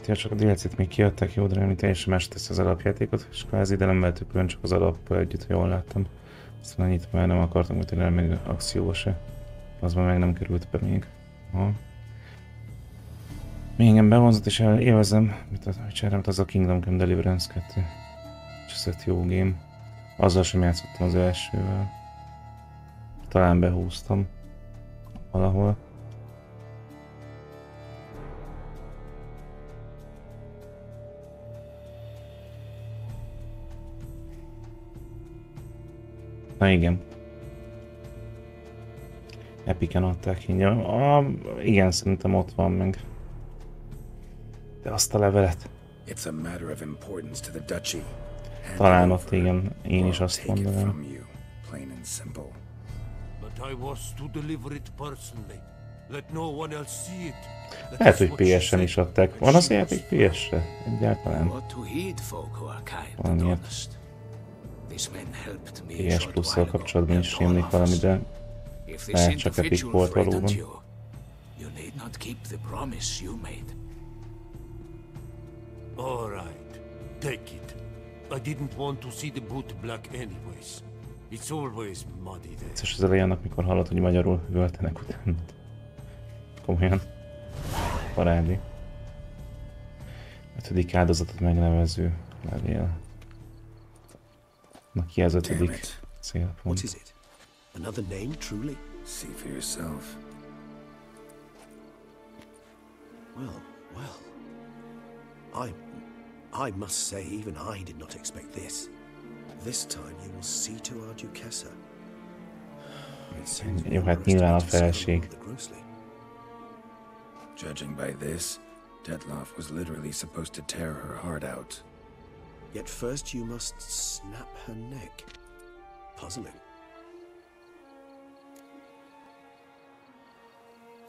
Csak a DLC-t még kiadták, jó, de nem teljesen más teszi az alapjátékot, és kvázi, de nem vehetően csak az alappal együtt, ha jól láttam. Aztán annyit már nem akartam, hogy elmenni akcióba se. Az már meg nem került be még. Aha. Még engem bevonzott, és élvezem, mit az a Kingdom Come Deliverance 2. Cseszett jó game. Azzal sem játszottam az elsővel. Talán behúztam. Valahol. Na igen. Epiken adták ingyen. Igen, szerintem ott van meg. De azt a levelet. Talán ott igen, én is azt mondanám. Lehet, hogy PS-en is adták. Van az játék PS-re? Egyáltalán. Valamiért. PS Plus-szal kapcsolatban is rémlik valami, de lehet csak Epic volt valóban. All right, take it. I didn't want to see the bootblack anyways. It's always muddy there. Ez az elején, mikor hallod, hogy magyarul hüvöltenek utána. Komolyan. Parádi. 5. áldozatot megnevező levél. Na ki az 5. célpont? What is it? Another name, truly? See for yourself. Well. I must say, even I did not expect this. This time you will see to our Duchessa. Jó, hát nyilván a feleség. Judging by this, Detloff was literally supposed to tear her heart out. Yet first you must snap her neck. Puzzling.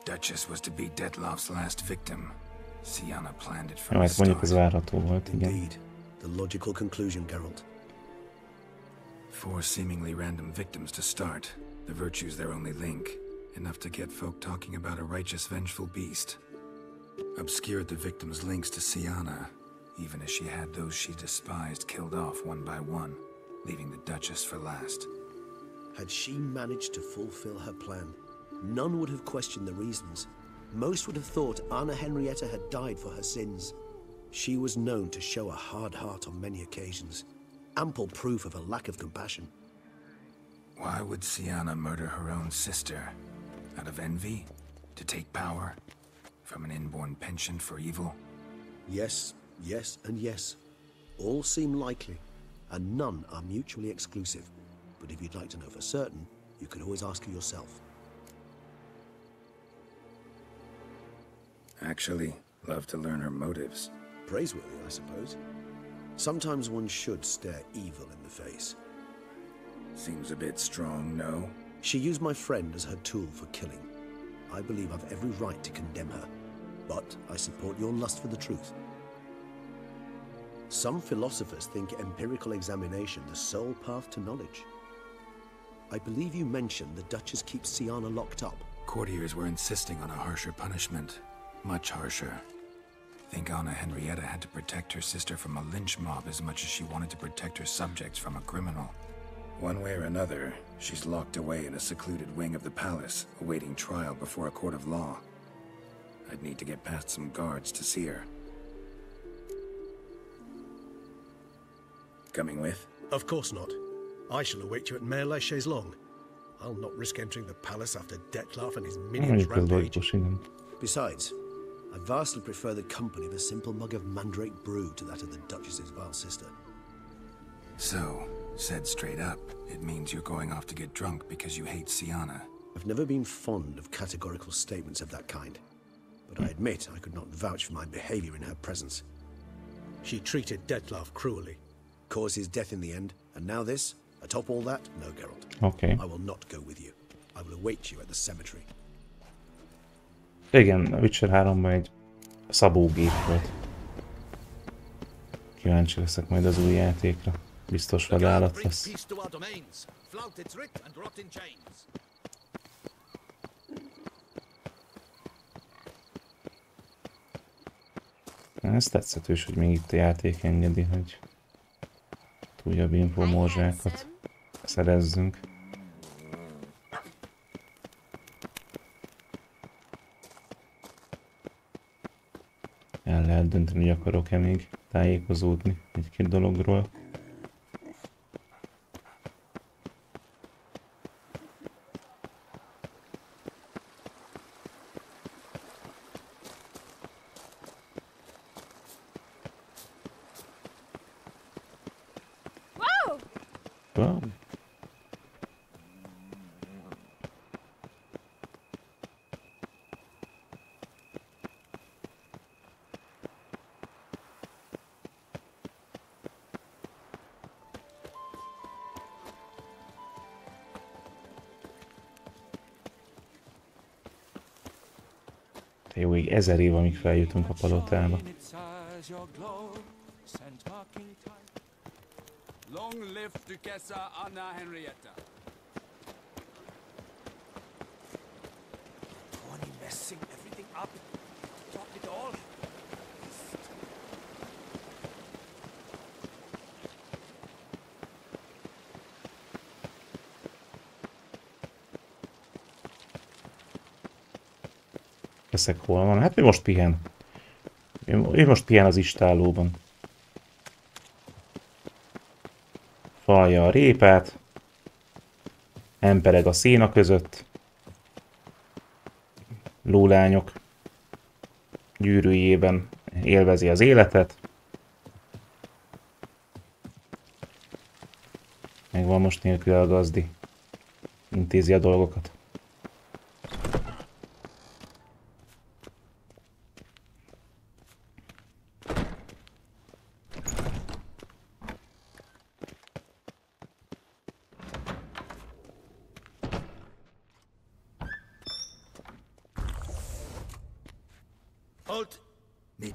Duchess was to be Detloff's last victim. Siana planned it from Jó, the hát mondjuk ez start. várható volt, igen. Indeed. The logical conclusion, Geralt. 4 seemingly random victims to start. The virtue's their only link. Enough to get folk talking about a righteous, vengeful beast. Obscured the victims' links to Siana, even as she had those she despised killed off one by one, leaving the Duchess for last. Had she managed to fulfill her plan, none would have questioned the reasons. Most would have thought Anna Henrietta had died for her sins. She was known to show a hard heart on many occasions. Ample proof of a lack of compassion. Why would Siana murder her own sister? Out of envy? To take power? From an inborn penchant for evil? Yes, yes, and yes. All seem likely, and none are mutually exclusive. But if you'd like to know for certain, you could always ask her yourself. Actually, love to learn her motives. Praiseworthy, I suppose. Sometimes one should stare evil in the face. Seems a bit strong, no? She used my friend as her tool for killing. I believe I've every right to condemn her, but I support your lust for the truth. Some philosophers think empirical examination the sole path to knowledge. I believe you mentioned the Duchess keeps Siana locked up. Courtiers were insisting on a harsher punishment. Much harsher. Think Anna Henrietta had to protect her sister from a lynch mob as much as she wanted to protect her subjects from a criminal. One way or another, she's locked away in a secluded wing of the palace, awaiting trial before a court of law. I'd need to get past some guards to see her. Coming with? Of course not. I shall await you at Mare la Chaise-Longue. I'll not risk entering the palace after Detloff and his minions rampage. Besides, I vastly prefer the company of a simple mug of mandrake brew to that of the Duchess's vile sister. So, said straight up, it means you're going off to get drunk because you hate Siana. I've never been fond of categorical statements of that kind, but I admit I could not vouch for my behavior in her presence. She treated Detloff cruelly, caused his death in the end, and now this? Atop all that? No, Geralt. Okay. I will not go with you. I will await you at the cemetery. Igen, a Witcher 3-ban egy szabógép volt. Kíváncsi leszek majd az új játékra. Biztos vadállat lesz. Ez tetszetős, hogy még itt a játék engedi, hogy újabb infomorzsákat szerezzünk. El lehet dönteni, hogy akarok-e még tájékozódni egy-két dologról. Wow. Jó, így 1000 év, amíg feljutunk a palotába. Long live Duchessa Anna Henrietta. Tony messing everything up. Drop it all. Veszek hol van? Hát ő most pihen. Ő most pihen az istállóban. Falja a répát. Empereg a széna között. Lólányok gyűrűjében élvezi az életet. Megvan most nélkül a gazdi. Intézi a dolgokat.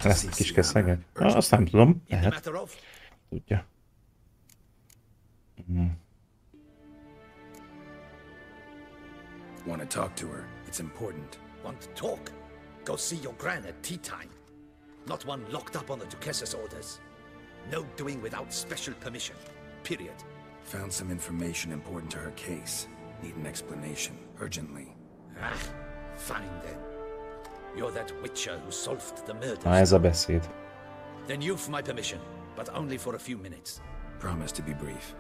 Lesz egy kis keszegek? Azt nem tudom. Lehet. Tudja. Want to talk to her? It's important. Want to talk? Go see your gran at tea time. Not one locked up on the Duchess's orders. No doing without special permission. Period. Found some information important to her case. Need an explanation, urgently. Ah, fine then. You're that witcher who solved the murders. Na ez a beszéd. Then you've my permission, but only for a few minutes. Promise to be brief.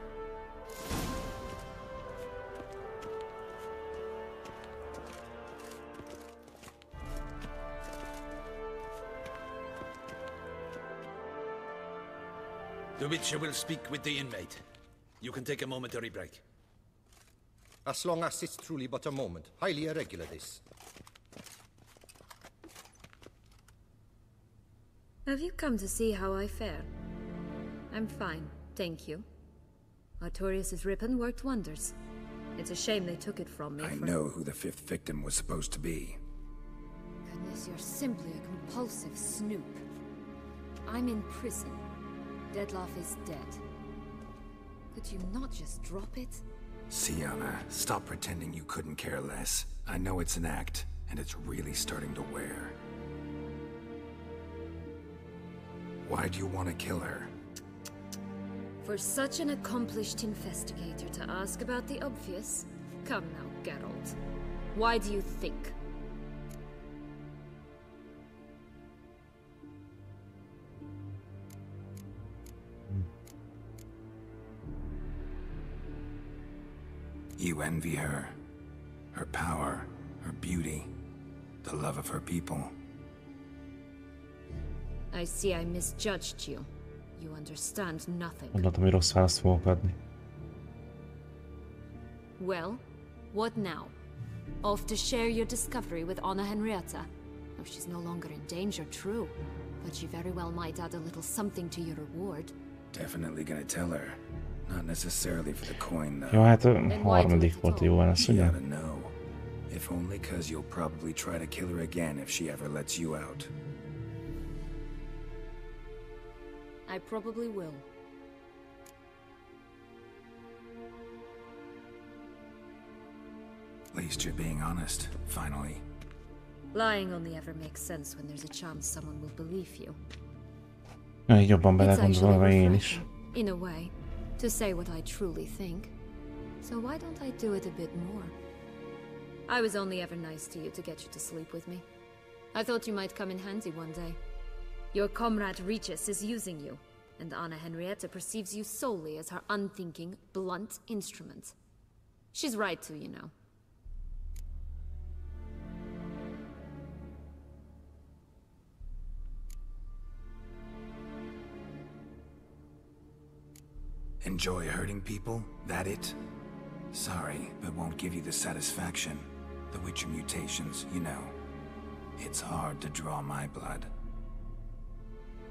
The witcher will speak with the inmate. You can take a momentary break. As long as it's truly but a moment. Highly irregular, this. Have you come to see how I fare? I'm fine, thank you. Artorius' ribbon worked wonders. It's a shame they took it from me. I know who the 5th victim was supposed to be. Goodness, you're simply a compulsive snoop. I'm in prison. Deadloff is dead. Could you not just drop it? Sienna, stop pretending you couldn't care less. I know it's an act, and it's really starting to wear. Why do you want to kill her? For such an accomplished investigator to ask about the obvious? Come now, Geralt. Why do you think? You envy her. Her power, her beauty, the love of her people. I see I misjudged you. You understand nothing. Mondhatom, hogy rossz választ fogok adni. Well, what now? Off to share your discovery with Anna Henrietta? Oh, she's no longer in danger, true. But she very well might add a little something to your reward. Definitely gonna tell her. Not necessarily for the coin, though. Jó, hát harmadik volt, jó lesz, ugye? If only 'cause you'll probably try to kill her again if she ever lets you out. I probably will. At least you're being honest, finally. Lying only ever makes sense when there's a chance someone will believe you. Így jobban belegondolva én is. In a way, to say what I truly think. So why don't I do it a bit more? I was only ever nice to you to get you to sleep with me. I thought you might come in handy one day. Your comrade Regis is using you, and Anna Henrietta perceives you solely as her unthinking, blunt instrument. She's right too, you know. Enjoy hurting people? That it? Sorry, but won't give you the satisfaction. The Witcher mutations, you know. It's hard to draw my blood.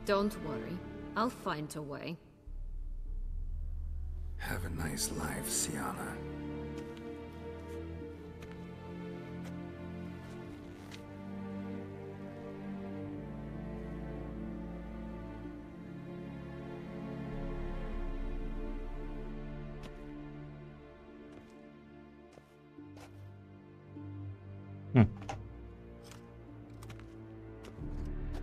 Don't worry. I'll find a way. Have a nice life, Sienna.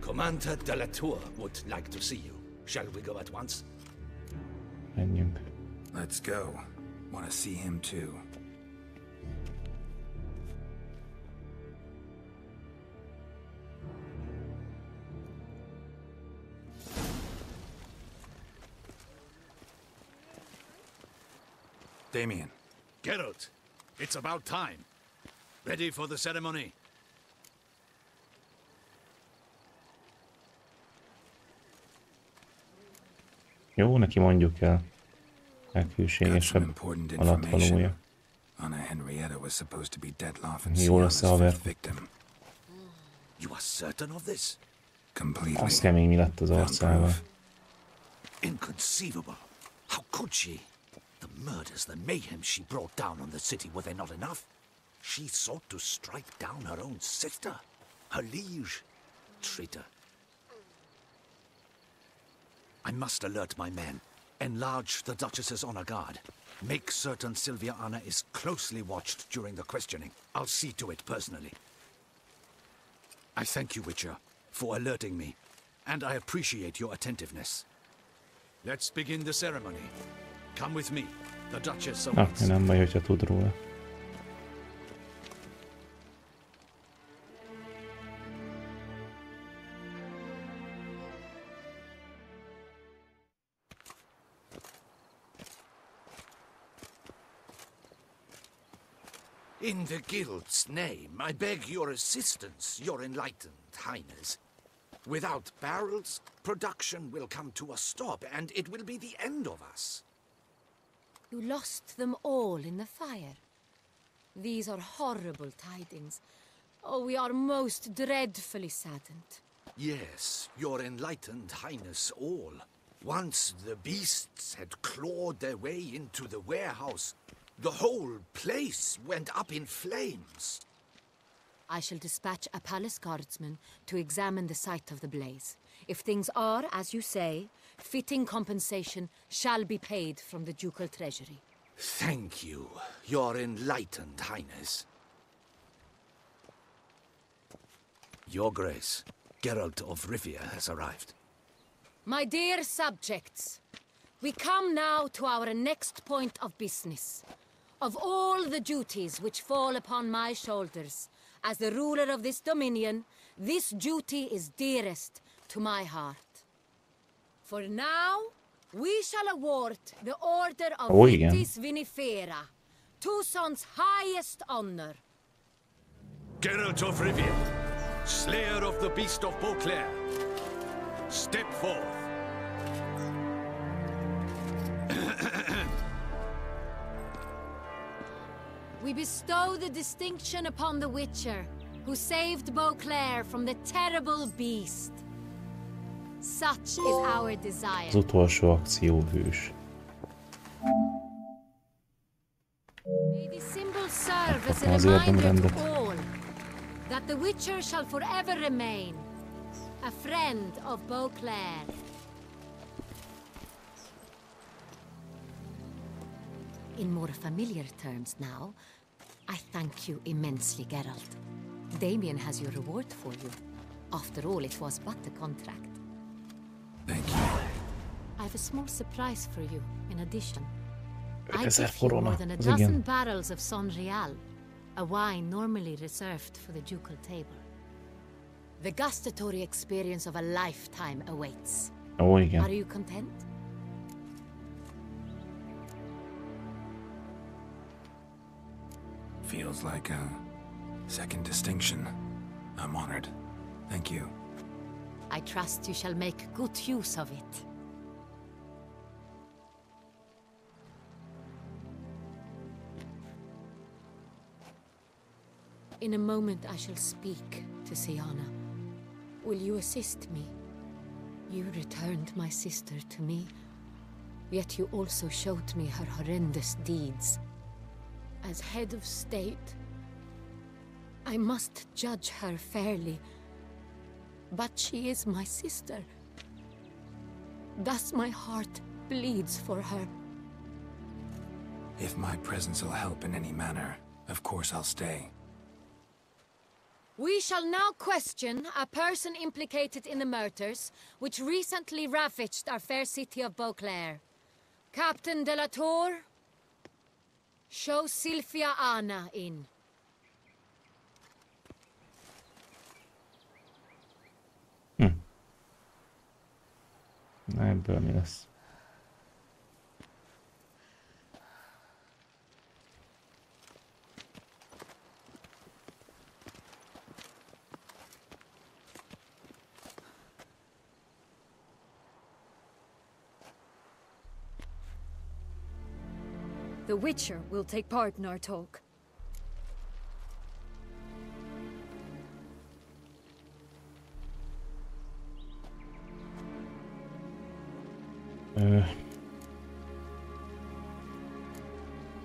Commander de la Tour would like to see you. Shall we go at once? Menjünk. Let's go. Want to see him too. Damien. Geralt, it's about time. Ready for the ceremony? Jó, neki mondjuk el. Leghűségesebb alatvalója. Anna Henrietta was supposed to be Dettlaff and Jól Sienna's fifth összehavert. victim. You are certain of this? Completely. Az kemény mi lett az arcával. Inconceivable. How could she? The murders, the mayhem she brought down on the city, were they not enough? She sought to strike down her own sister, her liege. Traitor. I must alert my men. Enlarge the Duchess's honor guard. Make certain Sylvia Anna is closely watched during the questioning. I'll see to it personally. I thank you, Witcher, for alerting me, and I appreciate your attentiveness. Let's begin the ceremony. Come with me. The Duchess awaits. Nem baj, hogyha tud róla. In the Guild's name, I beg your assistance, your enlightened highness. Without barrels, production will come to a stop, and it will be the end of us. You lost them all in the fire. These are horrible tidings. Oh, we are most dreadfully saddened. Yes, your enlightened highness all. Once the beasts had clawed their way into the warehouse, the whole place went up in flames. I shall dispatch a palace guardsman to examine the site of the blaze. If things are, as you say, fitting compensation shall be paid from the ducal treasury. Thank you, your enlightened highness. Your Grace, Geralt of Rivia has arrived. My dear subjects, we come now to our next point of business. Of all the duties which fall upon my shoulders, as the ruler of this dominion, this duty is dearest to my heart. For now, we shall award the Order of Vitis Vinifera, Tucson's highest honor. Geralt of Rivia, slayer of the beast of Beauclair, step forth. We bestow the distinction upon the Witcher, who saved Beauclair from the terrible beast. Such is our desire. Az utolsó akcióhős. May the symbol serve as a reminder to all that the Witcher shall forever remain a friend of Beauclair. In more familiar terms now, I thank you immensely, Geralt. Damien has your reward for you. After all, it was but a contract. Thank you. I have a small surprise for you, in addition. I 5000 give you korona. more than a dozen barrels of Son Real, a wine normally reserved for the ducal table. The gustatory experience of a lifetime awaits. Ó, igen. Are you content? Feels like a second distinction. I'm honored. Thank you. I trust you shall make good use of it. In a moment I shall speak to Sienna. Will you assist me? You returned my sister to me, yet you also showed me her horrendous deeds. As head of state, I must judge her fairly, but she is my sister. Thus my heart bleeds for her. If my presence will help in any manner, of course I'll stay. We shall now question a person implicated in the murders which recently ravaged our fair city of Beauclair. Captain de la Tour, show Sylvia Anna in. Na, ebből mi lesz? The Witcher will take part in our talk.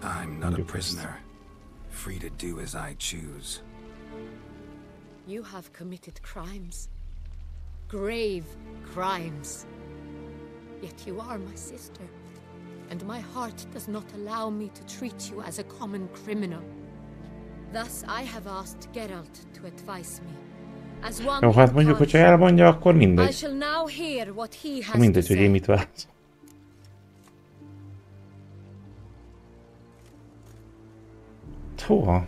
I'm not a prisoner, free to do as I choose. You have committed crimes. Grave crimes. Yet you are my sister, and my heart does not allow me to treat you as a common criminal. Thus I have asked Geralt to advise me. As one jó, hát mondjuk, hogyha elmondja, akkor mindegy. I shall now hear what he has Mindegy, to hogy én say. mit válasz. Hova?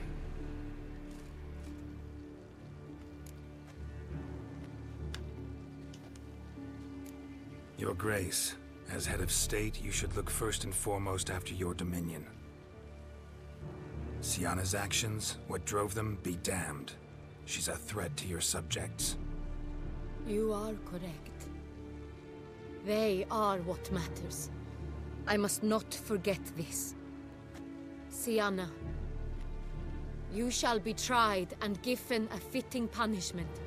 Your Grace, as head of state, you should look first and foremost after your dominion. Sienna's actions, what drove them, be damned. She's a threat to your subjects. You are correct. They are what matters. I must not forget this. Sienna, you shall be tried and given a fitting punishment.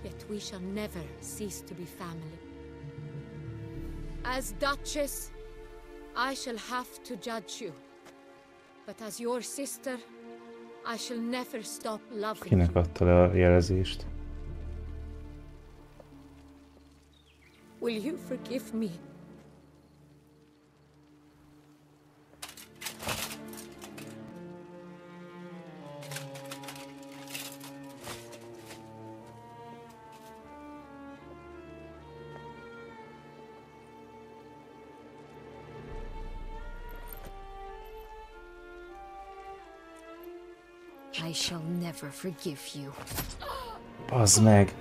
Yet we shall never cease to be family. As Duchess, I shall have to judge you. But as your sister, I shall never stop loving you. Kinek adta le a jelzést? Will you forgive me? I shall never forgive you. Bazd meg!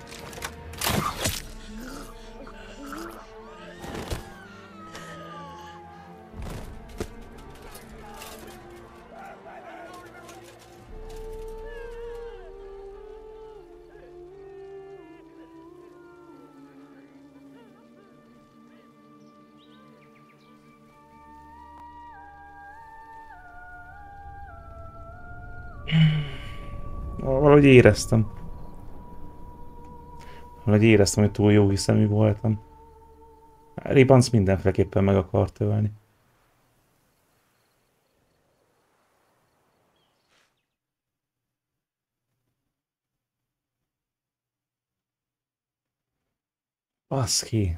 Valahogy éreztem. Valahogy éreztem, hogy túl jó hiszemű voltam. Ribanc mindenféleképpen meg akart ölni. Baszki.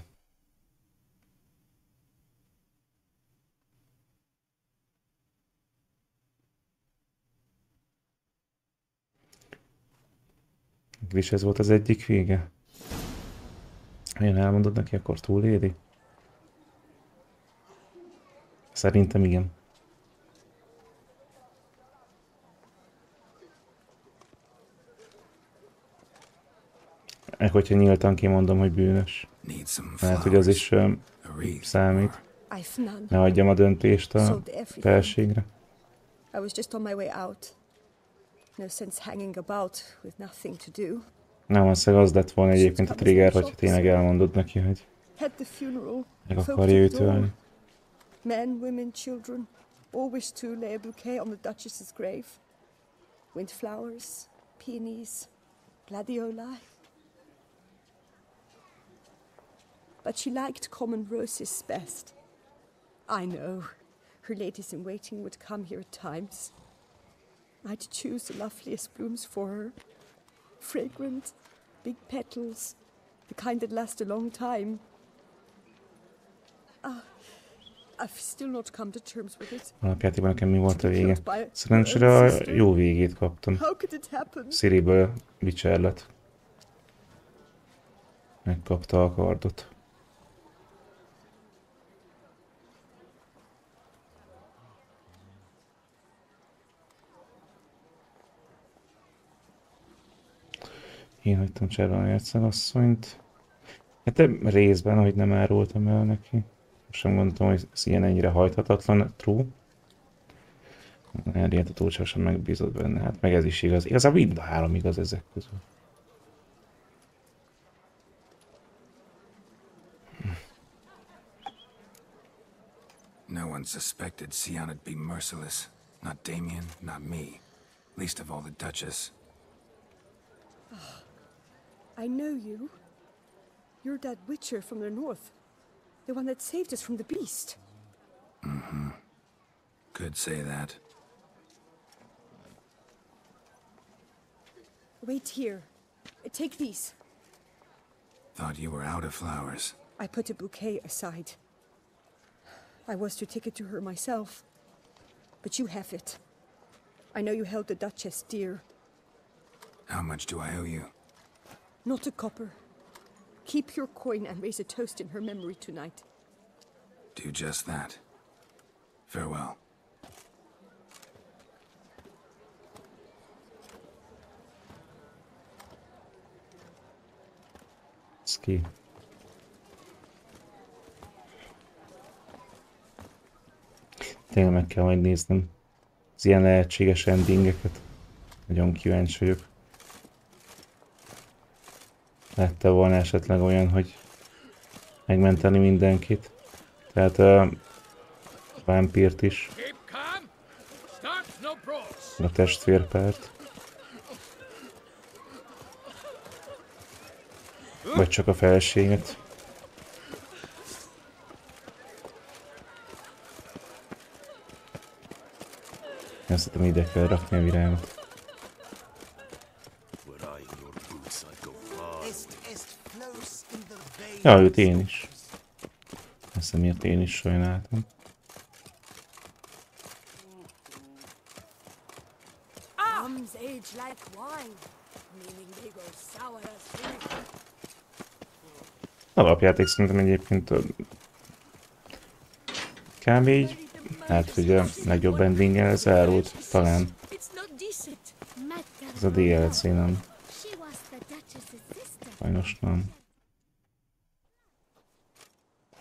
És ez volt az egyik vége. Ha én elmondod neki, akkor túléli? Szerintem igen. Meg hogyha nyíltan kimondom, hogy bűnös. Mert hogy az is számít. Ne adjam a döntést a felségre. I was just on my way out. No sense hanging about with nothing to do. Nem, valószínűleg az lett volna egyébként a trigger, hogyha tényleg elmondod neki, hogy meg akarja őt ölni. Men, women, children, all wished to lay a bouquet on the Duchess's grave. Windflowers, peonies, gladioli. But she liked common roses best. I know. Her ladies-in-waiting would come here at times. I'd choose the loveliest blooms for her. Fragrant, big petals, the kind that last a long time. I've still not come to terms with it. Alapjátékban nekem mi volt a vége? Szerencsére a jó végét kaptam. Ciriből Witcher lett. Megkapta a kardot. Én hagytam cserélni a hercegasszonyt. Hát részben, hogy nem árultam el neki. Most sem gondoltam, hogy ez ilyen ennyire hajthatatlan. True. Elrihet a túlságosan megbízott benne. Hát meg ez is igaz. Igazából mind a három igaz ezek közül. No one suspected Sianna'd be merciless. Not Damien, not me. Least of all the Duchess. I know you. You're that witcher from the north. The one that saved us from the beast. Mm-hmm. Could say that. Wait here. Take these. Thought you were out of flowers. I put a bouquet aside. I was to take it to her myself. But you have it. I know you held the Duchess dear. How much do I owe you? Not a copper. Keep your coin and raise a toast in her memory tonight. Do just that. Farewell. Ski. Tényleg meg kell majd néznem az ilyen lehetséges endingeket. Nagyon kíváncsi vagyok. Lette volna esetleg olyan, hogy megmenteni mindenkit. Tehát vámpírt is. A testvérpárt. Vagy csak a feleséget. Azt hiszem, ide kell rakni a virágot. Ja, őt én is. Ezt miért én is sajnáltam. Alapjáték szerintem egyébként kb. Így, hát hogy a legjobb endinggel zárult talán. Ez a DLC nem. Sajnos nem.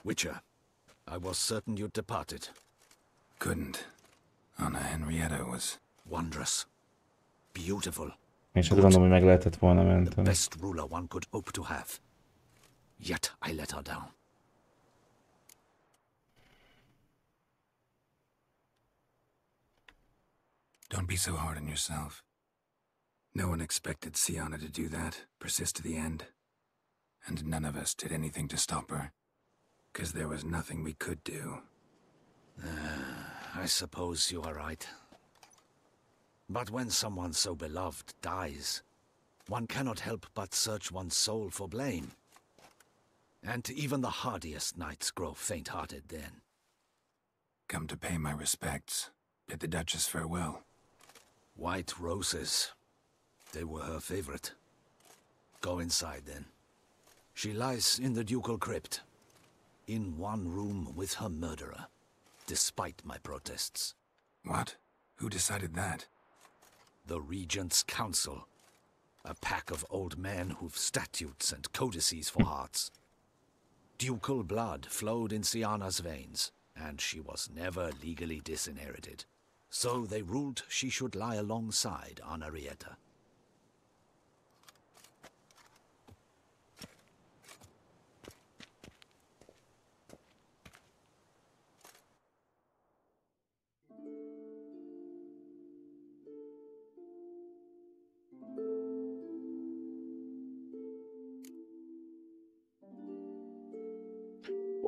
Witcher, I was certain you'd departed. Couldn't. Anna Henrietta was wondrous, beautiful. És hát gondolom, hogy meg lehetett volna menteni. The best ruler one could hope to have. Yet I let her down. Don't be so hard on yourself. No one expected Sianna to do that, persist to the end. And none of us did anything to stop her. 'Cause there was nothing we could do. I suppose you are right. But when someone so beloved dies, one cannot help but search one's soul for blame. And even the hardiest knights grow faint-hearted then. Come to pay my respects. Bid the Duchess farewell. White roses. They were her favorite. Go inside then. She lies in the ducal crypt. In one room with her murderer, despite my protests. What? Who decided that? The Regent's Council. A pack of old men who've statutes and codices for hearts. Ducal blood flowed in Sianna's veins, and she was never legally disinherited. So they ruled she should lie alongside Henrietta.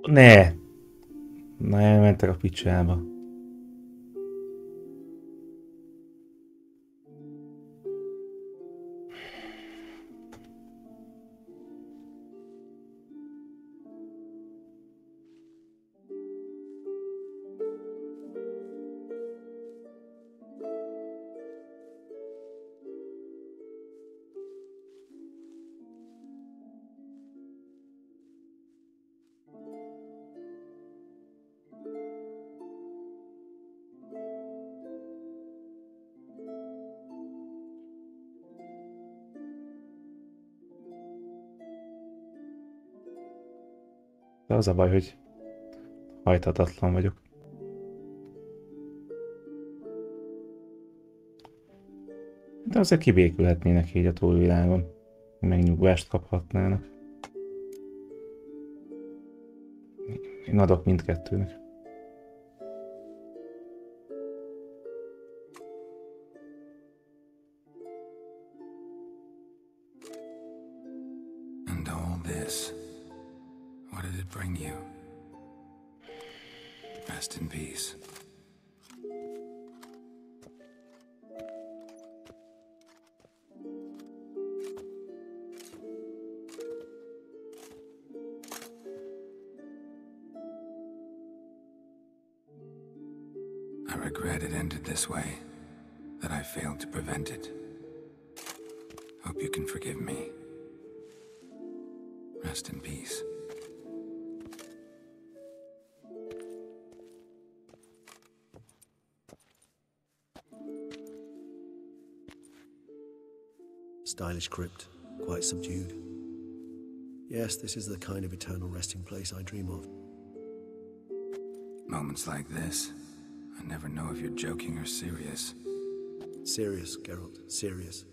Ne! Na, elmentek a picsába. De az a baj, hogy hajthatatlan vagyok. De azért kibékülhetnének így a túlvilágon. Megnyugvást kaphatnának. Én adok mindkettőnek. this. What did it bring you? Rest in peace. I regret it ended this way, that I failed to prevent it. Hope you can forgive me. Rest in peace. Stylish crypt, quite subdued. Yes, this is the kind of eternal resting place I dream of. Moments like this, I never know if you're joking or serious. Serious, Geralt, serious.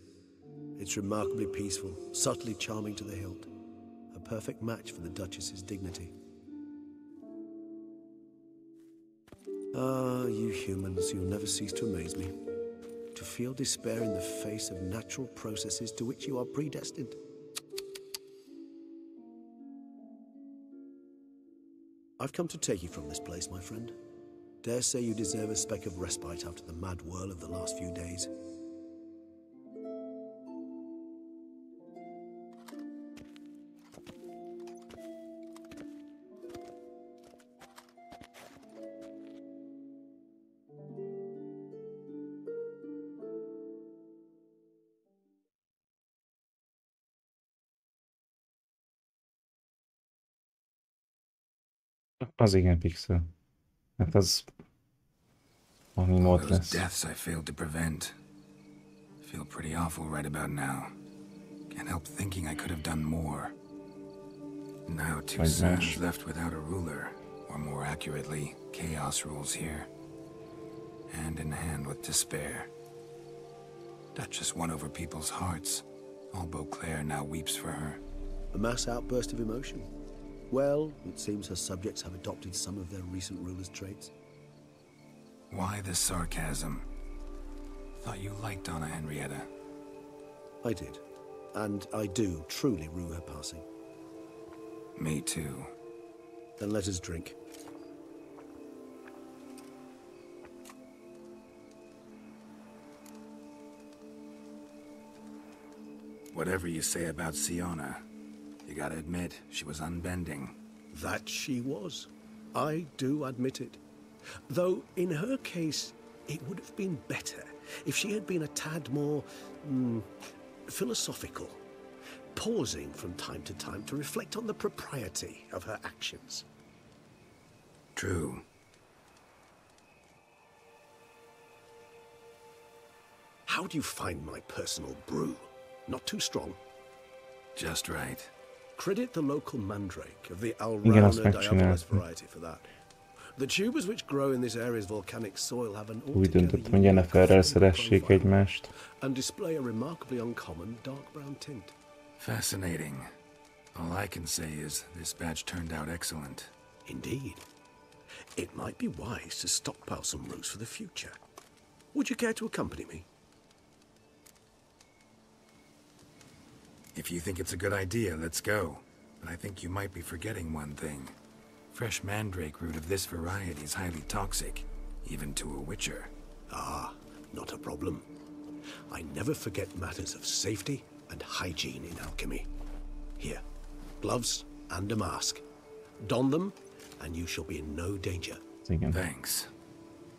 It's remarkably peaceful, subtly charming to the hilt. A perfect match for the Duchess's dignity. Ah, you humans, you'll never cease to amaze me. To feel despair in the face of natural processes to which you are predestined. I've come to take you from this place, my friend. Dare say you deserve a speck of respite after the mad whirl of the last few days. Az igen pixel. Hát az... Ami mód lesz. Deaths I failed to prevent. Feel pretty awful right about now. Can't help thinking I could have done more. Now two sons left without a ruler, or more accurately, chaos rules here. Hand in hand with despair. Duchess won over people's hearts. All Beauclair now weeps for her. A mass outburst of emotion. Well, it seems her subjects have adopted some of their recent ruler's traits. Why the sarcasm? Thought you liked Donna Henrietta. I did. And I do truly rue her passing. Me too. Then let us drink. Whatever you say about Siona, you gotta admit, she was unbending. That she was. I do admit it. Though, in her case, it would have been better if she had been a tad more, philosophical, pausing from time to time to reflect on the propriety of her actions. True. How do you find my personal brew? Not too strong? Just right. Credit the local mandrake of the Alrauna diabolus variety for that. The tubers which grow in this area's volcanic soil have an Úgy döntöttem, hogy Jenniferrel szeressék egymást. And display a remarkably uncommon dark brown tint. Fascinating. All I can say is this batch turned out excellent. Indeed. It might be wise to stockpile some roots for the future. Would you care to accompany me? If you think it's a good idea, let's go. But I think you might be forgetting one thing. Fresh mandrake root of this variety is highly toxic, even to a witcher. Ah, not a problem. I never forget matters of safety and hygiene in alchemy. Here, gloves and a mask. Don them, and you shall be in no danger. Thanks.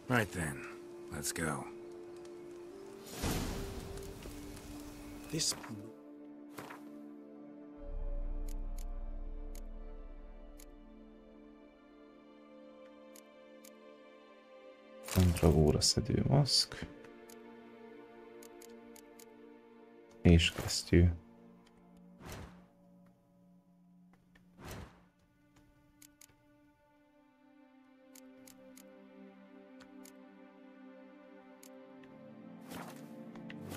Right then, let's go. This... Mandragóra szedő maszk. És kesztyű.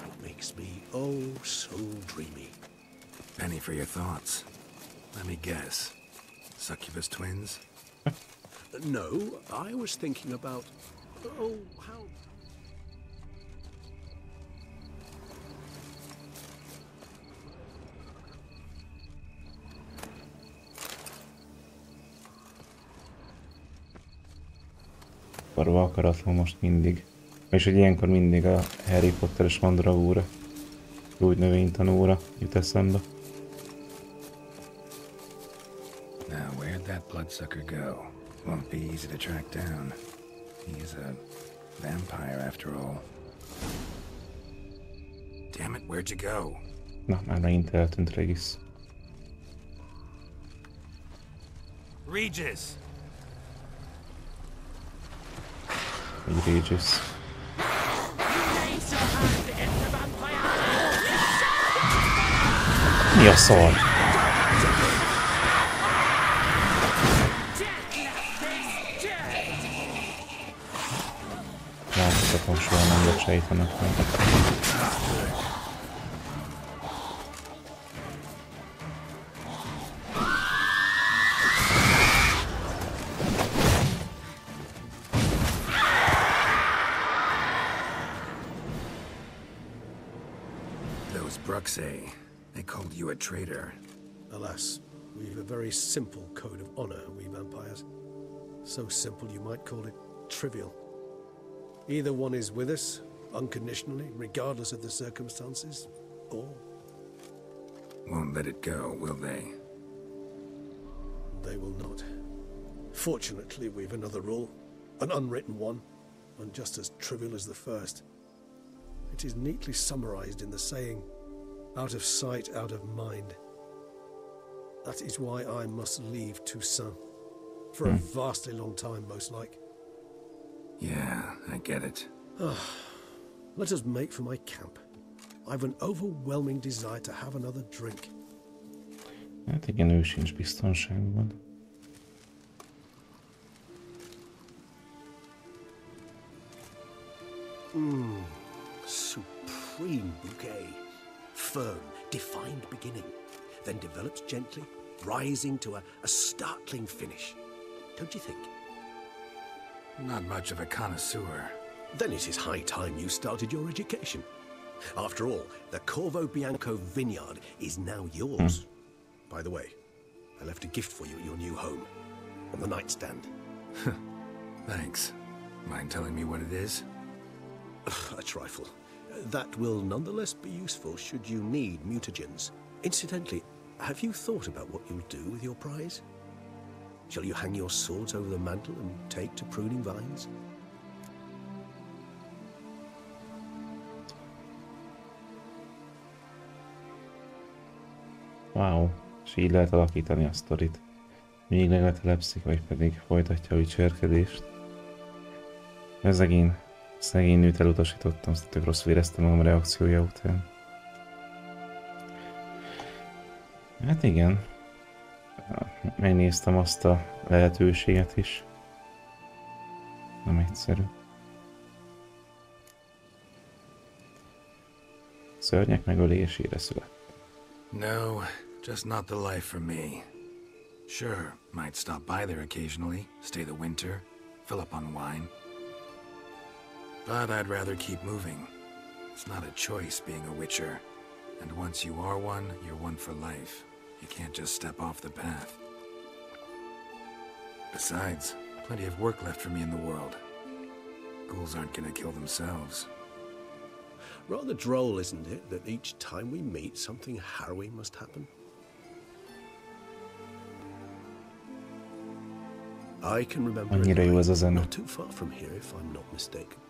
It makes me oh so dreamy. Penny for your thoughts. Let me guess. Succubus twins? No, I was thinking about... Oh, how... akarva akaratlan most mindig. És hogy ilyenkor mindig a Harry Potteres mandragóra, gyógynövénytanúra jut eszembe. Now, where'd that bloodsucker go? Won't be easy to track down. He is a vampire after all. Damn it, where'd you go? Na, már megint eltűnt Regis. Regis! Egy Regis. Mi a szar? Láthatatlan, soha nem lehet sejtenek meg. They called you a traitor. Alas, we've a very simple code of honor, we vampires. So simple you might call it trivial. Either one is with us, unconditionally, regardless of the circumstances, or... Won't let it go, will they? They will not. Fortunately, we've another rule, an unwritten one, and just as trivial as the first. It is neatly summarized in the saying, out of sight, out of mind. That is why I must leave Toussaint. For a vastly long time, most like. Yeah, I get it. Let us make for my camp. I've an overwhelming desire to have another drink. Hát igen, ő sincs biztonságban. Supreme bouquet. Firm, defined beginning, then develops gently, rising to a startling finish. Don't you think? Not much of a connoisseur. Then it is high time you started your education. After all, the Corvo Bianco vineyard is now yours. By the way, I left a gift for you at your new home, on the nightstand. Thanks. Mind telling me what it is? A trifle. That will nonetheless be useful should you need mutagens. Incidentally, have you thought about what you'll do with your prize? Shall you hang your swords over the mantle and take to pruning vines? Wow, és így lehet alakítani a sztorit. Még letelepszik, vagy pedig folytatja a vicsérkedést. Szegény nőt elutasítottam, azt tök rosszul éreztem magam a reakciója után. Hát igen. Megnéztem azt a lehetőséget is. Nem egyszerű. Szörnyek megölésére született. No, just not the life for me. Sure, might stop by there occasionally, stay the winter, fill up on wine. But I'd rather keep moving. It's not a choice being a witcher. And once you are one, you're one for life. You can't just step off the path. Besides, plenty of work left for me in the world. Ghouls aren't gonna kill themselves. Rather droll, isn't it, that each time we meet, something harrowing must happen? I can remember not too far from here, if I'm not mistaken.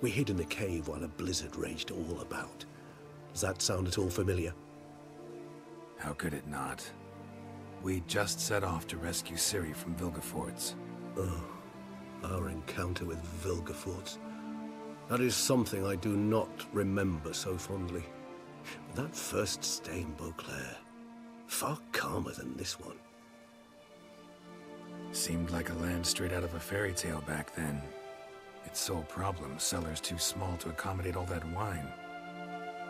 We hid in a cave while a blizzard raged all about. Does that sound at all familiar? How could it not? We just set off to rescue Ciri from Vilgefortz. Oh, our encounter with Vilgefortz. That is something I do not remember so fondly. But that first stay in Beauclair, far calmer than this one. Seemed like a land straight out of a fairy tale back then. Its sole problem, cellars too small to accommodate all that wine.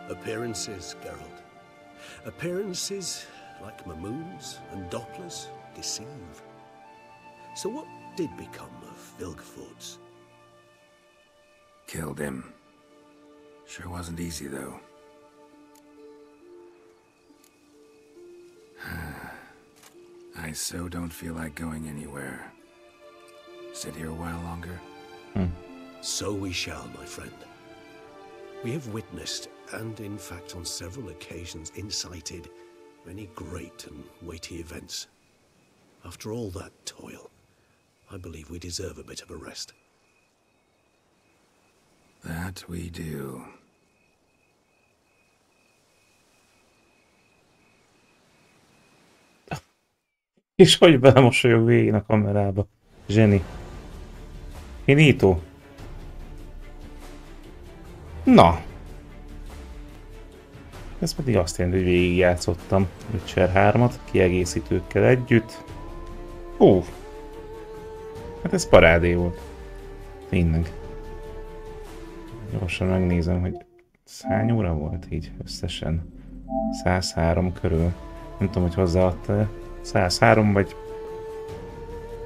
Appearances, Geralt. Appearances, like Mamoons and Dopplers, deceive. So what did become of Vilgefortz? Killed him. Sure wasn't easy, though. I so don't feel like going anywhere. Sit here a while longer? So we shall, my friend. We have witnessed, and in fact on several occasions incited, many great and weighty events. After all that toil, I believe we deserve a bit of a rest. That we do. És hogy belemosolyog végén a kamerába. Zseni. Finito. Na. Ez pedig azt jelenti, hogy végigjátszottam Witcher 3-at, kiegészítőkkel együtt. Hát ez parádé volt. Tényleg. Gyorsan megnézem, hogy hány óra volt így összesen. 103 körül. Nem tudom, hogy hozzáadta-e. 103 vagy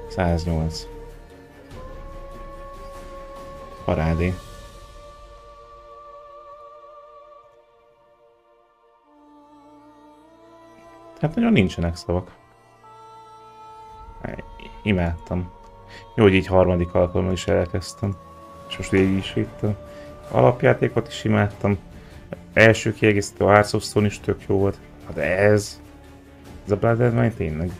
108. Parádé. Hát nagyon nincsenek szavak. Imádtam. Jó, hogy így harmadik alkalommal is elkezdtem. És most végig is vittem. Alapjátékot is imádtam. Első kiegészítő, a Hearts of Stone is tök jó volt. Hát ez a Blood and Wine tényleg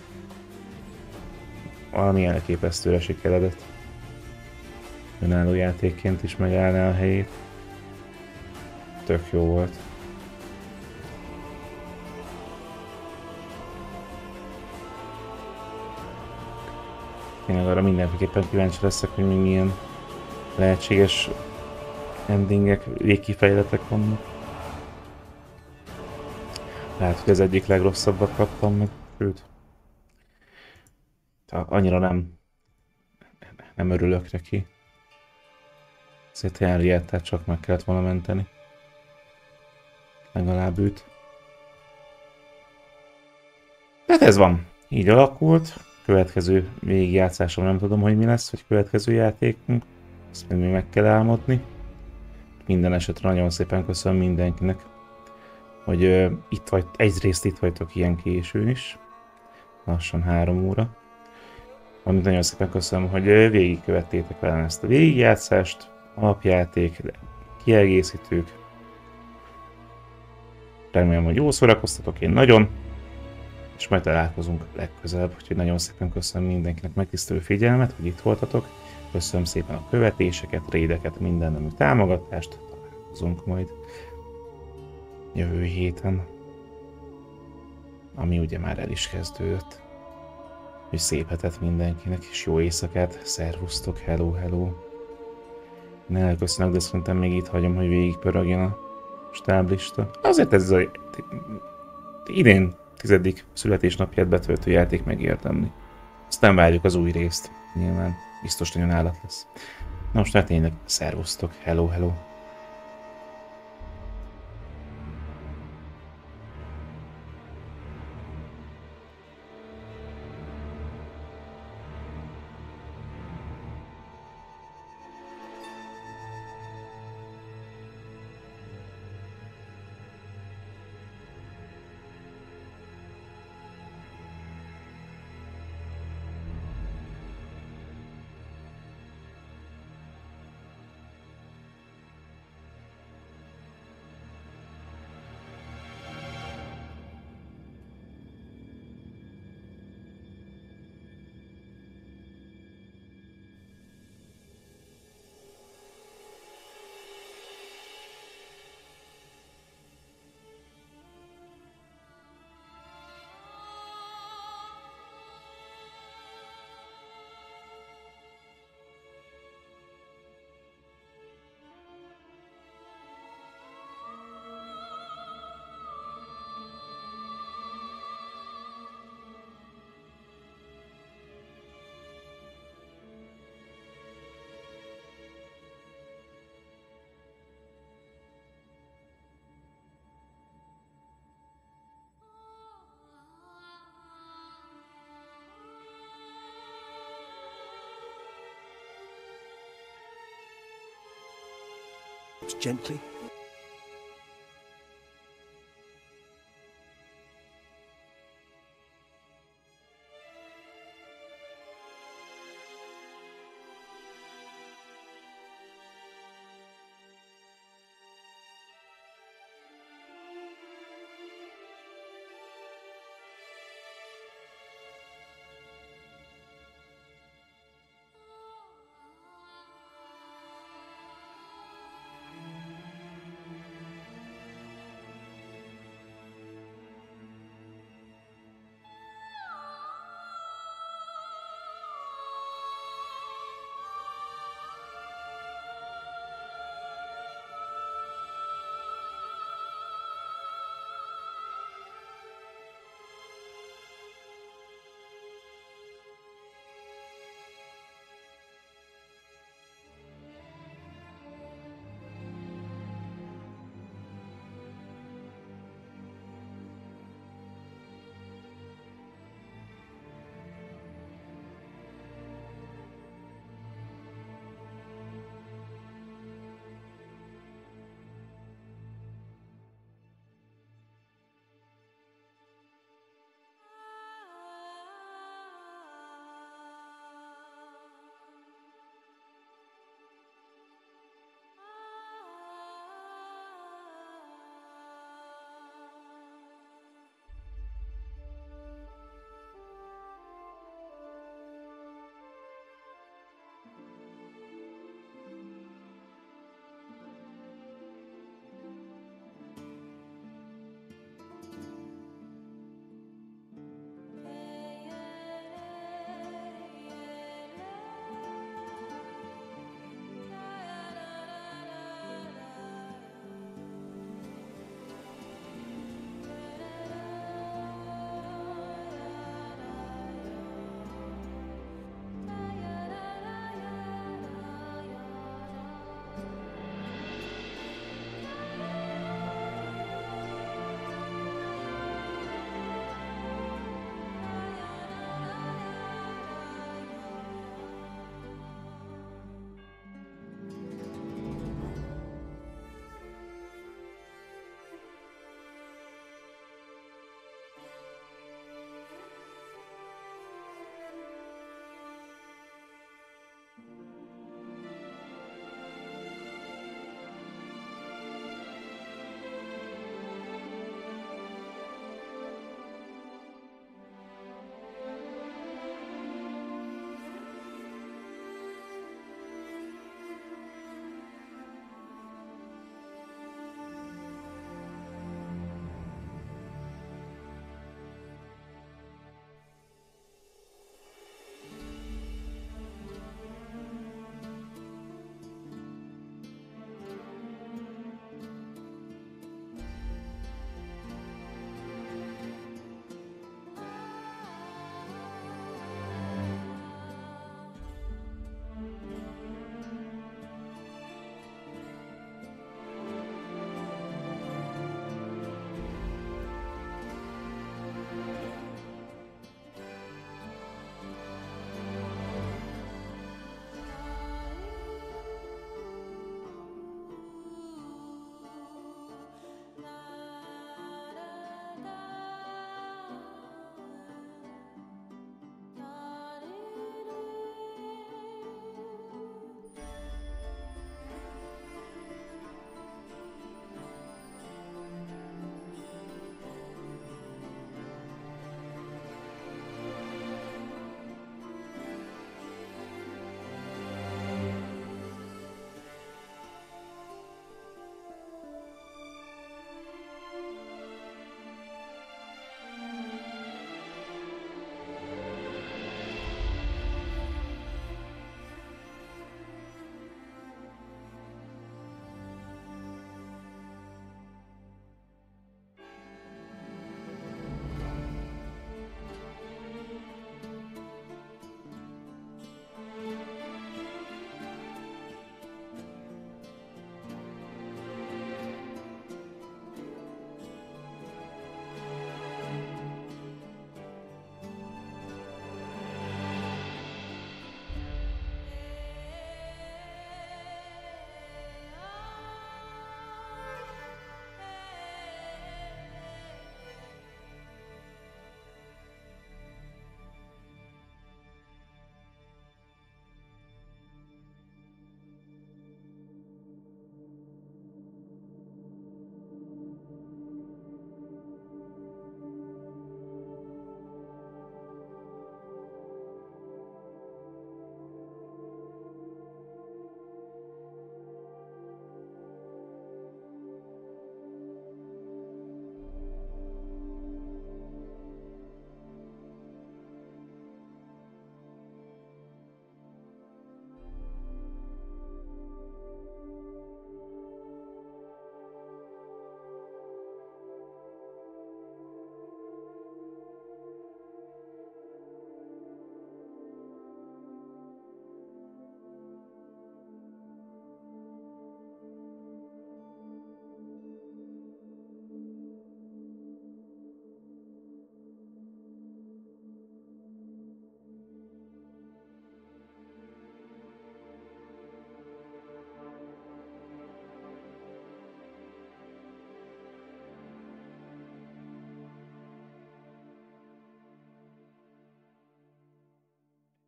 valami elképesztőre sikeredett. Önálló játékként is megállná a helyét. Tök jó volt. Tényleg arra mindenképpen kíváncsi leszek, hogy még milyen lehetséges endingek, végkifejletek vannak. Lehet, hogy az egyik legrosszabbat kaptam meg, sőt. Annyira nem örülök neki. Ezért Henriettát csak meg kellett volna menteni. Legalább őt. Tehát ez van. Így alakult. Következő végigjátszásom nem tudom, hogy mi lesz, hogy következő játékunk. Ezt még meg kell álmodni. Minden esetre nagyon szépen köszönöm mindenkinek, hogy itt vagy, egyrészt itt vagytok ilyen későn is. Lassan 3 óra. Amit nagyon szépen köszönöm, hogy végigkövettétek velem ezt a végigjátszást. Alapjáték, kiegészítők. Remélem, hogy jól szórakoztatok, én nagyon. És majd találkozunk legközelebb, úgyhogy nagyon szépen köszönöm mindenkinek megtisztelő figyelmet, hogy itt voltatok. Köszönöm szépen a követéseket, raideket, minden nemű támogatást. Találkozunk majd jövő héten, ami ugye már el is kezdődött. És szép hetet mindenkinek, és jó éjszakát, szervusztok, hello, hello. Én elköszönök, de szerintem még itt hagyom, hogy végigpörögjön a stáblista. Azért ez az idén 10. születésnapját betöltő játék megérdemli. Aztán várjuk az új részt. Nyilván biztos nagyon állat lesz. Na most már tényleg szervusztok, hello, hello. Gently.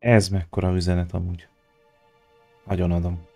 Ez mekkora üzenet amúgy. Nagyon adom.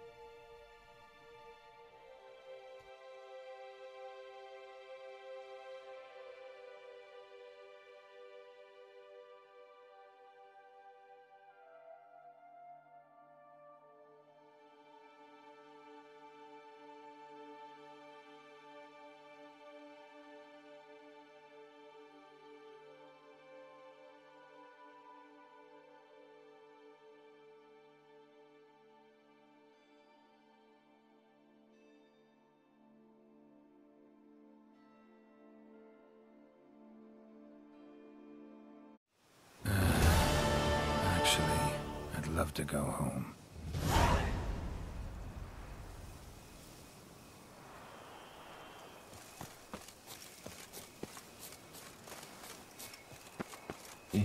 Actually, I'd love to go home.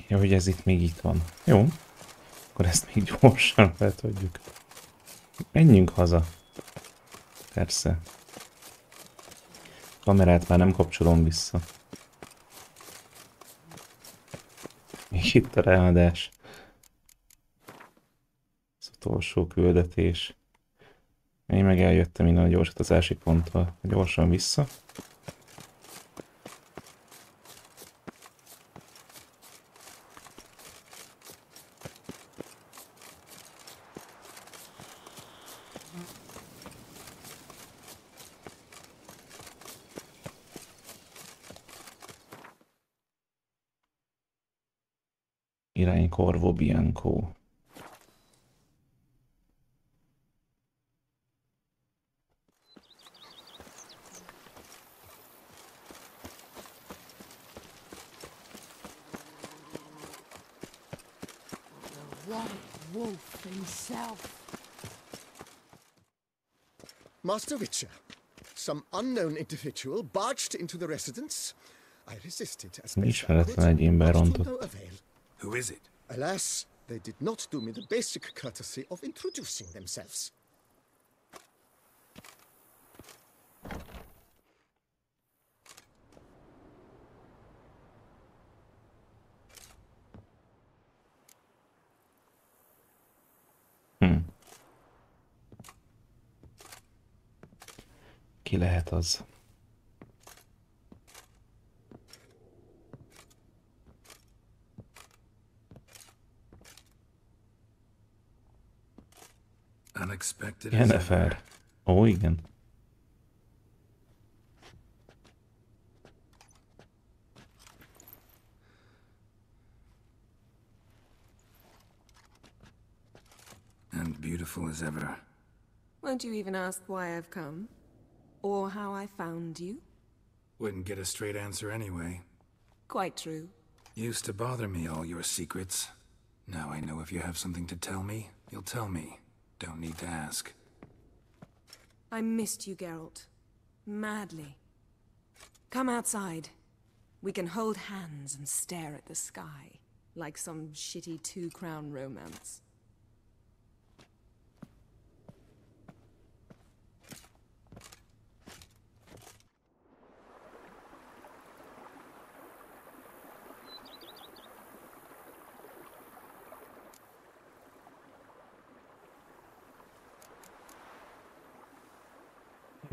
Ja, hogy ez itt még itt van. Jó. Akkor ezt még gyorsan letudjuk. Menjünk haza. Persze. Kamerát már nem kapcsolom vissza. Még itt a ráadás. Az utolsó küldetés. Én meg eljöttem innen a gyorsítási ponttal. Gyorsan vissza. Irány Corvo Bianco. Wolf himself. Master Witcher, some unknown individual barged into the residence. I resisted as best I could, but to no avail. Who is it? Alas, they did not do me the basic courtesy of introducing themselves. Ki lehet az? Jennifer. Ó, igen. And beautiful as ever. Won't you even ask why I've come? Or how I found you? Wouldn't get a straight answer anyway. Quite true. Used to bother me, all your secrets. Now I know if you have something to tell me, you'll tell me. Don't need to ask. I missed you, Geralt. Madly. Come outside. We can hold hands and stare at the sky. Like some shitty two-crown romance.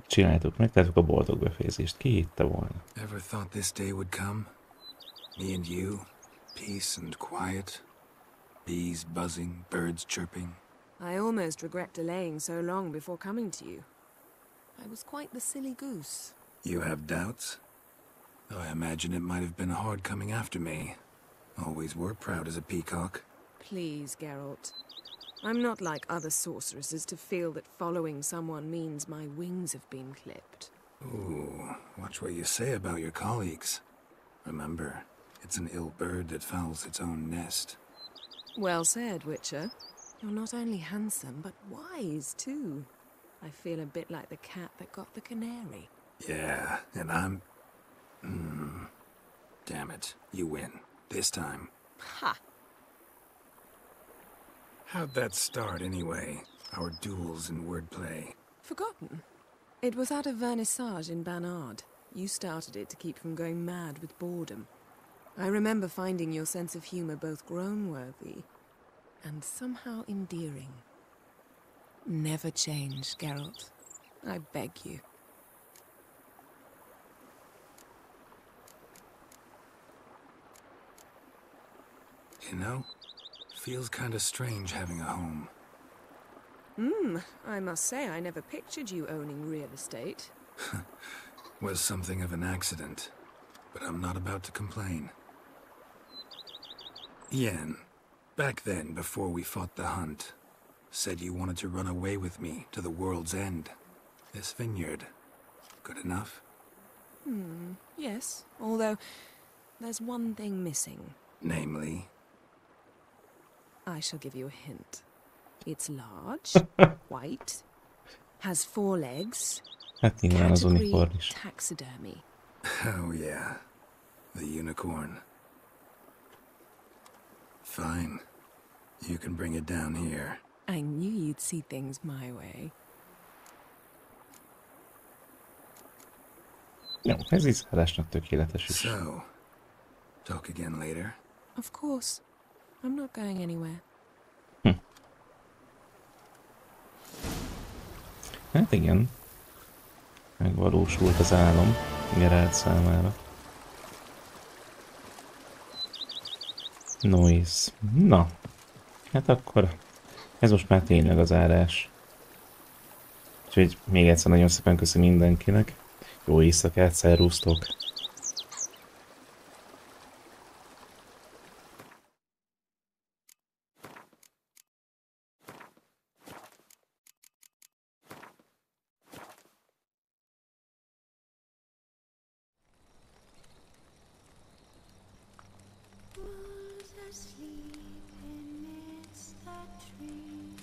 Csináltuk, megtettük a boldog befejezést. Ki hitte volna? Ever thought this day would come? Me and you, peace and quiet. Bees buzzing, birds chirping. I almost regret delaying so long before coming to you. I was quite the silly goose. You have doubts? Oh, I imagine it might have been hard coming after me. Always were proud as a peacock. Please, Geralt. I'm not like other sorceresses to feel that following someone means my wings have been clipped. Ooh, watch what you say about your colleagues. Remember, it's an ill bird that fouls its own nest. Well said, Witcher. You're not only handsome, but wise, too. I feel a bit like the cat that got the canary. Yeah, and I'm... Damn it, you win. This time. Ha! How'd that start, anyway? Our duels and wordplay. Forgotten. It was at a vernissage in Banard. You started it to keep from going mad with boredom. I remember finding your sense of humor both groan-worthy and somehow endearing. Never change, Geralt. I beg you. You know, feels kind of strange having a home. I must say I never pictured you owning real estate. Was something of an accident, but I'm not about to complain. Yen, back then, before we fought the hunt, said you wanted to run away with me to the world's end. This vineyard, good enough? Yes, although there's one thing missing. Namely? I shall give you a hint. It's large, white, has 4 legs, Hát nyilván az unikorn is. taxidermy. Oh yeah, the unicorn. Fine, you can bring it down here. I knew you'd see things my way. Jó, ez így szárásnak tökéletes is. So, talk again later? Of course. I'm not going anywhere. Hát igen. Megvalósult az álom Geralt számára. Noise. Na. Hát akkor ez most már tényleg az árás. Úgyhogy még egyszer nagyon szépen köszönöm mindenkinek. Jó éjszakát, szervusztok! Was asleep amidst the trees.